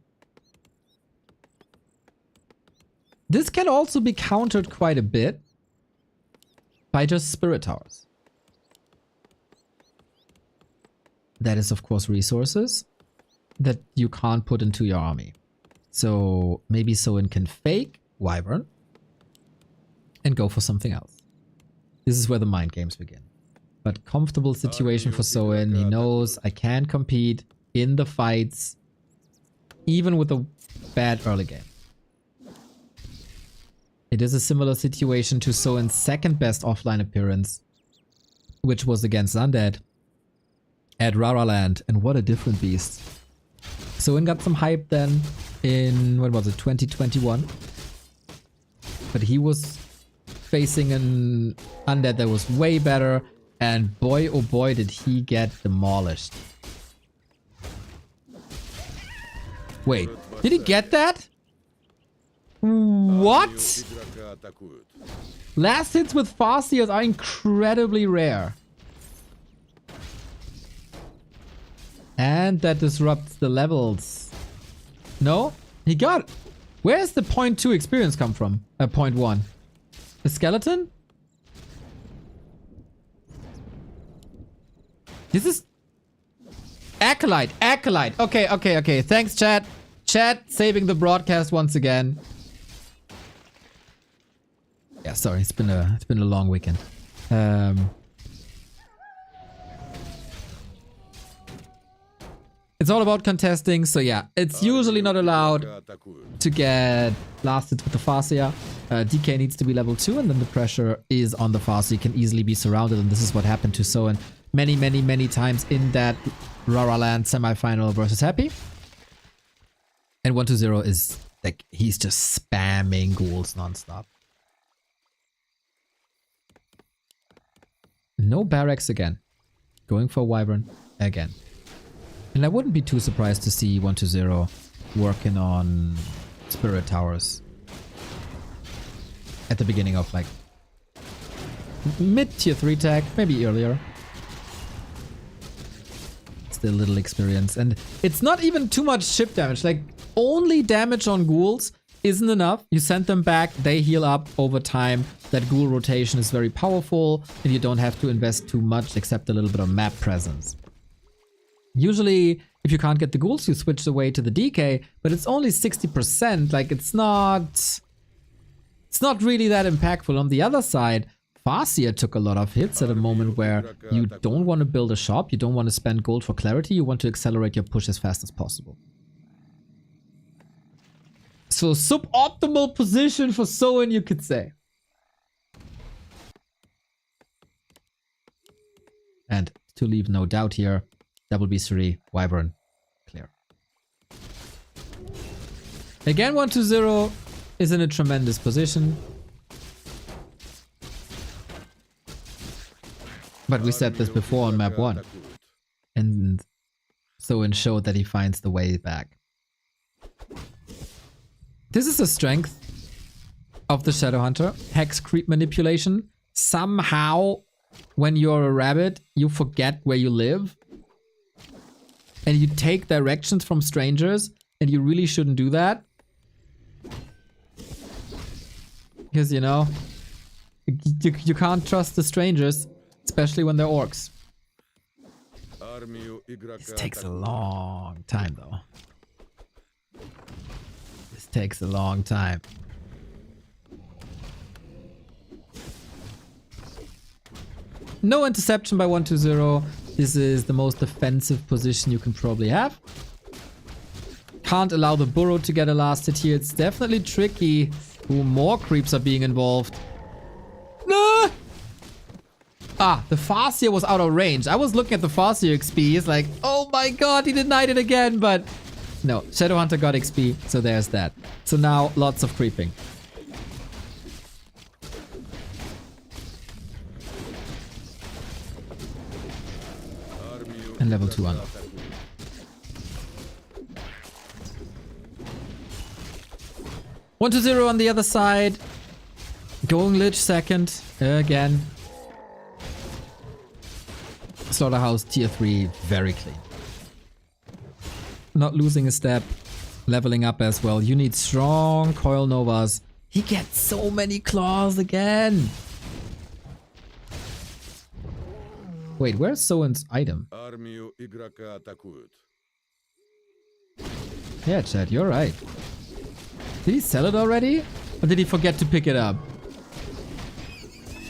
This can also be countered quite a bit by just Spirit Towers. That is, of course, resources that you can't put into your army. So maybe Soin can fake Wyvern and go for something else. This is where the mind games begin. But comfortable situation for Soin. He knows I can compete in the fights, even with a bad early game. It is a similar situation to Soin's second best offline appearance, which was against Undead at Raraland, and what a different beast. Soin got some hype then in, when was it, 2021? But he was facing an Undead that was way better, and boy oh boy did he get demolished. Wait, did he get that? What? Last hits with Farseers are incredibly rare. And that disrupts the levels. No? He got... Where's the 0.2 experience come from? 0.1. The skeleton? This is... Acolyte. Acolyte. Okay. Thanks, chat. Chat saving the broadcast once again. Yeah, sorry. It's been a long weekend. It's all about contesting, so yeah, it's usually not allowed to get blasted with the Farseer. DK needs to be level 2, and then the pressure is on the Farseer. You can easily be surrounded, and this is what happened to Soin many times in that Raraland semifinal versus Happy. And 1-0 is like, he's just spamming ghouls nonstop. No barracks again. Going for Wyvern again. And I wouldn't be too surprised to see 1-0 working on Spirit Towers at the beginning of like mid-tier 3 tag, maybe earlier. Still little experience, and it's not even too much ship damage. Like, only damage on ghouls isn't enough. You send them back, they heal up over time. That ghoul rotation is very powerful, and you don't have to invest too much except a little bit of map presence. Usually, if you can't get the ghouls, you switch away to the DK, but it's only 60%. Like, it's not really that impactful. On the other side, Farseer took a lot of hits at a moment where you don't want to build a shop, you don't want to spend gold for clarity, you want to accelerate your push as fast as possible. So, suboptimal position for Soin, you could say. And to leave no doubt here, double B3, Wyvern, clear. Again, 1-0 is in a tremendous position. But we said this before on map 1. And Soin showed that he finds the way back. This is a strength of the Shadowhunter. Hex creep manipulation. Somehow, when you're a rabbit, you forget where you live. And you take directions from strangers. And you really shouldn't do that. Because, you know, you can't trust the strangers. Especially when they're orcs. This takes a long time, though. This takes a long time. No interception by 1-0. This is the most defensive position you can probably have. Can't allow the burrow to get a last hit here. It's definitely tricky. Ooh, more creeps are being involved. No! Ah, the Farseer was out of range. I was looking at the Farseer XP. It's like, oh my god, he denied it again. But no, Shadowhunter got XP. So there's that. So now lots of creeping. And level 2 unlocked. One to 0 on the other side. Going Lich second again. Slaughterhouse tier 3, very clean. Not losing a step. Leveling up as well. You need strong Coil Novas. He gets so many claws again. Wait, where's Soin's item? Армию игрока атакуют. Yeah, Chad, you're right. Did he sell it already? Or did he forget to pick it up?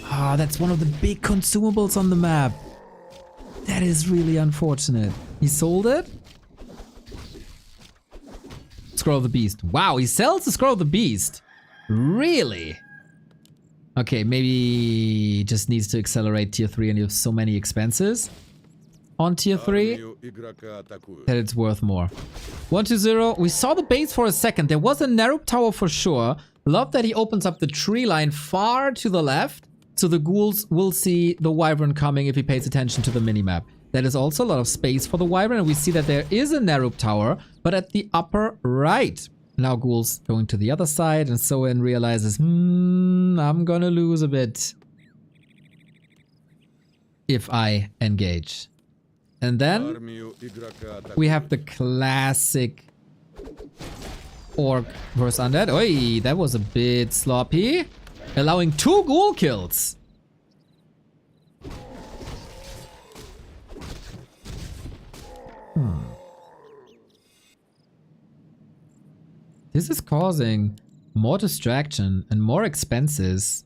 Ah, that's one of the big consumables on the map. That is really unfortunate. He sold it? Scroll of the Beast. Wow, he sells the Scroll of the Beast. Really? Okay, maybe just needs to accelerate tier 3 and you have so many expenses on tier 3 that it's worth more. 1 to 0. We saw the base for a second. There was a Narup tower for sure. Love that he opens up the tree line far to the left. So the ghouls will see the Wyvern coming if he pays attention to the minimap. That is also a lot of space for the Wyvern. And we see that there is a Narup tower, but at the upper right. Now ghouls going to the other side, and Soin realizes, I'm gonna lose a bit if I engage. And then we have the classic Orc versus Undead. Oi, that was a bit sloppy. Allowing 2 ghoul kills. This is causing more distraction and more expenses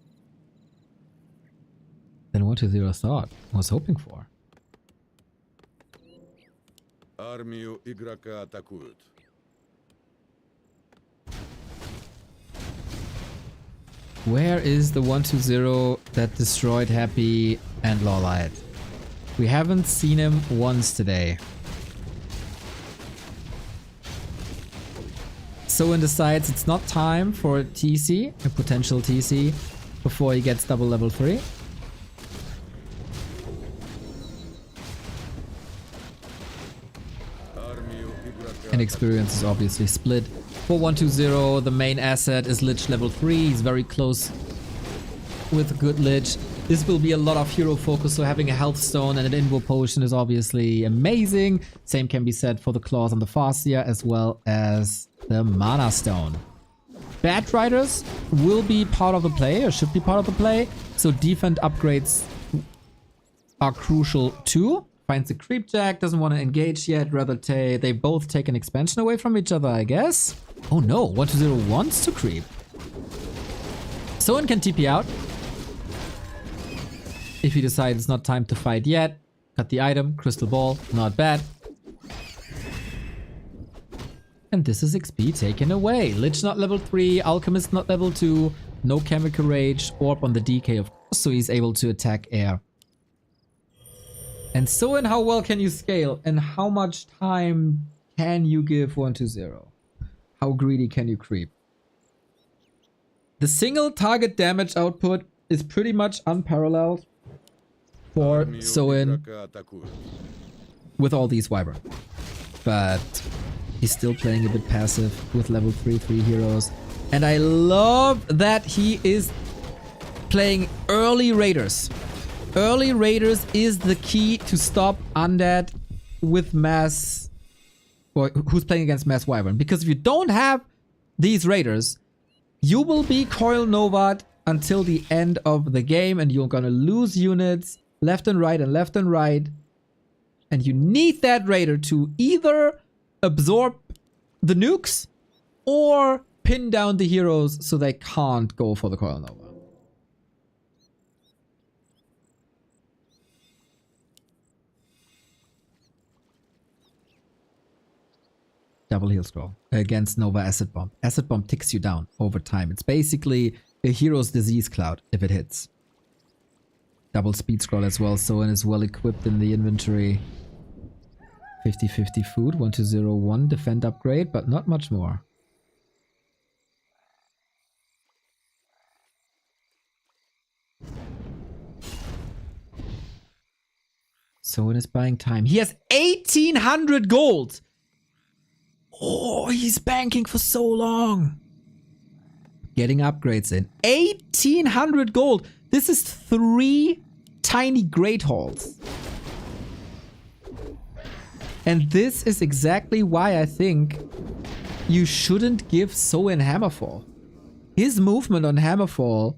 than what 2-0 thought, was hoping for. Армию игрока атакуют. Where is the 1-2-0 that destroyed Happy and Lawlight? We haven't seen him once today. Soin decides it's not time for a TC, a potential TC, before he gets double level 3. And experience is obviously split. For 1-2-0, the main asset is Lich level 3. He's very close with a good Lich. This will be a lot of hero focus, so having a health stone and an invo potion is obviously amazing. Same can be said for the claws on the Farseer as well as the mana stone. Bat Riders will be part of the play, or should be part of the play, so defend upgrades are crucial too. Finds the creep jack, doesn't want to engage yet, rather they both take an expansion away from each other, I guess. Oh no, 1-2-0 wants to creep. Soin can TP out. If he decides it's not time to fight yet. Got the item, Crystal Ball, not bad. And this is XP taken away. Lich not level 3, Alchemist not level 2, no Chemical Rage, Orb on the DK of course, so he's able to attack air. And Soin, how well can you scale? And how much time can you give 1-2-0? How greedy can you creep? The single target damage output is pretty much unparalleled for Soin with all these Wyvern. But he's still playing a bit passive with level 3 heroes. And I love that he is playing early Raiders. Early Raiders is the key to stop Undead with mass, or who's playing against mass Wyvern. Because if you don't have these Raiders, you will be Coil Novad until the end of the game, and you're gonna lose units left and right and left and right. And you need that Raider to either absorb the nukes or pin down the heroes so they can't go for the Coil Nova. Double heal scroll against Nova Acid Bomb. Acid Bomb ticks you down over time. It's basically a hero's disease cloud if it hits. Double speed scroll as well. Soin is well equipped in the inventory. 50-50 food. 1-2-0-1 defend upgrade, but not much more. Soin is buying time. He has 1800 gold! Oh, he's banking for so long. Getting upgrades in. 1800 gold! This is 3 tiny Great Halls. And this is exactly why I think you shouldn't give Soin Hammerfall. His movement on Hammerfall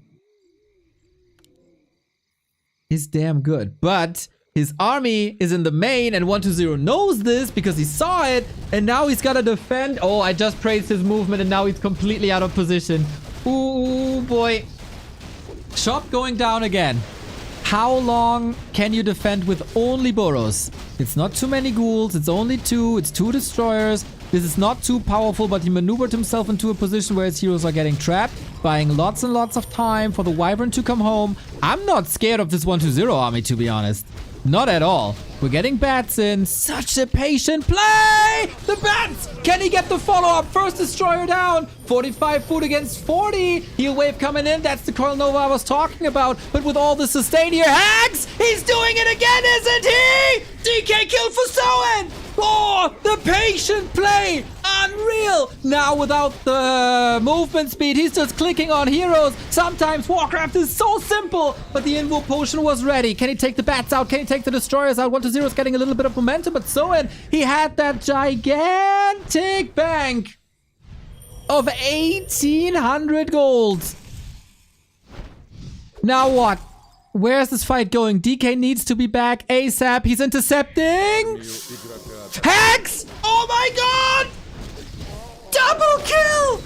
is damn good. But his army is in the main, and 1-2-0 knows this because he saw it, and now he's gotta defend. Oh, I just praised his movement, and now he's completely out of position. Ooh, boy. Shop going down again. How long can you defend with only Boros? It's not too many ghouls, it's only 2, it's 2 destroyers. This is not too powerful, but he maneuvered himself into a position where his heroes are getting trapped, buying lots and lots of time for the Wyvern to come home. I'm not scared of this 1-2-0 army, to be honest. Not at all. We're getting bats in. Such a patient play! The bats! Can he get the follow-up? First destroyer down. 45 food against 40. Heal wave coming in. That's the Coil Nova I was talking about. But with all the sustain here, Hags! He's doing it again, isn't he? DK kill for Soin! Oh, the patient play! Unreal! Now without the movement speed, he's just clicking on heroes. Sometimes Warcraft is so simple, but the Invo potion was ready. Can he take the bats out? Can he take the destroyers out? 1-2-0 is getting a little bit of momentum, but Soin, he had that gigantic bank of 1800 gold. Now what? Where's this fight going? DK needs to be back ASAP. He's intercepting. Hex! Oh my god! Double kill!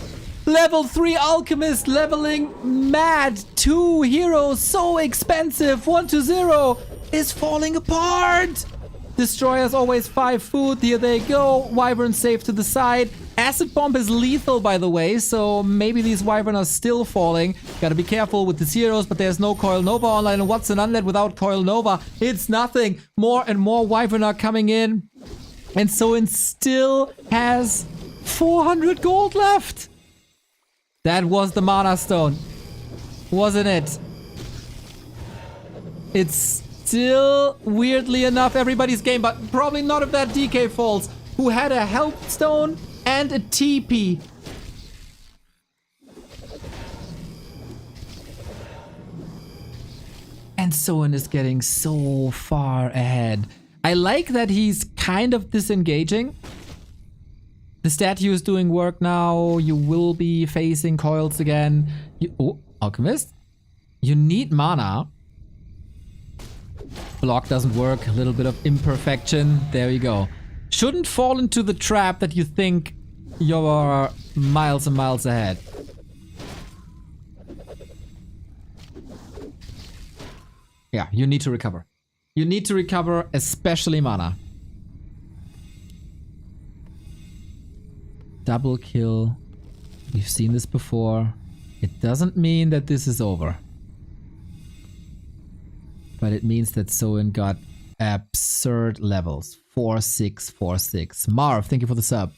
Level 3 Alchemist leveling mad. 2 heroes so expensive. 1-2-0 is falling apart. Destroyers always 5 food. Here they go. Wyvern safe to the side. Acid Bomb is lethal, by the way, so maybe these Wyvern are still falling. Gotta be careful with these heroes, but there's no Coil Nova online. And what's an Undead without Coil Nova? It's nothing. More and more Wyvern are coming in. And Soin still has 400 gold left. That was the Mana Stone, wasn't it? It's still, weirdly enough, everybody's game, but probably not if that DK falls, who had a Help Stone and a TP. And Soin is getting so far ahead. I like that he's kind of disengaging. The statue is doing work now. You will be facing coils again. Oh, Alchemist. You need mana. Block doesn't work. A little bit of imperfection. There you go. Shouldn't fall into the trap that you think you're miles and miles ahead. Yeah, you need to recover. You need to recover, especially mana. Double kill. We've seen this before. It doesn't mean that this is over. But it means that Soin got absurd levels. 4-6, 4-6. Marv, thank you for the sub.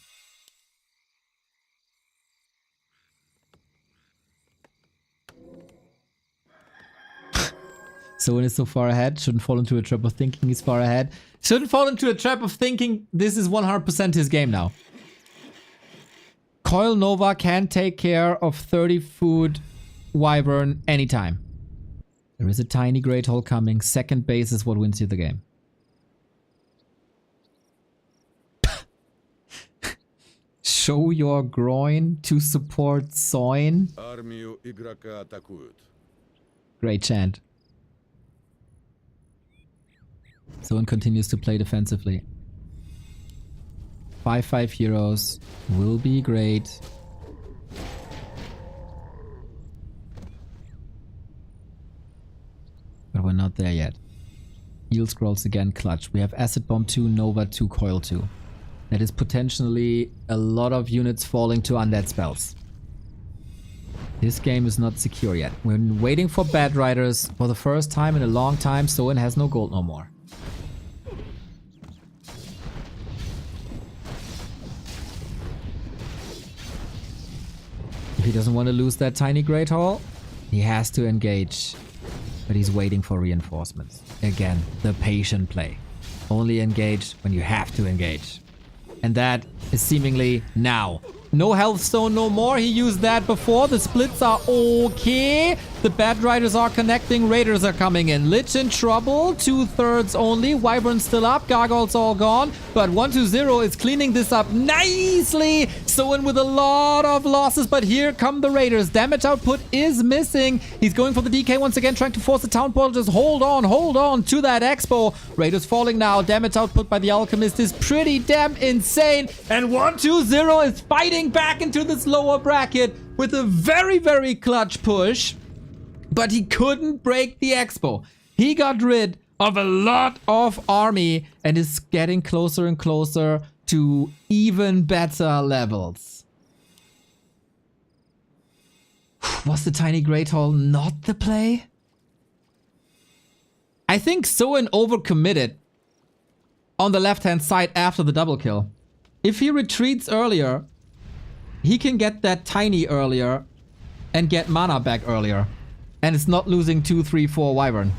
Soin is so far ahead. Shouldn't fall into a trap of thinking he's far ahead. Shouldn't fall into a trap of thinking this is 100% his game now. Coil Nova can take care of 30 food Wyvern anytime. There is a tiny Great Hole coming. Second base is what wins you the game. Show your groin to support Soin. Армию игрока атакуют. Great chant. Soin continues to play defensively. 5-5 heroes will be great. But we're not there yet. Heal scrolls again clutch. We have Acid Bomb 2, Nova 2, Coil 2. That is potentially a lot of units falling to undead spells. This game is not secure yet. We're waiting for Bad Riders for the first time in a long time. Soin has no gold no more. If he doesn't want to lose that tiny Great Hall, he has to engage. But he's waiting for reinforcements. Again, the patient play. Only engage when you have to engage. And that is seemingly now. No health stone no more. He used that before. The splits are okay. The Bad Riders are connecting. Raiders are coming in. Lich in trouble. 2/3 only. Wyvern still up. Gargoyles all gone. But 120 is cleaning this up nicely. Soin with a lot of losses. But here come the Raiders. Damage output is missing. He's going for the DK once again. Trying to force the town portal. Just hold on to that expo. Raiders falling now. Damage output by the Alchemist is pretty damn insane. And 120 is fighting back into this lower bracket with a very, very clutch push. But he couldn't break the expo. He got rid of a lot of army and is getting closer and closer to even better levels. Was the Tiny Great Hall not the play? I think Soin overcommitted on the left-hand side after the double kill. If he retreats earlier, he can get that tiny earlier and get mana back earlier. And it's not losing 2, 3, 4 Wyvern.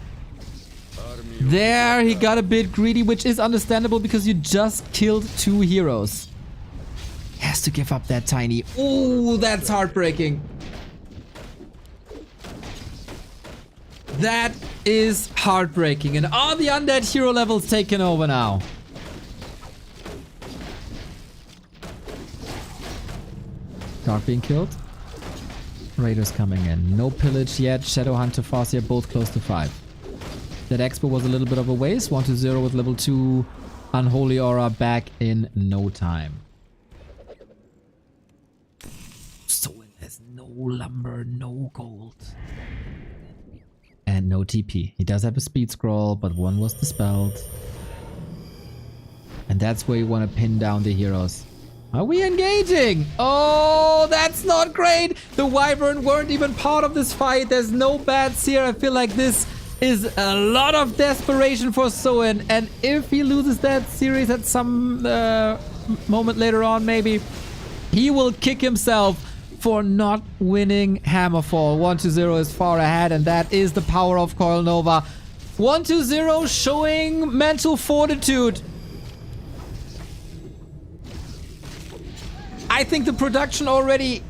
There, he got a bit greedy, which is understandable because you just killed 2 heroes. He has to give up that tiny. Ooh, that's heartbreaking. That is heartbreaking. And are the undead hero levels taken over now? Dark being killed. Raiders coming in. No pillage yet. Shadowhunter, Farseer both close to 5. That expo was a little bit of a waste. 120 with level 2 Unholy Aura back in no time. Soin has no lumber, no gold. And no TP. He does have a speed scroll, but one was dispelled. And that's where you want to pin down the heroes. Are we engaging? Oh, that's not great. The Wyvern weren't even part of this fight. There's no bats here. I feel like this is a lot of desperation for Soin. And if he loses that series at some moment later on, maybe, he will kick himself for not winning Hammerfall. 120 is far ahead, and that is the power of Coil Nova. 120 showing mental fortitude. I think the production already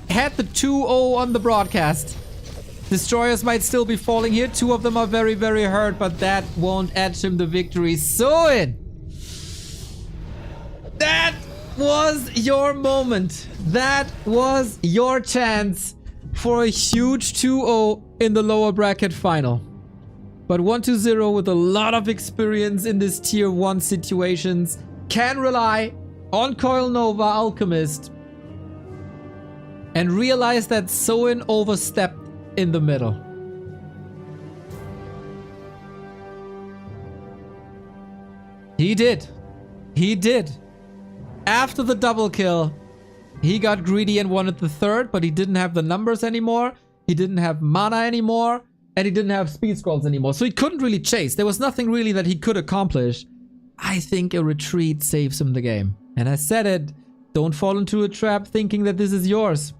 had the 2-0 on the broadcast. Destroyers might still be falling here. 2 of them are very, very hurt, but that won't edge him the victory. Soin! That was your moment. That was your chance for a huge 2-0 in the lower bracket final. But 120 with a lot of experience in this tier 1 situations can rely on Coil Nova Alchemist and realize that Soin overstepped in the middle. He did. He did. After the double kill, he got greedy and wanted the 3rd, but he didn't have the numbers anymore. He didn't have mana anymore, and he didn't have speed scrolls anymore. So he couldn't really chase. There was nothing really that he could accomplish. I think a retreat saves him the game. And I said it, don't fall into a trap thinking that this is yours.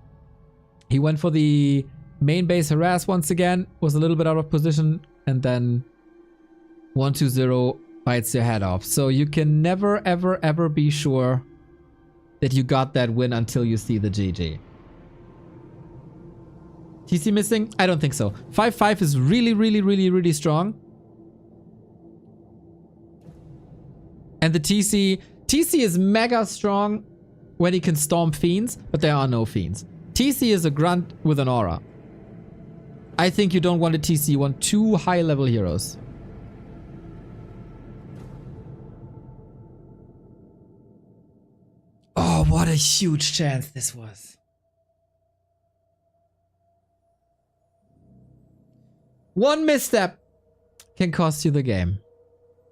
He went for the main base harass once again, was a little bit out of position, and then 120 bites your head off. So you can never, ever, ever be sure that you got that win until you see the GG. TC missing? I don't think so. 5-5 is really, really, really, really strong. And the TC is mega strong when he can storm fiends, but there are no fiends. TC is a grunt with an aura. I think you don't want a TC, you want 2 high level heroes. Oh, what a huge chance this was. One misstep can cost you the game.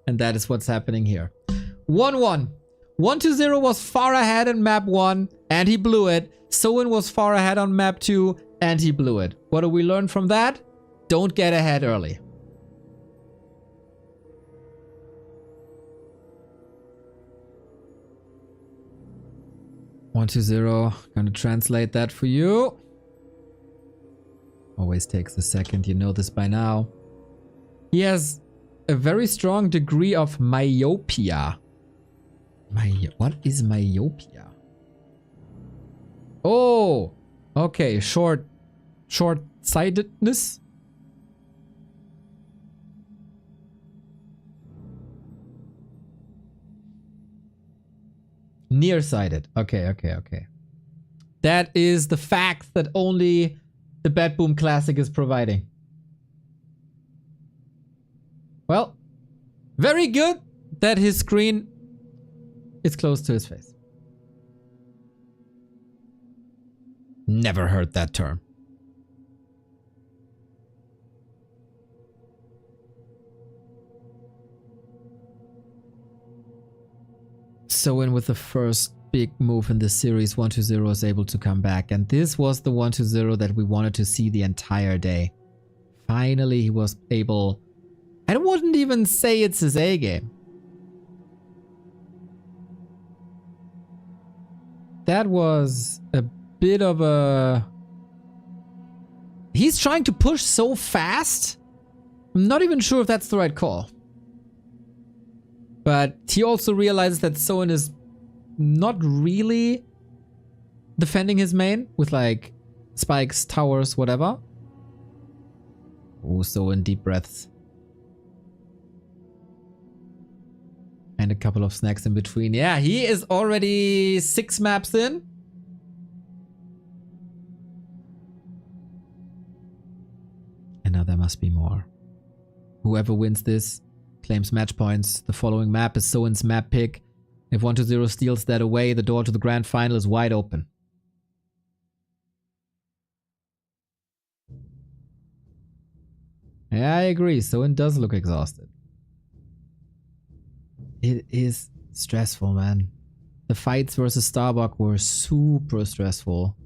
And that is what's happening here. 1-1. 120 was far ahead in map 1 and he blew it. Soin was far ahead on map 2 and he blew it. What do we learn from that? Don't get ahead early. One, 2, 0. Gonna translate that for you. Always takes a second, you know this by now. He has a very strong degree of myopia. What is myopia? Oh, okay, short-sightedness. Nearsighted. Okay. That is the fact that only the BetBoom Classic is providing. Well, very good that his screen is close to his face. Never heard that term. Soin with the first big move in this series, 120 is able to come back. And this was the 120 that we wanted to see the entire day. Finally, he was able... I wouldn't even say it's his A game. That was a bit of a... He's trying to push so fast. I'm not even sure if that's the right call. But he also realizes that Soin is not really defending his main with like spikes, towers, whatever. Oh, Soin, deep breaths. And a couple of snacks in between. Yeah, he is already 6 maps in. And now there must be more. Whoever wins this claims match points. The following map is Soin's map pick. If 120 steals that away, the door to the grand final is wide open. Yeah, I agree. Soin does look exhausted. It is stressful, man. The fights versus Starbuck were super stressful.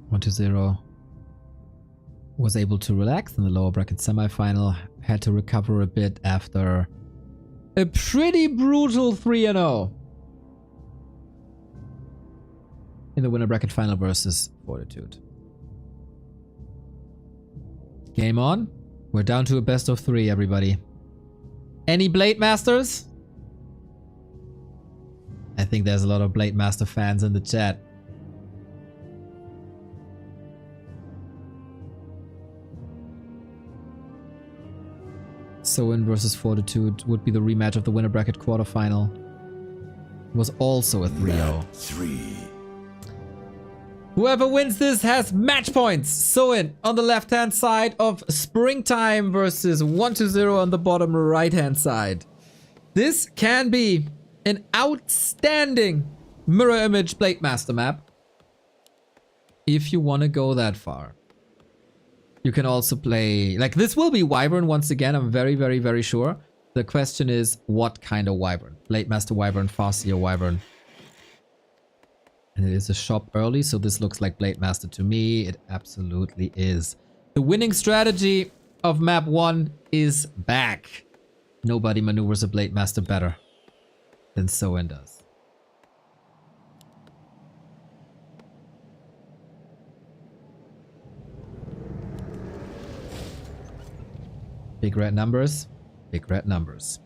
One to 0 was able to relax in the lower bracket semifinal. Had to recover a bit after a pretty brutal 3-0 in the winner bracket final versus Fortitude. Game on. We're down to a best of 3, everybody. Any Blade Masters? I think there's a lot of Blade Master fans in the chat. Soin versus Fortitude would be the rematch of the winner bracket quarterfinal. It was also a 3-0. 3. Whoever wins this has match points. Soin on the left-hand side of Springtime versus 120 on the bottom right-hand side. This can be an outstanding mirror image Blade Master map. If you want to go that far. You can also play... Like, this will be Wyvern once again, I'm very, very, very sure. The question is, what kind of Wyvern? Blade Master Wyvern, Farseer Wyvern. And it is a shop early, so this looks like Blade Master to me. It absolutely is. The winning strategy of map 1 is back. Nobody maneuvers a Blade Master better than Soin does. Big red numbers. Big red numbers.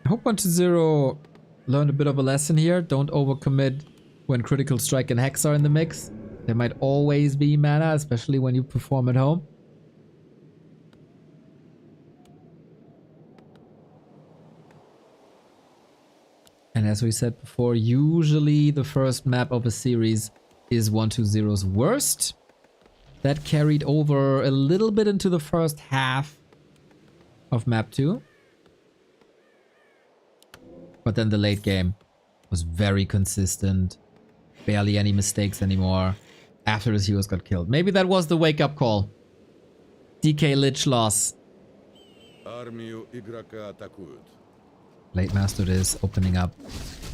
I hope 120 learned a bit of a lesson here. Don't overcommit when Critical Strike and Hex are in the mix. There might always be mana, especially when you perform at home. And as we said before, usually the first map of a series is 120's worst. That carried over a little bit into the first half of map 2. But then the late game was very consistent. barely any mistakes anymore after his heroes got killed. Maybe that was the wake-up call. DK Lich loss. Армию игрока атакуют. Blade Master is opening up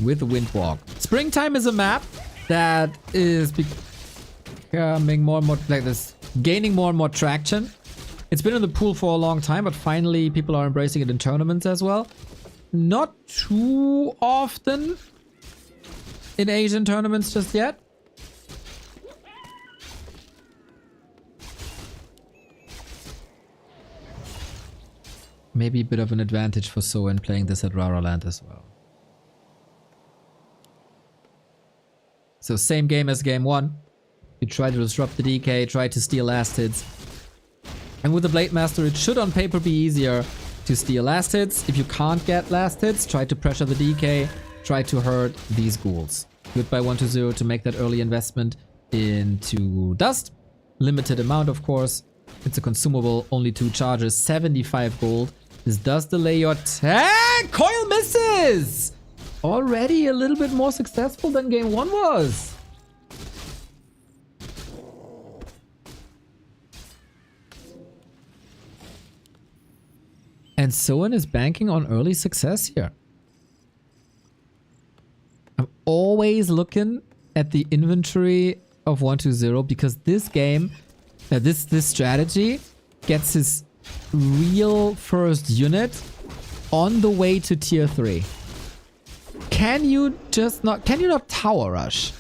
with Windwalk. Springtime is a map that is becoming more and more like this, gaining more and more traction. It's been in the pool for a long time, but finally people are embracing it in tournaments as well. Not too often in Asian tournaments just yet. Maybe a bit of an advantage for Soin playing this at Rara Land as well. So same game as game 1. You try to disrupt the DK, try to steal last hits. And with the Blade Master, it should on paper be easier to steal last hits. If you can't get last hits, try to pressure the DK, try to hurt these ghouls. Good by 1-0 to make that early investment into Dust. Limited amount, of course. It's a consumable, only 2 charges, 75 gold. This does delay your attack. Coil misses! Already a little bit more successful than game 1 was. And Soin is banking on early success here. I'm always looking at the inventory of 1-0 because this game, this strategy gets his real first unit on the way to tier 3. Can you not tower rush?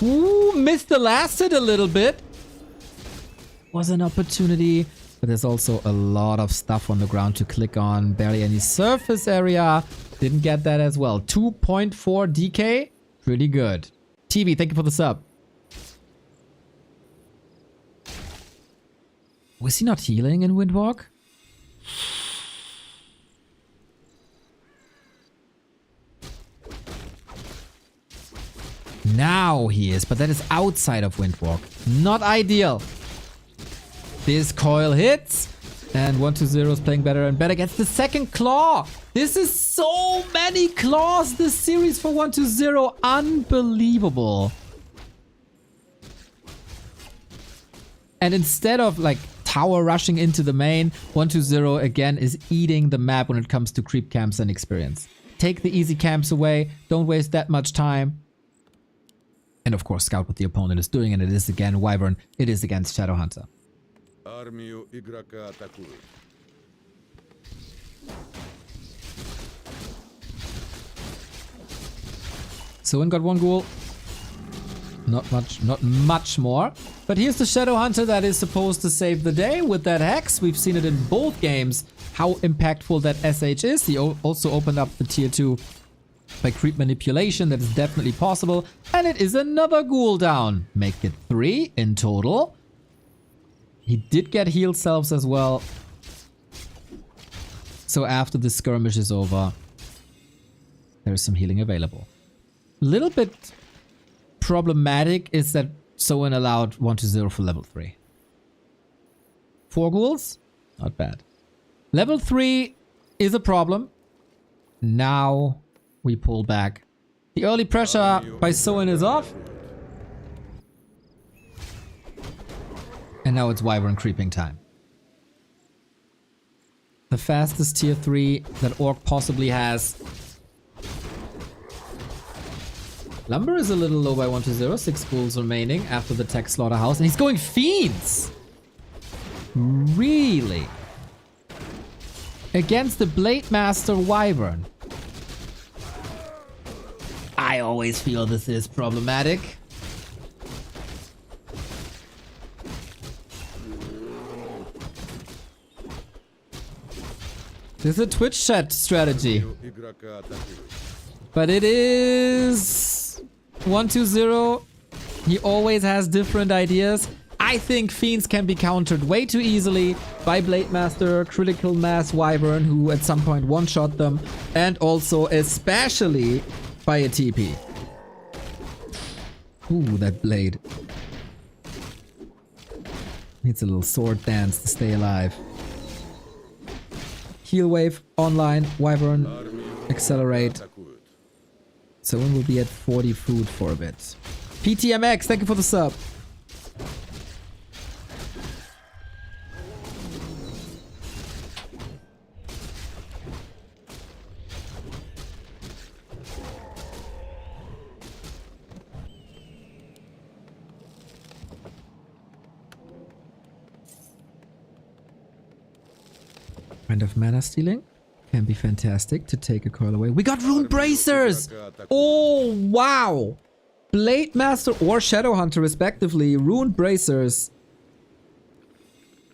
Ooh, missed the last hit a little bit. Was an opportunity, but there's also a lot of stuff on the ground to click on. Barely any surface area. Didn't get that as well. 2.4 DK. Pretty good. TV, thank you for the sub. Was he not healing in Windwalk? Now he is, but that is outside of Windwalk. Not ideal. This coil hits, and 1-0 is playing better and better. Gets the second claw. This is so many claws this series for 1-0. Unbelievable. And instead of like tower rushing into the main, 1-0 again is eating the map when it comes to creep camps and experience. Take the easy camps away. Don't waste that much time. And of course, scout what the opponent is doing, and it is again Wyvern. It is against Shadowhunter. Армию игрока атакуют. Soin got 1 ghoul. Not much more. But here's the Shadowhunter that is supposed to save the day with that Hex. We've seen it in both games, how impactful that SH is. He also opened up the tier 2 by creep manipulation. That is definitely possible. And it is another ghoul down. Make it 3 in total. He did get healed selves as well. So after the skirmish is over, there is some healing available. Little bit problematic is that Soin allowed 1-0 for level 3. 4 ghouls? Not bad. Level 3 is a problem. Now we pull back. The early pressure by Soin is off. And now it's Wyvern creeping time. The fastest tier 3 that Orc possibly has. Lumber is a little low by 1-0. 6 ghouls remaining after the tech slaughterhouse. And he's going Fiends! Really? Against the Blade Master Wyvern. I always feel this is problematic. This is a Twitch chat strategy. But it is 1-0. He always has different ideas. I think Fiends can be countered way too easily by Blade Master, Critical Mass Wyvern, who at some point one-shot them, and also especially by a TP. Ooh, that blade. Needs a little sword dance to stay alive. Heal wave online, Wyvern, accelerate. Soin will be at 40 food for a bit. PTMX, thank you for the sub. Kind of mana stealing can be fantastic to take a coil away. We got Rune Bracers! Oh, wow! Blade Master or Shadow Hunter, respectively. Rune Bracers.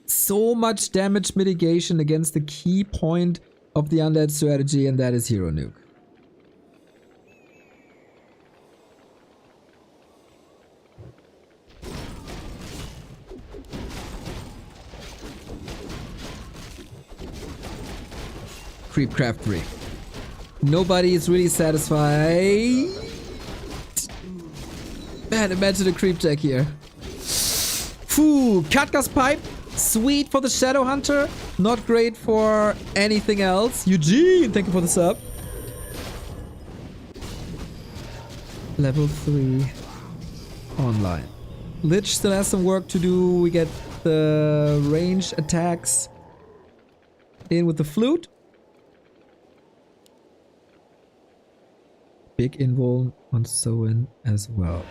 So much damage mitigation against the key point of the undead strategy, and that is Hero Nuke. Creepcraft 3. Nobody is really satisfied. Man, imagine a creep jack here. Phew, Katka's Pipe. Sweet for the Shadow Hunter. Not great for anything else. Eugene, thank you for the sub. Level 3 online. Lich still has some work to do. We get the range attacks in with the flute. Big invul on Soin as well.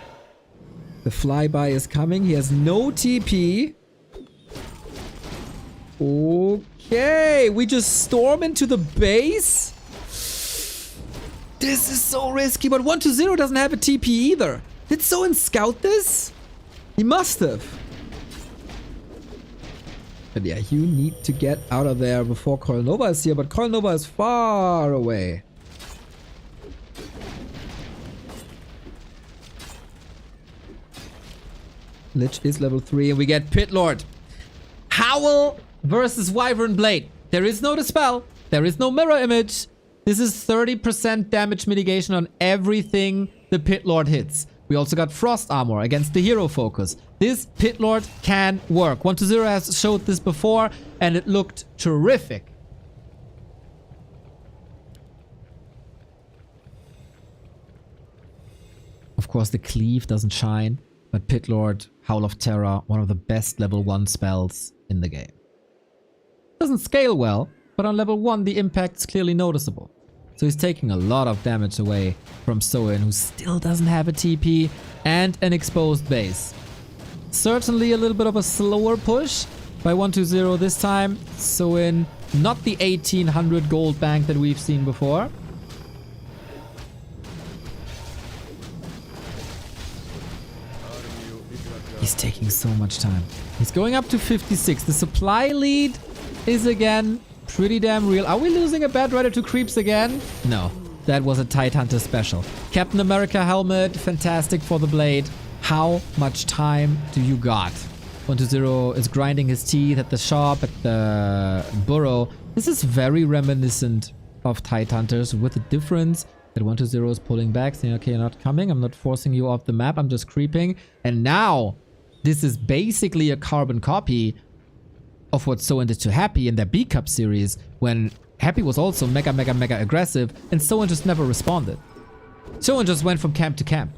The flyby is coming. He has no TP. Okay, we just storm into the base. This is so risky, but 120 doesn't have a TP either. Did Soin scout this? He must have. But yeah, you need to get out of there before Coil Nova is here, but Coil Nova is far away. Lich is level 3 and we get Pit Lord. Howl versus Wyvern Blade. There is no dispel. There is no mirror image. This is 30% damage mitigation on everything the Pit Lord hits. We also got Frost Armor against the hero focus. This Pit Lord can work. 120 has showed this before and it looked terrific. Of course, the Cleave doesn't shine. But Pit Lord, Howl of Terror, one of the best level 1 spells in the game. Doesn't scale well, but on level 1 the impact is clearly noticeable. So he's taking a lot of damage away from Soin, who still doesn't have a TP and an exposed base. Certainly a little bit of a slower push by 120 this time. Soin, not the 1800 gold bank that we've seen before. He's taking so much time. He's going up to 56. The supply lead is again pretty damn real. Are we losing a Bad Rider to creeps again? No. That was a Tidehunter special. Captain America helmet. Fantastic for the blade. How much time do you got? 120 is grinding his teeth at the shop, at the burrow. This is very reminiscent of Tidehunters, with the difference that 120 is pulling back, saying, okay, you're not coming. I'm not forcing you off the map. I'm just creeping. And now this is basically a carbon copy of what Soin did to Happy in their B-Cup series, when Happy was also mega aggressive and Soin just never responded. Soin just went from camp to camp.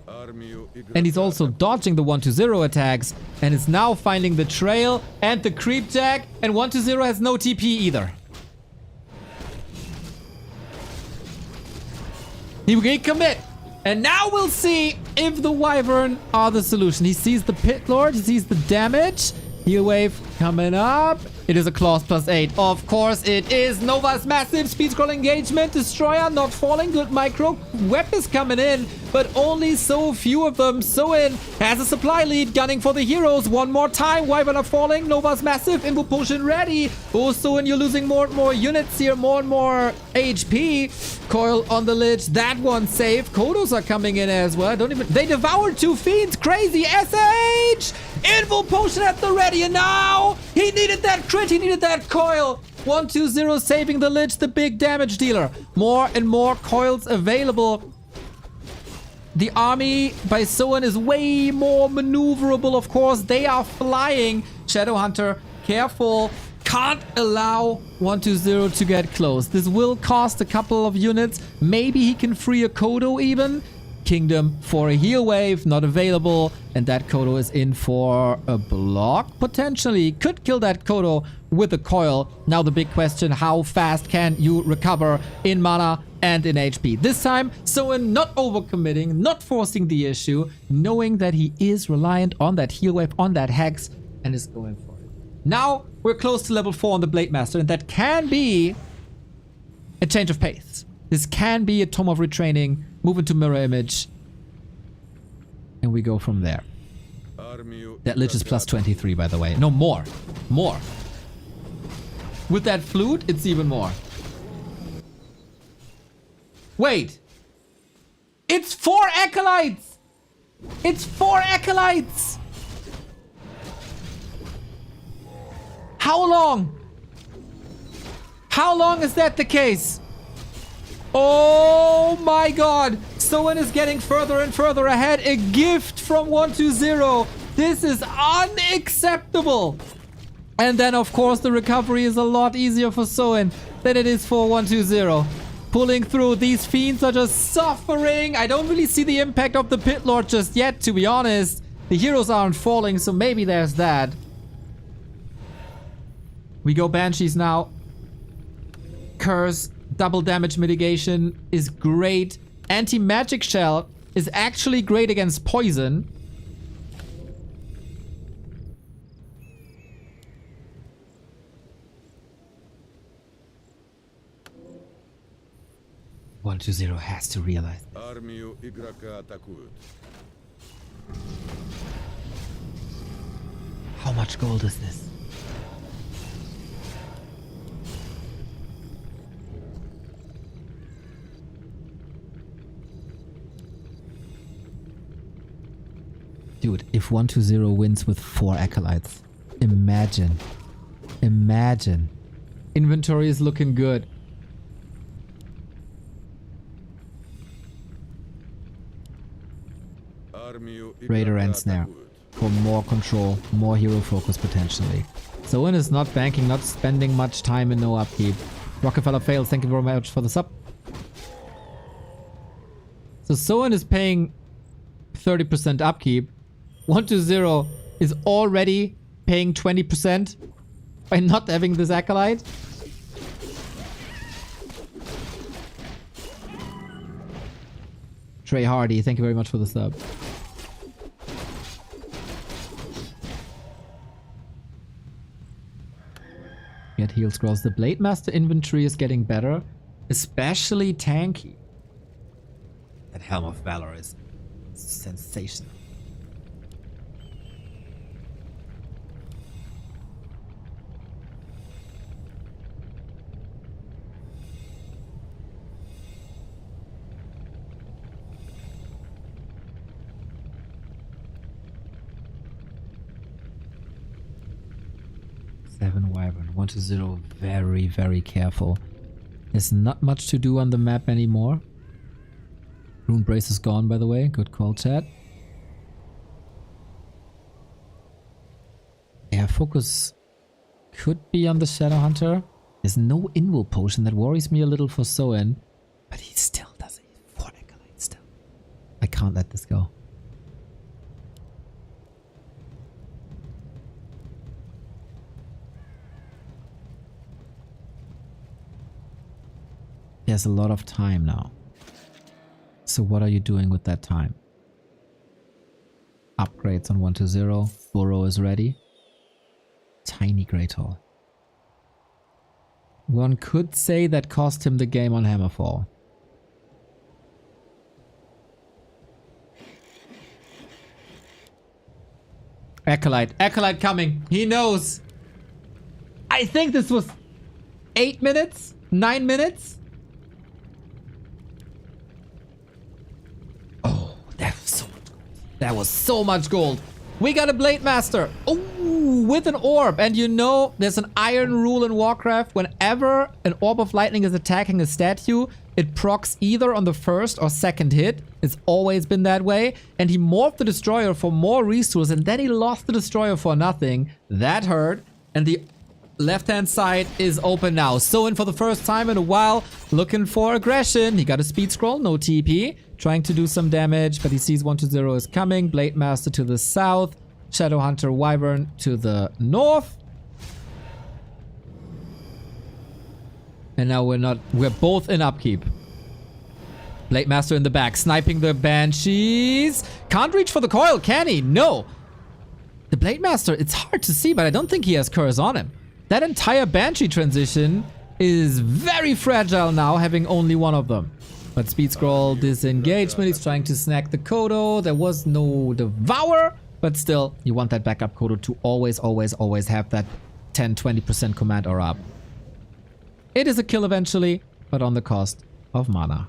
And he's also dodging the 120 attacks and is now finding the trail and the creep jack, and 120 has no TP either. He will commit. And now we'll see if the Wyvern are the solution. He sees the Pit Lord, he sees the damage. Heal wave coming up. It is a Claws +8. Of course it is. Nova's massive speed scroll engagement. Destroyer not falling. Good micro. Web is coming in, but only so few of them. Soin has a supply lead, gunning for the heroes. One more time. Wyvern are falling. Nova's massive. Invo potion ready. Oh, Soin, you're losing more and more units here. More and more HP. Coil on the Lich. That one safe. Kodos are coming in as well. They devoured 2 fiends. Crazy. SH! Invo potion at the ready. And now he needed that crit. He needed that coil. 120 saving the Lich, the big damage dealer. More and more coils available. The army by Soin is way more maneuverable, of course. They are flying. Shadowhunter, careful. Can't allow 120 to get close. This will cost a couple of units. Maybe he can free a Kodo even. Kingdom for a heal wave, not available. And that Kodo is in for a block, potentially. Could kill that Kodo with a coil. Now the big question, how fast can you recover in mana and in HP? This time, Soin not overcommitting, not forcing the issue, knowing that he is reliant on that heal wave, on that Hex, and is going for it. Now, we're close to level 4 on the Blade Master, and that can be a change of pace. This can be a Tome of Retraining, move into Mirror Image, and we go from there. That Lich is plus 23, by the way. No, more. More. With that Flute, it's even more. Wait. It's 4 Acolytes! It's 4 Acolytes! How long? How long is that the case? Oh my god! Soin is getting further and further ahead. A gift from 120. This is unacceptable. And then, of course, the recovery is a lot easier for Soin than it is for 120. Pulling through. These fiends are just suffering. I don't really see the impact of the Pit Lord just yet, to be honest. The heroes aren't falling, so maybe there's that. We go Banshees now. Curse, double damage mitigation is great. Anti-magic shell is actually great against poison. (120) has to realize. Армию игрока атакуют. How much gold is this? Dude, if 120 wins with 4 Acolytes, imagine. Imagine. Inventory is looking good. Raider and Snare. For more control, more hero focus potentially. Soin is not banking, not spending much time and no upkeep. Rockefeller fails, thank you very much for the sub. So Soin is paying 30% upkeep. 120 is already paying 20% by not having this Acolyte. Trey Hardy, thank you very much for the sub. Get heal scrolls. The Blade Master inventory is getting better, especially tanky. That Helm of Valor is sensational. Wyvern 120, very, very careful. There's not much to do on the map anymore. Rune Brace is gone, by the way. Good call, chat. Yeah, focus could be on the Shadow Hunter. There's no Invul Potion. That worries me a little for Soin. But he still does it. 4 Acolytes still. I can't let this go. There's a lot of time now. So what are you doing with that time? Upgrades on 120. Burrow is ready. Tiny Great Hall. One could say that cost him the game on Hammerfall. Acolyte. Acolyte coming. He knows. I think this was 8 minutes? 9 minutes? That was so much gold. We got a Blade Master. Oh, with an orb. And you know, there's an iron rule in Warcraft. Whenever an Orb of Lightning is attacking a statue, it procs either on the first or second hit. It's always been that way. And he morphed the Destroyer for more resource, and then he lost the Destroyer for nothing. That hurt. And the Left-hand side is open now. Soin for the first time in a while, looking for aggression. He got a speed scroll, no TP. Trying to do some damage, but he sees 120 is coming. Blade Master to the south. Shadowhunter Wyvern to the north. And now we're both in upkeep. Blade Master in the back, sniping the Banshees. Can't reach for the coil, can he? No. The Blade Master, it's hard to see, but I don't think he has curse on him. That entire Banshee transition is very fragile now, having only one of them. But speed scroll, disengagement, he's trying to snack the Kodo. There was no Devour, but still, you want that backup Kodo to always have that 10-20% command or up. It is a kill eventually, but on the cost of mana.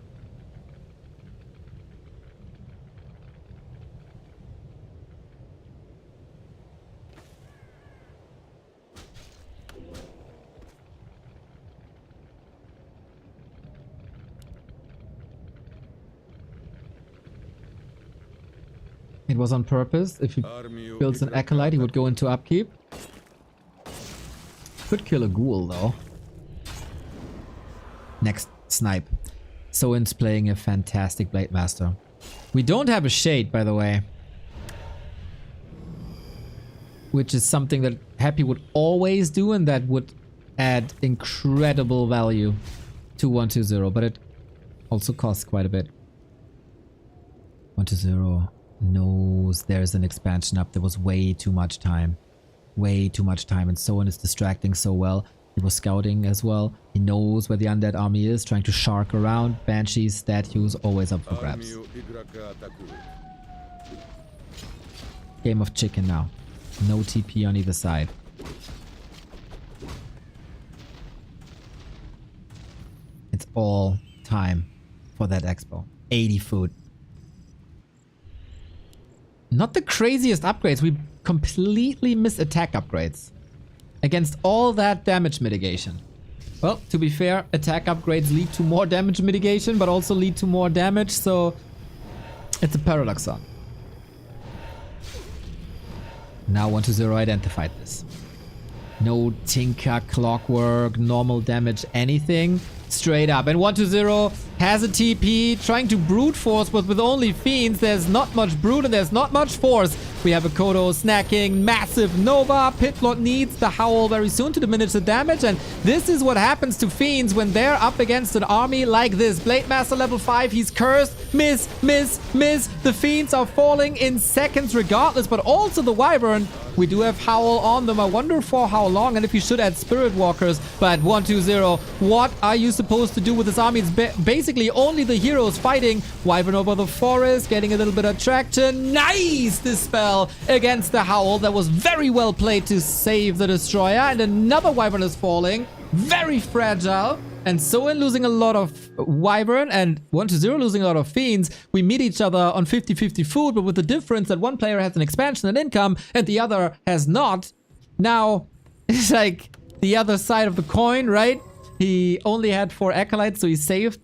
It was on purpose. If he builds an Acolyte, he would go into upkeep. Could kill a Ghoul, though. Next snipe. Soin's playing a fantastic Blade Master. We don't have a Shade, by the way. Which is something that Happy would always do, and that would add incredible value to 120. But it also costs quite a bit. 120 knows there's an expansion up. There was way too much time. Way too much time. And Soin is distracting so well. He was scouting as well. He knows where the undead army is, trying to shark around. Banshees, statues, always up for grabs. Game of chicken now. No TP on either side. It's all time for that expo. 80 food. Not the craziest upgrades. We completely miss attack upgrades. Against all that damage mitigation. Well, to be fair, attack upgrades lead to more damage mitigation, but also lead to more damage, so it's a paradoxon. Now 120 identified this. No Tinker, Clockwork, normal damage, anything. Straight up. And 120 has a TP, trying to brute force, but with only Fiends, there's not much brute and there's not much force. We have a Kodo snacking, massive Nova. Pitlord needs the Howl very soon to diminish the damage, and this is what happens to Fiends when they're up against an army like this. Blade Master level 5, he's cursed. Miss, miss, miss. The Fiends are falling in seconds regardless, but also the Wyvern. We do have Howl on them. I wonder for how long, and if you should add Spirit Walkers. But 120, what are you supposed to do with this army? It's basically only the heroes fighting. Wyvern over the forest, getting a little bit of traction. Nice dispel against the Howl. That was very well played to save the Destroyer. And another Wyvern is falling. Very fragile. And Soin losing a lot of Wyvern and 120 losing a lot of Fiends. We meet each other on 50-50 food, but with the difference that one player has an expansion and income and the other has not. Now, it's like the other side of the coin, right? He only had 4 Acolytes, so he saved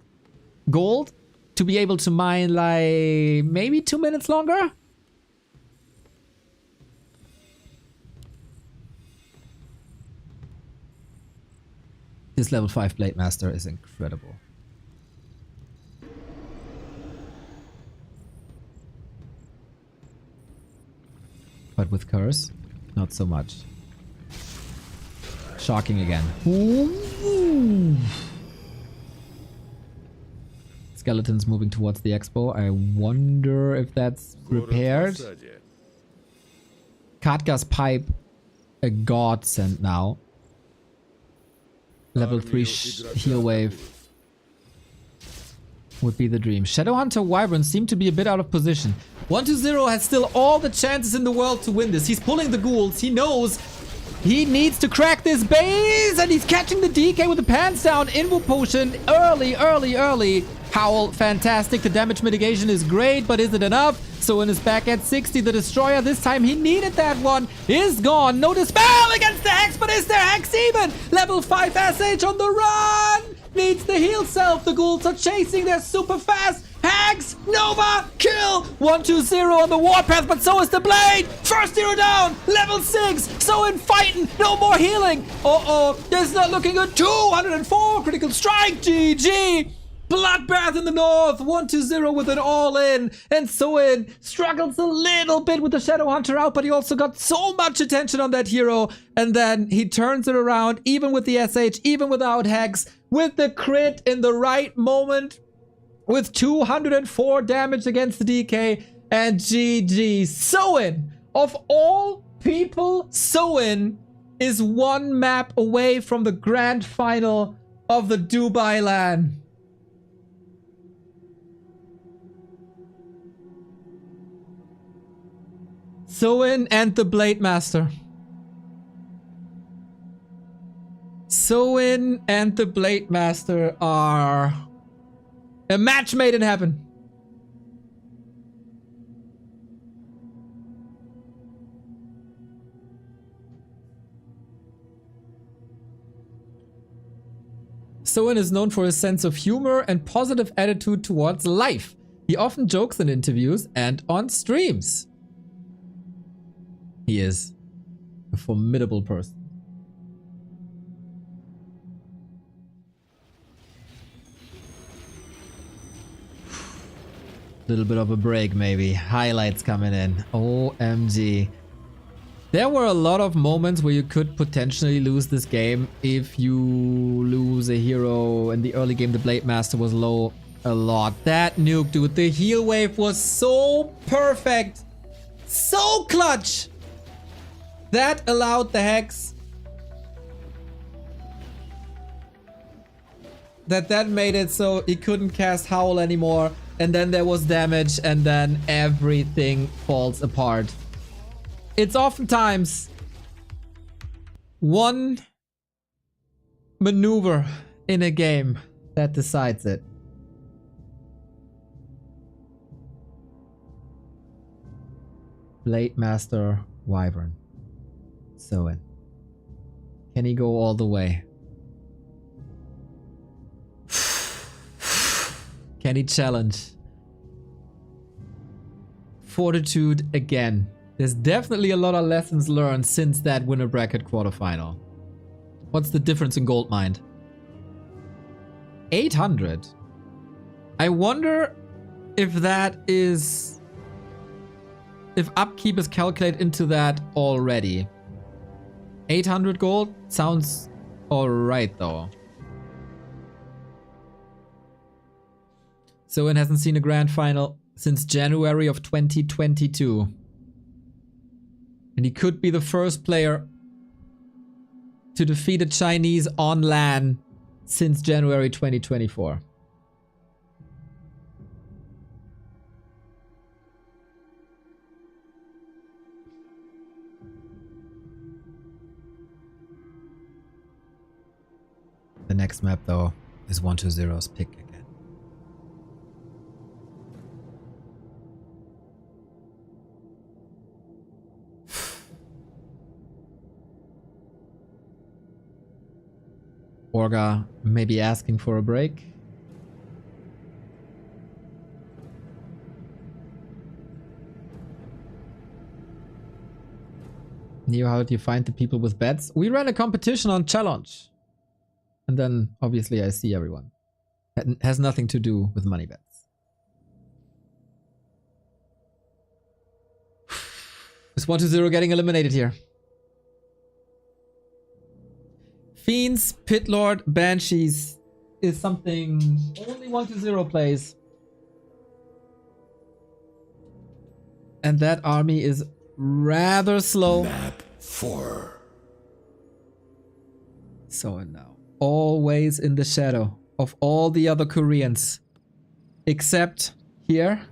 gold to be able to mine like maybe 2 minutes longer. This level 5 Blade Master is incredible. But with Curse, not so much. Shocking again. Ooh. Skeletons moving towards the expo. I wonder if that's repaired. Katga's Pipe, a godsend now. Level 3 heal wave would be the dream. Shadowhunter Wyvern seem to be a bit out of position. 120 has still all the chances in the world to win this. He's pulling the ghouls. He knows he needs to crack this base, and he's catching the DK with the pants down. Invo potion early. Howl, fantastic. The damage mitigation is great, but is it enough? Soin is back at 60. The Destroyer, this time he needed that one, is gone. No dispel against the Hex, but is there Hex even? Level 5 SH on the run! Needs the heal self. The ghouls are chasing. They're super fast. Hags! Nova! Kill! 1-2-0 on the warpath, but so is the blade! First hero down! Level 6! Soin fighting! No more healing! Uh-oh! This is not looking good! 204 critical strike! GG! Bloodbath in the north! 1-2-0 with an all-in! And Soin struggles a little bit with the Shadow Hunter out, but he also got so much attention on that hero. And then he turns it around, even with the SH, even without Hex, with the crit in the right moment, with 204 damage against the DK, and GG. Soin, of all people, Soin is one map away from the grand final of the Dubai LAN. Soin and the Blade Master. Soin and the Blade Master are a match made in heaven. Soin is known for his sense of humor and positive attitude towards life. He often jokes in interviews and on streams. He is a formidable person. Little bit of a break, maybe. Highlights coming in. OMG. There were a lot of moments where you could potentially lose this game if you lose a hero. In the early game, the Blade Master was low a lot. That nuke, dude. The heal wave was so perfect. So clutch. That allowed the Hex. That made it so he couldn't cast Howl anymore. And then there was damage, and then everything falls apart. It's oftentimes one maneuver in a game that decides it. Blade Master Wyvern. Soin. Can he go all the way? Can he challenge? Fortitude again. There's definitely a lot of lessons learned since that winner bracket quarterfinal. What's the difference in Goldmine? 800. I wonder if that is... if upkeep is calculated into that already. 800 gold sounds alright though. Soin hasn't seen a grand final since January of 2022. And he could be the first player to defeat a Chinese on LAN since January 2024. The next map, though, is 1-2-0's pick again. Orga may be asking for a break. Neo, how did you find the people with bets? We ran a competition on Challenge. And then, obviously, I see everyone. It has nothing to do with money bets. Is 1-2-0 getting eliminated here? Fiends, Pit Lord, Banshees is something only 1-2-0 plays. And that army is rather slow. Map 4. So now. Always in the shadow of all the other Koreans. Except here.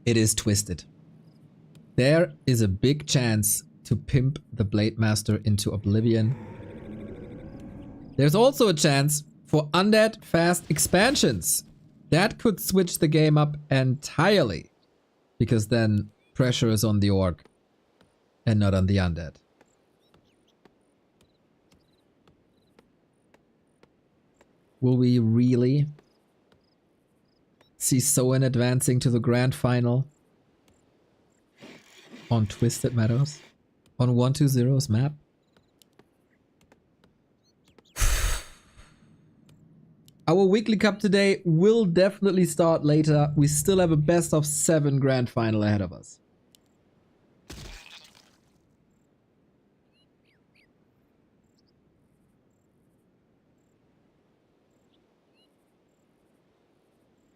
It is twisted. There is a big chance to pimp the Blade Master into oblivion. There's also a chance for undead fast expansions. That could switch the game up entirely. Because then pressure is on the orc. And not on the undead. Will we really see Soin advancing to the grand final on Twisted Meadows? On 120's map? Our weekly cup today will definitely start later. We still have a best of 7 grand final ahead of us.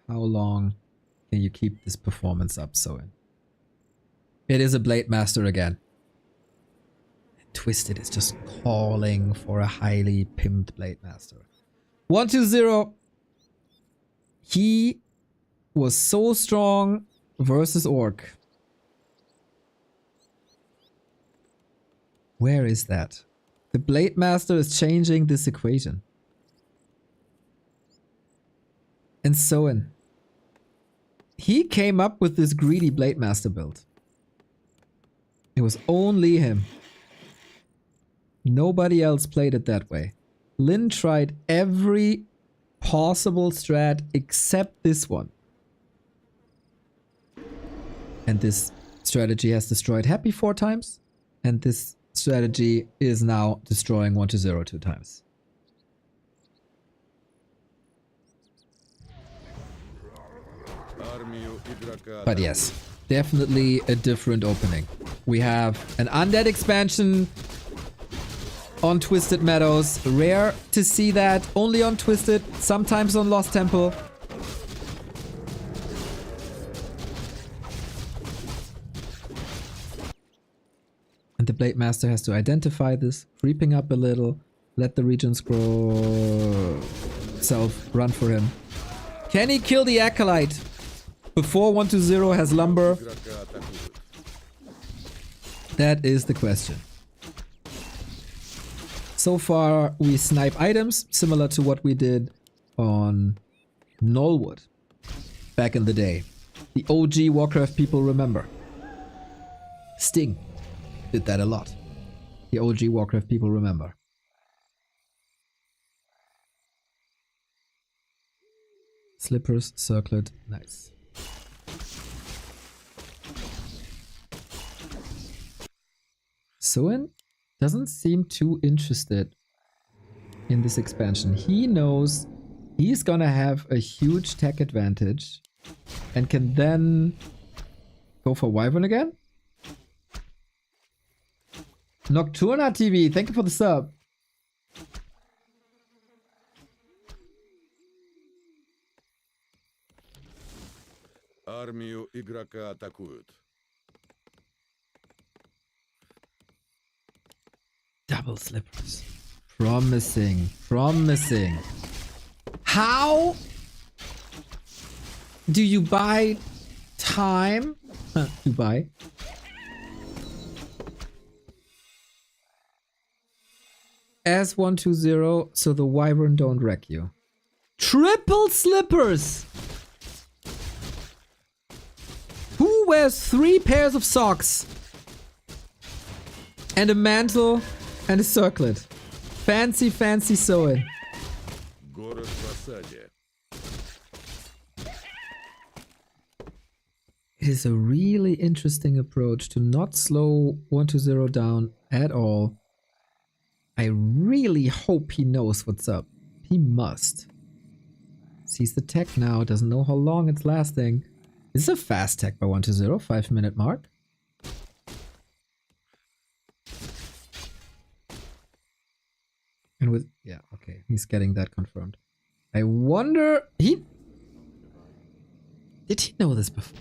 How long can you keep this performance up, Soin? It is a Blade Master again. Twisted is just calling for a highly pimped Blade Master. 120. He was so strong versus Orc. Where is that? The Blade Master is changing this equation. And Soin. He came up with this greedy Blade Master build. It was only him. Nobody else played it that way. Lin tried every possible strat except this one. And this strategy has destroyed Happy 4 times. And this strategy is now destroying 120 2 times. But yes, definitely a different opening. We have an undead expansion on Twisted Meadows. Rare to see that. Only on Twisted, sometimes on Lost Temple. And the Blade Master has to identify this, creeping up a little, let the region scroll self run for him. Can he kill the Acolyte before 120 has lumber? That is the question. So far, we snipe items similar to what we did on Knollwood back in the day. The OG Warcraft people remember. Sting did that a lot. The OG Warcraft people remember. Slippers, circlet, nice. Soin doesn't seem too interested in this expansion. He knows he's gonna have a huge tech advantage and can then go for Wyvern again. Nocturna TV, thank you for the sub. Армию игрока атакуют. Double slippers. Promising. Promising. How do you buy time? Dubai. As 120 so the Wyvern don't wreck you. Triple slippers! Who wears 3 pairs of socks? And a mantle and a circlet. Fancy, fancy Soin. Город в осаде. It is a really interesting approach to not slow 120 down at all. I really hope he knows what's up. He must. Sees the tech now, doesn't know how long it's lasting. This is a fast tech by 120, 5-minute mark. And with, yeah, okay, he's getting that confirmed. I wonder, did he know this before?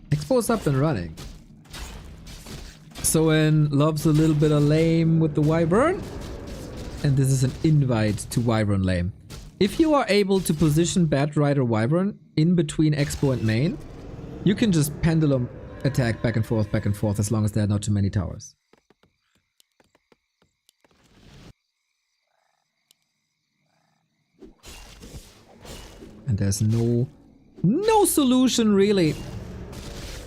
Expo's up and running. Soin loves a little bit of lame with the Wyvern. And this is an invite to Wyvern lame. If you are able to position Bat Rider Wyvern in between Expo and main, you can just pendulum attack back and forth as long as there are not too many towers. And there's no solution really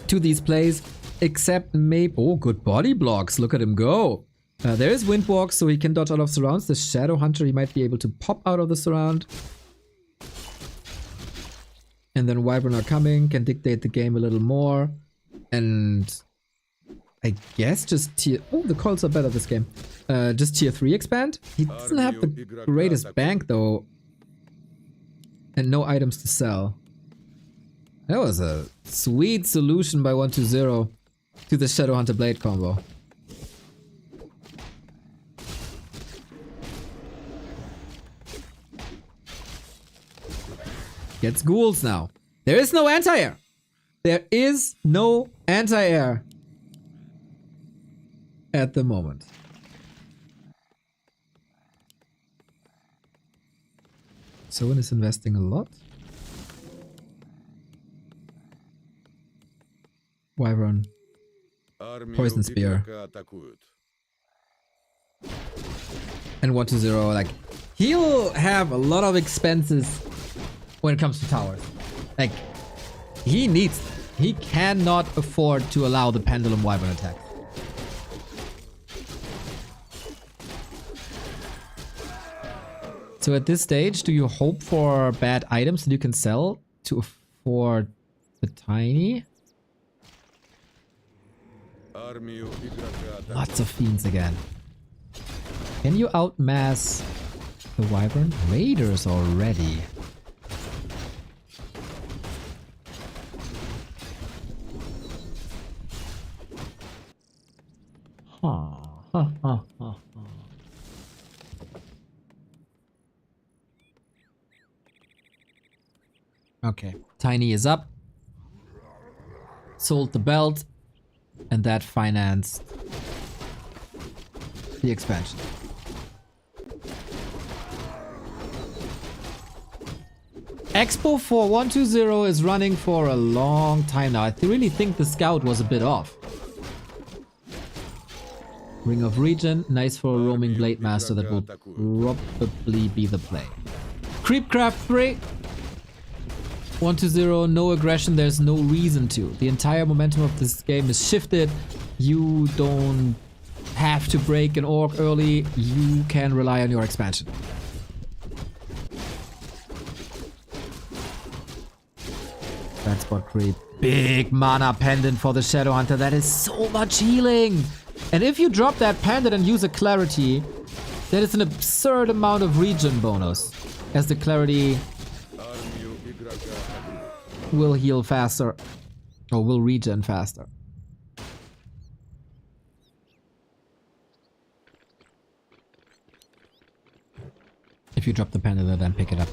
to these plays except maybe... Oh, good body blocks. Look at him go. There is Windwalk, so he can dodge out of surrounds. The Shadow Hunter, he might be able to pop out of the surround. And then Wyvern are coming, can dictate the game a little more. And I guess just tier... Oh, the coils are better this game. Just tier 3 expand. He doesn't have the greatest bank, though. And no items to sell. That was a sweet solution by 120 to the Shadow Hunter Blade combo. Gets ghouls now. There is no anti-air. There is no anti-air at the moment. Soin is investing a lot. Wyvern. Poison Spear. And 120, like, he'll have a lot of expenses when it comes to towers. Like, he needs them. He cannot afford to allow the Pendulum Wyvern attack. So at this stage, do you hope for bad items that you can sell to afford the Tiny? Lots of fiends again. Can you outmass the Wyvern? Raiders already. Okay, Tiny is up. Sold the belt. And that financed the expansion. Expo for 120 is running for a long time now. I really think the scout was a bit off. Ring of Regen, nice for a roaming Blade Master. That will probably be the play. Creepcraft 3. 120, no aggression, there's no reason to. The entire momentum of this game is shifted. You don't have to break an orc early. You can rely on your expansion. Red spot creep. Big mana pendant for the Shadow Hunter. That is so much healing. And if you drop that pendant and use a clarity, that is an absurd amount of regen bonus. As the clarity will heal faster, or will regen faster. If you drop the pendant, then pick it up.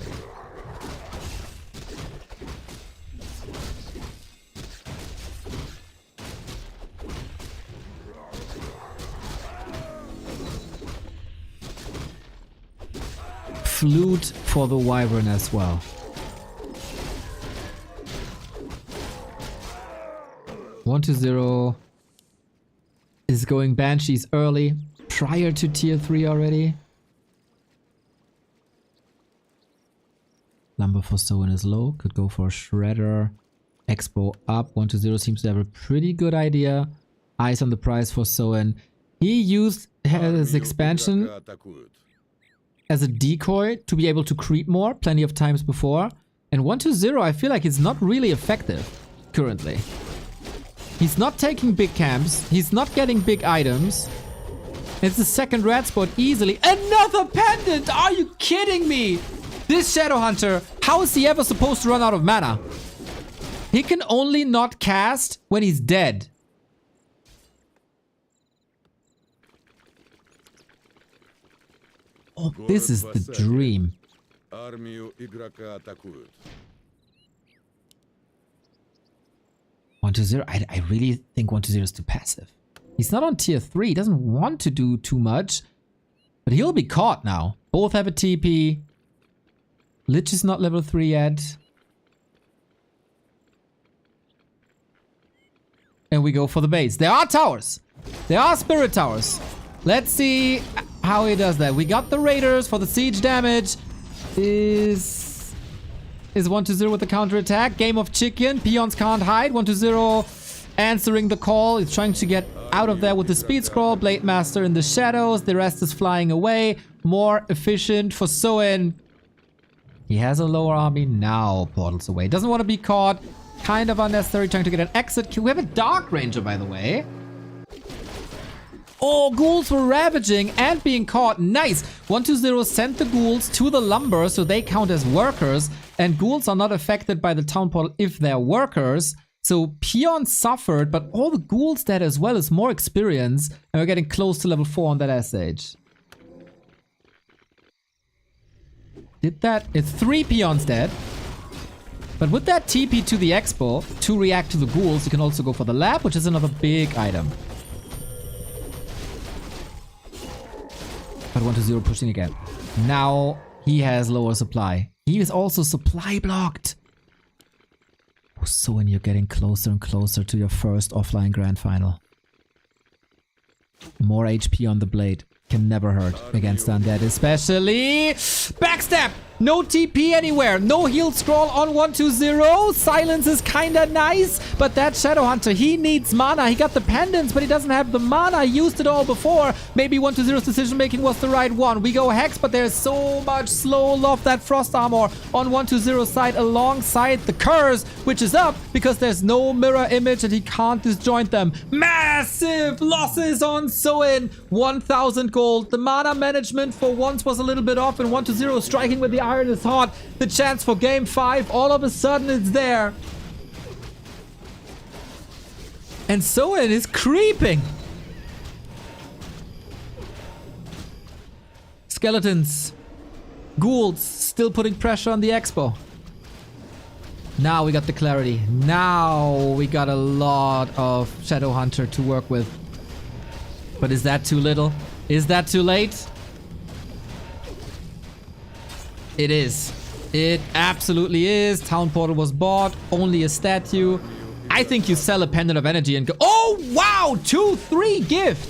Flute for the Wyvern as well. 120 is going Banshees early, prior to tier 3 already. Number for Soin is low, could go for a Shredder. Expo up, 120 seems to have a pretty good idea. Eyes on the prize for Soin. He used his expansion as a decoy to be able to creep more, plenty of times before. And 120, I feel like it's not really effective currently. He's not taking big camps. He's not getting big items. It's the second red spot easily. Another pendant! Are you kidding me? This Shadow Hunter, how is he ever supposed to run out of mana? He can only not cast when he's dead. Oh, this is the dream. 120, I really think 120 is too passive. He's not on tier 3, he doesn't want to do too much. But he'll be caught now. Both have a TP. Lich is not level 3 yet. And we go for the base. There are towers. There are spirit towers. Let's see how he does that. We got the raiders for the siege damage. Is 120 with the counter attack. Game of chicken. Peons can't hide. 120 answering the call. He's trying to get out of there with the speed scroll. Blade Master in the shadows. The rest is flying away. More efficient for Soin. He has a lower army now. Portals away. Doesn't want to be caught. Kind of unnecessary. Trying to get an exit. We have a Dark Ranger, by the way. Oh, ghouls were ravaging and being caught. Nice. 120 sent the ghouls to the lumber so they count as workers. And ghouls are not affected by the town portal if they're workers. So Peon suffered, but all the ghouls dead as well is more experience. And we're getting close to level 4 on that SH. Did that? It's 3 peons dead. But with that TP to the expo to react to the ghouls, you can also go for the lab, which is another big item. But 120 pushing again. Now he has lower supply. He is also supply blocked. Oh, so when you're getting closer and closer to your first offline grand final. More HP on the blade. Can never hurt against undead, especially. Backstab! No TP anywhere. No heal scroll on 120. Silence is kinda nice, but that Shadow Hunter, he needs mana. He got the pendants, but he doesn't have the mana. He used it all before. Maybe 120's decision making was the right one. We go Hex, but there's so much slow love that Frost Armor on 120's side alongside the Curse, which is up because there's no mirror image and he can't disjoint them. Massive losses on Soin. 1,000 gold. The mana management for once was a little bit off, and 120 striking with the iron is hot. The chance for game 5, all of a sudden it's there. And Soin is creeping. Skeletons. Ghouls still putting pressure on the expo. Now we got the clarity. Now we got a lot of Shadow Hunter to work with. But is that too little? Is that too late? It is. It absolutely is. Town portal was bought. Only a statue. I think you sell a pendant of energy and go. Oh, wow! 2-3 gift.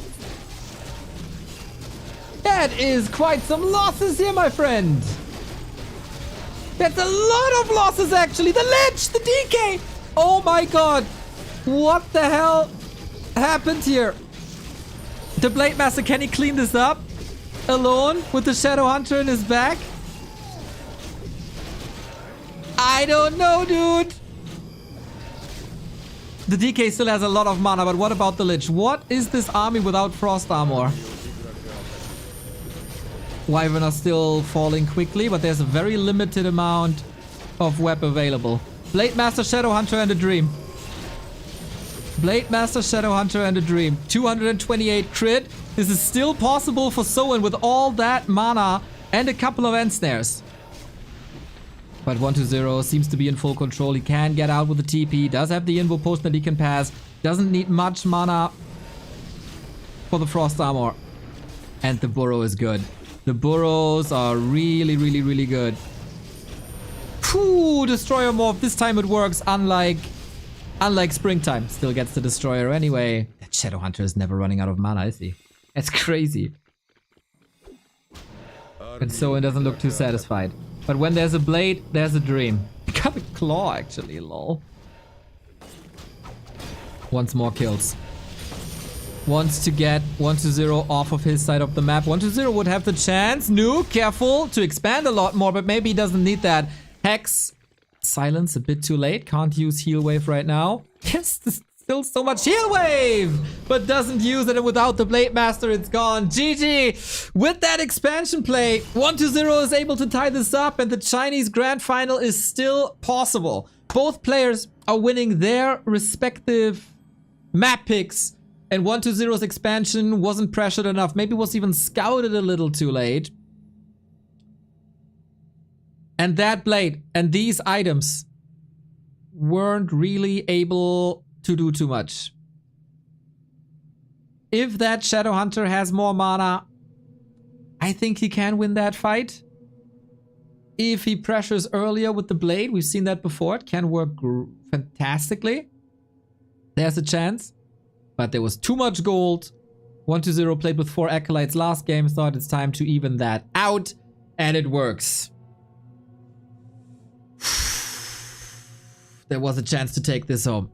That is quite some losses here, my friend. That's a lot of losses, actually. The ledge, the DK. Oh my god. What the hell happened here? The Blade Master, can he clean this up? Alone with the Shadow Hunter in his back? I don't know, dude. The DK still has a lot of mana, but what about the Lich? What is this army without Frost Armor? Wyvern are still falling quickly, but there's a very limited amount of web available. Blade Master, Shadow Hunter, and a Dream. Blade Master, Shadow Hunter, and a Dream. 228 crit. This is still possible for Soin with all that mana and a couple of end snares. But 120 seems to be in full control. He can get out with the TP. Does have the Invo potion that he can pass. Doesn't need much mana for the Frost Armor. And the Burrow is good. The Burrows are really, really, really good. Whew, Destroyer Morph. This time it works, unlike Springtime. Still gets the Destroyer anyway. That Shadow Hunter is never running out of mana, is he? That's crazy. And Soin doesn't look too satisfied. But when there's a blade, there's a dream. Got a claw, actually, lol. Wants more kills. Wants to get 120 off of his side of the map. 120 would have the chance. No, careful to expand a lot more, but maybe he doesn't need that. Hex. Silence a bit too late. Can't use Heal Wave right now. Yes, there's still so much Heal Wave, but doesn't use it. And without the Blade Master, it's gone. GG. With that expansion play, 120 is able to tie this up, and the Chinese Grand Final is still possible. Both players are winning their respective map picks, and 120's expansion wasn't pressured enough. Maybe was even scouted a little too late. And that blade and these items weren't really able to do too much. If that Shadow Hunter has more mana, I think he can win that fight. If he pressures earlier with the blade, we've seen that before, it can work fantastically. There's a chance. But there was too much gold. 120 played with 4 Acolytes last game, thought it's time to even that out, and it works. There was a chance to take this home.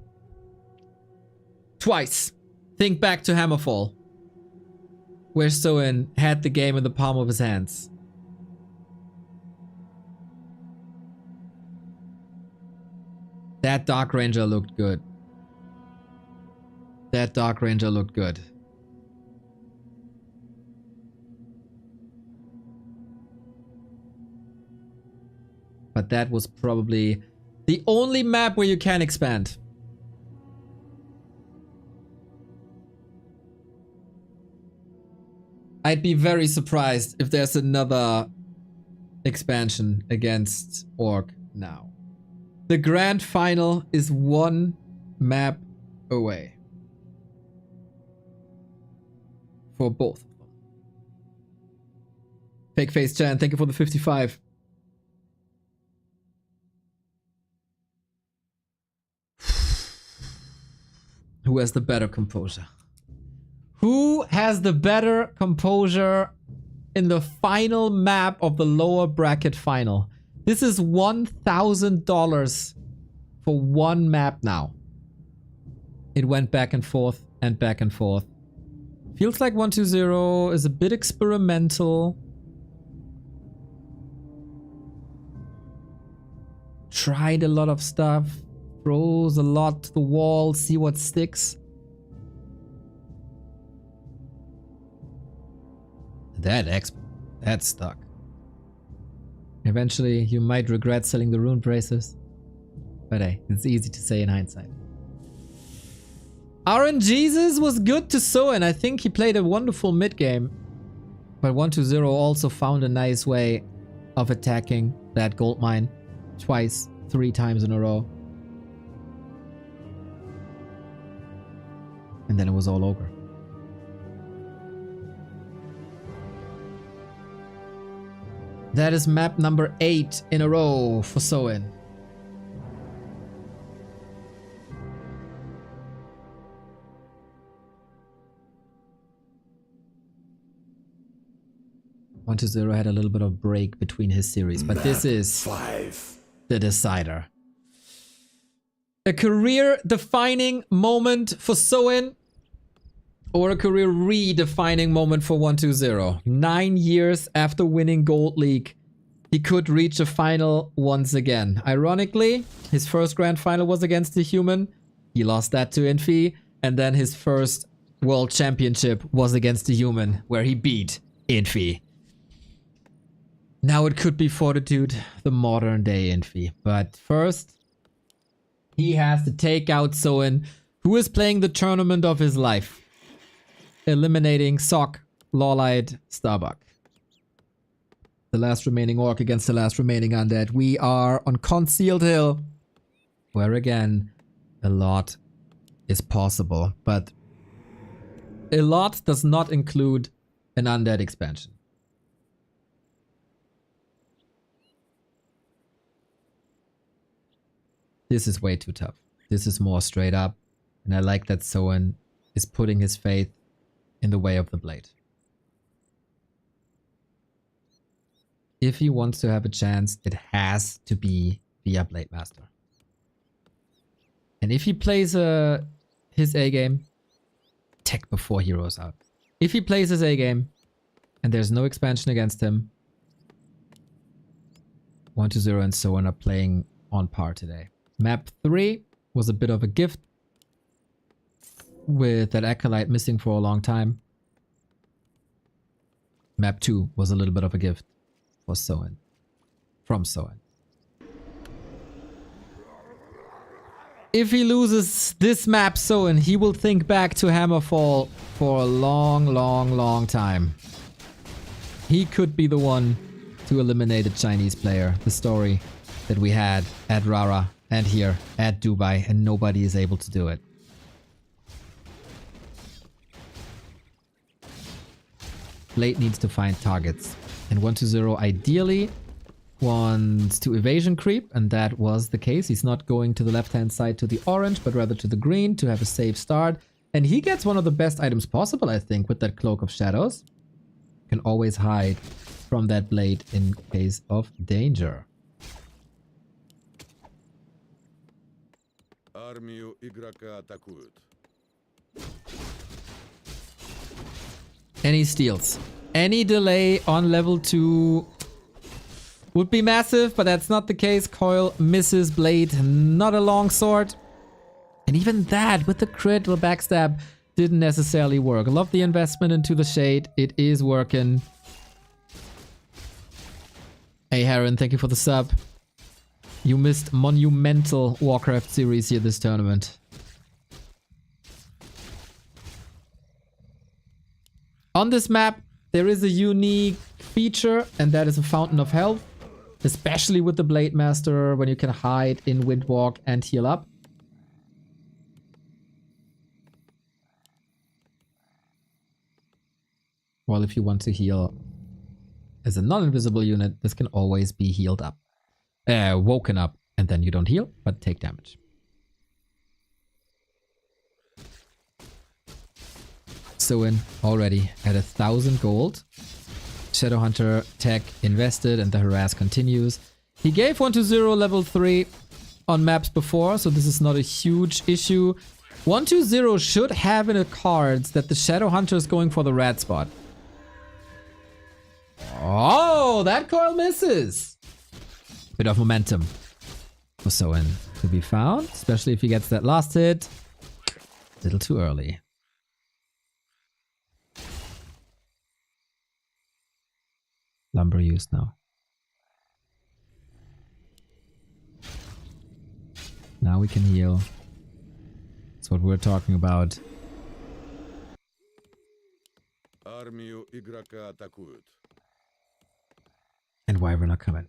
twice. Think back to Hammerfall, where Soin had the game in the palm of his hands. That Dark Ranger looked good. That Dark Ranger looked good. But that was probably the only map where you can expand. I'd be very surprised if there's another expansion against Orc now. The grand final is one map away. For both of them. Fake Face Chan, thank you for the 55. Who has the better composure? Who has the better composure in the final map of the lower bracket final? This is $1,000 for one map now. It went back and forth and back and forth. Feels like 120 is a bit experimental. Tried a lot of stuff. Throws a lot to the wall, see what sticks. That stuck. Eventually, you might regret selling the rune braces. But hey, it's easy to say in hindsight. RNGesus was good to Soin. I think he played a wonderful mid game. But 120 also found a nice way of attacking that gold mine twice, 3 times in a row. And then it was all over. That is map number 8 in a row for Soin. One to Zero had a little bit of break between his series, but this is 5. The decider. A career-defining moment for Soin, or a career redefining moment for 120. 9 years after winning Gold League, he could reach a final once again. Ironically, his first grand final was against the Human. He lost that to Infi, and then his first World Championship was against the Human, where he beat Infi. Now it could be Fortitude, the modern day Infi. But first, he has to take out Soin, who is playing the tournament of his life. Eliminating Sock, Lawlight, Starbuck. The last remaining Orc against the last remaining Undead. We are on Concealed Hill, where again, a lot is possible. But a lot does not include an Undead expansion. This is way too tough. This is more straight up. And I like that Soin is putting his faith in the way of the blade. If he wants to have a chance, it has to be via Blade Master. And if he plays his A game, tech before Heroes out. If he plays his A game and there's no expansion against him, 120 and Soin are playing on par today. Map 3 was a bit of a gift, with that Acolyte missing for a long time. Map 2 was a little bit of a gift for Soin. From Soin. If he loses this map, Soin, he will think back to Hammerfall for a long, long, long time. He could be the one to eliminate a Chinese player. The story that we had at Rara and here at Dubai, and nobody is able to do it. Blade needs to find targets. And 120 ideally wants to evasion creep, and that was the case. He's not going to the left-hand side to the orange, but rather to the green to have a safe start. And he gets one of the best items possible, I think, with that Cloak of Shadows. Can always hide from that blade in case of danger. Армию игрока атакуют. Any steals. Any delay on level 2 would be massive, but that's not the case. Coil misses Blade, not a long sword. And even that, with the crit or backstab, didn't necessarily work. I love the investment into the shade. It is working. Hey, Heron, thank you for the sub. You missed monumental Warcraft series here this tournament. On this map, there is a unique feature, and that is a Fountain of Health. Especially with the Blade Master, when you can hide in Windwalk and heal up. Well, if you want to heal as a non-invisible unit, this can always be healed up. Woken up, and then you don't heal, but take damage. Soin already at 1,000 gold. Shadowhunter tech invested, and the harass continues. He gave 120 level 3 on maps before, so this is not a huge issue. 120 should have in the cards that the Shadowhunter is going for the red spot. Oh, that coil misses. Bit of momentum for Soin to be found, especially if he gets that last hit. A little too early. Lumber used now. Now we can heal. That's what we're talking about. Армию игрока атакуют. And Wyvern are coming.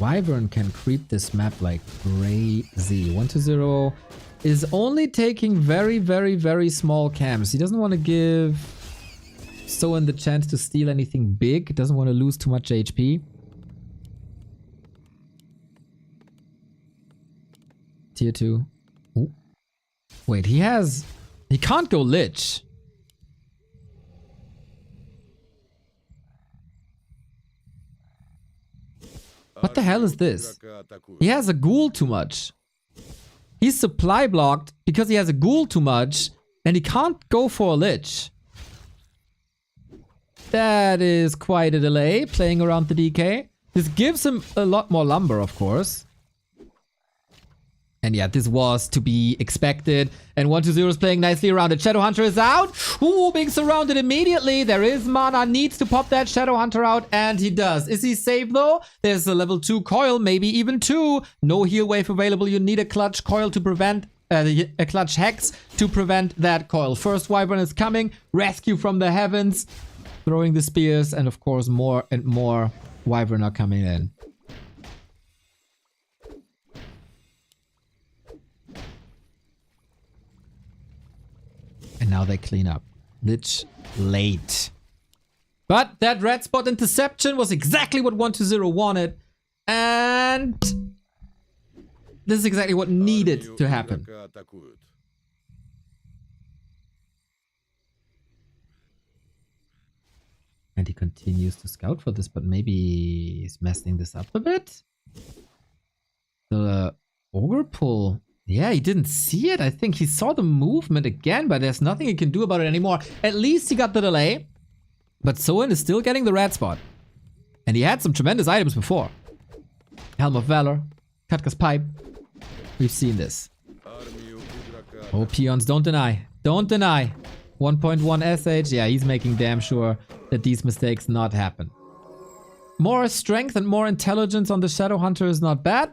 Wyvern can creep this map like crazy. 120 is only taking very, very, very small camps. He doesn't want to give Soin the chance to steal anything big. Doesn't want to lose too much HP. Tier 2. Ooh. Wait, he can't go Lich. What the hell is this? He has a ghoul too much. He's supply blocked because he has a ghoul too much, and he can't go for a Lich. That is quite a delay, playing around the DK. This gives him a lot more lumber, of course. And yeah, this was to be expected. And 120 is playing nicely around it. Shadowhunter is out. Ooh, being surrounded immediately. There is mana. Needs to pop that Shadowhunter out. And he does. Is he safe though? There's a level 2 coil, maybe even 2. No heal wave available. You need a clutch coil to prevent... a clutch hex to prevent that coil. First Wyvern is coming. Rescue from the heavens. Throwing the spears. And of course, more and more Wyvern are coming in. And now they clean up. Lich late. But that red spot interception was exactly what 120 wanted. And this is exactly what needed to happen. And he continues to scout for this, but maybe he's messing this up a bit. The Ogre pull... Yeah, he didn't see it. I think he saw the movement again, but there's nothing he can do about it anymore. At least he got the delay. But Soin is still getting the red spot. And he had some tremendous items before. Helm of Valor, Katka's Pipe. We've seen this. Oh, peons, don't deny. Don't deny. 1.1 SH. Yeah, he's making damn sure that these mistakes not happen. More strength and more intelligence on the Shadowhunter is not bad.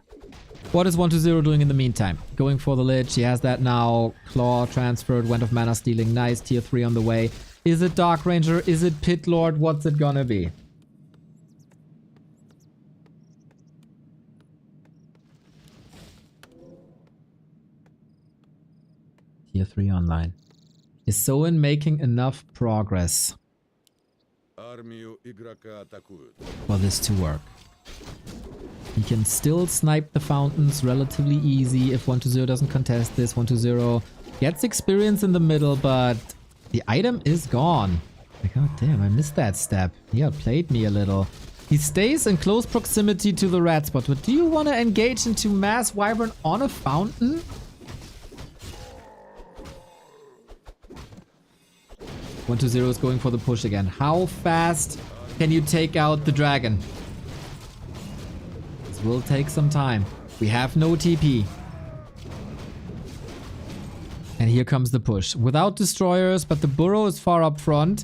What is 120 doing in the meantime? Going for the Lich. He has that now. Claw transferred. Went of Mana stealing. Nice. Tier 3 on the way. Is it Dark Ranger? Is it Pit Lord? What's it gonna be? Tier 3 online. Is Soin making enough progress for this to work? He can still snipe the fountains relatively easy if 120 doesn't contest this. 120 gets experience in the middle, but the item is gone. Like, oh damn, I missed that step. He outplayed me a little. He stays in close proximity to the red spot, but do you want to engage into Mass Wyvern on a fountain? 120 is going for the push again. How fast can you take out the dragon? This will take some time. We have no TP. And here comes the push. Without destroyers, but the burrow is far up front.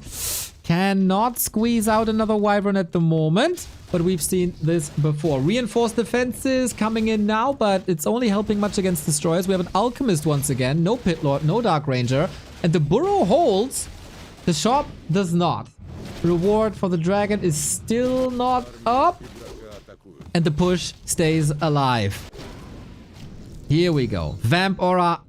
Cannot squeeze out another wyvern at the moment. But we've seen this before. Reinforced defenses coming in now, but it's only helping much against destroyers. We have an alchemist once again. No pit lord, no dark ranger. And the burrow holds. The shop does not. Reward for the dragon is still not up. And the push stays alive. Here we go. Vamp aura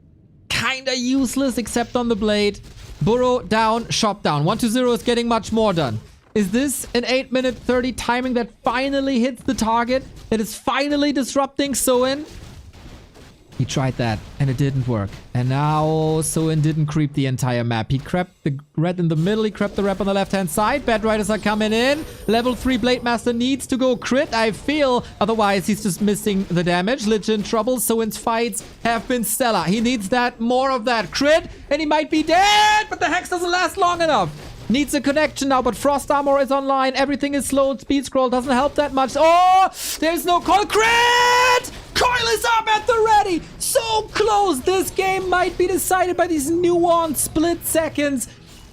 kinda useless except on the blade. Burrow down, shop down. 120 is getting much more done. Is this an 8-minute 30 timing that finally hits the target? That is finally disrupting Soin? He tried that and it didn't work. And now Soin didn't creep the entire map. He crept the red in the middle. He crept the rep on the left-hand side. Bad Riders are coming in. Level 3 Blade Master needs to go crit, I feel. Otherwise, he's just missing the damage. Lich in trouble. Soin's fights have been stellar. He needs that, more of that. Crit, and he might be dead, but the Hex doesn't last long enough. Needs a connection now, but Frost Armor is online. Everything is slowed. Speed Scroll doesn't help that much. Oh, there's no coil. Crit! Coil is up at the ready. So close. This game might be decided by these nuanced split seconds.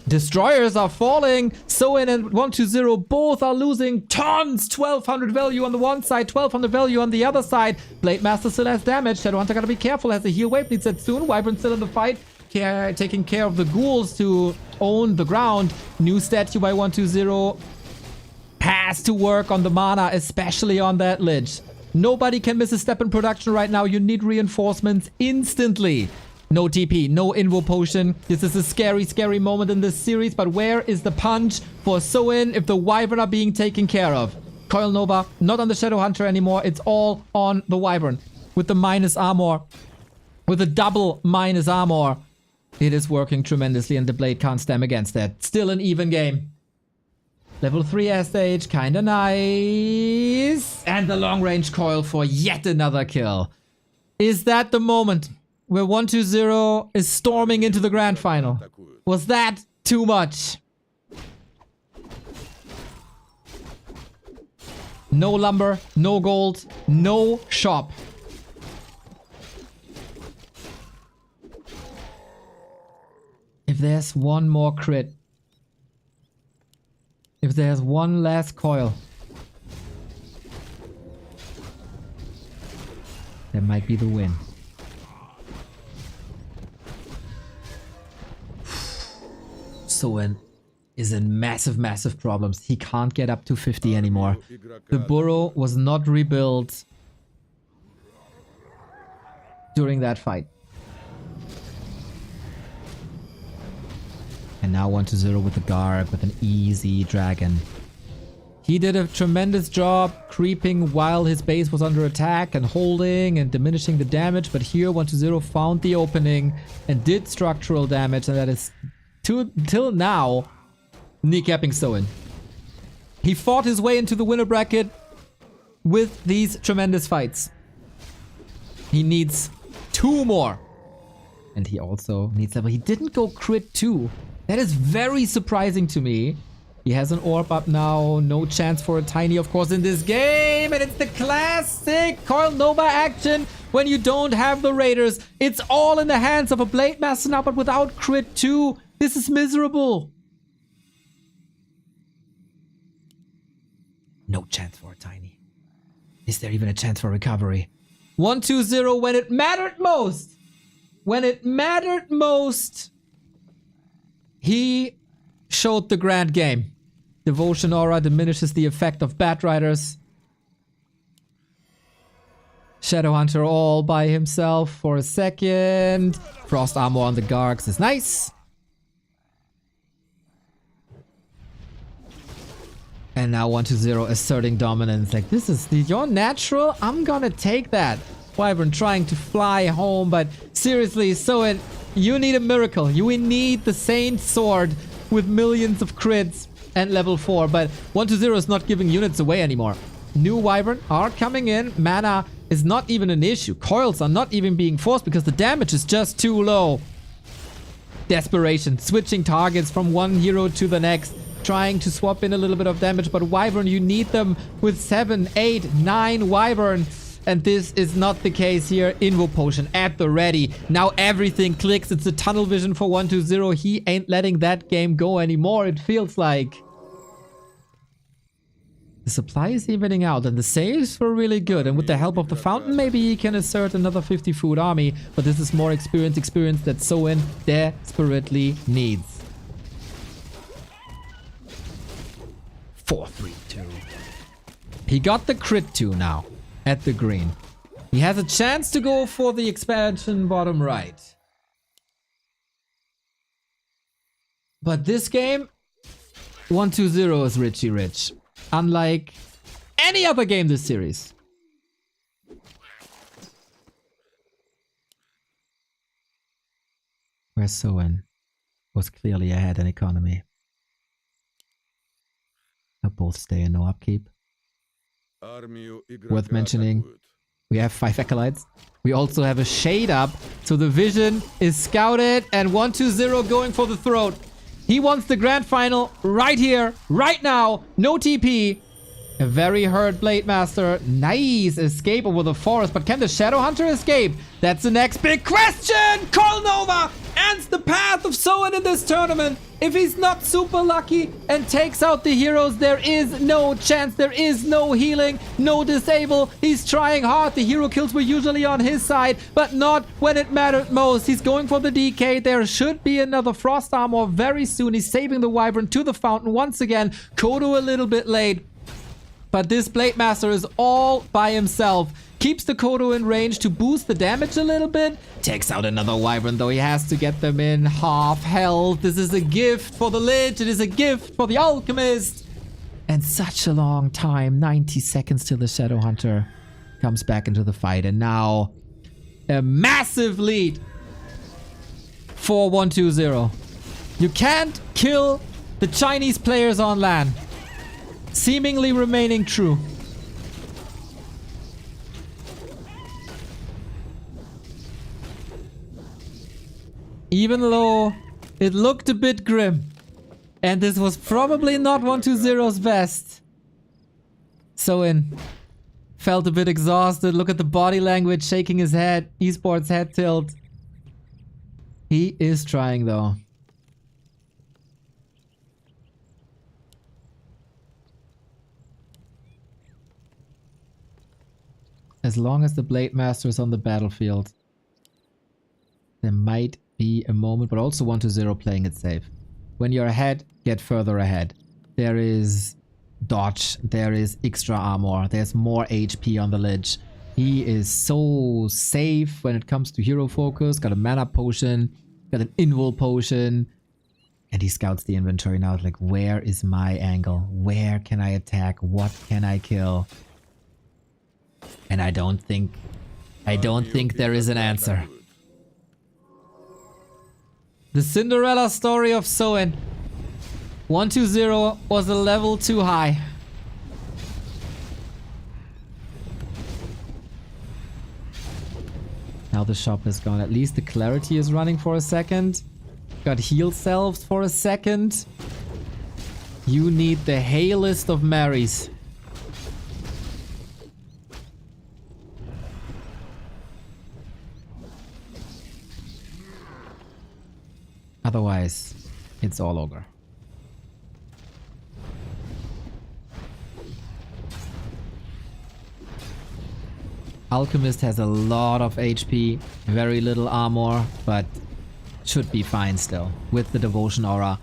Destroyers are falling. Soin and 120 both are losing tons. 1200 value on the one side, 1200 value on the other side. Blade Master still has damage. Shadowhunter gotta be careful. Has a heal wave. Needs that soon. Wyvern still in the fight. Taking care of the ghouls to own the ground. New statue by 120 has to work on the mana, especially on that Lich. Nobody can miss a step in production right now. You need reinforcements instantly. No TP, no Invo Potion. This is a scary, scary moment in this series, but where is the punch for Soin if the Wyvern are being taken care of? Coil Nova, not on the Shadowhunter anymore. It's all on the Wyvern. With the minus armor, with the double minus armor, it is working tremendously and the blade can't stem against that. Still an even game. Level 3 SH, kinda nice. And the long range coil for yet another kill. Is that the moment where 120 is storming into the grand final? Was that too much? No lumber, no gold, no shop. If there's one more crit, if there's one last coil, that might be the win. Soin is in massive, massive problems. He can't get up to 50 anymore. The burrow was not rebuilt during that fight. And now 120 with the guard with an easy dragon. He did a tremendous job creeping while his base was under attack and holding and diminishing the damage. But here 120 found the opening and did structural damage. And that is till now kneecapping Soin. He fought his way into the winner bracket with these tremendous fights. He needs 2 more. And he also needs that. But he didn't go crit 2. That is very surprising to me. He has an orb up now. No chance for a tiny, of course, in this game. And it's the classic Coil Nova action when you don't have the Raiders. It's all in the hands of a Blade Master now, but without crit 2. This is miserable. No chance for a tiny. Is there even a chance for recovery? 120 when it mattered most. When it mattered most. He showed the grand game. Devotion Aura diminishes the effect of Bat Riders. Shadowhunter all by himself for a second. Frost Armor on the Gargs is nice. And now 120 asserting dominance. Like, this is your natural. I'm gonna take that. Wyvern trying to fly home, but seriously, Soin, you need a miracle. You need the Saint Sword with millions of crits and level 4. But 120 is not giving units away anymore. New Wyvern are coming in. Mana is not even an issue. Coils are not even being forced because the damage is just too low. Desperation. Switching targets from one hero to the next. Trying to swap in a little bit of damage. But Wyvern, you need them with 7, 8, 9 Wyvern. And this is not the case here. Invo Potion at the ready. Now everything clicks. It's a tunnel vision for 120. He ain't letting that game go anymore, it feels like. The supply is evening out and the saves were really good. And with the help of the fountain, maybe he can assert another 50 food army. But this is more experience that Soin desperately needs. 4-3-2. He got the crit 2 now at the green. He has a chance to go for the expansion bottom right. But this game, 120 is Richie Rich. Unlike any other game this series. Where Soin was clearly ahead in economy. Now both stay in no upkeep. Worth mentioning, we have 5 acolytes. We also have a shade up, so the vision is scouted and 120 going for the throat. He wants the grand final right here, right now. No TP. A very hurt Blade Master. Nice escape over the forest, but can the Shadow Hunter escape? That's the next big question. Coil Nova ends the path of Soin in this tournament. If he's not super lucky and takes out the heroes, there is no chance. There is no healing, no disable. He's trying hard. The hero kills were usually on his side, but not when it mattered most. He's going for the DK. There should be another Frost Armor very soon. He's saving the Wyvern to the fountain once again. Kodo a little bit late. But this Blade Master is all by himself. Keeps the Kodo in range to boost the damage a little bit. Takes out another Wyvern, though he has to get them in half health. This is a gift for the Lich. It is a gift for the Alchemist. And such a long time. 90 seconds till the Shadow Hunter comes back into the fight. And now a massive lead for 120. You can't kill the Chinese players on LAN. Seemingly remaining true. Even though it looked a bit grim. And this was probably not 120's best. Soin felt a bit exhausted. Look at the body language, shaking his head. Esports head tilt. He is trying though. As long as the Blade Master is on the battlefield, there might be a moment, but also 120 playing it safe. When you're ahead, get further ahead. There is dodge, there is extra armor, there's more HP on the Lich. He is so safe when it comes to hero focus. Got a mana potion, got an invul potion, and he scouts the inventory now. Like, where is my angle? Where can I attack? What can I kill? And I don't think there is an answer. The Cinderella story of Soin. 120 was a level too high. Now the shop is gone. At least the clarity is running for a second. Got heal selves for a second. You need the Hailest of Marys. Otherwise, it's all over. Alchemist has a lot of HP, very little armor, but should be fine still. With the Devotion Aura,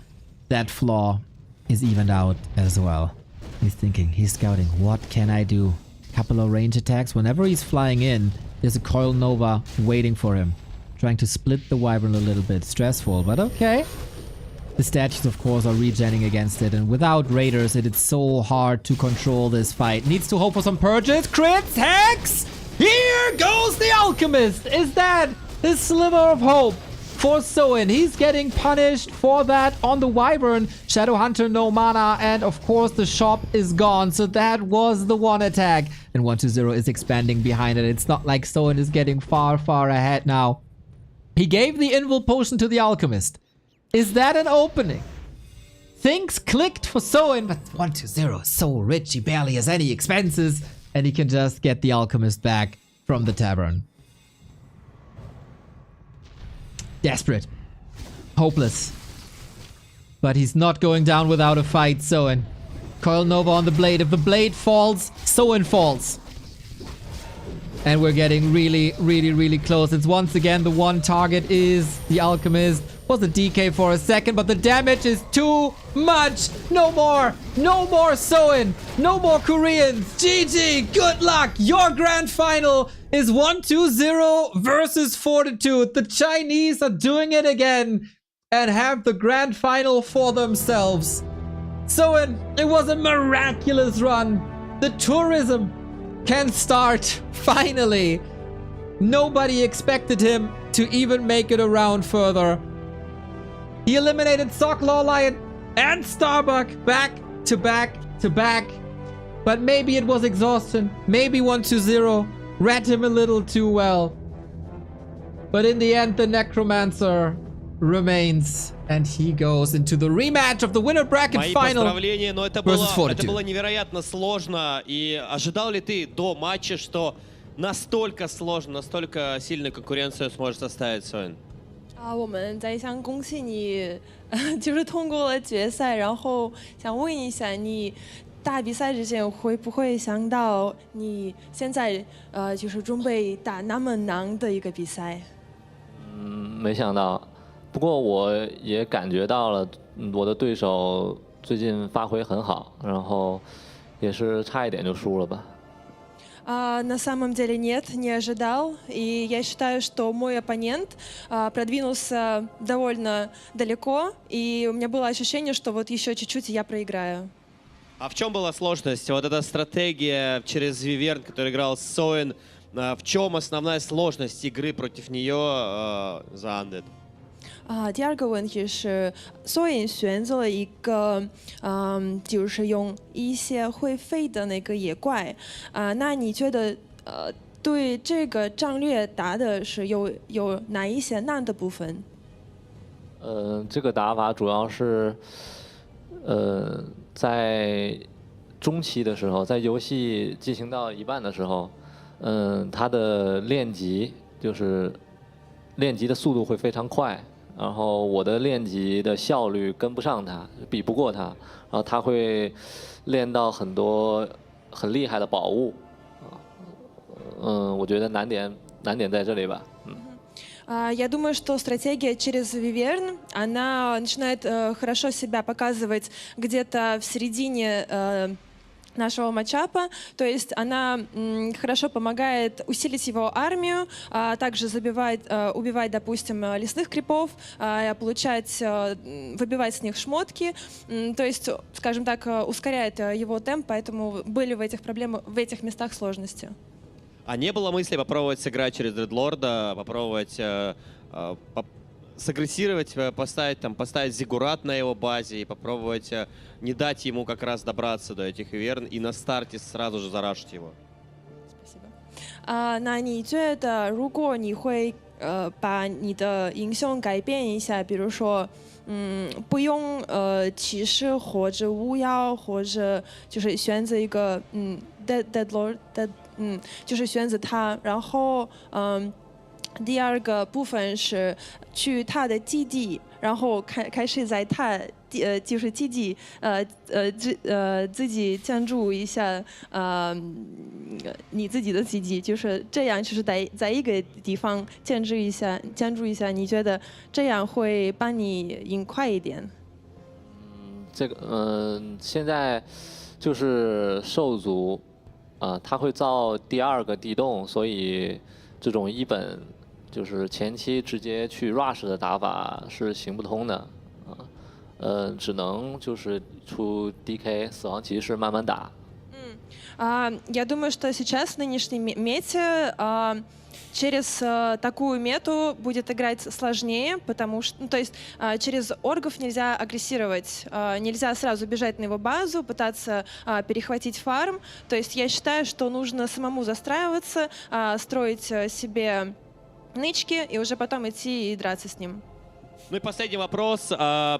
that flaw is evened out as well. He's thinking, he's scouting, what can I do? Couple of range attacks. Whenever he's flying in, there's a Coil Nova waiting for him. Trying to split the Wyvern a little bit. Stressful, but okay. The statues, of course, are regenning against it. And without Raiders, it is so hard to control this fight. Needs to hope for some purges. Crits! Hex! Here goes the Alchemist! Is that his sliver of hope for Soin? He's getting punished for that on the Wyvern. Shadow Hunter, no mana. And, of course, the shop is gone. So that was the one attack. And 120 is expanding behind it. It's not like Soin is getting far, far ahead now. He gave the invul potion to the Alchemist. Is that an opening? Things clicked for Soin, but 1-2-0 is so rich, he barely has any expenses, and he can just get the Alchemist back from the tavern. Desperate. Hopeless. But he's not going down without a fight, Soin. Coil Nova on the blade. If the blade falls, Soin falls. And we're getting really, really, really close. It's once again the one target is the Alchemist. Was a DK for a second, but the damage is too much. No more. No more Soin. No more Koreans. GG. Good luck. Your grand final is 1-2-0 versus Fortitude. The Chinese are doing it again and have the grand final for themselves. Soin, it was a miraculous run. The tourism can start finally. Nobody expected him to even make it around further. He eliminated Sock Law Lion and Starbuck back to back to back. But maybe it was exhaustion. Maybe 1-2-0 read him a little too well. But in the end, the Necromancer remains. And he goes into the rematch of the winner bracket Мои final поздравления, но это versus было Fortitude. невероятно сложно. И ожидал ли ты до матча, что настолько сложно, настолько сильную конкуренцию сможет составить Soin? 我们在想恭喜你，就是通过了决赛，然后想问一下你。打比赛之前会不会想到你现在就是准备打那么难的一个比赛？没想到，不过我也感觉到了我的对手最近发挥很好，然后也是差一点就输了吧。На самом деле нет, не ожидал. И я считаю, что мой оппонент продвинулся довольно далеко. И у меня было ощущение, что вот еще чуть-чуть и я проиграю. А в чем была сложность? Вот эта стратегия через Виверн, который играл с Soin, в чем основная сложность игры против нее за Undead? 第二个问题是，Soin选择了一个，就是用一些会飞的那个野怪，那你觉得，对这个战略打的是有哪一些难的部分？这个打法主要是，在中期的时候，在游戏进行到一半的时候，它的练级就是练级的速度会非常快。然后我的练级的效率跟不上他，比不过他，然后他会练到很多很厉害的宝物，我觉得难点在这里吧。Я думаю, что стратегия через Виверн, она начинает хорошо себя показывать где-то в середине нашего матчапа, то есть она хорошо помогает усилить его армию, также убивать, допустим, лесных крипов, выбивать с них шмотки, то есть, скажем так, ускоряет его темп, поэтому были в этих местах сложности. А не было мысли попробовать сыграть через Дредлорда, попробовать сагрессировать, поставить зиггурат на его базе и попробовать не дать ему как раз добраться до этих Виверн и на старте сразу же зарашить его? Спасибо. 那你觉得如果你会把你的英雄改变一下，比如说不用骑士或者巫妖，或者就是选择一个Deadlord，就是选择他，然后第二个部分是去他的基地，然后开始在他就是基地自己建筑一下你自己的基地，就是这样，就是在一个地方建筑一下，你觉得这样会帮你赢快一点？这个现在就是兽族他会造第二个地洞，所以这种一本。就是前期直接去 rush 的打法是行不通的，只能就是出 DK 死亡骑士慢慢打。Я думаю, что сейчас в нынешней мете через такую мету будет играть сложнее, потому что, то есть через оргов нельзя агрессировать, нельзя сразу бежать на его базу, пытаться перехватить фарм. То есть я считаю, что нужно самому застраиваться, строить себе нычки и уже потом идти и драться с ним. Ну и последний вопрос.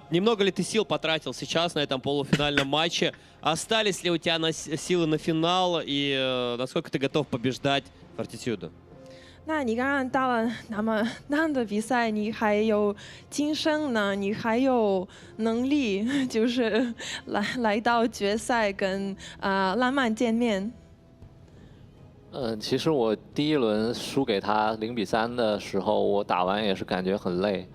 Немного ли ты сил потратил сейчас на этом полуфинальном матче? Остались ли у тебя силы на финал? И насколько ты готов побеждать Fortitude? 那你刚刚打了那么难的比赛，你还有精神呢？你还有能力，就是来到决赛跟浪漫见面。其实我第一轮输给他0-3的时候，我打完也是感觉很累，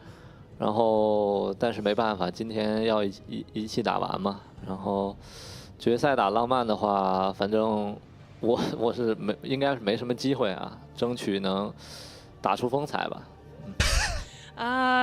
然后但是没办法，今天要一起打完嘛。然后决赛打浪漫的话，反正我是应该是没什么机会啊，争取能打出风采吧。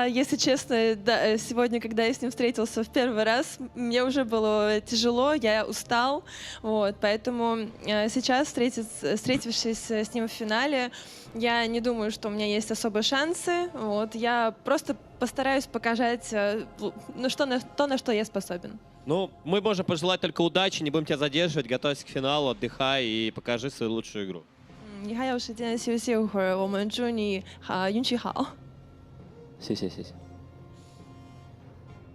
Если честно, да, сегодня, когда я с ним встретился в первый раз, мне уже было тяжело, я устал, вот, поэтому сейчас, встретившись с ним в финале, я не думаю, что у меня есть особые шансы, вот, я просто постараюсь показать то, на что я способен. Ну, мы можем пожелать только удачи, не будем тебя задерживать, готовься к финалу, отдыхай и покажи свою лучшую игру. 你还有时间休息一会儿，我们祝你运气好。谢谢谢谢。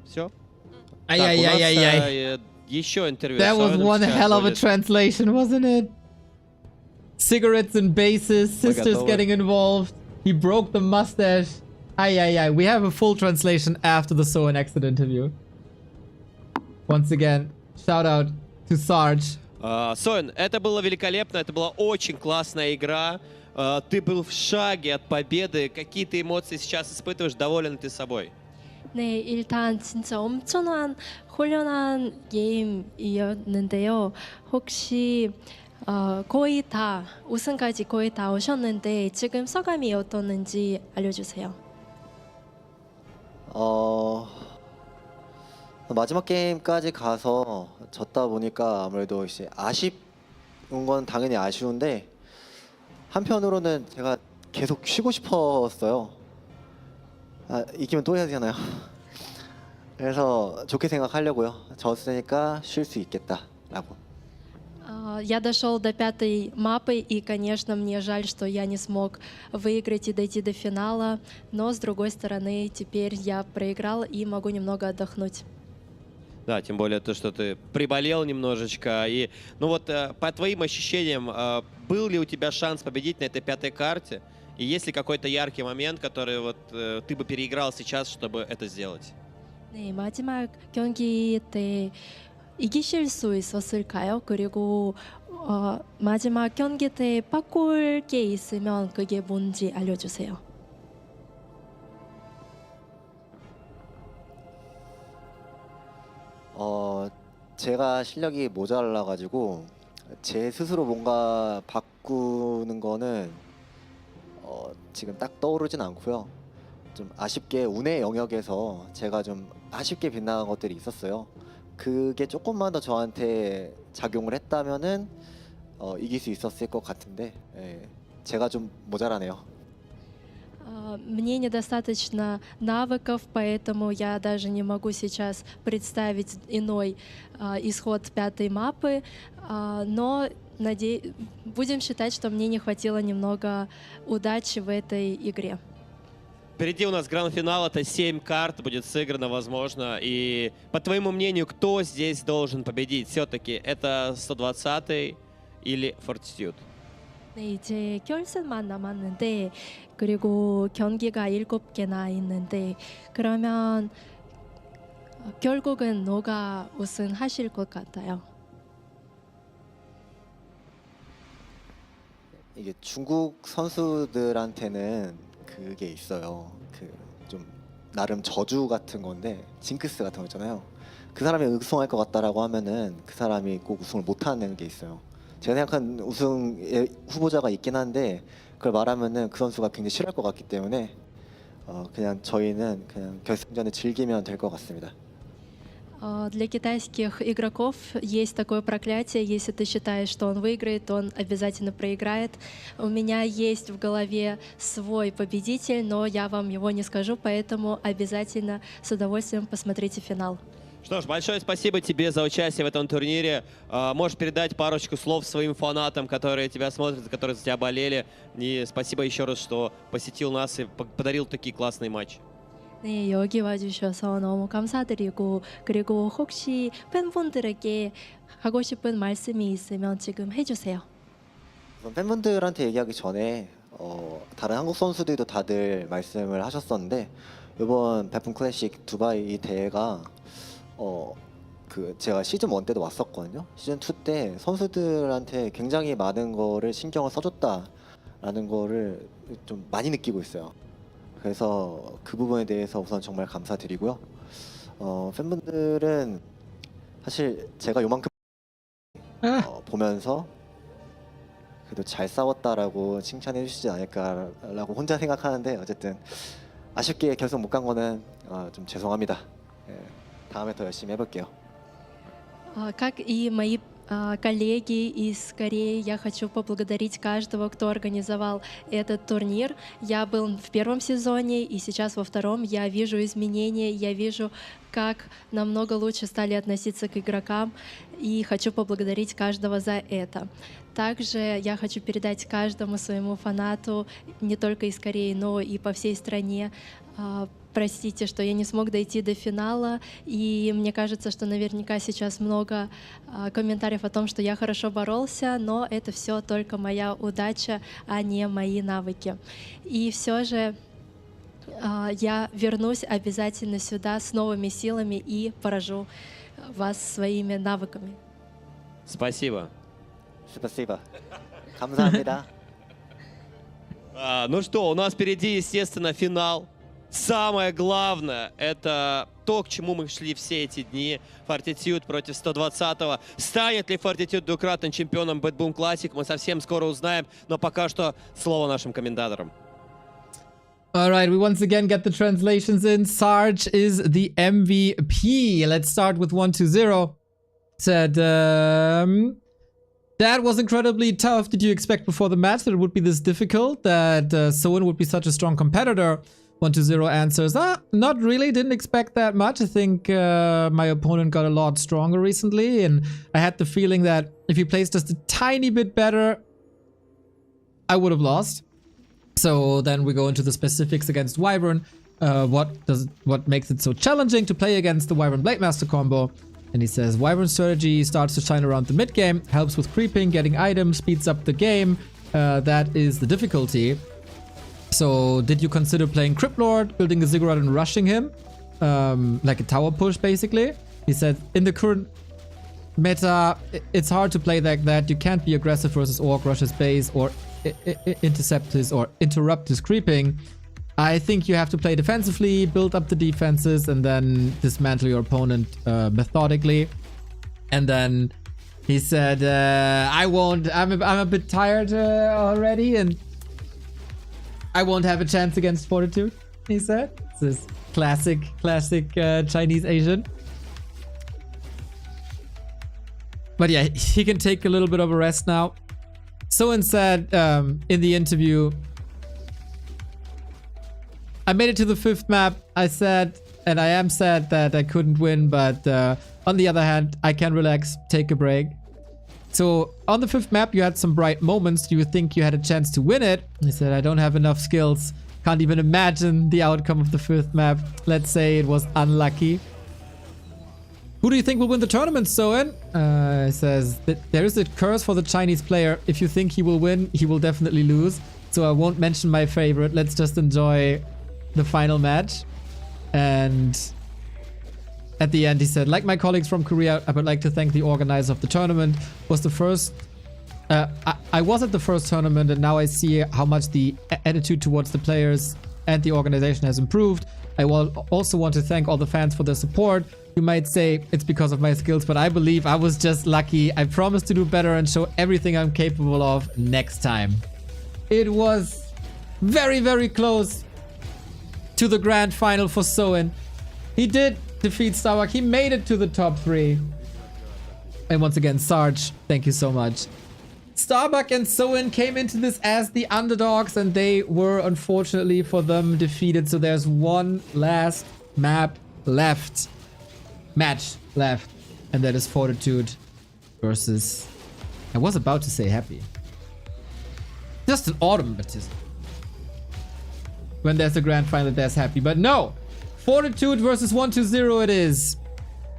Все. Ай-яй-яй-яй-яй. Еще интервью. That was one hell of a будет. translation, wasn't it? Cigarettes and bases, sisters готовы. getting involved. He broke the mustache. Ай-яй-яй. We have a full translation after the Soin exit interview. Once again, shout out to Sarge. Soin, это было великолепно, это была очень классная игра. Ты был в шаге от победы. Какие ты эмоции сейчас испытываешь? Доволен ты собой? 네, 일단 진짜 엄청난 훈련한 게임이었는데요. 혹시 거의 다 우승까지 거의 다 오셨는데 지금 소감이 어떠는지 알려주세요. 마지막 게임까지 가서 졌다 보니까 아무래도 이제 아쉬운 건 당연히 아쉬운데 한편으로는 제가 계속 쉬고 싶었어요. 이기면 또 해야 되잖아요. 그래서 좋게 생각하려고요. 졌으니까 쉴 수 있겠다라고. Я дошел до 5-й мапы, и, конечно, мне жаль, что я не смог выиграть и дойти до финала, но, с другой стороны, теперь я проиграл и могу немного отдохнуть. Да, тем более то, что ты приболел немножечко. И, ну вот, по твоим ощущениям, был ли у тебя шанс победить на этой 5-й карте? И есть ли какой-то яркий момент, который вот ты бы переиграл сейчас, чтобы это сделать? 네, 마지막 경기 때 이기실 수 있었을까요? 그리고 마지막 경기 때 바꿀 게 있으면 그게 뭔지 알려주세요. 제가 실력이 모자라가지고 제 스스로 뭔가 바꾸는 거는 지금 딱 떠오르진 않고요. 좀 아쉽게 운의 영역에서 제가 좀 아쉽게 빗나간 것들이 있었어요. 그게 조금만 더 저한테 작용을 했다면은 이길 수 있었을 것 같은데 제가 좀 мо자라네요. Мне недостаточно навыков, поэтому я даже не могу сейчас представить иной исход 5-й мапы, но будем считать, что мне не хватило немного удачи в этой игре. Впереди у нас гранд-финал, это 7 карт будет сыграно, возможно. И по твоему мнению, кто здесь должен победить? Все-таки это 120-й или Fortitude? 네, 이제 결승만 남았는데 그리고 경기가 7개나 있는데 그러면 결국은 누가 우승하실 것 같아요? 이게 중국 선수들한테는 그게 있어요. 그 좀 나름 저주 같은 건데 징크스 같은 거 있잖아요. 그 사람이 우승할 것 같다라고 하면은 그 사람이 꼭 우승을 못하는 게 있어요. 제가 생각한 우승 후보자가 있긴 한데 그걸 말하면은 그 선수가 굉장히 싫어할 것 같기 때문에 그냥 저희는 그냥 결승전을 즐기면 될 것 같습니다. Для китайских игроков есть такое проклятие: если ты считаешь, что он выиграет, он обязательно проиграет. У меня есть в голове свой победитель, но я вам его не скажу, поэтому обязательно с удовольствием посмотрите финал. Что ж, большое спасибо тебе за участие в этом турнире. Можешь передать парочку слов своим фанатам, которые тебя смотрят, которые за тебя болели. И спасибо еще раз, что посетил нас и подарил такие классные матчи. 네, 여기 와주셔서 너무 감사드리고 그리고 혹시 팬분들에게 하고 싶은 말씀이 있으면 지금 해주세요. 우선 팬분들한테 얘기하기 전에 다른 한국 선수들도 다들 말씀을 하셨었는데 이번 베품 클래식 두바이 대회가 제가 시즌 1 때도 왔었거든요. 시즌 2 때 선수들한테 굉장히 많은 거를 신경을 써줬다라는 거를 좀 많이 느끼고 있어요. 그래서 그 부분에 대해서 우선 정말 감사드리고요. 팬분들은 사실 제가 요만큼 보면서 그래도 잘 싸웠다라고 칭찬해 주시지 않을까라고 혼자 생각하는데 어쨌든 아쉽게 결승 못 간 거는 좀 죄송합니다. 다음에 더 열심히 해볼게요. Как и мои коллеги из Кореи, я хочу поблагодарить каждого, кто организовал этот турнир. Я был в первом сезоне и сейчас во втором. Я вижу изменения, я вижу, как намного лучше стали относиться к игрокам, и хочу поблагодарить каждого за это. Также я хочу передать каждому своему фанату, не только из Кореи, но и по всей стране, простите, что я не смог дойти до финала, и мне кажется, что наверняка сейчас много комментариев о том, что я хорошо боролся, но это все только моя удача, а не мои навыки. И все же я вернусь обязательно сюда с новыми силами и поражу вас своими навыками. Спасибо. Спасибо. 감사합니다. Ну что, у нас впереди, естественно, финал. Самое главное — это то, к чему мы шли все эти дни. Fortitude против 120-го. Станет ли Fortitude двукратным чемпионом BetBoom Classic? Мы совсем скоро узнаем. Но пока что слово нашим комментаторам. All right, we once again get the translations in. Sarge is the MVP. Let's start with 120. Said, that was incredibly tough. Did you expect before the match that it would be this difficult? That Soin would be such a strong competitor? 120 answers, not really, didn't expect that much. I think my opponent got a lot stronger recently, and I had the feeling that if he plays just a tiny bit better, I would have lost. So then we go into the specifics against Wyvern. What makes it so challenging to play against the Wyvern Blademaster combo? And he says, Wyvern strategy starts to shine around the mid game, helps with creeping, getting items, speeds up the game. That is the difficulty. So did you consider playing Crypt Lord, building a Ziggurat and rushing him? Like a tower push, basically? He said, in the current meta, it's hard to play like that. You can't be aggressive versus Orc, rush his base, or intercept his or interrupt his creeping. I think you have to play defensively, build up the defenses, and then dismantle your opponent methodically. And then he said, I won't, I'm a bit tired already, and I won't have a chance against Fortitude, he said. This is classic Chinese Asian. But yeah, he can take a little bit of a rest now. Soin said in the interview, I made it to the 5th map. I said, and I am sad that I couldn't win, but on the other hand, I can relax, take a break. So on the 5th map, you had some bright moments. Do you think you had a chance to win it? He said, I don't have enough skills. Can't even imagine the outcome of the 5th map. Let's say it was unlucky. Who do you think will win the tournament, Soin? He says, there is a curse for the Chinese player. If you think he will win, he will definitely lose. So I won't mention my favorite. Let's just enjoy the final match. And at the end, he said, like my colleagues from Korea, I would like to thank the organizer of the tournament. Was the first... I was at the first tournament, and now I see how much the attitude towards the players and the organization has improved. I also want to thank all the fans for their support. You might say it's because of my skills, but I believe I was just lucky. I promise to do better and show everything I'm capable of next time. It was very, very close to the grand final for Soin. He did defeat Starbuck. He made it to the top 3. And once again, Sarge, thank you so much. Starbuck and Soin came into this as the underdogs, and they were, unfortunately for them, defeated. So there's one last match left. And that is Fortitude versus... I was about to say Happy. Just an automatism. When there's a grand final, there's Happy. But no! Fortitude versus 120 it is.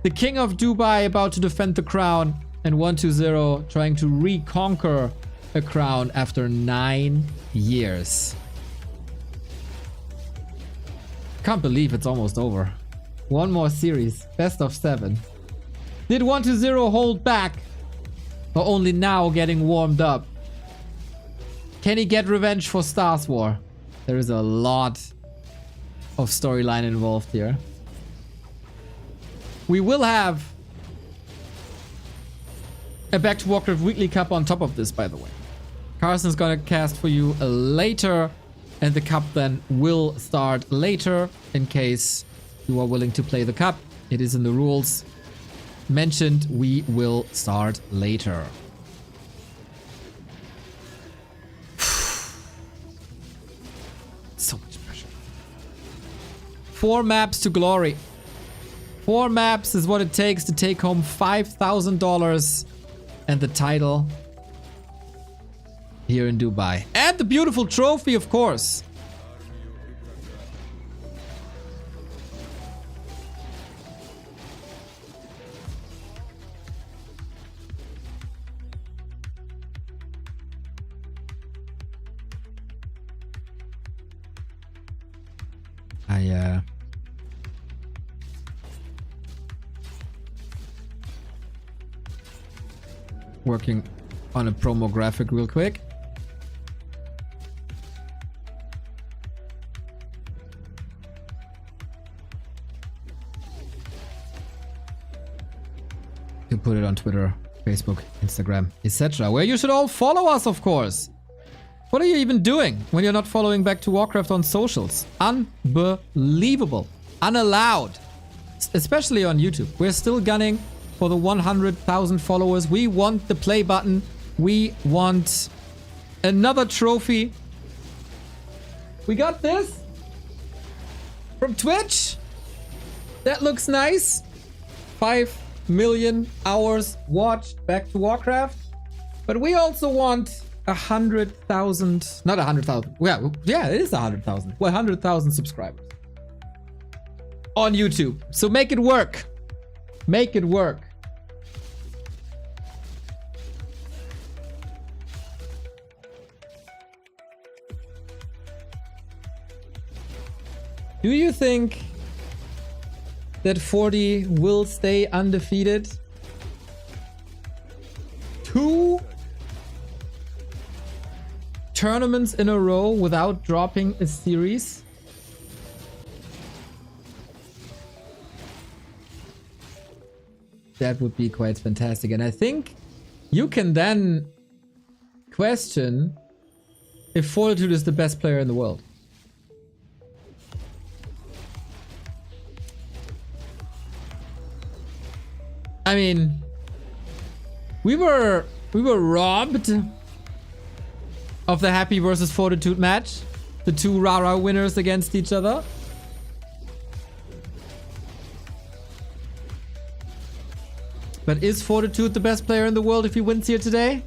The king of Dubai about to defend the crown, and 120 trying to reconquer a crown after 9 years. Can't believe it's almost over. One more series, best of 7. Did 120 hold back, or only now getting warmed up? Can he get revenge for Stars War? There is a lot of storyline involved here. We will have a Back to Warcraft Weekly Cup on top of this, by the way. Carson's gonna cast for you later, and the cup then will start later in case you are willing to play the cup. It is in the rules. Mentioned, we will start later. So much pressure. 4 maps to glory. 4 maps is what it takes to take home $5,000 and the title here in Dubai. And the beautiful trophy, of course. Working on a promo graphic real quick. You put it on Twitter, Facebook, Instagram, etc. Where you should all follow us, of course. What are you even doing when you're not following Back to Warcraft on socials? Unbelievable. Unallowed. Especially on YouTube. We're still gunning for the 100,000 followers. We want the play button. We want another trophy. We got this from Twitch. That looks nice. 5 million hours watched Back to Warcraft. But we also want 100,000, not 100,000. Yeah, it is 100,000. 100,000 subscribers on YouTube. So make it work. Make it work. Do you think that 40 will stay undefeated? 2 tournaments in a row without dropping a series? That would be quite fantastic. And I think you can then question if Fortitude is the best player in the world. I mean, we were robbed of the Happy versus Fortitude match. The 2 Rara winners against each other. But is Fortitude the best player in the world if he wins here today?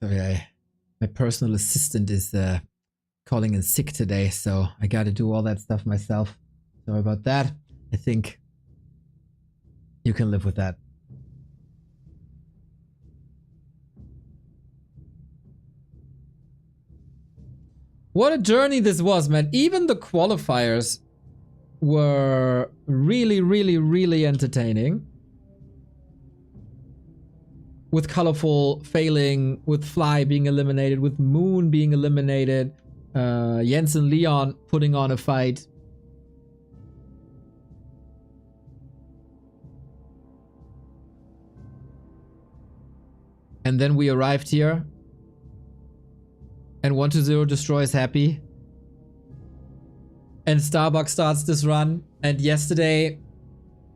Okay, my personal assistant is calling in sick today, so I gotta do all that stuff myself. Sorry about that. I think you can live with that. What a journey this was, man. Even the qualifiers were really, really, really entertaining. With Colorful failing, with Fly being eliminated, with Moon being eliminated, Jens and Leon putting on a fight. And then we arrived here. And 120 destroys Happy. And Starbuck starts this run. And yesterday,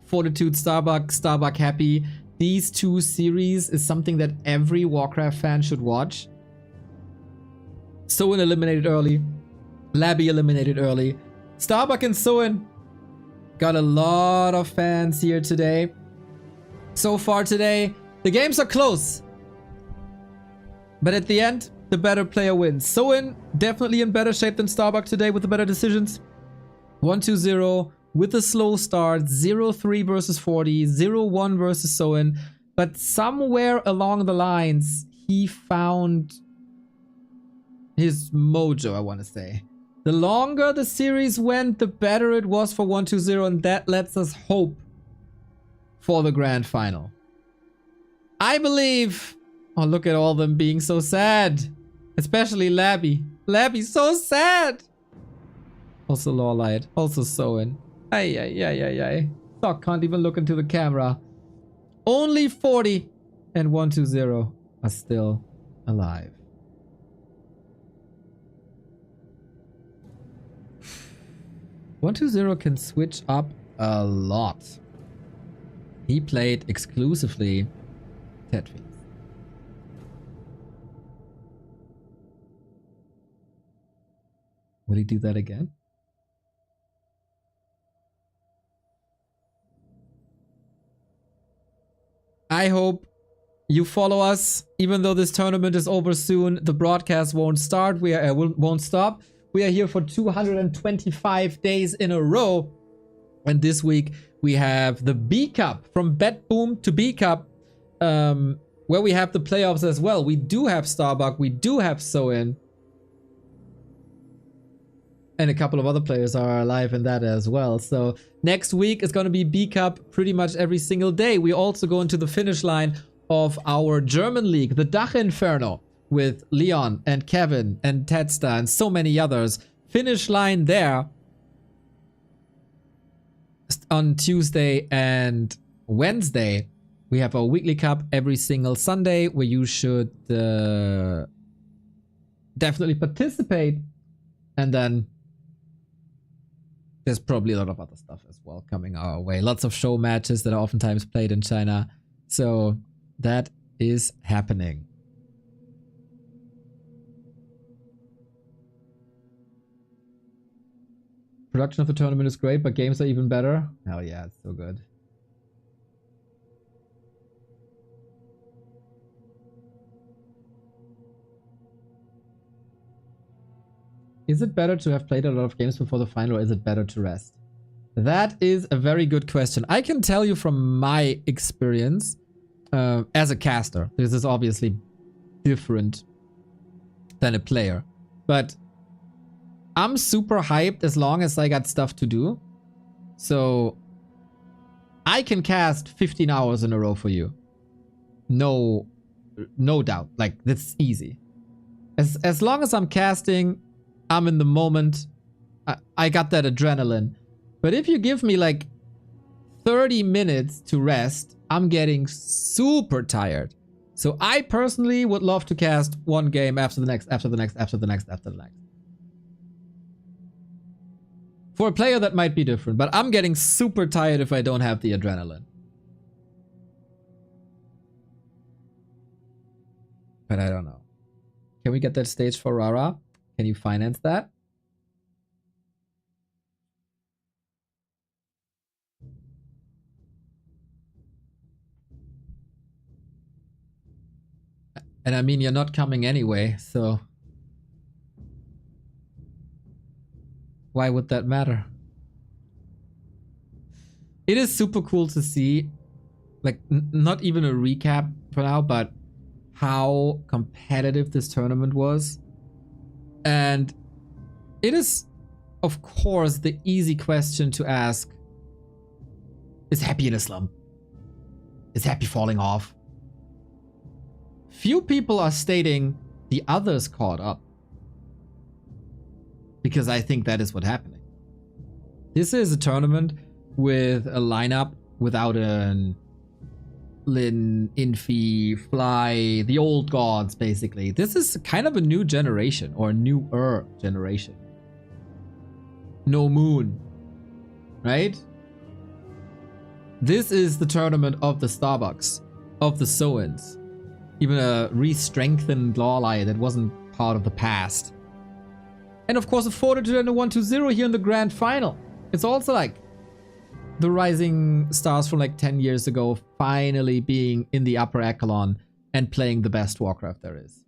Fortitude, Starbuck Happy. These two series is something that every Warcraft fan should watch. Soin eliminated early. Labby eliminated early. Starbuck and Soin got a lot of fans here today. So far today, the games are close. But at the end, the better player wins. Soin definitely in better shape than Starbuck today with the better decisions. 1-2-0 with a slow start. 0-3 versus 40. 0-1 versus Soin. But somewhere along the lines, he found his mojo, I want to say. The longer the series went, the better it was for 1-2-0, and that lets us hope for the grand final. I believe... Oh, look at all of them being so sad. Especially Labby. Labby's so sad! Also Lawlight. Also Soin. Ay. Doc can't even look into the camera. Only 40 and 1-2-0 are still alive. One 2-0 can switch up a lot. He played exclusively Tetris. Will he do that again? I hope you follow us. Even though this tournament is over soon, the broadcast won't start. Won't stop. We are here for 225 days in a row. And this week we have the B Cup, from BetBoom to B Cup, where we have the playoffs as well. We do have Starbuck, we do have Soin. And a couple of other players are alive in that as well. So next week is going to be B Cup pretty much every single day. We also go into the finish line of our German league, the Dach Inferno, with Leon and Kevin and Tedsta and so many others. Finish line there on Tuesday and Wednesday. We have our weekly cup every single Sunday, where you should definitely participate. And then there's probably a lot of other stuff as well coming our way. Lots of show matches that are oftentimes played in China. So that is happening. Production of the tournament is great, but games are even better. Hell yeah, it's so good. Is it better to have played a lot of games before the final, or is it better to rest? That is a very good question. I can tell you from my experience as a caster. This is obviously different than a player. But I'm super hyped as long as I got stuff to do. So I can cast 15 hours in a row for you. No doubt. Like, that's easy. As long as I'm casting, I'm in the moment. I got that adrenaline. But if you give me like 30 minutes to rest, I'm getting super tired. So I personally would love to cast one game after the next, after the next, after the next, after the next. For a player that might be different, but I'm getting super tired if I don't have the adrenaline. But I don't know. Can we get that stage for Rara? Can you finance that? And I mean, you're not coming anyway, so why would that matter? It is super cool to see, like, not even a recap for now, but how competitive this tournament was. And it is, of course, the easy question to ask. Is Happy in a slump? Is Happy falling off? Few people are stating the others caught up. Because I think that is what's happening. This is a tournament with a lineup without an Lin, Infi, Fly, the old gods, basically. This is kind of a new generation, or a newer generation. No Moon, right? This is the tournament of the Starbucks, of the Soins. Even a re-strengthened Lawleye that wasn't part of the past. And of course a Fortitude and a 1-2-0 here in the grand final. It's also like the rising stars from like 10 years ago finally being in the upper echelon and playing the best Warcraft there is.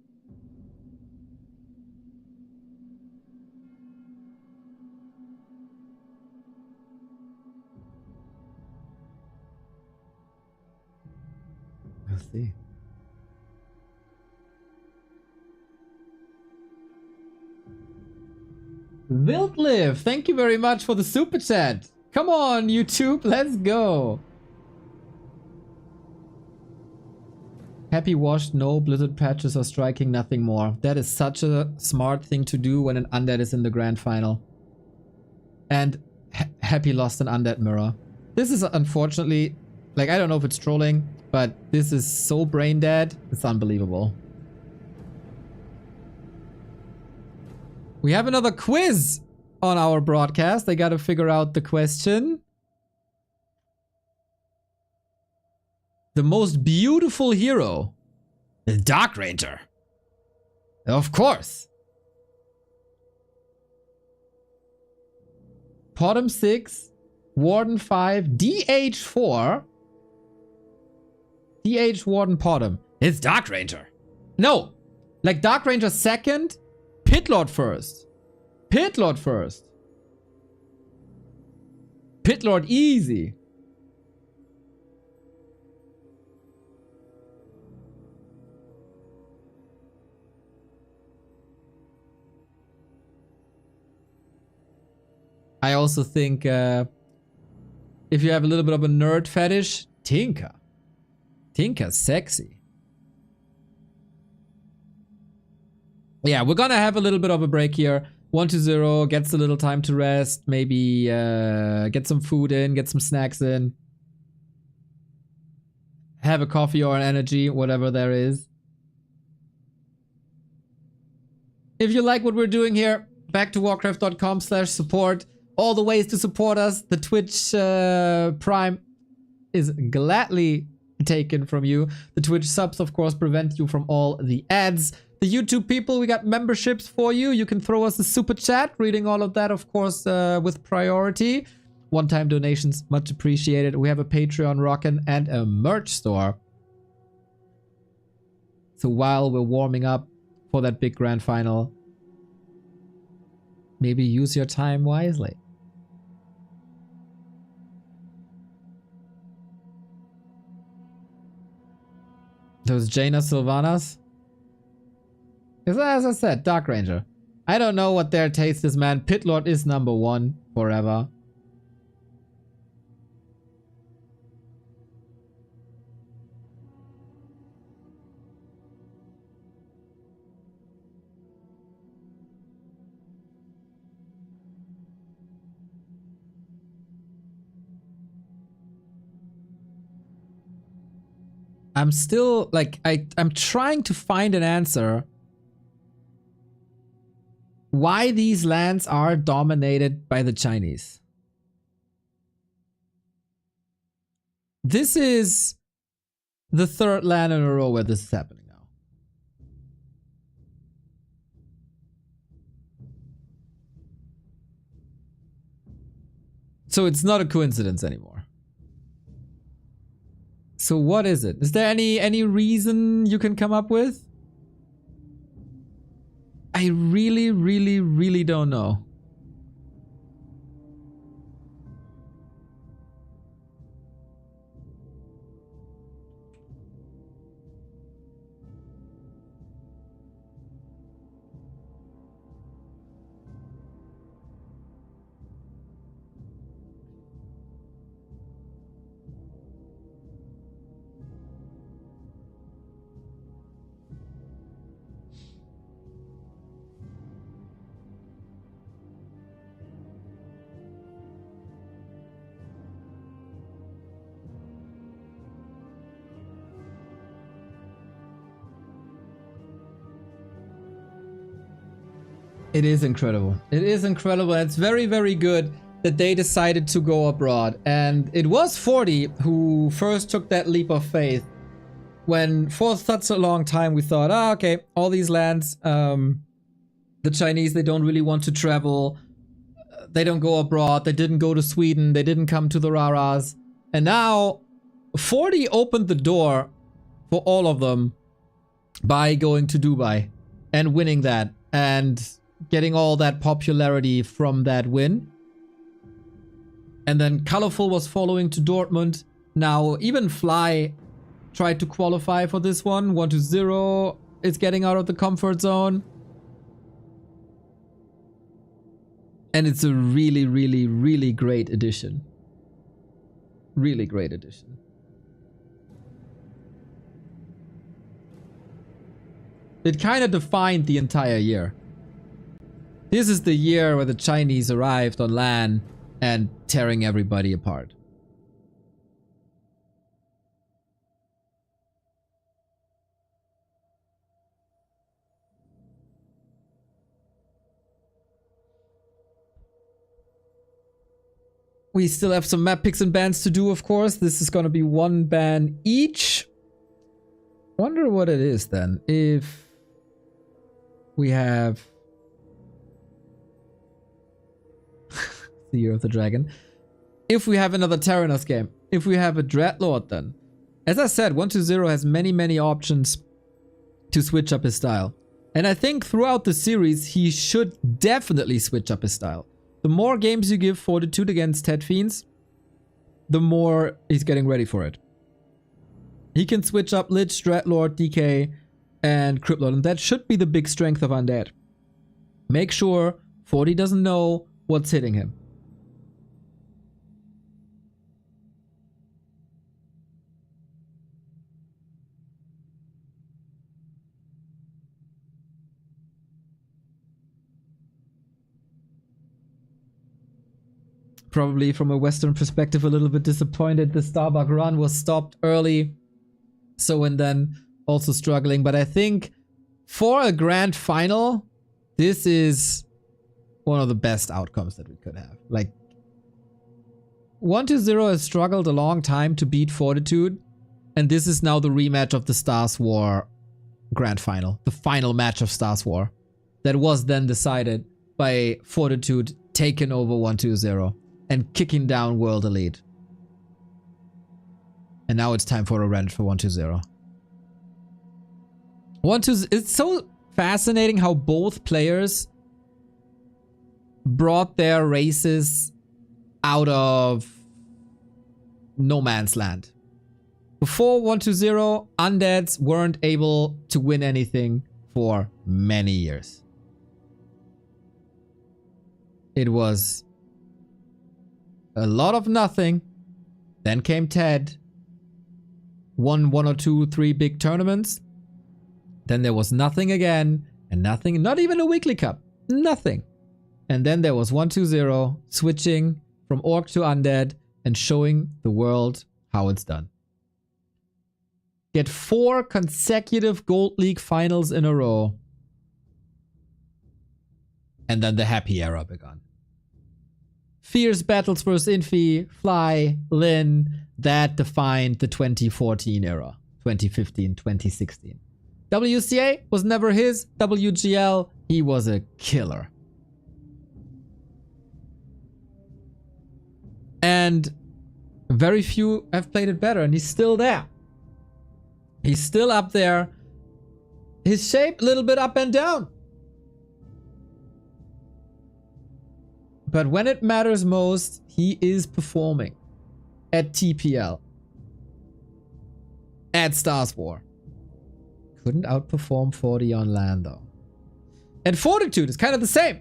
Let's see. Wildlive, thank you very much for the super chat. Come on, YouTube, let's go. Happy washed, no blizzard patches or striking, nothing more. That is such a smart thing to do when an undead is in the grand final. And happy lost an undead mirror. This is unfortunately, like, I don't know if it's trolling, but this is so brain dead, it's unbelievable. We have another quiz on our broadcast. I gotta figure out the question. The most beautiful hero. The Dark Ranger. Of course. Bottom 6. Warden 5. DH4. DH Warden Bottom. It's Dark Ranger. No. Like Dark Ranger second. Pit Lord first. Pit Lord first. Pit Lord easy. I also think if you have a little bit of a nerd fetish, Tinka. Tinka's sexy. Yeah, we're gonna have a little bit of a break here. 1-2-0 gets a little time to rest. Maybe get some food in, get some snacks in. Have a coffee or an energy, whatever there is. If you like what we're doing here, back to warcraft.com/support. All the ways to support us. The Twitch Prime is gladly taken from you. The Twitch subs, of course, prevent you from all the ads. The YouTube people, we got memberships for you. You can throw us a super chat. Reading all of that, of course, with priority. One-time donations, much appreciated. We have a Patreon rockin' and a merch store. So while we're warming up for that big grand final, maybe use your time wisely. Those Jaina Sylvanas? As I said, Dark Ranger. I don't know what their taste is, man. Pit Lord is number one forever. I'm still, like, I'm trying to find an answer why these lands are dominated by the Chinese. This is the third land in a row where this is happening now. So it's not a coincidence anymore. So what is it? Is there any reason you can come up with? I really don't know. It is incredible. It is incredible. It's very, very good that they decided to go abroad. And it was 40 who first took that leap of faith. When for such a long time we thought, okay, all these lands, the Chinese, they don't really want to travel. They don't go abroad. They didn't go to Sweden. They didn't come to the Raras. And now 40 opened the door for all of them by going to Dubai and winning that and getting all that popularity from that win. And then Colorful was following to Dortmund. Now even Fly tried to qualify for this one. 1-0 is getting out of the comfort zone. And it's a really, really, really great addition. Really great addition. It kind of defined the entire year. This is the year where the Chinese arrived on LAN and tearing everybody apart. We still have some map picks and bans to do, of course. This is going to be one ban each. Wonder what it is then. If we have the Year of the Dragon. If we have another Terranos game. If we have a Dreadlord then. As I said, 1-0 has many, many options to switch up his style. And I think throughout the series, he should definitely switch up his style. The more games you give Fortitude against Ted Fiends, the more he's getting ready for it. He can switch up Lich, Dreadlord, DK, and Cryptlord, and that should be the big strength of Undead. Make sure 40 doesn't know what's hitting him. Probably from a Western perspective, a little bit disappointed. The Starbuck run was stopped early. So, and then also struggling. But I think for a grand final, this is one of the best outcomes that we could have. Like, 1-0 has struggled a long time to beat Fortitude. And this is now the rematch of the Stars War grand final. The final match of Stars War. That was then decided by Fortitude taking over 1-0. And kicking down World Elite. And now it's time for a revenge for 1-0. It's so fascinating how both players brought their races out of no man's land. Before 1-0, Undeads weren't able to win anything for many years. It was a lot of nothing. Then came Ted. Won 1 or 2, 3 big tournaments. Then there was nothing again. And nothing, not even a weekly cup. Nothing. And then there was 1-2-0, switching from Orc to Undead and showing the world how it's done. Get 4 consecutive Gold League finals in a row. And then the happy era began. Fierce battles versus Infi, Fly, Lin, that defined the 2014 era. 2015, 2016. WCA was never his. WGL, he was a killer. And very few have played it better, and he's still there. He's still up there. His shape, a little bit up and down. But when it matters most, he is performing. At TPL. At Stars War. Couldn't outperform 40 on LAN though. And Fortitude is kind of the same.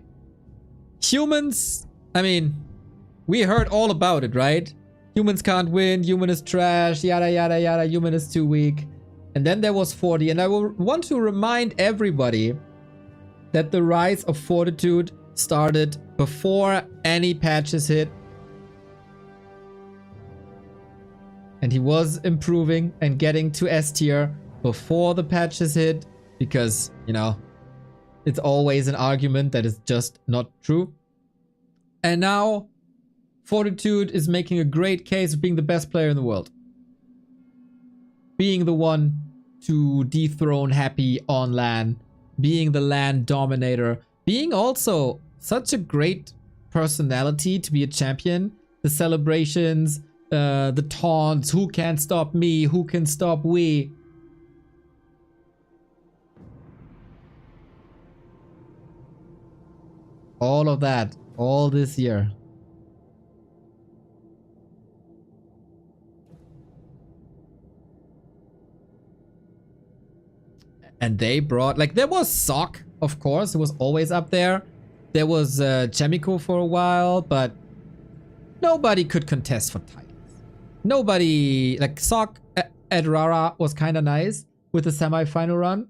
Humans, I mean, we heard all about it, right? Humans can't win, human is trash, yada yada yada, human is too weak. And then there was 40, and I will want to remind everybody that the rise of Fortitude started before any patches hit. And he was improving and getting to S tier before the patches hit, because, you know, It's always an argument that is just not true. And now Fortitude is making a great case of being the best player in the world. Being the one to dethrone Happy on LAN. Being the LAN dominator. Being also such a great personality to be a champion. The celebrations, the taunts, who can stop me, who can stop we. All of that, all this year. And they brought, like, there was Sock, of course, it was always up there. There was Chemico for a while, but nobody could contest for titles. Nobody, like Sock at Rara was kind of nice with the semi-final run.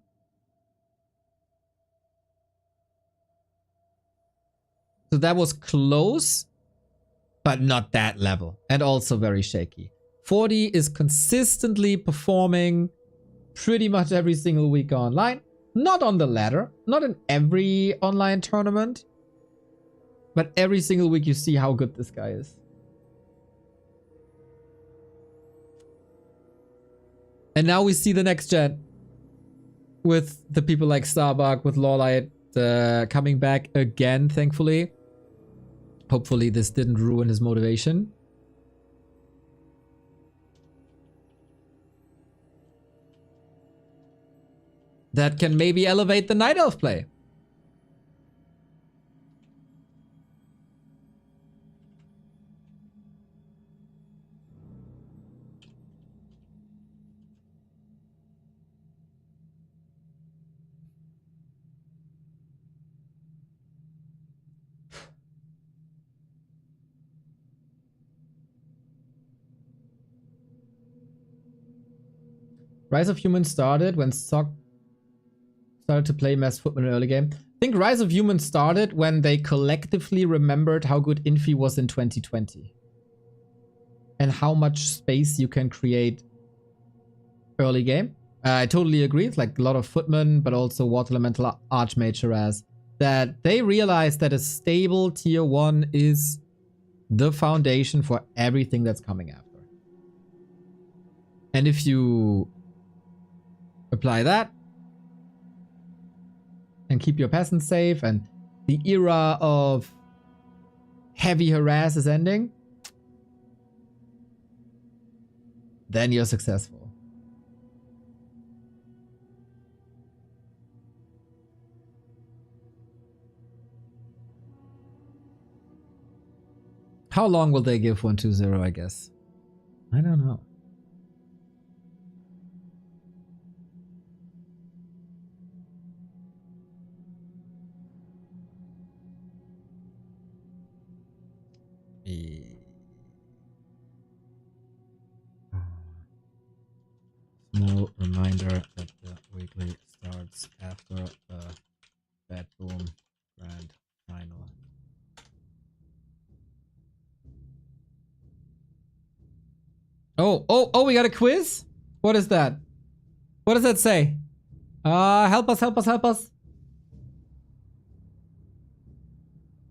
So that was close, but not that level. And also very shaky. 40 is consistently performing pretty much every single week online. Not on the ladder. Not in every online tournament. But every single week you see how good this guy is. And now we see the next gen. With the people like Starbuck, with Lawlight coming back again, thankfully. Hopefully this didn't ruin his motivation. That can maybe elevate the Night Elf play. Rise of Humans started when Sock started to play Mass Footman in early game. I think Rise of Humans started when they collectively remembered how good Infi was in 2020. And how much space you can create early game. I totally agree. It's like a lot of Footman, but also Water Elemental Archmage Harass. That they realized that a stable tier 1 is the foundation for everything that's coming after. And if you apply that and keep your peasants safe and the era of heavy harass is ending, then you're successful. How long will they give 1-2-0, I guess? I don't know. Small reminder that the weekly starts after the BetBoom Grand Final. Oh, we got a quiz? What is that? What does that say? Help us.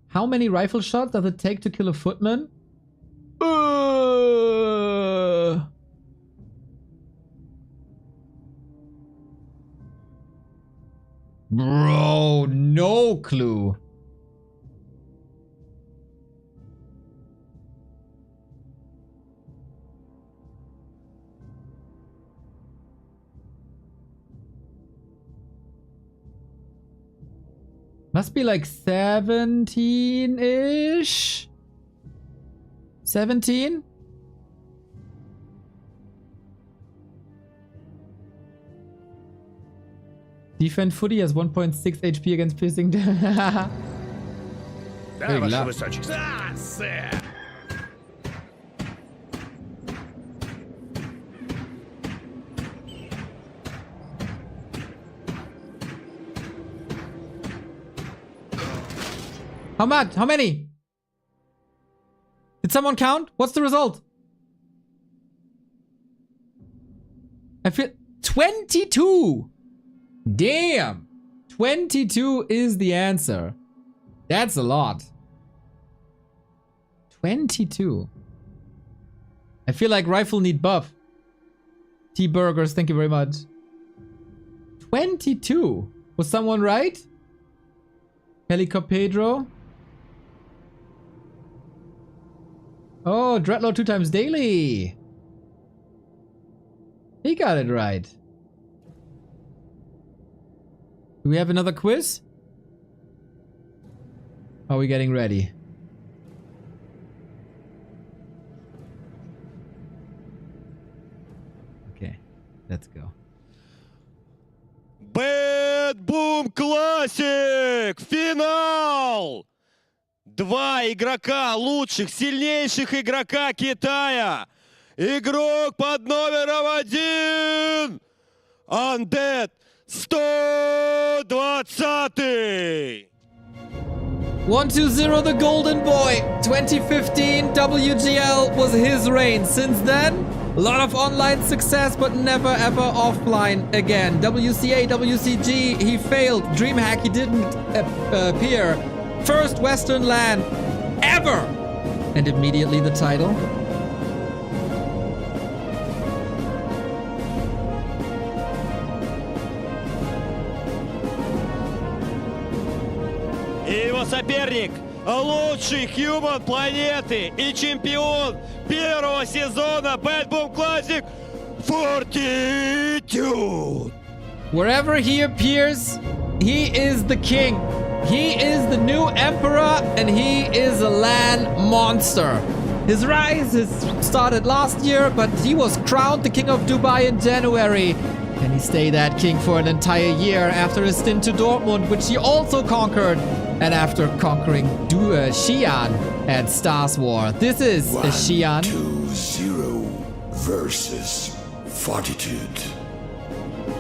How many rifle shots does it take to kill a footman? Bro, no clue. Must be like 17-ish? 17? Defend Footy has 1.6 HP against piercing. Да, ваше высочество. Да, сэр. How much? How many? Did someone count? What's the result? I feel 22. Damn. 22 is the answer. That's a lot. 22. I feel like rifle need buff. T-Burgers, thank you very much. 22. Was someone right? Helicopedro. Oh, Dreadlord 2 times daily. He got it right. Do we have another quiz? Are we getting ready? Okay, let's go. BetBoom Classic! Финал! Два игрока лучших, сильнейших игрока Китая. Игрок под номером 1. Undead 120. 120 the golden boy. 2015 WGL was his reign. Since then, a lot of online success, but never ever offline again. WCA, WCG, he failed. DreamHack, he didn't appear. First Western LAN ever. And immediately the title. И его соперник, лучший human планеты и чемпион первого сезона BetBoom Classic Fortitude. Wherever he appears, he is the king. He is the new emperor and he is a LAN monster. His rise has started last year, but he was crowned the king of Dubai in January. And he stayed that king for an entire year after a stint to Dortmund, which he also conquered. And after conquering Xi'an at Stars War. This is a Xi'an. 1-2-0 versus Fortitude.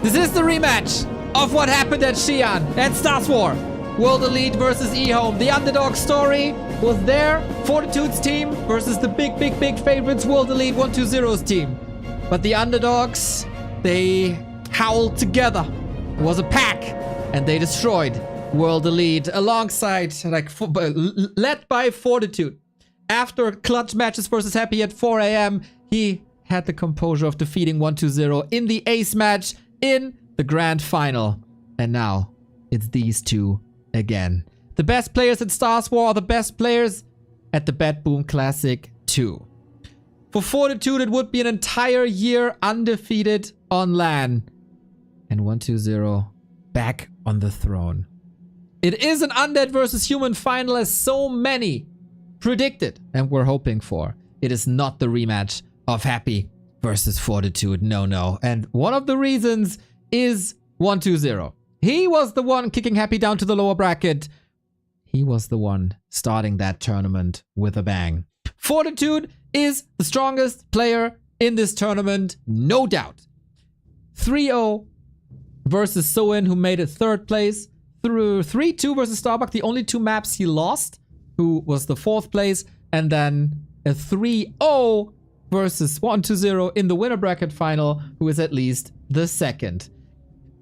This is the rematch of what happened at Xi'an at Stars War. World Elite versus eHome. The underdog story was there. Fortitude's team versus the big favorites, World Elite 120's team. But the underdogs, they howled together. It was a pack and they destroyed World Elite alongside, led by Fortitude. After clutch matches versus Happy at 4 a.m., he had the composure of defeating 120 in the ace match in the grand final. And now it's these two again. The best players at Stars War are the best players at the BetBoom Classic 2. For Fortitude, it would be an entire year undefeated on LAN. And 120 back on the throne. It is an undead versus human final as so many predicted and were hoping for. It is not the rematch of Happy versus Fortitude. No. And one of the reasons is 120. He was the one kicking Happy down to the lower bracket. He was the one starting that tournament with a bang. Fortitude is the strongest player in this tournament, no doubt. 3-0 versus Soin, who made it third place. Through 3-2 versus Starbuck, the only two maps he lost, who was the fourth place. And then a 3-0 versus 120 in the winner bracket final, who is at least the second.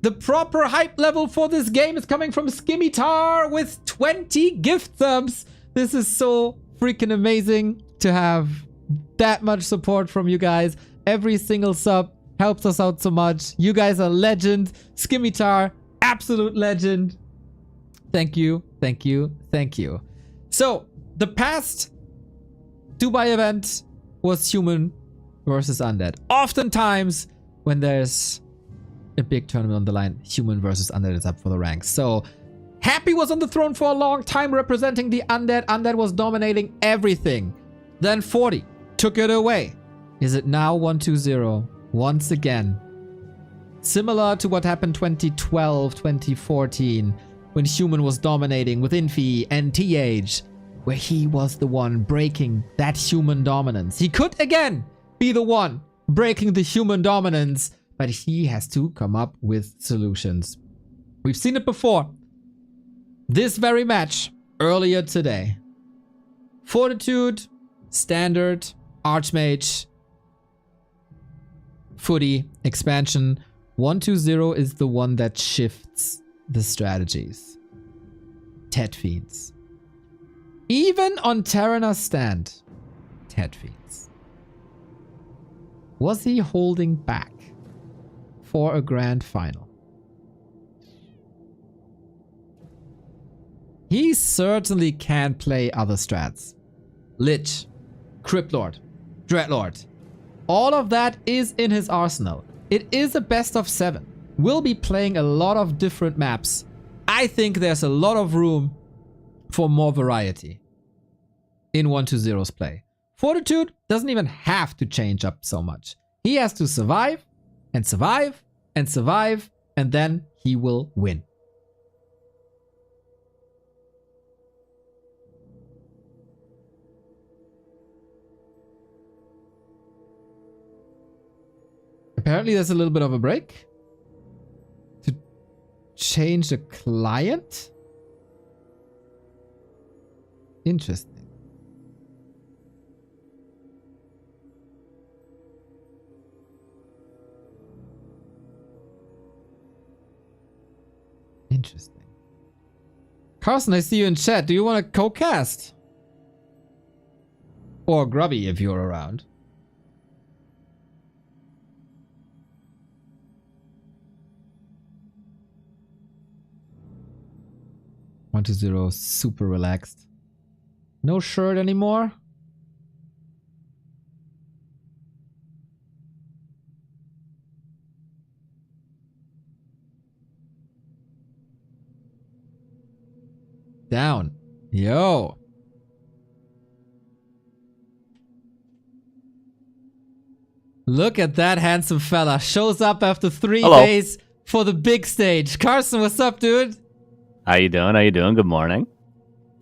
The proper hype level for this game is coming from Skimitar with 20 gift subs. This is so freaking amazing to have that much support from you guys. Every single sub helps us out so much. You guys are legend. Skimitar, absolute legend. Thank you. So, the past Dubai event was human versus undead. Oftentimes, when there's a big tournament on the line, human versus undead is up for the ranks. So, Happy was on the throne for a long time representing the undead. Undead was dominating everything. Then 40 took it away. Is it now 120 once again? Similar to what happened 2012, 2014, when human was dominating with Infi and TH, where he was the one breaking that human dominance. He could again be the one breaking the human dominance, but he has to come up with solutions. We've seen it before. This very match earlier today. Fortitude, Standard, Archmage, Footy, Expansion. 120 is the one that shifts the strategies. Tet Fiends. Even on Terrana's stand, Tet Fiends. Was he holding back for a grand final? He certainly can play other strats. Lich, Cryptlord, Dreadlord. All of that is in his arsenal. It is a best of 7. We'll be playing a lot of different maps. I think there's a lot of room for more variety in 1-2-0's play. Fortitude doesn't even have to change up so much. He has to survive and survive and survive, and then he will win. Apparently there's a little bit of a break to change the client. Interesting. Interesting. Carson, I see you in chat. Do you want to co-cast? Or Grubby if you're around. One to zero, super relaxed. No shirt anymore. Down. Yo. Look at that handsome fella. Shows up after 3 days for the big stage. Carson, what's up, dude? How you doing? How you doing? Good morning.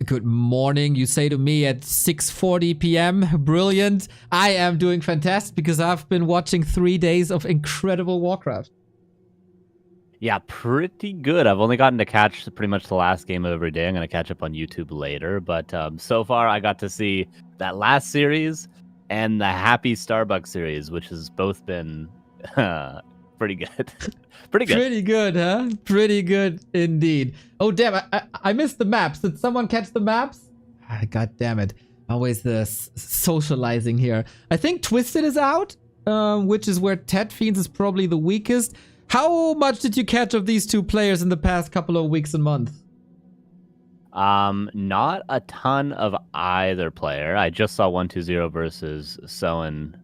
Good morning, you say to me at 6:40 p.m. Brilliant. I am doing fantastic because I've been watching 3 days of incredible Warcraft. Yeah, pretty good. I've only gotten to catch pretty much the last game every day. I'm going to catch up on YouTube later. But so far, I got to see that last series and the Happy Starbuck series, which has both been pretty good. Pretty good. Pretty good, huh? Pretty good indeed. Oh, damn. I missed the maps. Did someone catch the maps? God damn it. Always the socializing here. I think Twisted is out, which is where Tet Fiends is probably the weakest. How much did you catch of these two players in the past couple of weeks and months? Not a ton of either player. I just saw 1-2-0 versus Soin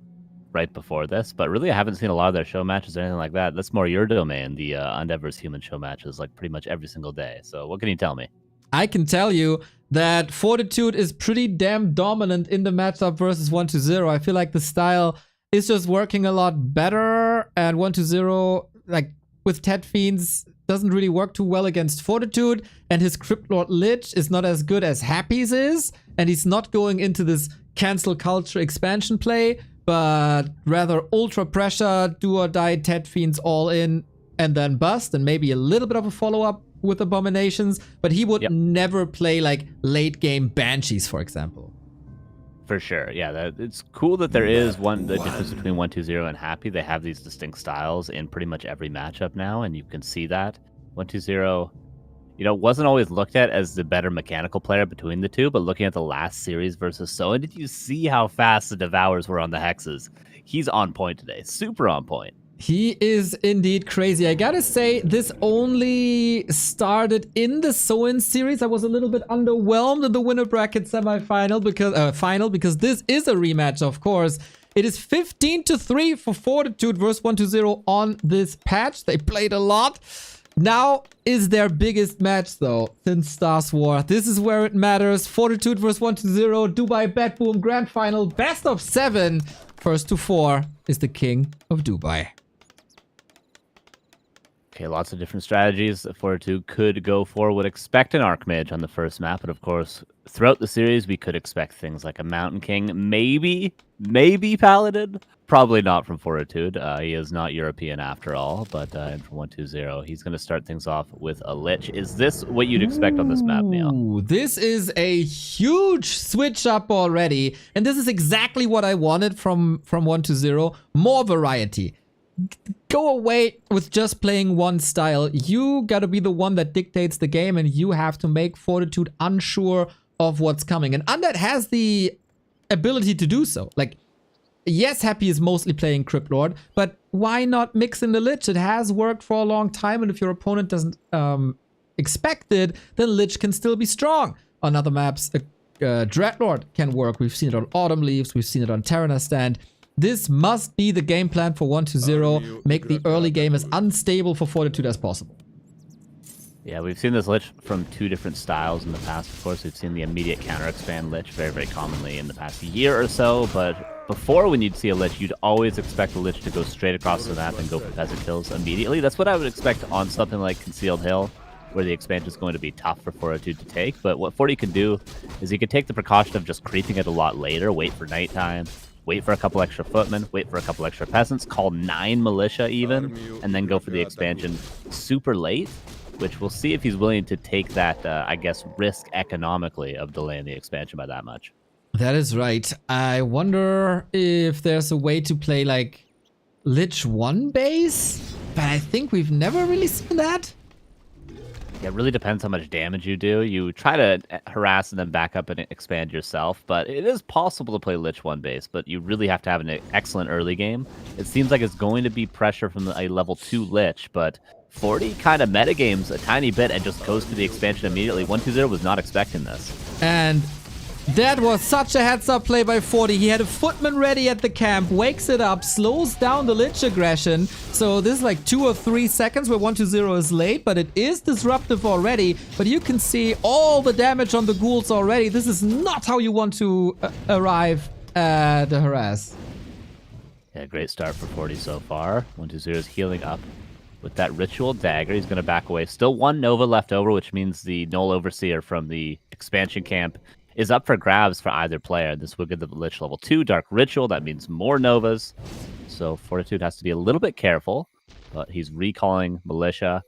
right before this, but really I haven't seen a lot of their show matches or anything like that. That's more your domain, the Undead Human show matches, like pretty much every single day. So what can you tell me? I can tell you that Fortitude is pretty damn dominant in the matchup versus 1-2-0. I feel like the style is just working a lot better, and 1-2-0, like with Tet Fiends, doesn't really work too well against Fortitude, and his Cryptlord Lich is not as good as Happy's is, and he's not going into this cancel culture expansion play, but rather ultra pressure, do or die Tet Fiends all in and then bust, and maybe a little bit of a follow-up with Abominations, but he would never play like late game Banshees, for example. For sure, yeah. It's cool that there is the difference between 1-2-0 and Happy. They have these distinct styles in pretty much every matchup now, and you can see that. 1-2-0, wasn't always looked at as the better mechanical player between the two, but looking at the last series versus Soin, did you see how fast the Devours were on the Hexes? He's on point today, super on point. He is indeed crazy. I gotta say, this only started in the Soin series. I was a little bit underwhelmed in the winner bracket semi-final because this is a rematch, of course. It is 15-3 for Fortitude versus 1-2-0 on this patch. They played a lot. Now is their biggest match, though, since Stars War. This is where it matters. Fortitude versus 1-2-0, Dubai BetBoom Grand Final, best of 7. First to 4 is the king of Dubai. Okay, lots of different strategies that Fortitude could go for. Would expect an Archmage on the first map, but of course, throughout the series, we could expect things like a Mountain King, maybe Paladin. Probably not from Fortitude. He is not European after all, but from 1-2-0, he's going to start things off with a Lich. Is this what you'd expect on this map, Neil? This is a huge switch up already, and this is exactly what I wanted from 1-2-0. More variety. go away with just playing one style. You gotta be the one that dictates the game, and you have to make Fortitude unsure of what's coming. And Undead has the ability to do so. Like, yes, Happy is mostly playing Crypt Lord, but why not mix in the Lich? It has worked for a long time, and if your opponent doesn't expect it, then Lich can still be strong. On other maps, Dreadlord can work. We've seen it on Autumn Leaves, we've seen it on Terraner Stand. This must be the game plan for 1-0. Make the early game as unstable for Fortitude as possible. Yeah, we've seen this Lich from two different styles in the past. Of course, we've seen the immediate counter-expand Lich very, very commonly in the past year or so, but before, when you'd see a Lich, you'd always expect the Lich to go straight across the map and go for peasant kills immediately. That's what I would expect on something like Concealed Hill, where the expansion is going to be tough for Fortitude to take. But what Forty can do is he can take the precaution of just creeping it a lot later, wait for nighttime, wait for a couple extra footmen, wait for a couple extra peasants, call 9 militia even, and then go for the expansion super late, which we'll see if he's willing to take that, I guess, risk economically of delaying the expansion by that much. That is right. I wonder if there's a way to play, like, Lich 1 base, but I think we've never really seen that. Yeah, it really depends how much damage you do. You try to harass and then back up and expand yourself, but it is possible to play Lich 1 base, but you really have to have an excellent early game. It seems like it's going to be pressure from a level 2 Lich, but 40 kind of metagames a tiny bit and just goes to the expansion immediately. 1-2-0 was not expecting this. And that was such a heads-up play by 40. He had a footman ready at the camp, wakes it up, slows down the Lich aggression. So this is like 2 or 3 seconds where 1-2-0 is late, but it is disruptive already. But you can see all the damage on the ghouls already. This is not how you want to arrive at the harass. Yeah, great start for 40 so far. 1-2-0 is healing up with that Ritual Dagger. He's going to back away. Still 1 Nova left over, which means the Null Overseer from the expansion camp is up for grabs for either player. This will give the Lich level 2 Dark Ritual. That means more Novas. So Fortitude has to be a little bit careful, but he's recalling Militia,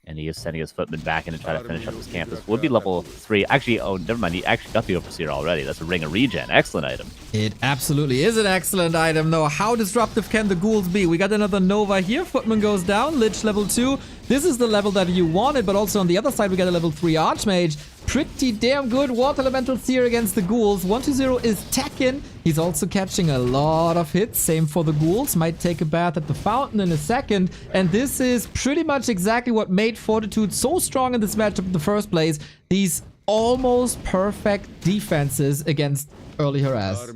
and he is sending his footmen back in to try to finish up his camp. This would be level 3. Actually, oh, never mind. He actually got the Overseer already. That's a Ring of Regen. Excellent item. It absolutely is an excellent item, though. How disruptive can the ghouls be? We got another Nova here. Footman goes down. Lich level 2. This is the level that you wanted, but also on the other side, we got a level 3 Archmage. Pretty damn good Water Elemental Seer against the ghouls. 1-2-0 is Tekken. He's also catching a lot of hits. Same for the ghouls. Might take a bath at the fountain in a second. And this is pretty much exactly what made Fortitude so strong in this matchup in the first place. These almost perfect defenses against early harass.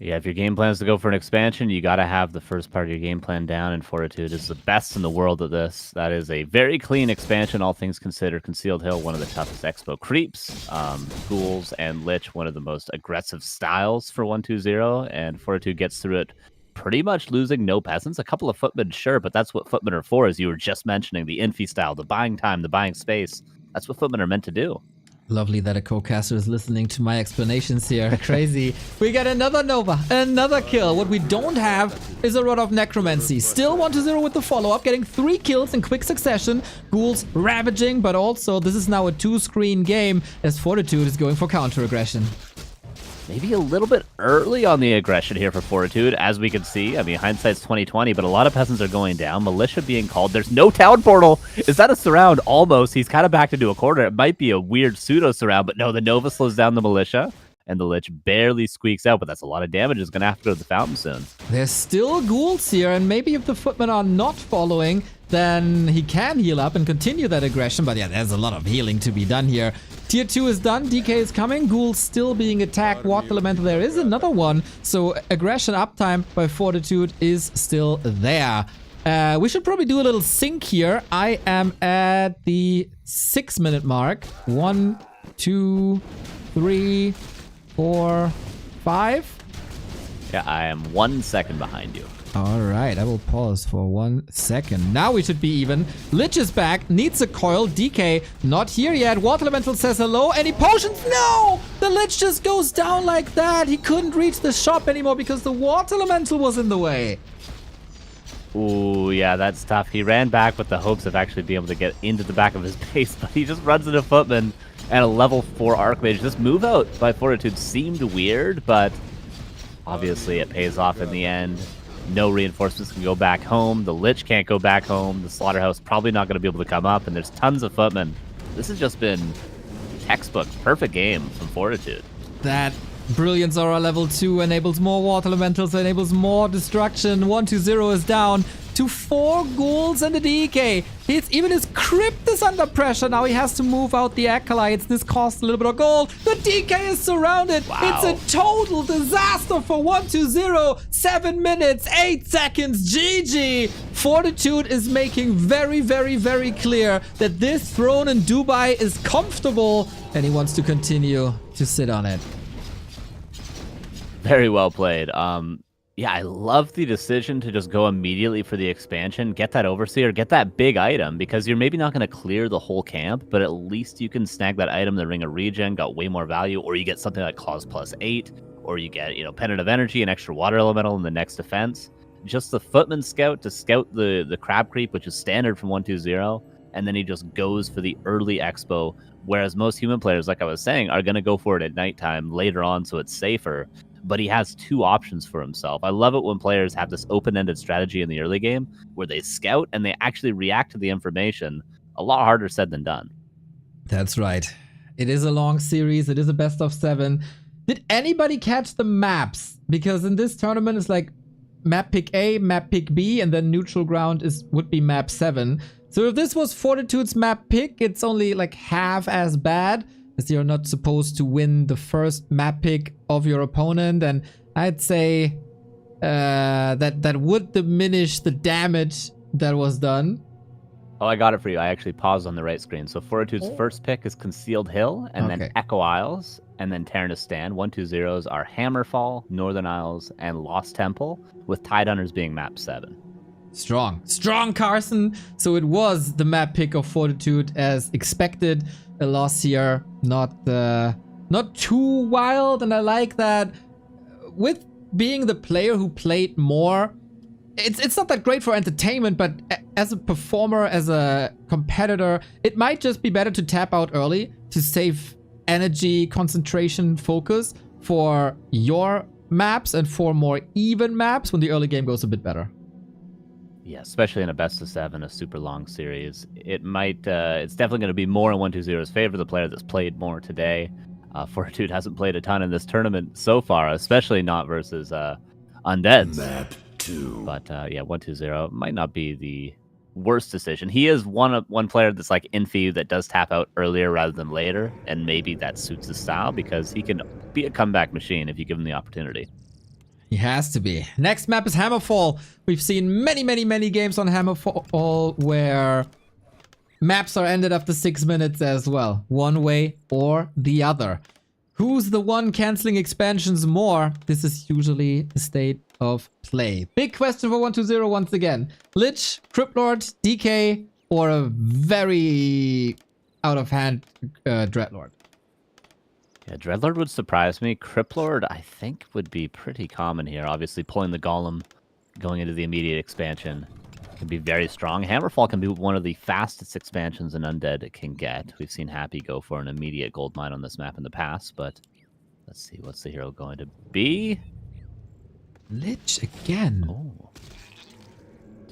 Yeah, if your game plan is to go for an expansion, you got to have the first part of your game plan down, and Fortitude is the best in the world at this. That is a very clean expansion, all things considered. Concealed Hill, one of the toughest expo creeps. Ghouls and Lich, one of the most aggressive styles for 1-2-0, and Fortitude gets through it pretty much losing no peasants. A couple of footmen, sure, but that's what footmen are for, as you were just mentioning. The Infi style, the buying time, the buying space. That's what footmen are meant to do. Lovely that a co-caster is listening to my explanations here. Crazy. We get another Nova, another kill. What we don't have is a Rod of Necromancy. Still 1-0 with the follow-up, getting 3 kills in quick succession. Ghouls ravaging, but also this is now a 2-screen game as Fortitude is going for counter-aggression. Maybe a little bit early on the aggression here for Fortitude, as we can see. I mean, hindsight's 20/20, but a lot of peasants are going down. Militia being called. There's no town portal. Is that a surround? Almost. He's kind of backed into a corner. It might be a weird pseudo surround, but no, the Nova slows down the Militia, and the Lich barely squeaks out, but that's a lot of damage. Is going to have to go to the fountain soon. There's still ghouls here, and maybe if the footmen are not following, then he can heal up and continue that aggression. But yeah, there's a lot of healing to be done here. Tier 2 is done, DK is coming, ghouls still being attacked, Water Elemental, there is another one. So aggression uptime by Fortitude is still there. We should probably do a little sync here. I am at the 6-minute mark. 1, 2, 3, 4, 5. Yeah, I am 1 second behind you. Alright, I will pause for 1 second. Now we should be even. Lich is back, needs a coil. DK, not here yet. Water Elemental says hello. Any potions? No! The Lich just goes down like that. He couldn't reach the shop anymore because the Water Elemental was in the way. Ooh, yeah, that's tough. He ran back with the hopes of actually being able to get into the back of his base, but he just runs into Footman and a level 4 Archmage. This move out by Fortitude seemed weird, but obviously it pays off in the end. No reinforcements can go back home. The Lich can't go back home. The Slaughterhouse probably not going to be able to come up, and there's tons of footmen. This has just been textbook perfect game from Fortitude. That Brilliance Aura level 2 enables more Water Elementals, enables more destruction. 120 is down to 4 ghouls and a DK. Even his crypt is under pressure. Now he has to move out the acolytes. This costs a little bit of gold. The DK is surrounded. Wow. It's a total disaster for 120. 7 minutes, 8 seconds. GG. Fortitude is making very, very, very clear that this throne in Dubai is comfortable and he wants to continue to sit on it. Very well played. Yeah, I love the decision to just go immediately for the expansion, get that Overseer, get that big item, because you're maybe not going to clear the whole camp, but at least you can snag that item, the Ring of Regen, got way more value, or you get something like Claws +8, or you get, Pendant of Energy, an extra Water Elemental in the next defense. Just the Footman Scout to scout the Crab Creep, which is standard from 120, and then he just goes for the early Expo, whereas most human players, like I was saying, are going to go for it at nighttime later on so it's safer. But he has 2 options for himself. I love it when players have this open-ended strategy in the early game where they scout and they actually react to the information. A lot harder said than done. That's right. It is a long series. It is a best of 7. Did anybody catch the maps? Because in this tournament, it's like map pick A, map pick B, and then neutral ground would be map 7. So if this was Fortitude's map pick, it's only like half as bad, as you're not supposed to win the first map pick of your opponent, and I'd say that would diminish the damage that was done. Oh, I got it for you. I actually paused on the right screen. So Fortitude's first pick is Concealed Hill, and then Echo Isles, and then Terranistan. 120's are Hammerfall, Northern Isles, and Lost Temple, with Tidehunters being map 7. Strong, Carson. So it was the map pick of Fortitude as expected. A loss here, not too wild, and I like that. With being the player who played more, it's not that great for entertainment, but as a performer, as a competitor, it might just be better to tap out early to save energy, concentration, focus for your maps and for more even maps when the early game goes a bit better. Yeah, especially in a best of 7, a super long series. It might, it's definitely going to be more in 120's favor, the player that's played more today. Fortitude hasn't played a ton in this tournament so far, especially not versus Undeads. Map 2. But yeah, 120 might not be the worst decision. He is one player that's like Infi that does tap out earlier rather than later, and maybe that suits his style because he can be a comeback machine if you give him the opportunity. He has to be. Next map is Hammerfall. We've seen many, many, many games on Hammerfall where maps are ended after 6 minutes as well. One way or the other. Who's the one canceling expansions more? This is usually the state of play. Big question for 120 once again. Lich, Cryptlord, DK, or a very out of hand Dreadlord? Yeah, Dreadlord would surprise me. Cryptlord, I think, would be pretty common here. Obviously, pulling the Golem going into the immediate expansion can be very strong. Hammerfall can be one of the fastest expansions an Undead can get. We've seen Happy go for an immediate gold mine on this map in the past, but let's see, what's the hero going to be? Lich again. Oh.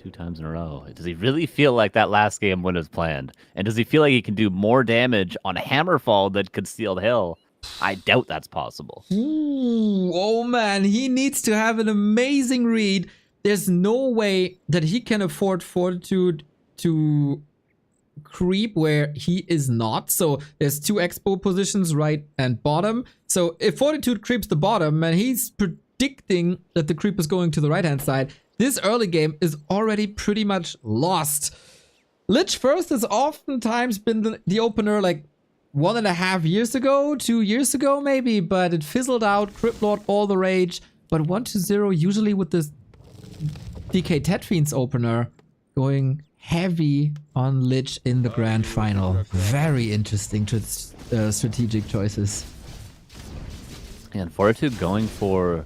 2 times in a row. Does he really feel like that last game went as planned? And does he feel like he can do more damage on Hammerfall than Concealed Hill? I doubt that's possible. Ooh, oh man, he needs to have an amazing read. There's no way that he can afford Fortitude to creep where he is not. So there's 2 expo positions, right and bottom. So if Fortitude creeps the bottom and he's predicting that the creep is going to the right hand side, this early game is already pretty much lost. Lich first has oftentimes been the opener like 1.5 years ago, 2 years ago maybe, but it fizzled out. Cryptlord all the rage. But 120 usually with this DK Tet Fiends opener going heavy on Lich in the grand final. Very interesting strategic choices. And Fortitude going for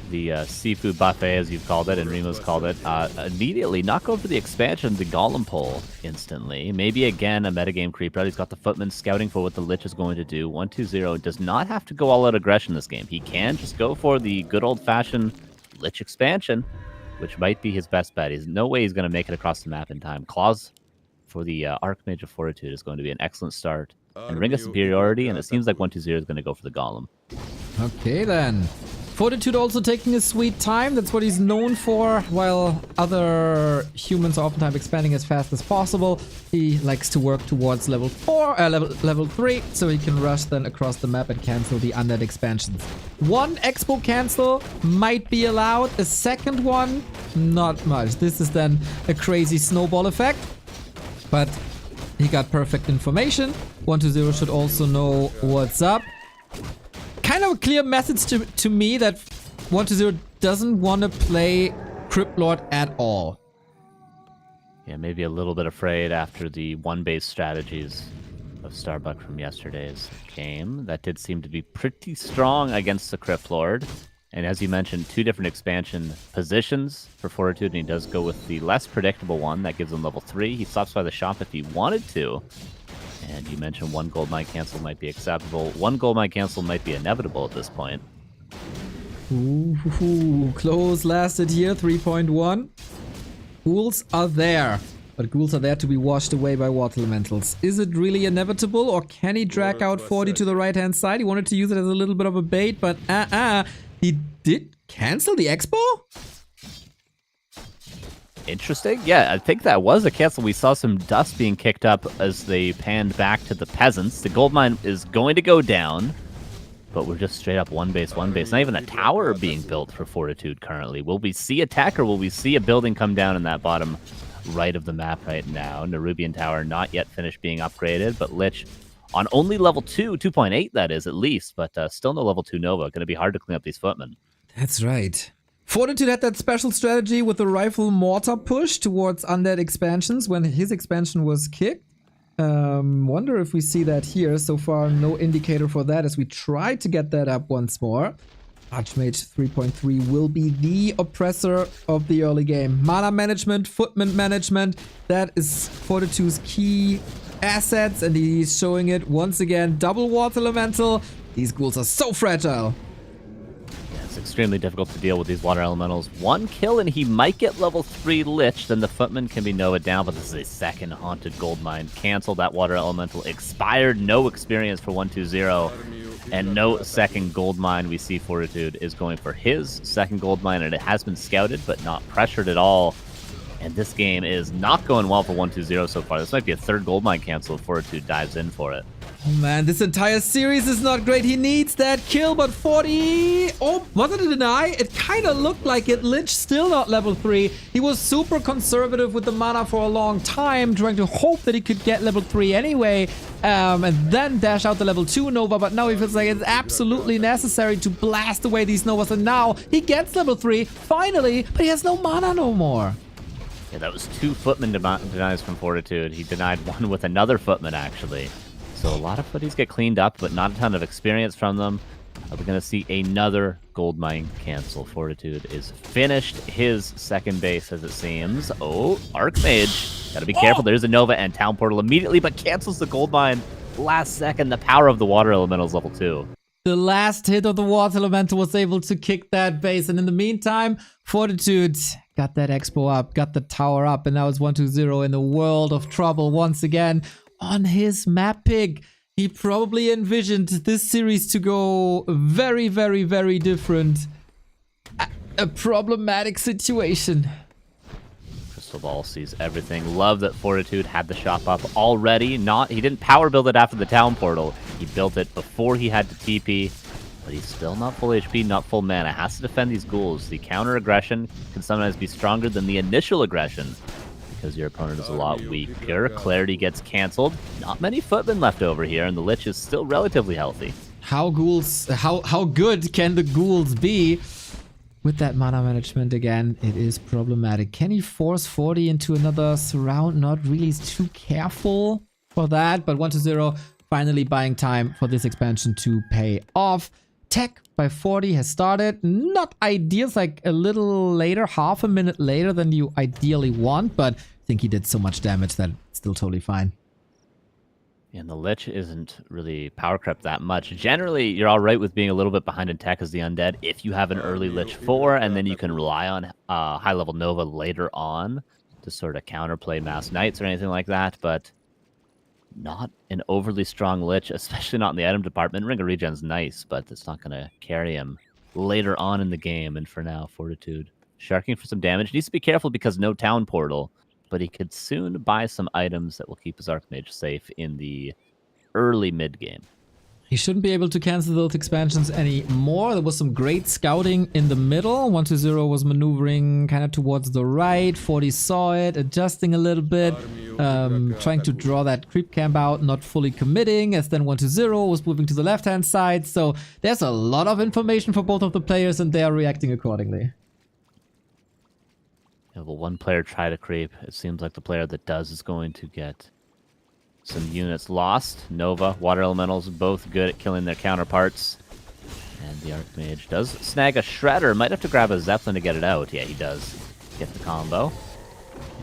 the seafood buffet, as you've called it, and Remo's called it, immediately not go for the expansion, the Golem pull instantly. Maybe again a metagame creep out. He's got the Footman scouting for what the Lich is going to do. 120 does not have to go all out aggression this game. He can just go for the good old-fashioned Lich expansion, which might be his best bet. There's no way he's going to make it across the map in time. Claws for the Archmage of Fortitude is going to be an excellent start. And Ring of Superiority, and it seems like 120 is going to go for the Golem. Okay, then. Fortitude also taking his sweet time. That's what he's known for. While other humans are oftentimes expanding as fast as possible, he likes to work towards level 3, so he can rush then across the map and cancel the undead expansions. One expo cancel might be allowed. A second one, not much. This is then a crazy snowball effect. But he got perfect information. 120 should also know what's up. Kind of a clear message to me that 120 doesn't want to play Crypt Lord at all. Yeah, maybe a little bit afraid after the one-base strategies of Starbuck from yesterday's game. That did seem to be pretty strong against the Crypt Lord. And as you mentioned, 2 different expansion positions for Fortitude, and he does go with the less predictable one. That gives him level 3. He stops by the shop if he wanted to. And you mentioned 1 gold mine cancel might be acceptable. 1 gold mine cancel might be inevitable at this point. Ooh, close lasted here, 3.1. Ghouls are there, but ghouls are there to be washed away by water elementals. Is it really inevitable, or can he drag out 40 to the right-hand side? He wanted to use it as a little bit of a bait, but he did cancel the expo? Interesting. Yeah, I think that was a cancel. We saw some dust being kicked up as they panned back to the peasants. The gold mine is going to go down, but we're just straight up one base. Not even a tower being built for Fortitude currently. Will we see a tech, or will we see a building come down in that bottom right of the map right now? Nerubian Tower not yet finished being upgraded, but Lich on only level 2, 2.8 that is at least, but still no level 2 Nova. Going to be hard to clean up these footmen. That's right. Fortitude had that special strategy with the rifle mortar push towards undead expansions when his expansion was kicked. Wonder if we see that here. So far, no indicator for that as we try to get that up once more. Archmage 3.3 will be the oppressor of the early game. Mana management, footman management, that is Fortitude's key assets, and he's showing it once again. Double water elemental. These ghouls are so fragile. It's extremely difficult to deal with these water elementals. 1 kill and he might get level 3 Lich, then the footman can be Nova down, but this is a second haunted gold mine. Cancel that water elemental. Expired, no experience for 120, and no second gold mine. We see Fortitude is going for his second gold mine, and it has been scouted, but not pressured at all. And this game is not going well for 120 so far. This might be a 3rd gold mine cancel if Fortitude dives in for it. Oh man, this entire series is not great. He needs that kill, but 40... Oh, was it a deny? It kind of looked like it. Lich still not level 3. He was super conservative with the mana for a long time, trying to hope that he could get level 3 anyway, and then dash out the level 2 Nova, but now he feels like it's absolutely necessary to blast away these Novas, and now he gets level 3, finally, but he has no mana no more. Yeah, that was 2 footman denies from Fortitude. He denied 1 with another footman, actually. So a lot of footies get cleaned up, but not a ton of experience from them. We're going to see another gold mine cancel. Fortitude is finished his second base, as it seems. Oh, Archmage. Got to be careful. There's a Nova and Town Portal immediately, but cancels the gold mine. Last second, the power of the water elementals level 2. The last hit of the water elemental was able to kick that base, and in the meantime, Fortitude got that expo up, got the tower up, and now it's 120 in the world of trouble once again. On his map pick, he probably envisioned this series to go very, very, very different. A problematic situation. Crystal Ball sees everything. Love that Fortitude had the shop up already. He didn't power build it after the town portal. He built it before he had to TP, but he's still not full HP, not full mana. Has to defend these ghouls. The counter aggression can sometimes be stronger than the initial aggression, because your opponent is a lot weaker. Clarity gets canceled. Not many footmen left over here, and the Lich is still relatively healthy. How good can the ghouls be? With that mana management again, it is problematic. Can he force 40 into another surround? Not really. He's too careful for that, but 120 finally buying time for this expansion to pay off. Tech by 40 has started. Not ideal, it's like a little later, half a minute later than you ideally want, but I think he did so much damage that it's still totally fine. And the Lich isn't really power crept that much. Generally, you're all right with being a little bit behind in tech as the Undead if you have an early Lich 4, and then you can rely on high-level Nova later on to sort of counterplay Mass Knights or anything like that, but not an overly strong Lich, especially not in the item department. Ring of Regen's nice, but it's not going to carry him later on in the game, and for now, Fortitude sharking for some damage. Needs to be careful because no town portal, but he could soon buy some items that will keep his Archmage safe in the early mid-game. He shouldn't be able to cancel those expansions anymore. There was some great scouting in the middle. 120 was maneuvering kind of towards the right. 40 saw it, adjusting a little bit, trying to draw that creep camp out, not fully committing, as then 120 was moving to the left-hand side. So there's a lot of information for both of the players, and they are reacting accordingly. Yeah, well, one player try to creep. It seems like the player that does is going to get some units lost. Nova, Water Elementals, both good at killing their counterparts. And the Archmage does snag a Shredder. Might have to grab a Zeppelin to get it out. Yeah, he does get the combo.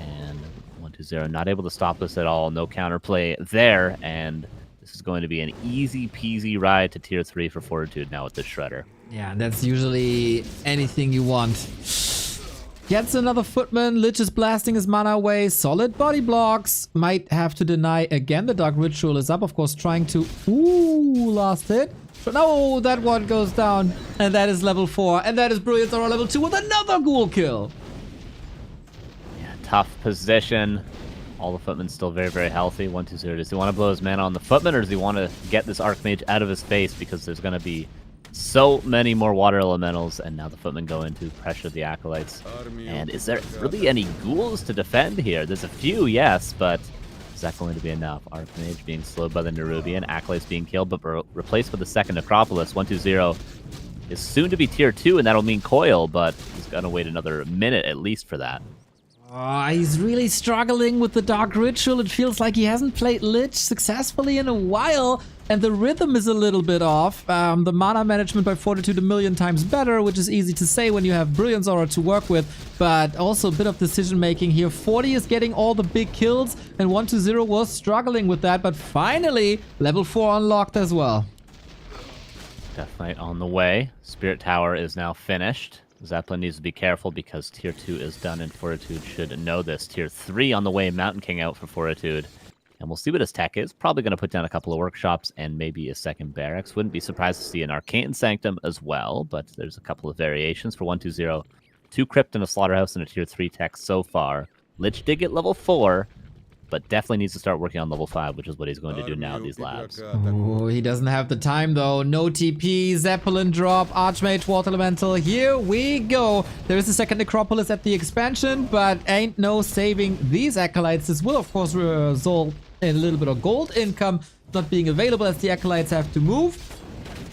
And 120 not able to stop this at all. No counterplay there. And this is going to be an easy peasy ride to tier 3 for Fortitude now with this Shredder. Yeah, that's usually anything you want. Gets another Footman. Lich is blasting his mana away. Solid body blocks. Might have to deny again. The Dark Ritual is up, of course, trying to... Ooh, last hit. But no, that one goes down. And that is level 4. And that is Brilliant Aura level 2 with another ghoul kill. Yeah, tough position. All the Footmen still very, very healthy. 120. Does he want to blow his mana on the Footman, or does he want to get this Archmage out of his face? Because there's going to be so many more Water Elementals, and now the Footmen go in to pressure the Acolytes. And is there really any ghouls to defend here? There's a few, yes, but is that going to be enough? Archmage being slowed by the Nerubian, Acolytes being killed, but replaced with the second Necropolis. 120 is soon to be tier 2, and that'll mean Coil, but he's going to wait another minute at least for that. He's really struggling with the Dark Ritual. It feels like he hasn't played Lich successfully in a while, and the rhythm is a little bit off. The mana management by Fortitude a million times better, which is easy to say when you have Brilliance Aura to work with, but also a bit of decision making here. 40 is getting all the big kills, and 120 was struggling with that, but finally level 4 unlocked as well. Death Knight on the way. Spirit Tower is now finished. Zeppelin needs to be careful because tier 2 is done, and Fortitude should know this. Tier 3 on the way, Mountain King out for Fortitude. And we'll see what his tech is. Probably going to put down a couple of workshops and maybe a second barracks. Wouldn't be surprised to see an Arcane Sanctum as well, but there's a couple of variations for 120. 2 Crypt and a Slaughterhouse and a tier 3 tech so far. Lich did get level 4, but definitely needs to start working on level 5, which is what he's going to do now at these labs. Oh, he doesn't have the time though. No TP, Zeppelin drop, Archmage, Water Elemental. Here we go. There is a second Necropolis at the expansion, but ain't no saving these Acolytes. This will, of course, result in a little bit of gold income not being available as the Acolytes have to move.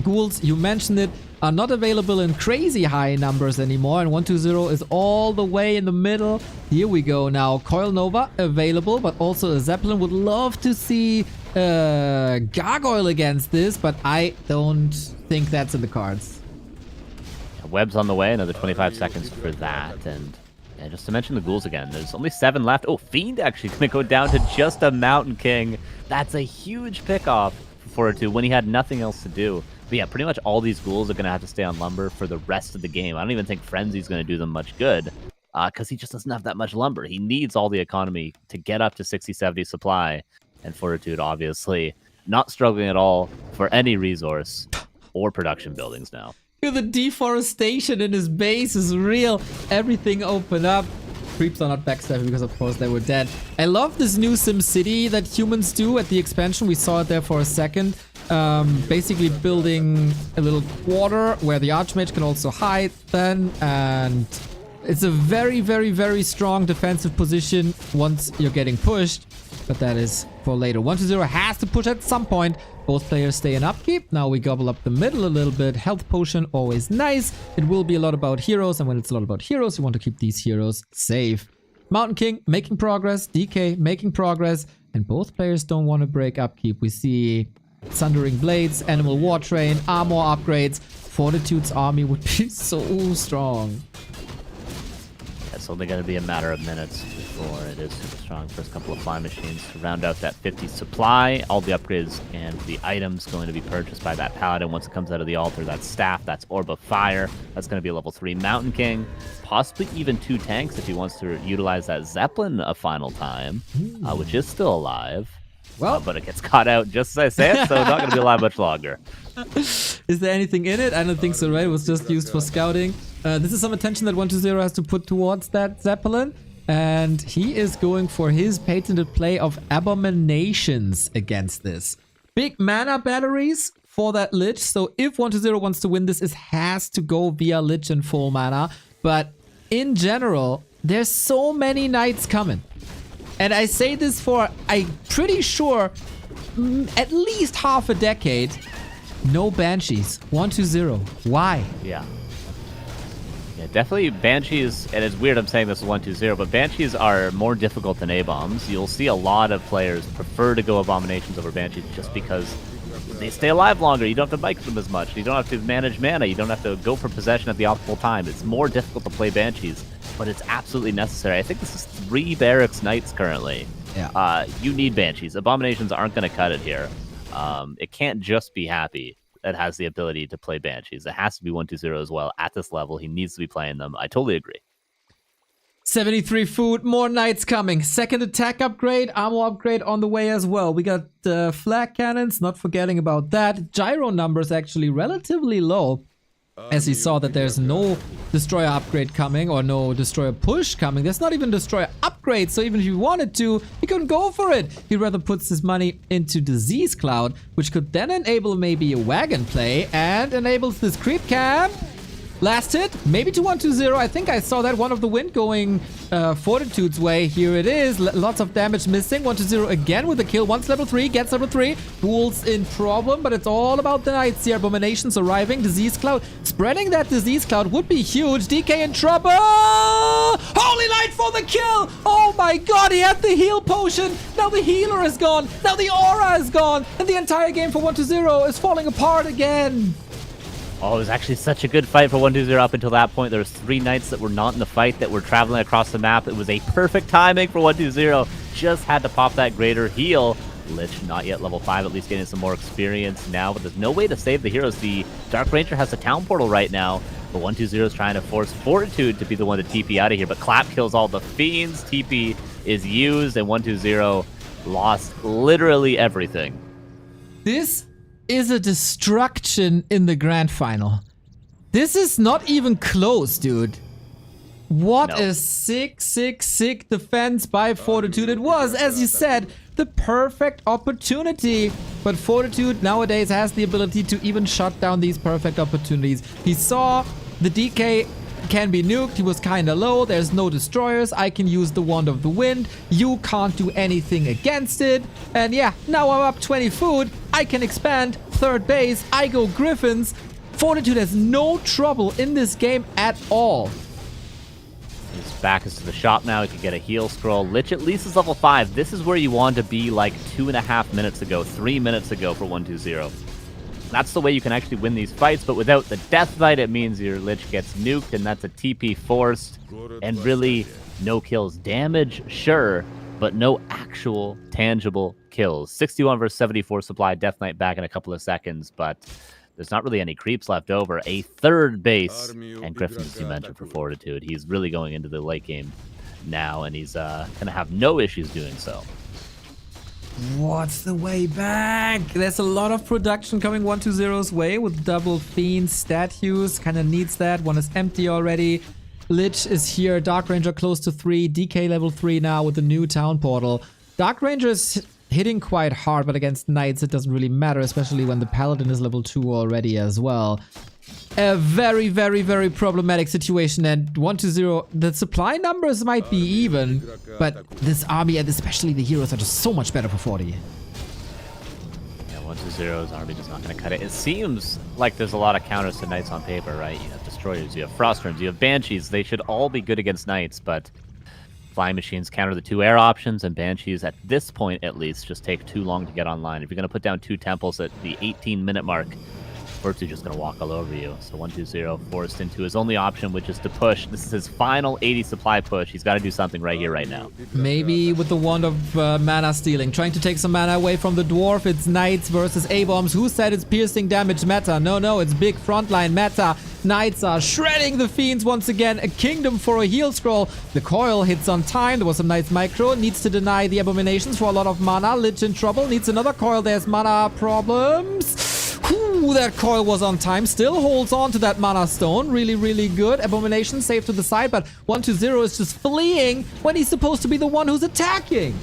Ghouls, you mentioned it, are not available in crazy high numbers anymore, and 120 is all the way in the middle. Here we go now. Coil Nova available, but also a Zeppelin. Would love to see Gargoyle against this, but I don't think that's in the cards. Yeah, Web's on the way, another 25 seconds for that, and yeah, just to mention the ghouls again, there's only 7 left. Oh, Fiend actually going to go down to just a Mountain King. That's a huge pickoff for Fortitude when he had nothing else to do. But yeah, pretty much all these ghouls are going to have to stay on lumber for the rest of the game. I don't even think Frenzy's going to do them much good because he just doesn't have that much lumber. He needs all the economy to get up to 60-70 supply. And Fortitude, obviously, not struggling at all for any resource or production buildings now. The deforestation in his base is real. Everything opened up. Creeps are not backstabbing because, of course, they were dead. I love this new SimCity that humans do at the expansion. We saw it there for a second. Basically building a little quarter where the Archmage can also hide then, and it's a very, very, very strong defensive position once you're getting pushed, but that is for later. 120 has to push at some point. Both players stay in upkeep. Now we gobble up the middle a little bit. Health potion, always nice. It will be a lot about heroes, and when it's a lot about heroes, you want to keep these heroes safe. Mountain King making progress, DK making progress, and both players don't want to break upkeep. We see Sundering Blades, Animal War Train, armor upgrades. Fortitude's army would be so strong. It's only going to be a matter of minutes before it is super strong. First couple of fly machines to round out that 50 supply. All the upgrades and the items going to be purchased by that paladin once it comes out of the altar. That's staff, that's orb of fire. That's going to be a level 3 mountain king. Possibly even 2 tanks if he wants to utilize that zeppelin a final time, which is still alive. Well, but it gets caught out just as I say it, so it's not going to be alive much longer. Is there anything in it? I don't think so, right? It was just used for scouting. This is some attention that 120 has to put towards that Zeppelin. And he is going for his patented play of Abominations against this. Big mana batteries for that Lich. So if 120 wants to win this, it has to go via Lich and full mana. But in general, there's so many Knights coming. And I say this for, I'm pretty sure, at least half a decade. No Banshees. 120. Why? Yeah, definitely Banshees, and it's weird I'm saying this is 120, but Banshees are more difficult than A-Bombs. You'll see a lot of players prefer to go Abominations over Banshees just because they stay alive longer. You don't have to bike them as much. You don't have to manage mana. You don't have to go for possession at the optimal time. It's more difficult to play Banshees, but it's absolutely necessary. I think this is 3 Barracks Knights currently. Yeah. You need Banshees. Abominations aren't going to cut it here. It can't just be Happy that has the ability to play Banshees. It has to be 120 as well. At this level, he needs to be playing them. I totally agree. 73 food, more Knights coming. Second attack upgrade, armor upgrade on the way as well. We got flag cannons, not forgetting about that. Gyro numbers actually relatively low. As you saw that there's no destroyer upgrade coming or no destroyer push coming. There's not even destroyer upgrade, so even if he wanted to, he couldn't go for it. He rather puts his money into Disease Cloud, which could then enable maybe a wagon play and enables this creep cam. Last hit, maybe to 120. I think I saw that one of the wind going Fortitude's way. Here it is. Lots of damage missing. 120 again with the kill. Once level 3, gets level 3. Duels in problem, but it's all about the Knights here. Abominations arriving. Disease Cloud. Spreading that Disease Cloud would be huge. DK in trouble. Holy Light for the kill. Oh my god, he had the heal potion. Now the healer is gone. Now the aura is gone. And the entire game for 120 is falling apart again. Oh, it was actually such a good fight for 120 up until that point. There was 3 Knights that were not in the fight that were traveling across the map. It was a perfect timing for 120. Just had to pop that greater heal. Lich not yet level 5, at least getting some more experience now, but there's no way to save the heroes. The Dark Ranger has a town portal right now, but 120 is trying to force Fortitude to be the one to TP out of here, but Clap kills all the fiends. TP is used, and 120 lost literally everything. This is a destruction in the grand final. This is not even close, dude. What a sick defense by Fortitude. It was, as you said, the perfect opportunity. But Fortitude nowadays has the ability to even shut down these perfect opportunities. He saw the DK can be nuked. He was kind of low. There's no destroyers. I can use the Wand of the Wind. You can't do anything against it. And yeah, now I'm up 20 food. I can expand. Third base. I go Griffins. Fortitude has no trouble in this game at all. His back is to the shop now. He can get a heal scroll. Lich at least is level 5. This is where you want to be like 2.5 minutes ago, 3 minutes ago for 120. That's the way you can actually win these fights, but without the Death Knight, it means your Lich gets nuked, and that's a TP forced, and really no kills. Damage, sure, but no actual tangible kills. 61 versus 74 supply, Death Knight back in a couple of seconds, but there's not really any creeps left over. A third base, and Griffin, as you mentioned, for Fortitude. He's really going into the late game now, and he's going to have no issues doing so. What's the way back? There's a lot of production coming 120's way with double Fiend statues. Kind of needs that. One is empty already. Lich is here. Dark Ranger close to 3. DK level 3 now with the new town portal. Dark Ranger is hitting quite hard, but against Knights it doesn't really matter, especially when the Paladin is level 2 already as well. A very problematic situation, and 120, the supply numbers might be even, but this army and especially the heroes are just so much better for 40. Yeah, 120's army is not going to cut it. It seems like there's a lot of counters to Knights on paper, right? You have Destroyers, you have Frostworms, you have Banshees. They should all be good against Knights, but Flying Machines counter the 2 air options, and Banshees, at this point at least, just take too long to get online. If you're going to put down 2 temples at the 18-minute mark Fortitude just gonna walk all over you. So 120 forced into his only option, which is to push. This is his final 80 supply push. He's got to do something right here, right now. Maybe with the wand of mana stealing, trying to take some mana away from the dwarf. It's knights versus A-bombs. Who said it's piercing damage meta? No, it's big frontline meta. Knights are shredding the fiends once again. A kingdom for a heal scroll. The coil hits on time. There was some nice micro. Needs to deny the abominations for a lot of mana. Lich in trouble. Needs another coil. There's mana problems. Whew, that coil was on time. Still holds on to that mana stone. Really, really good. Abomination saved to the side, but 120 is just fleeing when he's supposed to be the one who's attacking.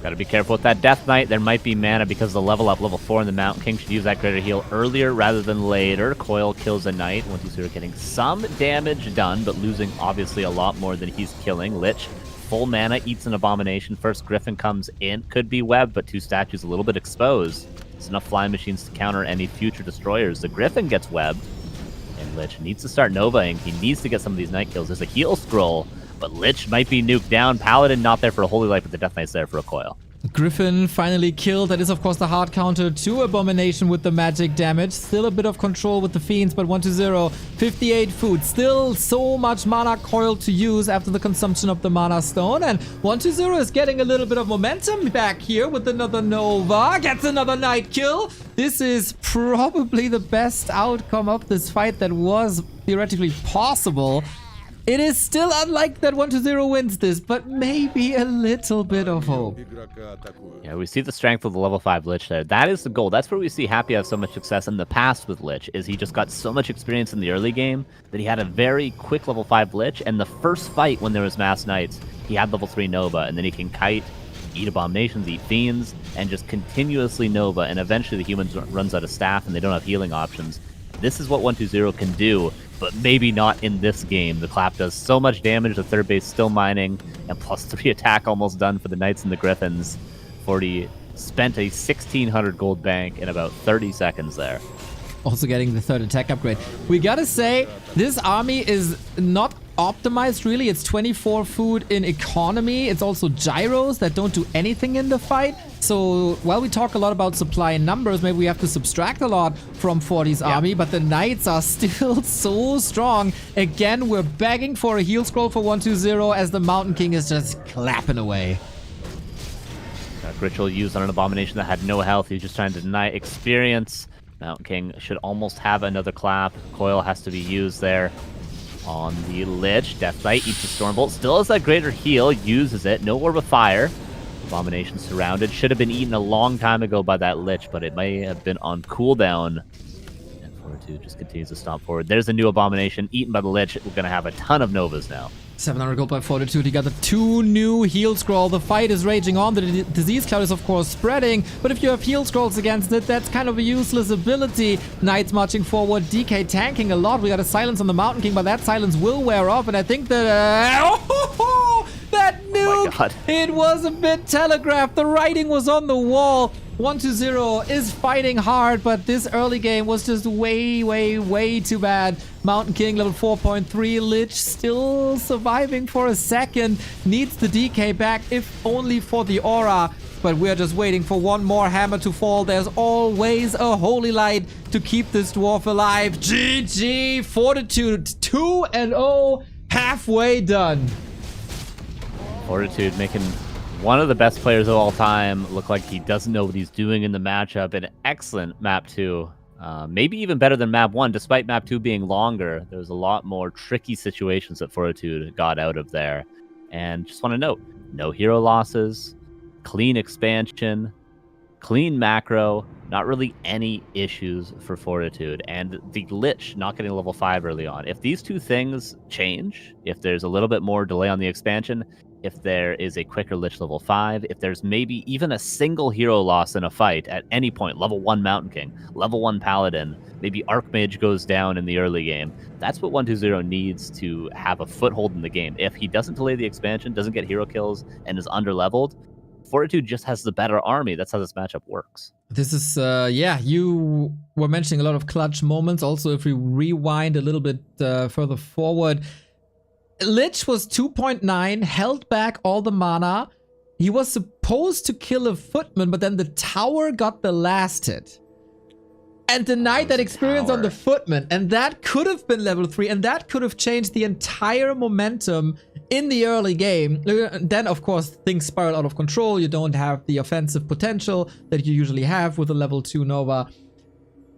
Gotta be careful with that Death Knight. There might be mana because of the level up. Level 4 in the Mountain King should use that greater heal earlier rather than later. Coil kills a Knight. 120 getting some damage done, but losing obviously a lot more than he's killing. Lich, full mana, eats an Abomination. First Griffin comes in. Could be webbed, but 2 statues a little bit exposed. There's enough flying machines to counter any future destroyers. The Griffin gets webbed, and Lich needs to start Novaing. He needs to get some of these Night kills. There's a heal scroll, but Lich might be nuked down. Paladin not there for a Holy Light, but the Death Knight's there for a coil. Griffin finally killed. That is, of course, the hard counter to Abomination with the magic damage. Still a bit of control with the Fiends, but 120, 58 food. Still so much mana coil to use after the consumption of the Mana Stone. And 120 is getting a little bit of momentum back here with another Nova. Gets another Night kill. This is probably the best outcome of this fight that was theoretically possible. It is still unlikely that 120 wins this, but maybe a little bit of hope. Yeah, we see the strength of the level 5 Lich there. That is the goal. That's where we see Happy have so much success in the past with Lich, is he just got so much experience in the early game that he had a very quick level 5 Lich, and the first fight when there was Mass Knights, he had level 3 Nova, and then he can kite, eat Abominations, eat Fiends, and just continuously Nova, and eventually the humans runs out of staff and they don't have healing options. This is what 120 can do, but maybe not in this game. The Clap does so much damage, the third base still mining, and +3 attack almost done for the Knights and the Griffins. 40 spent a 1,600 gold bank in about 30 seconds there. Also getting the third attack upgrade. We gotta say, this army is not optimized really. It's 24 food in economy. It's also gyros that don't do anything in the fight. So while we talk a lot about supply and numbers, maybe we have to subtract a lot from 40's army, but the Knights are still so strong. Again, we're begging for a heal scroll for 120 as the Mountain King is just clapping away. Ritual used on an Abomination that had no health. He's just trying to deny experience. Mountain King should almost have another clap. Coil has to be used there on the Lich. Death Knight eats a Stormbolt. Still has that greater heal. Uses it. No Orb of Fire. Abomination surrounded. Should have been eaten a long time ago by that Lich, but it may have been on cooldown. And Fortitude just continues to stomp forward. There's a new Abomination eaten by the Lich. We're going to have a ton of Novas now. 700 gold by Fortitude. He got the 2 new heal scroll. The fight is raging on. The disease cloud is of course spreading, but if you have heal scrolls against it, that's kind of a useless ability. Knights marching forward, DK tanking a lot. We got a silence on the Mountain King, but that silence will wear off, and I think that that nuke, it was a bit telegraphed. The writing was on the wall. 120 is fighting hard, but this early game was just way too bad. Mountain King level 4.3, Lich still surviving for a second. Needs the DK back, if only for the aura. But we're just waiting for one more hammer to fall. There's always a Holy Light to keep this dwarf alive. GG, Fortitude 2-0, halfway done. Fortitude making one of the best players of all time look like he doesn't know what he's doing in the matchup. An excellent map 2. Maybe even better than map 1, despite map 2 being longer. There's a lot more tricky situations that Fortitude got out of there. And just want to note, no hero losses, clean expansion, clean macro, not really any issues for Fortitude. And the Lich not getting level 5 early on. If these two things change, if there's a little bit more delay on the expansion, if there is a quicker Lich level 5, if there's maybe even a single hero loss in a fight at any point, level 1 Mountain King, level 1 Paladin, maybe Archmage goes down in the early game, that's what 120 needs to have a foothold in the game. If he doesn't delay the expansion, doesn't get hero kills, and is underleveled, Fortitude just has the better army. That's how this matchup works. This is, yeah, you were mentioning a lot of clutch moments. Also, if we rewind a little bit further forward, Lich was 2.9, held back all the mana. He was supposed to kill a footman, but then the tower got the last hit. and denied that experience on the tower. footman. And that could have been level 3, and that could have changed the entire momentum in the early game. Then, of course, things spiral out of control. You don't have the offensive potential that you usually have with a level 2 Nova.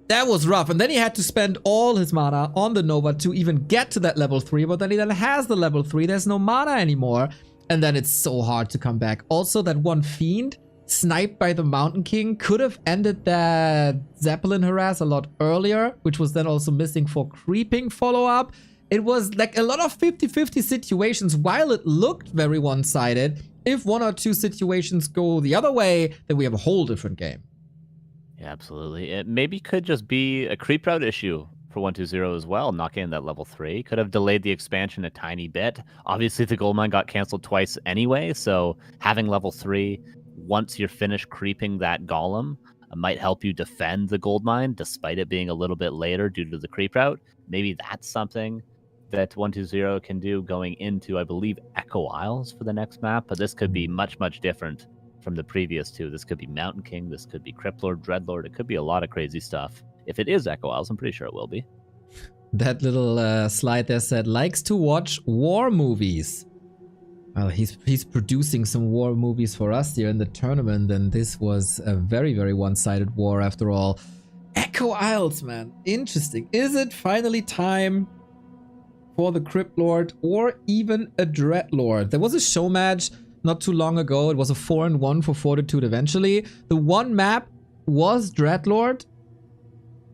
That was rough. And then he had to spend all his mana on the Nova to even get to that level 3. But then he then has the level 3. There's no mana anymore. And then it's so hard to come back. Also, that one Fiend sniped by the Mountain King could have ended that Zeppelin harass a lot earlier, which was then also missing for creeping follow-up. It was like a lot of 50-50 situations. While it looked very one-sided, if one or two situations go the other way, then we have a whole different game. Yeah, absolutely. It maybe could just be a creep route issue for 120 as well, not getting that level 3. Could have delayed the expansion a tiny bit. Obviously, the gold mine got canceled twice anyway, so having level 3 once you're finished creeping that golem might help you defend the gold mine, despite it being a little bit later due to the creep route. Maybe that's something that 120 can do going into, I believe, Echo Isles for the next map, but this could be much, much different from the previous two. This could be Mountain King, this could be Cryptlord, Dreadlord, it could be a lot of crazy stuff. If it is Echo Isles, I'm pretty sure it will be. That little slide there said, likes to watch war movies. Well, he's producing some war movies for us here in the tournament, and this was a very, very one-sided war after all. Echo Isles, man. Interesting. Is it finally time for the Cryptlord or even a Dreadlord? There was a show match not too long ago. It was a 4-1 for Fortitude eventually. The one map was Dreadlord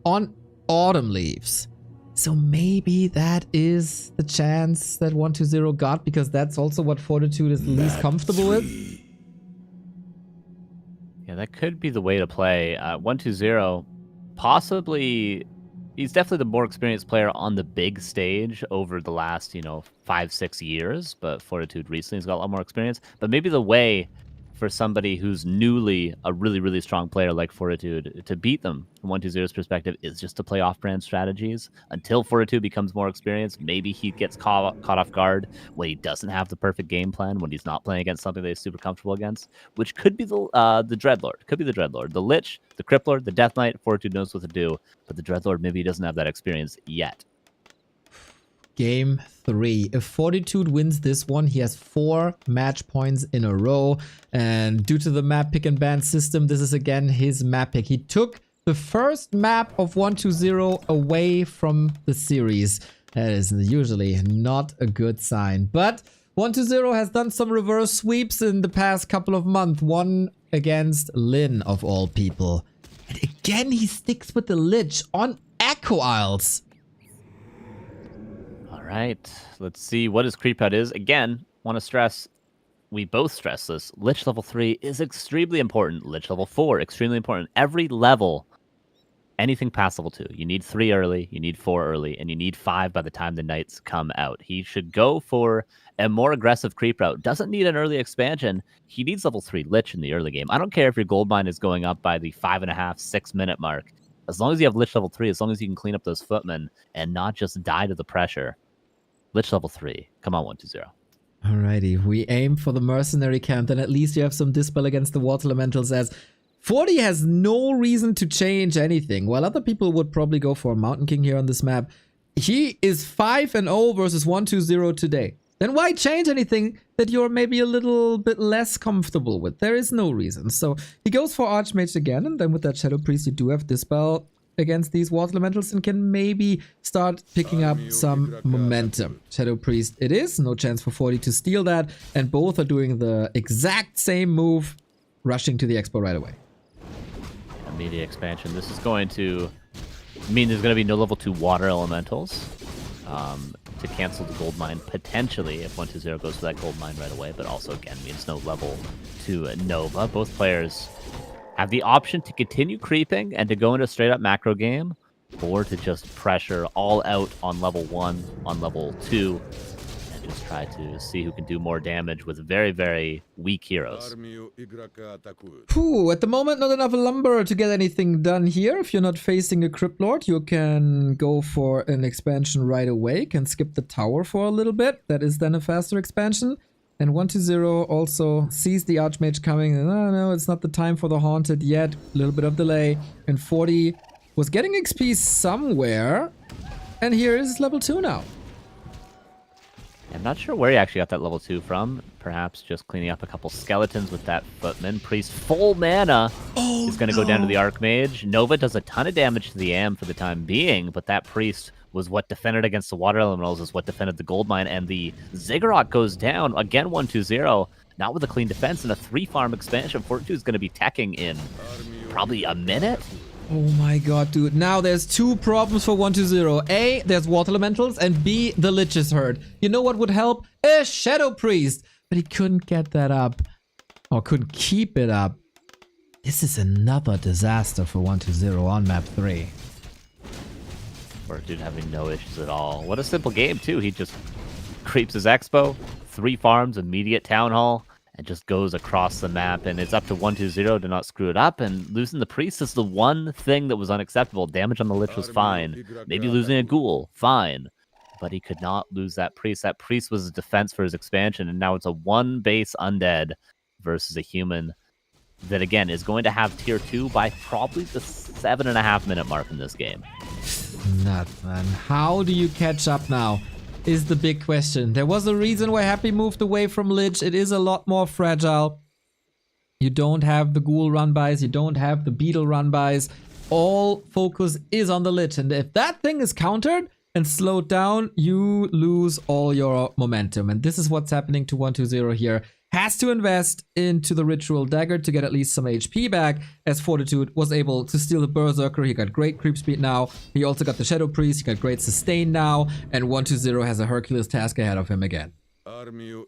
on Autumn Leaves. So maybe that is the chance that 120 got, because that's also what Fortitude is least comfortable with. Yeah, that could be the way to play. 120, possibly, he's definitely the more experienced player on the big stage over the last, 5-6 years, but Fortitude recently has got a lot more experience. But maybe the way for somebody who's newly a really, really strong player like Fortitude to beat them from 120's perspective is just to play off-brand strategies until Fortitude becomes more experienced. Maybe he gets caught off guard when he doesn't have the perfect game plan, when he's not playing against something that he's super comfortable against, which could be the Dreadlord. Could be the Dreadlord. The Lich, the Cryptlord, the Death Knight, Fortitude knows what to do, but the Dreadlord, maybe he doesn't have that experience yet. Game 3. If Fortitude wins this one, he has 4 match points in a row. And due to the map pick and ban system, this is again his map pick. He took the first map of 120 away from the series. That is usually not a good sign. But 120 has done some reverse sweeps in the past couple of months. One against Lin, of all people. And again, he sticks with the Lich on Echo Isles. Right, let's see what his creep out is. Again, want to stress, we both stress this. Lich level 3 is extremely important. Lich level 4, extremely important. Every level, anything past level 2, you need 3 early, you need 4 early, and you need 5 by the time the knights come out. He should go for a more aggressive creep route. Doesn't need an early expansion. He needs level 3 Lich in the early game. I don't care if your gold mine is going up by the 5.5-6 minute mark. As long as you have Lich level 3, as long as you can clean up those footmen and not just die to the pressure. Lich level 3. Come on, 120. Alrighty, we aim for the mercenary camp, then at least you have some dispel against the water elementals, as 40 has no reason to change anything. While other people would probably go for a Mountain King here on this map, he is 5-0 versus 120 today. Then why change anything that you're maybe a little bit less comfortable with? There is no reason. So he goes for Archmage again, and then with that Shadow Priest you do have dispel against these water elementals and can maybe start picking up some momentum. Shadow Priest it is, no chance for 40 to steal that, and both are doing the exact same move, rushing to the expo right away. Immediate expansion. This is going to mean there's going to be no level 2 water elementals to cancel the gold mine potentially if 120 goes for that gold mine right away, but also again means no level 2 Nova. Both players have the option to continue creeping and to go into a straight-up macro game, or to just pressure all out on level 1, on level 2, and just try to see who can do more damage with very, very weak heroes. Whew, at the moment, not enough lumber to get anything done here. If you're not facing a Cryptlord, you can go for an expansion right away, can skip the tower for a little bit. That is then a faster expansion. And 120 also sees the Archmage coming, and oh no, it's not the time for the Haunted yet. A little bit of delay. And 40 was getting XP somewhere. And here is level 2 now. I'm not sure where he actually got that level 2 from. Perhaps just cleaning up a couple skeletons with that footman. Priest full mana is going to go down to the Archmage. Nova does a ton of damage to the Am for the time being, but that Priest was what defended against the Water Elementals, is what defended the Goldmine, and the Ziggurat goes down. Again, 1-2-0. Not with a clean defense and a 3-farm expansion. Fortitude is going to be teching in probably a minute. Oh my god, dude. Now there's 2 problems for 1-2-0. A, there's Water Elementals, and B, the Lich is hurt. You know what would help? A Shadow Priest. But he couldn't get that up. Or couldn't keep it up. This is another disaster for 1-2-0 on map 3. Fortitude having no issues at all. What a simple game, too. He just creeps his Expo, 3 farms, immediate Town Hall, and just goes across the map. And it's up to 1-2-0 to not screw it up. And losing the Priest is the one thing that was unacceptable. Damage on the Lich was fine. Maybe losing a Ghoul, fine. But he could not lose that Priest. That Priest was a defense for his expansion. And now it's a 1-base undead versus a human that, again, is going to have tier 2 by probably the 7.5-minute mark in this game. Nuts, man. How do you catch up now is the big question. There was a reason why Happy moved away from Lich. It is a lot more fragile. You don't have the Ghoul run-bys. You don't have the Beetle run-bys. All focus is on the Lich. And if that thing is countered and slowed down, you lose all your momentum. And this is what's happening to 1-2-0 here. Has to invest into the Ritual Dagger to get at least some HP back, as Fortitude was able to steal the Berserker. He got great creep speed now. He also got the Shadow Priest. He got great sustain now. And 1-2-0 has a Hercules task ahead of him again. Level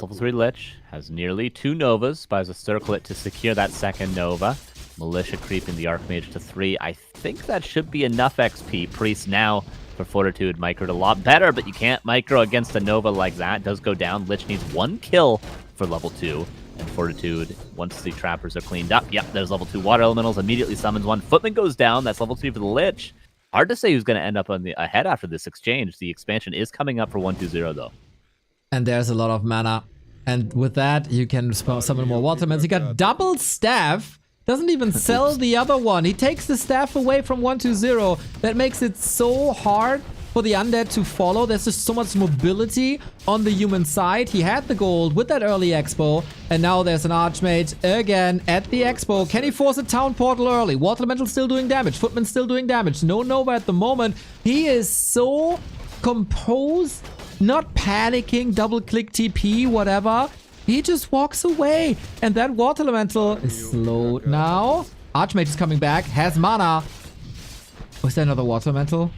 3 Lich has nearly 2 Novas. Buys a Circlet to secure that second Nova. Militia creeping the Archmage to 3. I think that should be enough XP. Priest now for Fortitude. Microed a lot better, but you can't micro against a Nova like that. Does go down. Lich needs 1 kill for level 2. And Fortitude, once the trappers are cleaned up, yep, there's level 2 Water Elementals. Immediately summons 1. Footman goes down. That's level 3 for the Lich. Hard to say who's going to end up on the ahead after this exchange. The expansion is coming up for 1-2-0, though. And there's a lot of mana. And with that, you can summon more Watermans. He got double staff. Doesn't even sell the other one. He takes the staff away from 1-2-0. That makes it so hard for the undead to follow. There's just so much mobility on the human side. He had the gold with that early expo. And now there's an Archmage again at the expo. Can he force a town portal early? Water Elemental still doing damage. Footman still doing damage. No Nova at the moment. He is so composed. Not panicking. Double click TP, whatever. He just walks away. And that Water Elemental is slowed now. Archmage is coming back. Has mana. Was there another Water Elemental?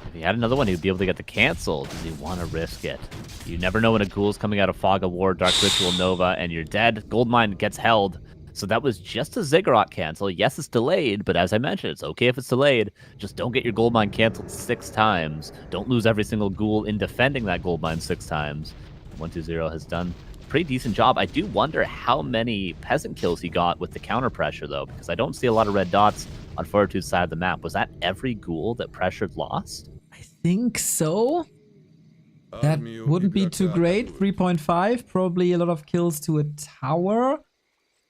If he had another one, he'd be able to get the cancel. Does he want to risk it? You never know when a Ghoul's coming out of Fog of War, Dark Ritual Nova, and you're dead. Goldmine gets held. So that was just a Ziggurat cancel. Yes, it's delayed, but as I mentioned, it's okay if it's delayed. Just don't get your Goldmine canceled 6 times. Don't lose every single Ghoul in defending that Goldmine 6 times. 1-2-0 has done a pretty decent job. I do wonder how many peasant kills he got with the counter pressure, though, because I don't see a lot of red dots on Fortitude's side of the map. Was that every Ghoul that pressured lost? I think so. That wouldn't be too great. 3.5, probably a lot of kills to a tower.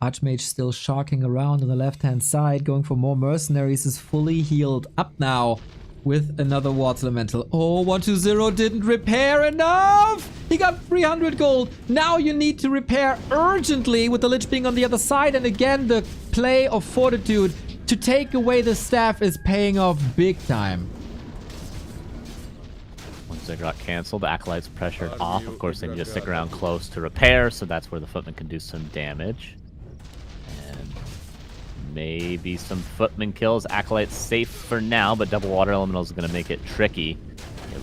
Archmage still sharking around on the left-hand side, going for more mercenaries, is fully healed up now with another Water Elemental. Oh, 1-2-0 didn't repair enough! He got 300 gold. Now you need to repair urgently with the Lich being on the other side. And again, the play of Fortitude to take away the staff is paying off big time. One Ziggurat canceled. Acolytes pressured off. Of course, they need to stick around close to repair, so that's where the Footman can do some damage. Maybe some Footman kills. Acolyte's safe for now, but double Water Elemental is going to make it tricky.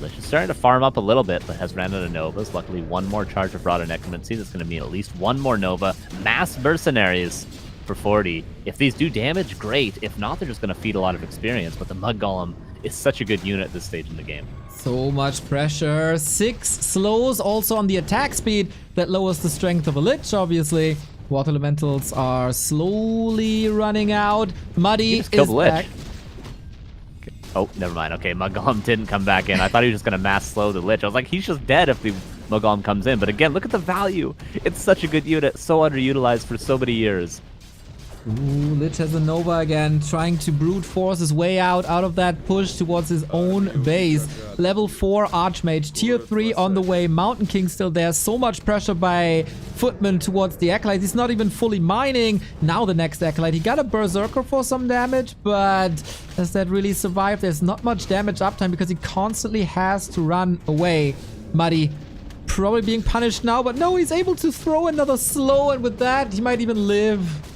Lich is starting to farm up a little bit, but has ran out of Novas. Luckily, one more charge of Rod and Necromancy. That's going to mean at least one more Nova. Mass Mercenaries for 40. If these do damage, great. If not, they're just going to feed a lot of experience. But the Mud Golem is such a good unit at this stage in the game. So much pressure. 6 slows also on the attack speed. That lowers the strength of a Lich, obviously. Water Elementals are slowly running out. Muddy is back. Okay. Oh, never mind. Okay, Mud Golem didn't come back in. I thought he was just going to mass slow the Lich. I was like, he's just dead if the Mud Golem comes in. But again, look at the value. It's such a good unit. So underutilized for so many years. Ooh, Lich has a Nova again, trying to brute force his way out of that push towards his own base. Level 4 Archmage, tier 3 on the way, Mountain King still there. So much pressure by Footman towards the Acolyte. He's not even fully mining. Now the next Acolyte. He got a Berserker for some damage, but does that really survive? There's not much damage uptime because he constantly has to run away. Muddy probably being punished now, but no, he's able to throw another slow, and with that, he might even live.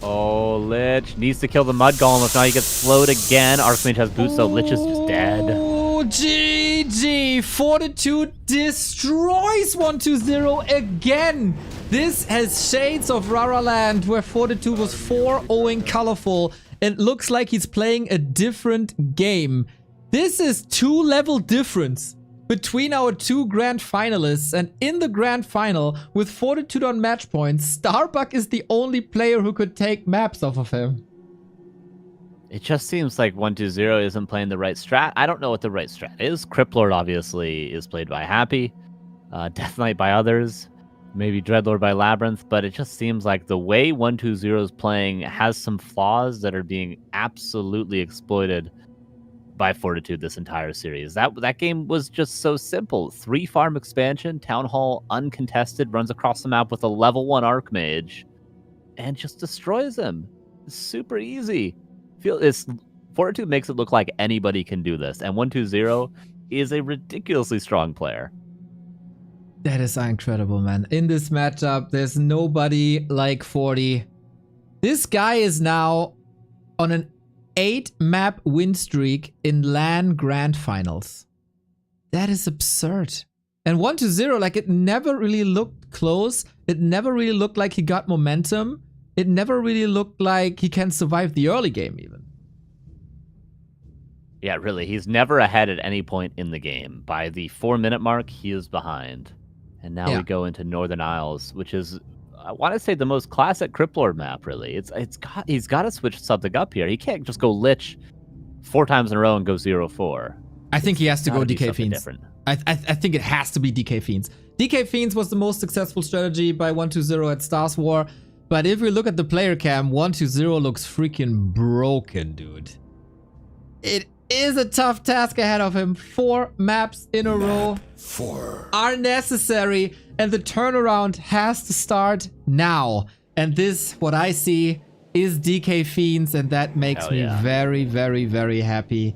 Oh, Lich needs to kill the Mud Golem. If not, he gets slowed again. Archmage has boost, so Lich is just dead. Oh, GG. Fortitude destroys 120 again. This has shades of Rara Land, where Fortitude was 4-0ing colorful. It looks like he's playing a different game. This is 2-level difference between our two grand finalists, and in the grand final, with Fortitude on match points, Starbuck is the only player who could take maps off of him. It just seems like 120 isn't playing the right strat. I don't know what the right strat is. Cryptlord obviously is played by Happy, Death Knight by others, maybe Dreadlord by Labyrinth, but it just seems like the way 120 is playing has some flaws that are being absolutely exploited by Fortitude this entire series. That game was just so simple. 3 farm expansion, Town Hall uncontested, runs across the map with a level 1 Archmage, and just destroys him. It's super easy. Fortitude makes it look like anybody can do this, and 120 is a ridiculously strong player. That is incredible, man. In this matchup, there's nobody like 40. This guy is now on an 8-map win streak in LAN Grand Finals. That is absurd. And 120, like, it never really looked close. It never really looked like he got momentum. It never really looked like he can survive the early game even. Yeah, really. He's never ahead at any point in the game. By the 4-minute mark, he is behind. And now we go into Northern Isles, which is, I want to say, the most classic Cryptlord map, really. He's got to switch something up here. He can't just go Lich 4 times in a row and go 0-4. I think he has to go DK Fiends. I think it has to be DK Fiends. DK Fiends was the most successful strategy by 120 at Stars War. But if we look at the player cam, 120 looks freaking broken, dude. It is a tough task ahead of him. 4 maps in a row are necessary, and the turnaround has to start now. And this, what I see, is DK Fiends, and that makes me very, very, very happy.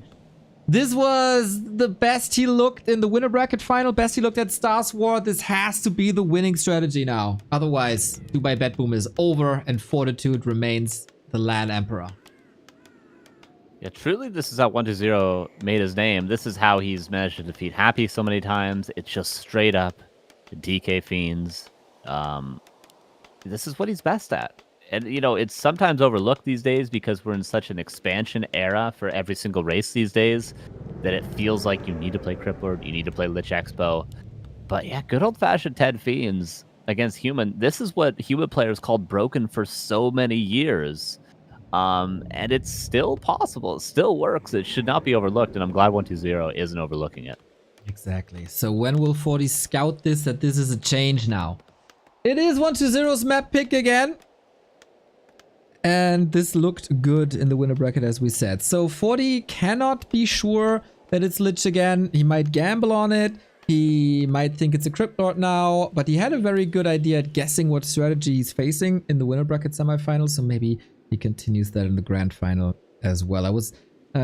This was the best he looked in the winner bracket final, best he looked at Stars War. This has to be the winning strategy now. Otherwise, Dubai BetBoom is over and Fortitude remains the LAN Emperor. Yeah, truly, this is how 120 made his name. This is how he's managed to defeat Happy so many times. It's just straight up DK Fiends. This is what he's best at. And, you know, it's sometimes overlooked these days because we're in such an expansion era for every single race these days that it feels like you need to play Cryptlord, you need to play Lich Expo. But yeah, good old-fashioned Ted Fiends against Human. This is what Human players called broken for so many years. And it's still possible. It still works. It should not be overlooked, and I'm glad 120 isn't overlooking it. Exactly. So when will 40 scout this, that this is a change now? It is 120's map pick again. And this looked good in the winner bracket, as we said. So 40 cannot be sure that it's Lich again. He might gamble on it. He might think it's a Cryptlord now. But he had a very good idea at guessing what strategy he's facing in the winner bracket semifinal. So maybe he continues that in the grand final as well. I was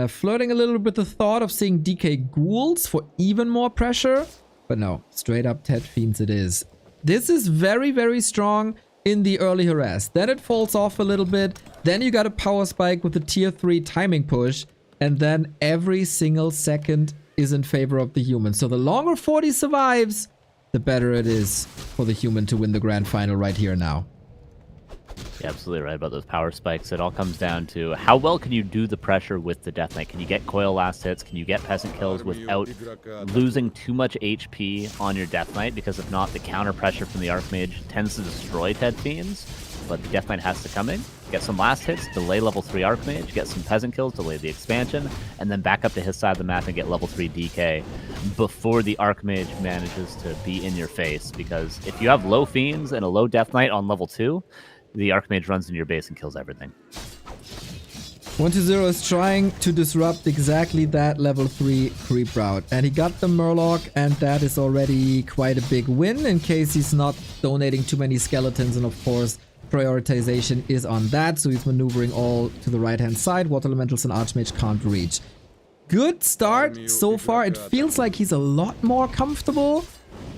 flirting a little with the thought of seeing DK Ghouls for even more pressure. But no, straight up Ted Fiends it is. This is very, very strong in the early harass. Then it falls off a little bit. Then you got a power spike with the tier 3 timing push. And then every single second is in favor of the human. So the longer 40 survives, the better it is for the human to win the grand final right here now. You're absolutely right about those power spikes. It all comes down to how well can you do the pressure with the Death Knight? Can you get coil last hits? Can you get peasant kills without losing too much HP on your Death Knight? Because if not, the counter pressure from the Archmage tends to destroy Ted Fiends. But the Death Knight has to come in, get some last hits, delay level 3 Archmage, get some peasant kills, delay the expansion, and then back up to his side of the map and get level 3 DK before the Archmage manages to be in your face. Because if you have low Fiends and a low Death Knight on level 2, the Archmage runs in your base and kills everything. 120 is trying to disrupt exactly that level 3 creep route. And he got the Murloc, and that is already quite a big win in case he's not donating too many skeletons. And of course, prioritization is on that. So he's maneuvering all to the right-hand side. Water Elementals and Archmage can't reach. Good start so far. It feels like he's a lot more comfortable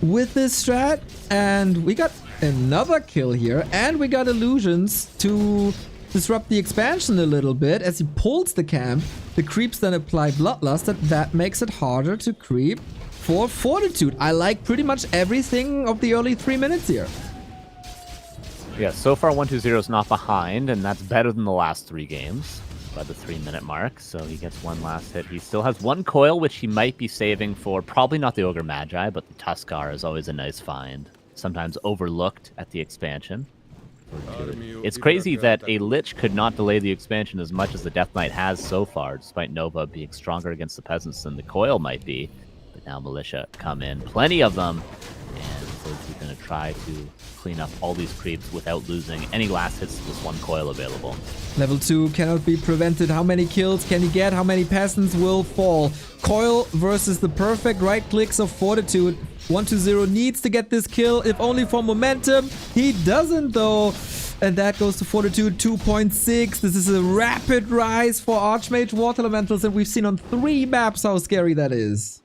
with this strat. And we got another kill here. And we got illusions to disrupt the expansion a little bit as he pulls the camp. The creeps then apply Bloodlust, and that makes it harder to creep for Fortitude. I like pretty much everything of the early 3 minutes here. Yeah, so far 120 is not behind, and that's better than the last 3 games by the 3-minute mark. So he gets one last hit. He still has one coil, which he might be saving for probably not the Ogre Magi, but the Tuskar is always a nice find. Sometimes overlooked at the expansion. It's crazy that a Lich could not delay the expansion as much as the Death Knight has so far, despite Nova being stronger against the Peasants than the Coil might be. But now Militia come in, plenty of them, and so he's going to try to clean up all these creeps without losing any last hits to this one Coil available. Level 2 cannot be prevented. How many kills can he get? How many Peasants will fall? Coil versus the perfect right clicks of Fortitude. 120 needs to get this kill, if only for momentum. He doesn't though. And that goes to Fortitude 2.6. This is a rapid rise for Archmage Water Elementals, and we've seen on 3 maps how scary that is.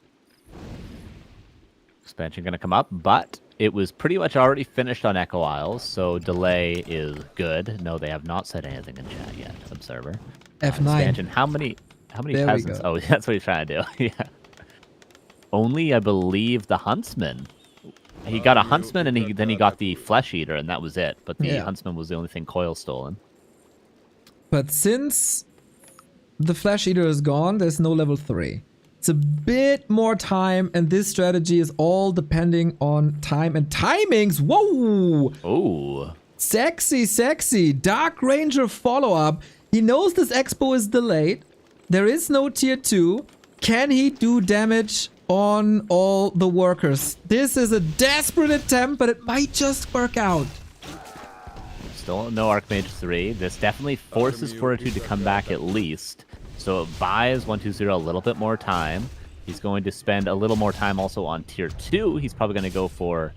Expansion going to come up, but it was pretty much already finished on Echo Isles, so delay is good. No, they have not said anything in chat yet, Observer. F9. Expansion, how many There Peasants? Oh, that's what he's trying to do. Yeah. Only, I believe, the Huntsman. He got a Huntsman, and then he got the Flesh Eater, and that was it. But the Huntsman was the only thing Coil stolen. But since the Flesh Eater is gone, there's no level 3. It's a bit more time, and this strategy is all depending on time and timings. Whoa! Oh. Sexy, sexy. Dark Ranger follow-up. He knows this expo is delayed. There is no tier 2. Can he do damage on all the workers? This is a desperate attempt, but it might just work out. Still no Archmage 3. This definitely forces Fortitude to come back at least. So it buys 120 a little bit more time. He's going to spend a little more time also on tier 2. He's probably going to go for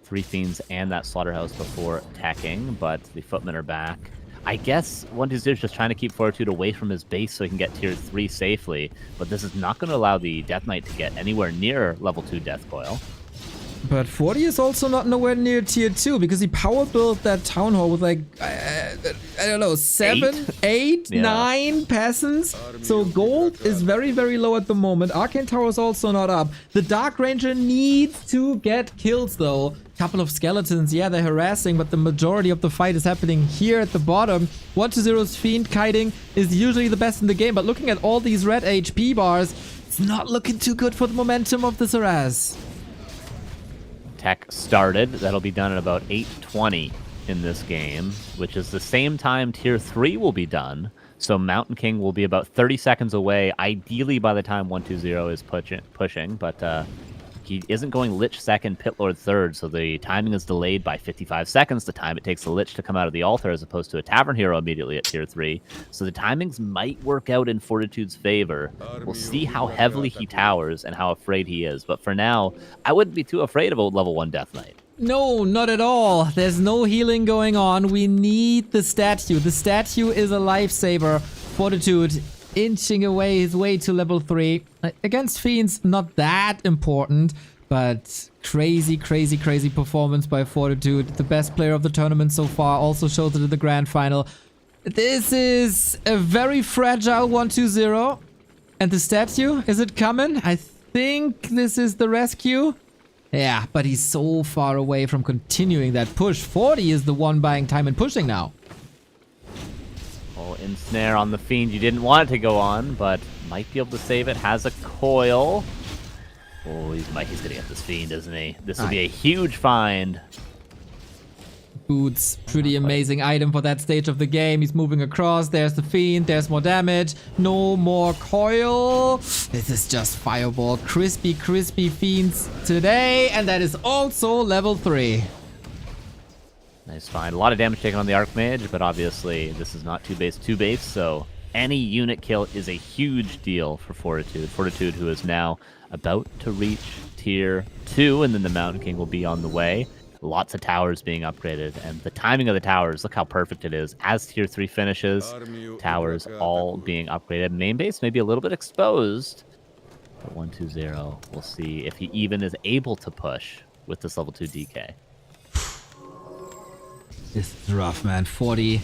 3 Fiends and that Slaughterhouse before attacking, but the Footmen are back. I guess 120 is just trying to keep Fortitude away from his base so he can get tier 3 safely, but this is not going to allow the Death Knight to get anywhere near level 2 Death Coil. But 40 is also not nowhere near tier 2 because he power built that Town Hall with like, I don't know, 7, 8, 9 Peasants. So gold is very, very low at the moment. Arcane Tower is also not up. The Dark Ranger needs to get kills though. Couple of skeletons, yeah, they're harassing, but the majority of the fight is happening here at the bottom. 120's Fiend kiting is usually the best in the game, but looking at all these red HP bars, it's not looking too good for the momentum of this harass. Tech started. That'll be done at about 8:20 in this game, which is the same time tier 3 will be done. So Mountain King will be about 30 seconds away, ideally by the time 120 is pushing, but he isn't going Lich second, Pit Lord third, so the timing is delayed by 55 seconds, the time it takes the Lich to come out of the altar, as opposed to a Tavern Hero immediately at tier 3. So the timings might work out in Fortitude's favor. We'll see how heavily he towers and how afraid he is, but for now, I wouldn't be too afraid of a level 1 Death Knight. No, not at all. There's no healing going on. We need the statue. The statue is a lifesaver. Fortitude inching away his way to level 3. Against Fiends, not that important, but crazy, crazy, crazy performance by Fortitude. The best player of the tournament so far, also shows it in the grand final. This is a very fragile 120. And the statue, is it coming? I think this is the rescue. Yeah, but he's so far away from continuing that push. 40 is the one buying time and pushing now. Oh, ensnare on the Fiend. You didn't want it to go on, but might be able to save it. Has a coil. Oh, he's gonna get this Fiend, isn't he? This will be a huge find. Boots, pretty amazing item for that stage of the game. He's moving across. There's the Fiend. There's more damage. No more coil. This is just Fireball. Crispy, crispy Fiends today. And that is also level 3. Nice find. A lot of damage taken on the Archmage, but obviously this is not 2 base, so any unit kill is a huge deal for Fortitude. Fortitude, who is now about to reach tier 2, and then the Mountain King will be on the way. Lots of towers being upgraded, and the timing of the towers, look how perfect it is. As tier 3 finishes, towers all being upgraded. Main base may be a little bit exposed, but 120, we'll see if he even is able to push with this level 2 DK. This is rough, man. 40.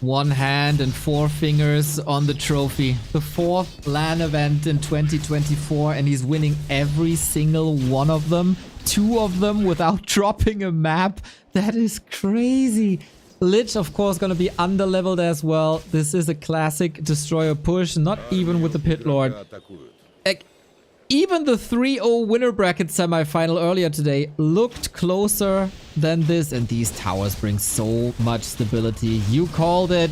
One hand and 4 fingers on the trophy. The 4th LAN event in 2024, and he's winning every single one of them. 2 of them without dropping a map. That is crazy. Lich, of course, gonna be underleveled as well. This is a classic destroyer push, not even with the Pit Lord. Like, even the 3-0 winner bracket semifinal earlier today looked closer than this, and these towers bring so much stability. You called it.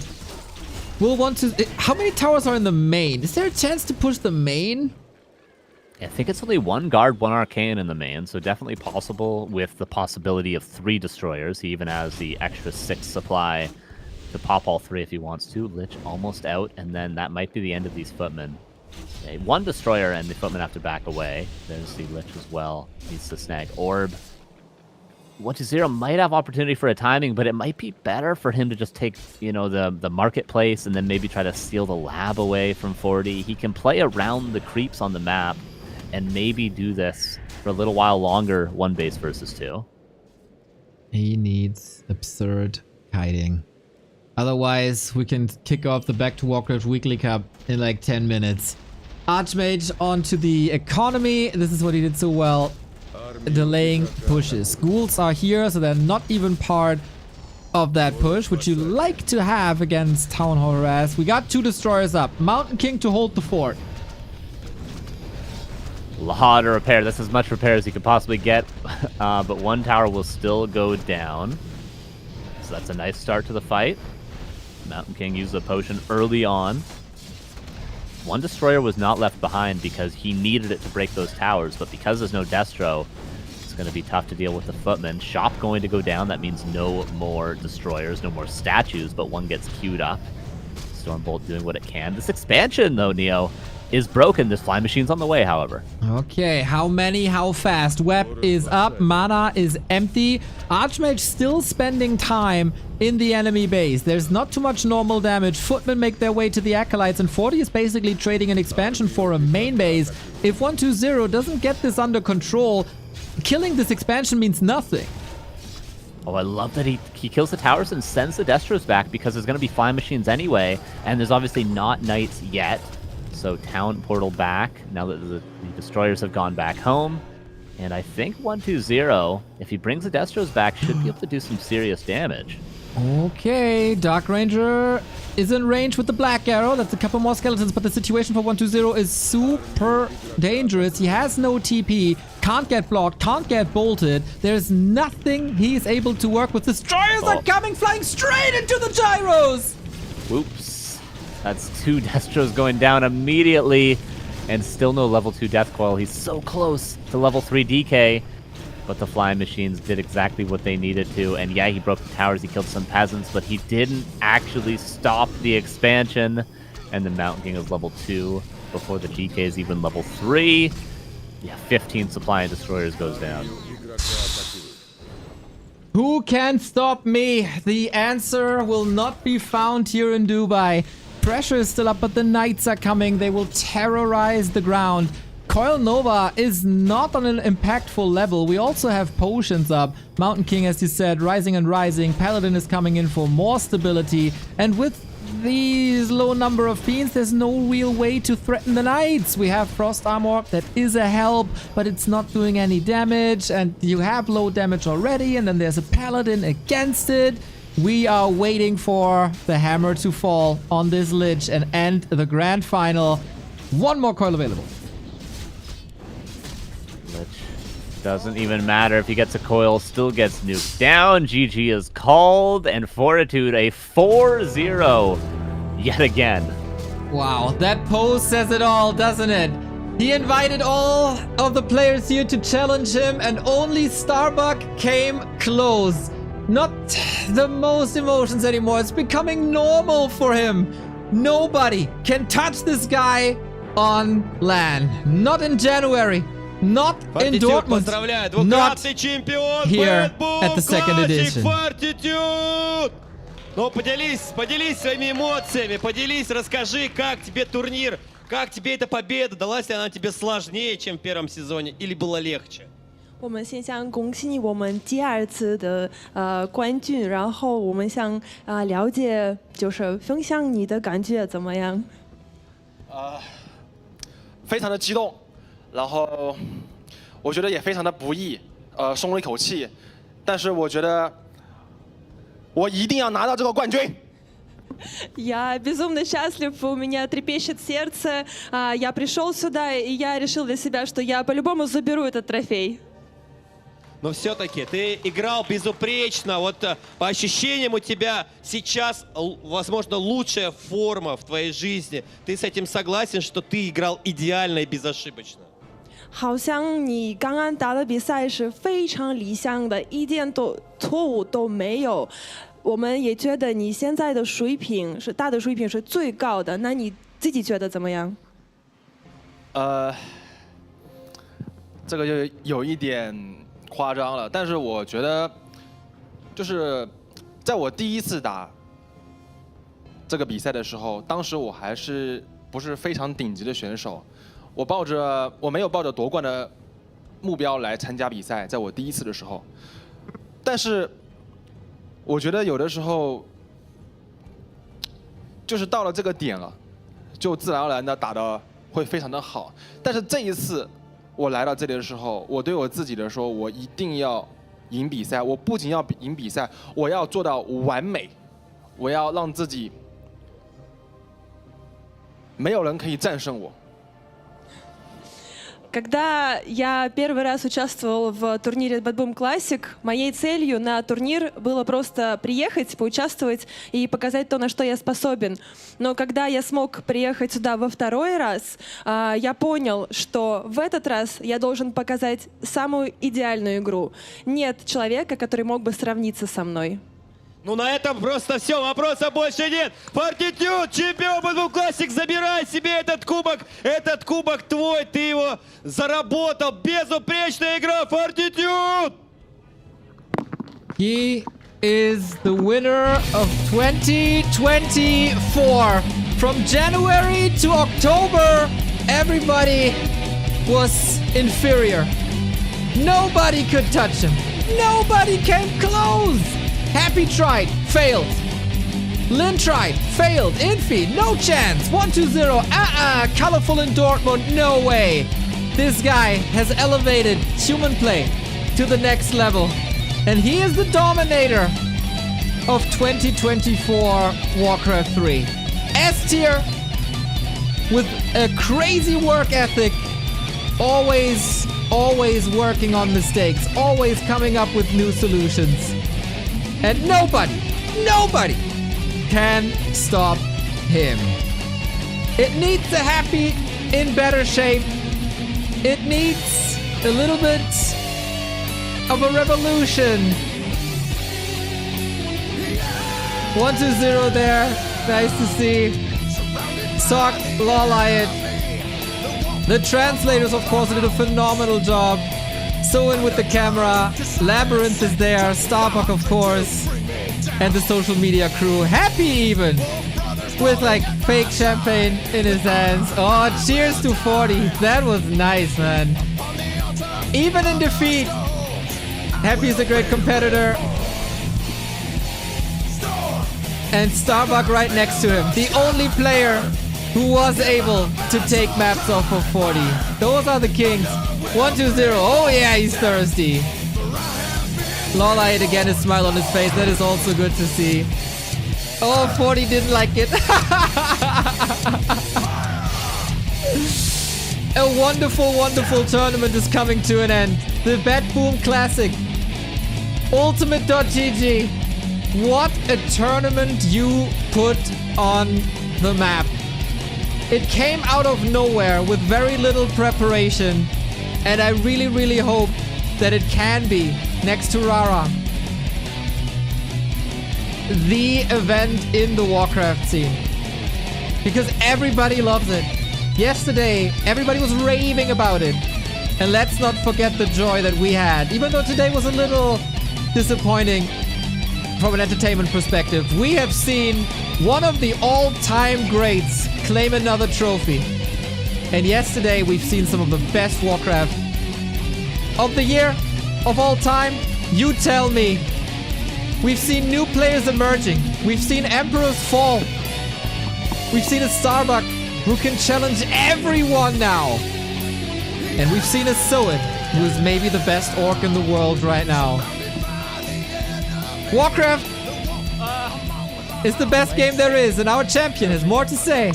We'll want to... How many towers are in the main? Is there a chance to push the main? I think it's only 1 guard, 1 arcane in the main, so definitely possible with the possibility of 3 destroyers. He even has the extra 6 supply to pop all 3 if he wants to. Lich almost out, and then that might be the end of these footmen. Okay, 1 destroyer and the footmen have to back away. There's the Lich as well. Needs to snag orb. 120 might have opportunity for a timing, but it might be better for him to just take, you know, the marketplace and then maybe try to steal the lab away from 40. He can play around the creeps on the map and maybe do this for a little while longer, 1 base versus 2. He needs absurd kiting. Otherwise, we can kick off the Back to Warcraft Weekly Cup in like 10 minutes. Archmage onto the economy. This is what he did so well. Delaying pushes. Ghouls are here, so they're not even part of that push, which you like to have against Town Hall Harass. We got 2 destroyers up. Mountain King to hold the fort. A lot of repair. That's as much repair as you could possibly get, but 1 tower will still go down. So that's a nice start to the fight. Mountain King used the potion early on. 1 destroyer was not left behind because he needed it to break those towers, but because there's no Destro, it's going to be tough to deal with the footmen. Shop going to go down. That means no more destroyers, no more statues, but 1 gets queued up. Stormbolt doing what it can. This expansion, though, Neo, is broken. This flying machine's on the way, however. Okay, how many, how fast? Web is up, mana is empty. Archmage still spending time in the enemy base. There's not too much normal damage. Footmen make their way to the Acolytes, and 40 is basically trading an expansion for a main base. If 120 doesn't get this under control, killing this expansion means nothing. Oh, I love that he kills the towers and sends the Destros back because there's going to be flying machines anyway, and there's obviously not knights yet. So town portal back, now that the destroyers have gone back home. And I think 120, if he brings the Destros back, should be able to do some serious damage. Okay, Dark Ranger is in range with the Black Arrow. That's a couple more skeletons, but the situation for 120 is super dangerous. He has no TP, can't get blocked, can't get bolted. There's nothing he's able to work with. Destroyers are coming, flying straight into the gyros! Whoops. That's 2 Destros going down immediately, and still no level 2 Death Coil. He's so close to level 3 DK, but the flying machines did exactly what they needed to. And yeah, he broke the towers, he killed some peasants, but he didn't actually stop the expansion. And the Mountain King is level 2 before the DK is even level 3. Yeah, 15 supply and destroyers goes down. Who can stop me? The answer will not be found here in Dubai. Pressure is still up, but the knights are coming. They will terrorize the ground. Coil Nova is not on an impactful level. We also have potions up. Mountain King, as you said, rising and rising. Paladin is coming in for more stability. And with these low number of fiends, there's no real way to threaten the knights. We have Frost Armor. That is a help, but it's not doing any damage. And you have low damage already. And then there's a Paladin against it. We are waiting for the hammer to fall on this Lich and end the grand final. 1 more coil available. Lich doesn't even matter if he gets a coil, still gets nuked down. GG is called, and Fortitude a 4-0 yet again. Wow, that pose says it all, doesn't it? He invited all of the players here to challenge him, and only Starbuck came close. not the most emotions anymore. It's becoming normal for him. Nobody can touch this guy on LAN. Not in January. Not in Dortmund. Поздравляю, Not двукратный чемпион here BetBoom at the second Classic edition. Fortitude! Ну, поделись своими эмоциями, поделись, расскажи, как тебе турнир, как тебе эта победа, далась ли она тебе сложнее, чем в первом сезоне, или было легче? 我们先恭喜你我们第2次的冠军，然后我们想了解，就是分享你的感觉怎么样？非常的激动，然后我觉得也非常的不易，松了一口气，但是我觉得我一定要拿到这个冠军。 Я безумно счастлив, у меня трепещет сердце. Я пришел сюда, и я решил для себя, что я по-любому заберу этот трофей. Но все-таки ты играл безупречно. Вот по ощущениям у тебя сейчас, возможно, лучшая форма в твоей жизни. Ты с этим согласен, что ты играл идеально и безошибочно? 好像你刚刚打的比赛是非常理想的，一点错误都没有。我们也觉得你现在的水平是打的水平是最高的，那你自己觉得怎么样？这个就有一点夸张了，但是我觉得，就是在我第一次打这个比赛的时候，当时我还是不是非常顶级的选手，我没有抱着夺冠的目标来参加比赛，在我第一次的时候，但是我觉得有的时候就是到了这个点了，就自然而然的打得会非常的好，但是这一次。 我来到这里的时候，我对我自己的说，我一定要赢比赛。我不仅要赢比赛，我要做到完美，我要让自己没有人可以战胜我。 Когда я первый раз участвовал в турнире BetBoom Classic, моей целью на турнир было просто приехать, поучаствовать и показать то, на что я способен. Но когда я смог приехать сюда во второй раз, я понял, что в этот раз я должен показать самую идеальную игру. Нет человека, который мог бы сравниться со мной. Ну на этом просто все, вопросов больше нет. Fortitude, чемпион BetBoom Classic, забирай себе этот кубок твой, ты его заработал. Безупречная игра, Fortitude! He is the winner of 2024. From January to October, everybody was inferior. Nobody could touch him. Nobody came close. Happy tried, failed. Lin tried, failed. Infi, no chance. 1-2-0. Colorful in Dortmund, no way. This guy has elevated human play to the next level. And he is the dominator of 2024 Warcraft 3. S tier with a crazy work ethic. Always working on mistakes. Always coming up with new solutions. And nobody can stop him. It needs a Happy in better shape. It needs a little bit of a revolution. 1-2-0 there. Nice to see. Sock, Lawliot. The translators, of course, did a phenomenal job. Soin with the camera, Labyrinth is there, Starbuck of course, and the social media crew. Happy even, with like fake champagne in his hands. Oh, cheers to 40, that was nice, man. Even in defeat, Happy is a great competitor. And Starbuck right next to him, the only player who was able to take maps off of 40. Those are the kings. 1-2-0. Oh yeah, he's thirsty. Lawlight again, a smile on his face. That is also good to see. Oh, 40 didn't like it. A wonderful, wonderful tournament is coming to an end. The BetBoom Classic. Ultimate.gg. What a tournament you put on the map. It came out of nowhere with very little preparation. And I really, really hope that it can be, next to Rara, the event in the Warcraft scene. Because everybody loves it. Yesterday, everybody was raving about it. And let's not forget the joy that we had. Even though today was a little disappointing from an entertainment perspective, we have seen one of the all-time greats claim another trophy. And yesterday, we've seen some of the best Warcraft of the year, of all time. You tell me. We've seen new players emerging. We've seen Emperors fall. We've seen a Starbuck who can challenge everyone now. And we've seen a Soin, who is maybe the best orc in the world right now. Warcraft is the best game there is, and our champion has more to say.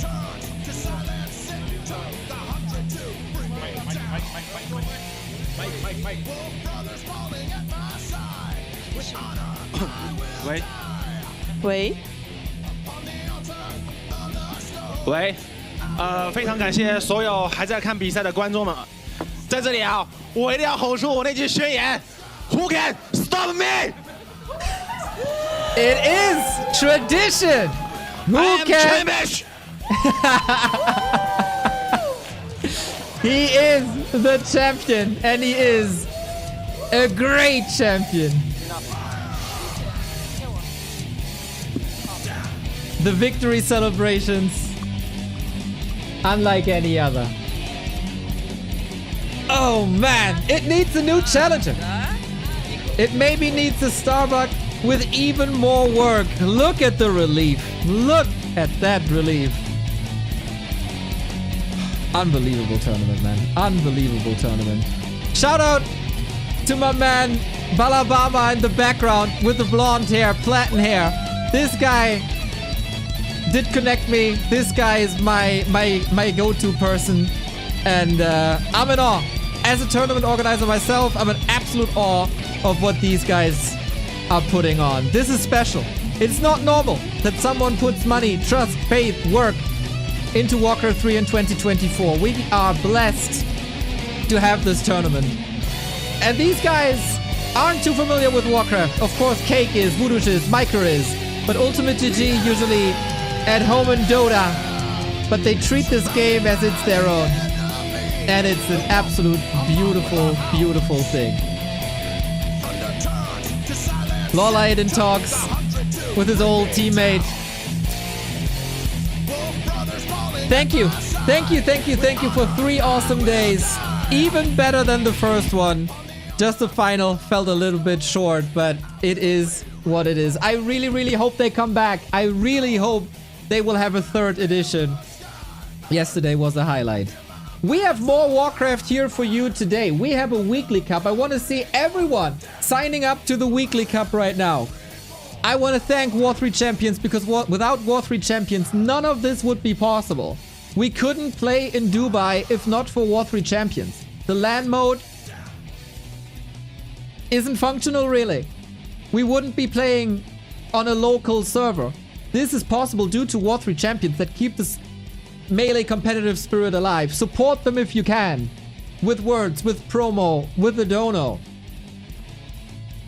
喂。喂，非常感谢所有还在看比赛的观众们，在这里啊，我一定要吼出我那句宣言 ：Who can stop me? It is tradition. Who can? He is the champion, and he is a great champion. The victory celebrations, unlike any other. Oh man, it needs a new challenger. It maybe needs a Starbuck with even more work. Look at the relief. Look at that relief. Unbelievable tournament, man. Unbelievable tournament. Shout out to my man Balabama in the background with the blonde hair, platin hair. This guy did connect me. This guy is my go-to person. And I'm in awe. As a tournament organizer myself, I'm in absolute awe of what these guys are putting on. This is special. It's not normal that someone puts money, trust, faith, work into Warcraft 3 in 2024. We are blessed to have this tournament. And these guys aren't too familiar with Warcraft. Of course, Cake is, Voodoosh is, Micro is. But Ultimate GG usually at home in Dota. But they treat this game as it's their own. And it's an absolute beautiful, beautiful thing. Lolaiden talks with his old teammate. Thank you. Thank you, thank you, thank you for 3 awesome days. Even better than the first one. Just the final felt a little bit short, but it is what it is. I really, really hope they come back. I really hope they will have a 3rd edition. Yesterday was a highlight. We have more Warcraft here for you today. We have a weekly cup. I want to see everyone signing up to the weekly cup right now. I want to thank War 3 Champions because without War 3 Champions, none of this would be possible. We couldn't play in Dubai if not for War 3 Champions. The LAN mode isn't functional really. We wouldn't be playing on a local server. This is possible due to War 3 Champions that keep this melee competitive spirit alive. Support them if you can. With words, with promo, with the dono.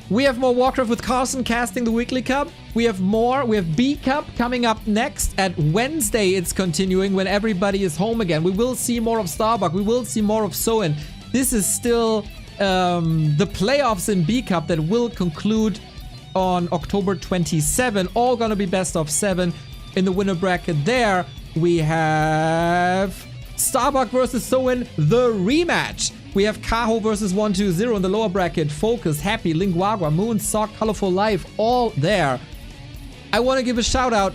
We have more Warcraft with Carson casting the weekly cup. We have more. We have B Cup coming up next. At Wednesday it's continuing when everybody is home again. We will see more of Starbuck. We will see more of Soin. This is still the playoffs in B Cup that will conclude on October 27. All gonna be best of 7 in the winner bracket there. We have Starbuck versus Soin, the rematch. We have Kaho versus 120 in the lower bracket. Focus, Happy, Linguagua, Moon, Sock, Colorful Life, all there. I want to give a shout out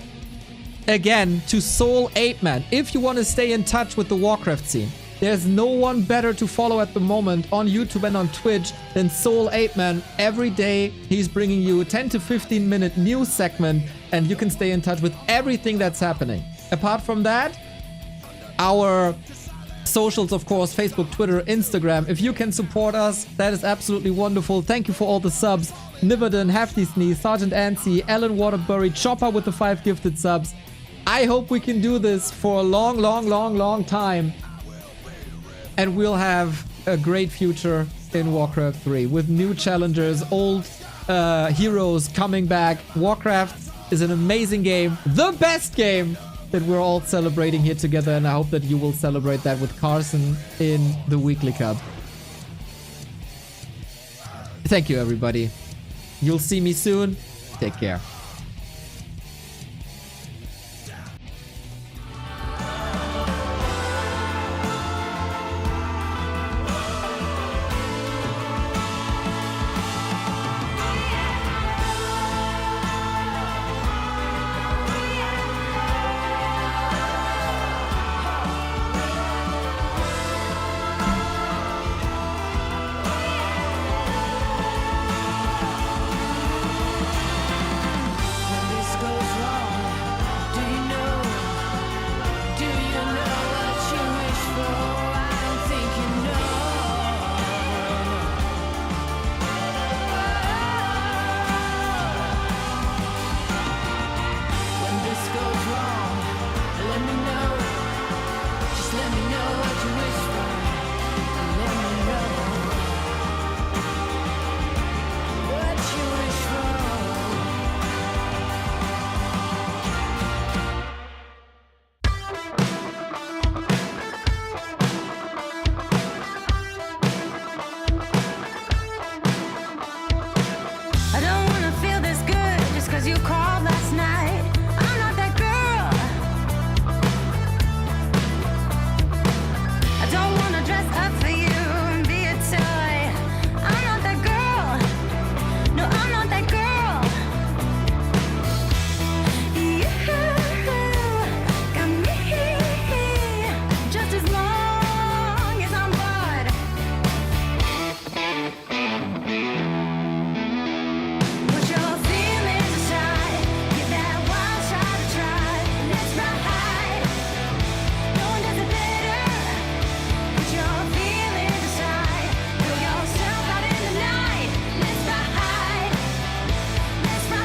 again to Soul 8man. If you want to stay in touch with the Warcraft scene, there's no one better to follow at the moment on YouTube and on Twitch than Soul 8man. Every day he's bringing you a 10 to 15 minute news segment and you can stay in touch with everything that's happening. Apart from that, our socials, of course, Facebook, Twitter, Instagram. If you can support us, that is absolutely wonderful. Thank you for all the subs. Niverden, Hefty Sneeze, Sergeant Ansi, Ellen Waterbury, Chopper with the 5 gifted subs. I hope we can do this for a long, long, long, long time. And we'll have a great future in Warcraft 3 with new challengers, old heroes coming back. Warcraft is an amazing game. The best game that we're all celebrating here together. And I hope that you will celebrate that with Carson in the Weekly Cup. Thank you, everybody. You'll see me soon. Take care.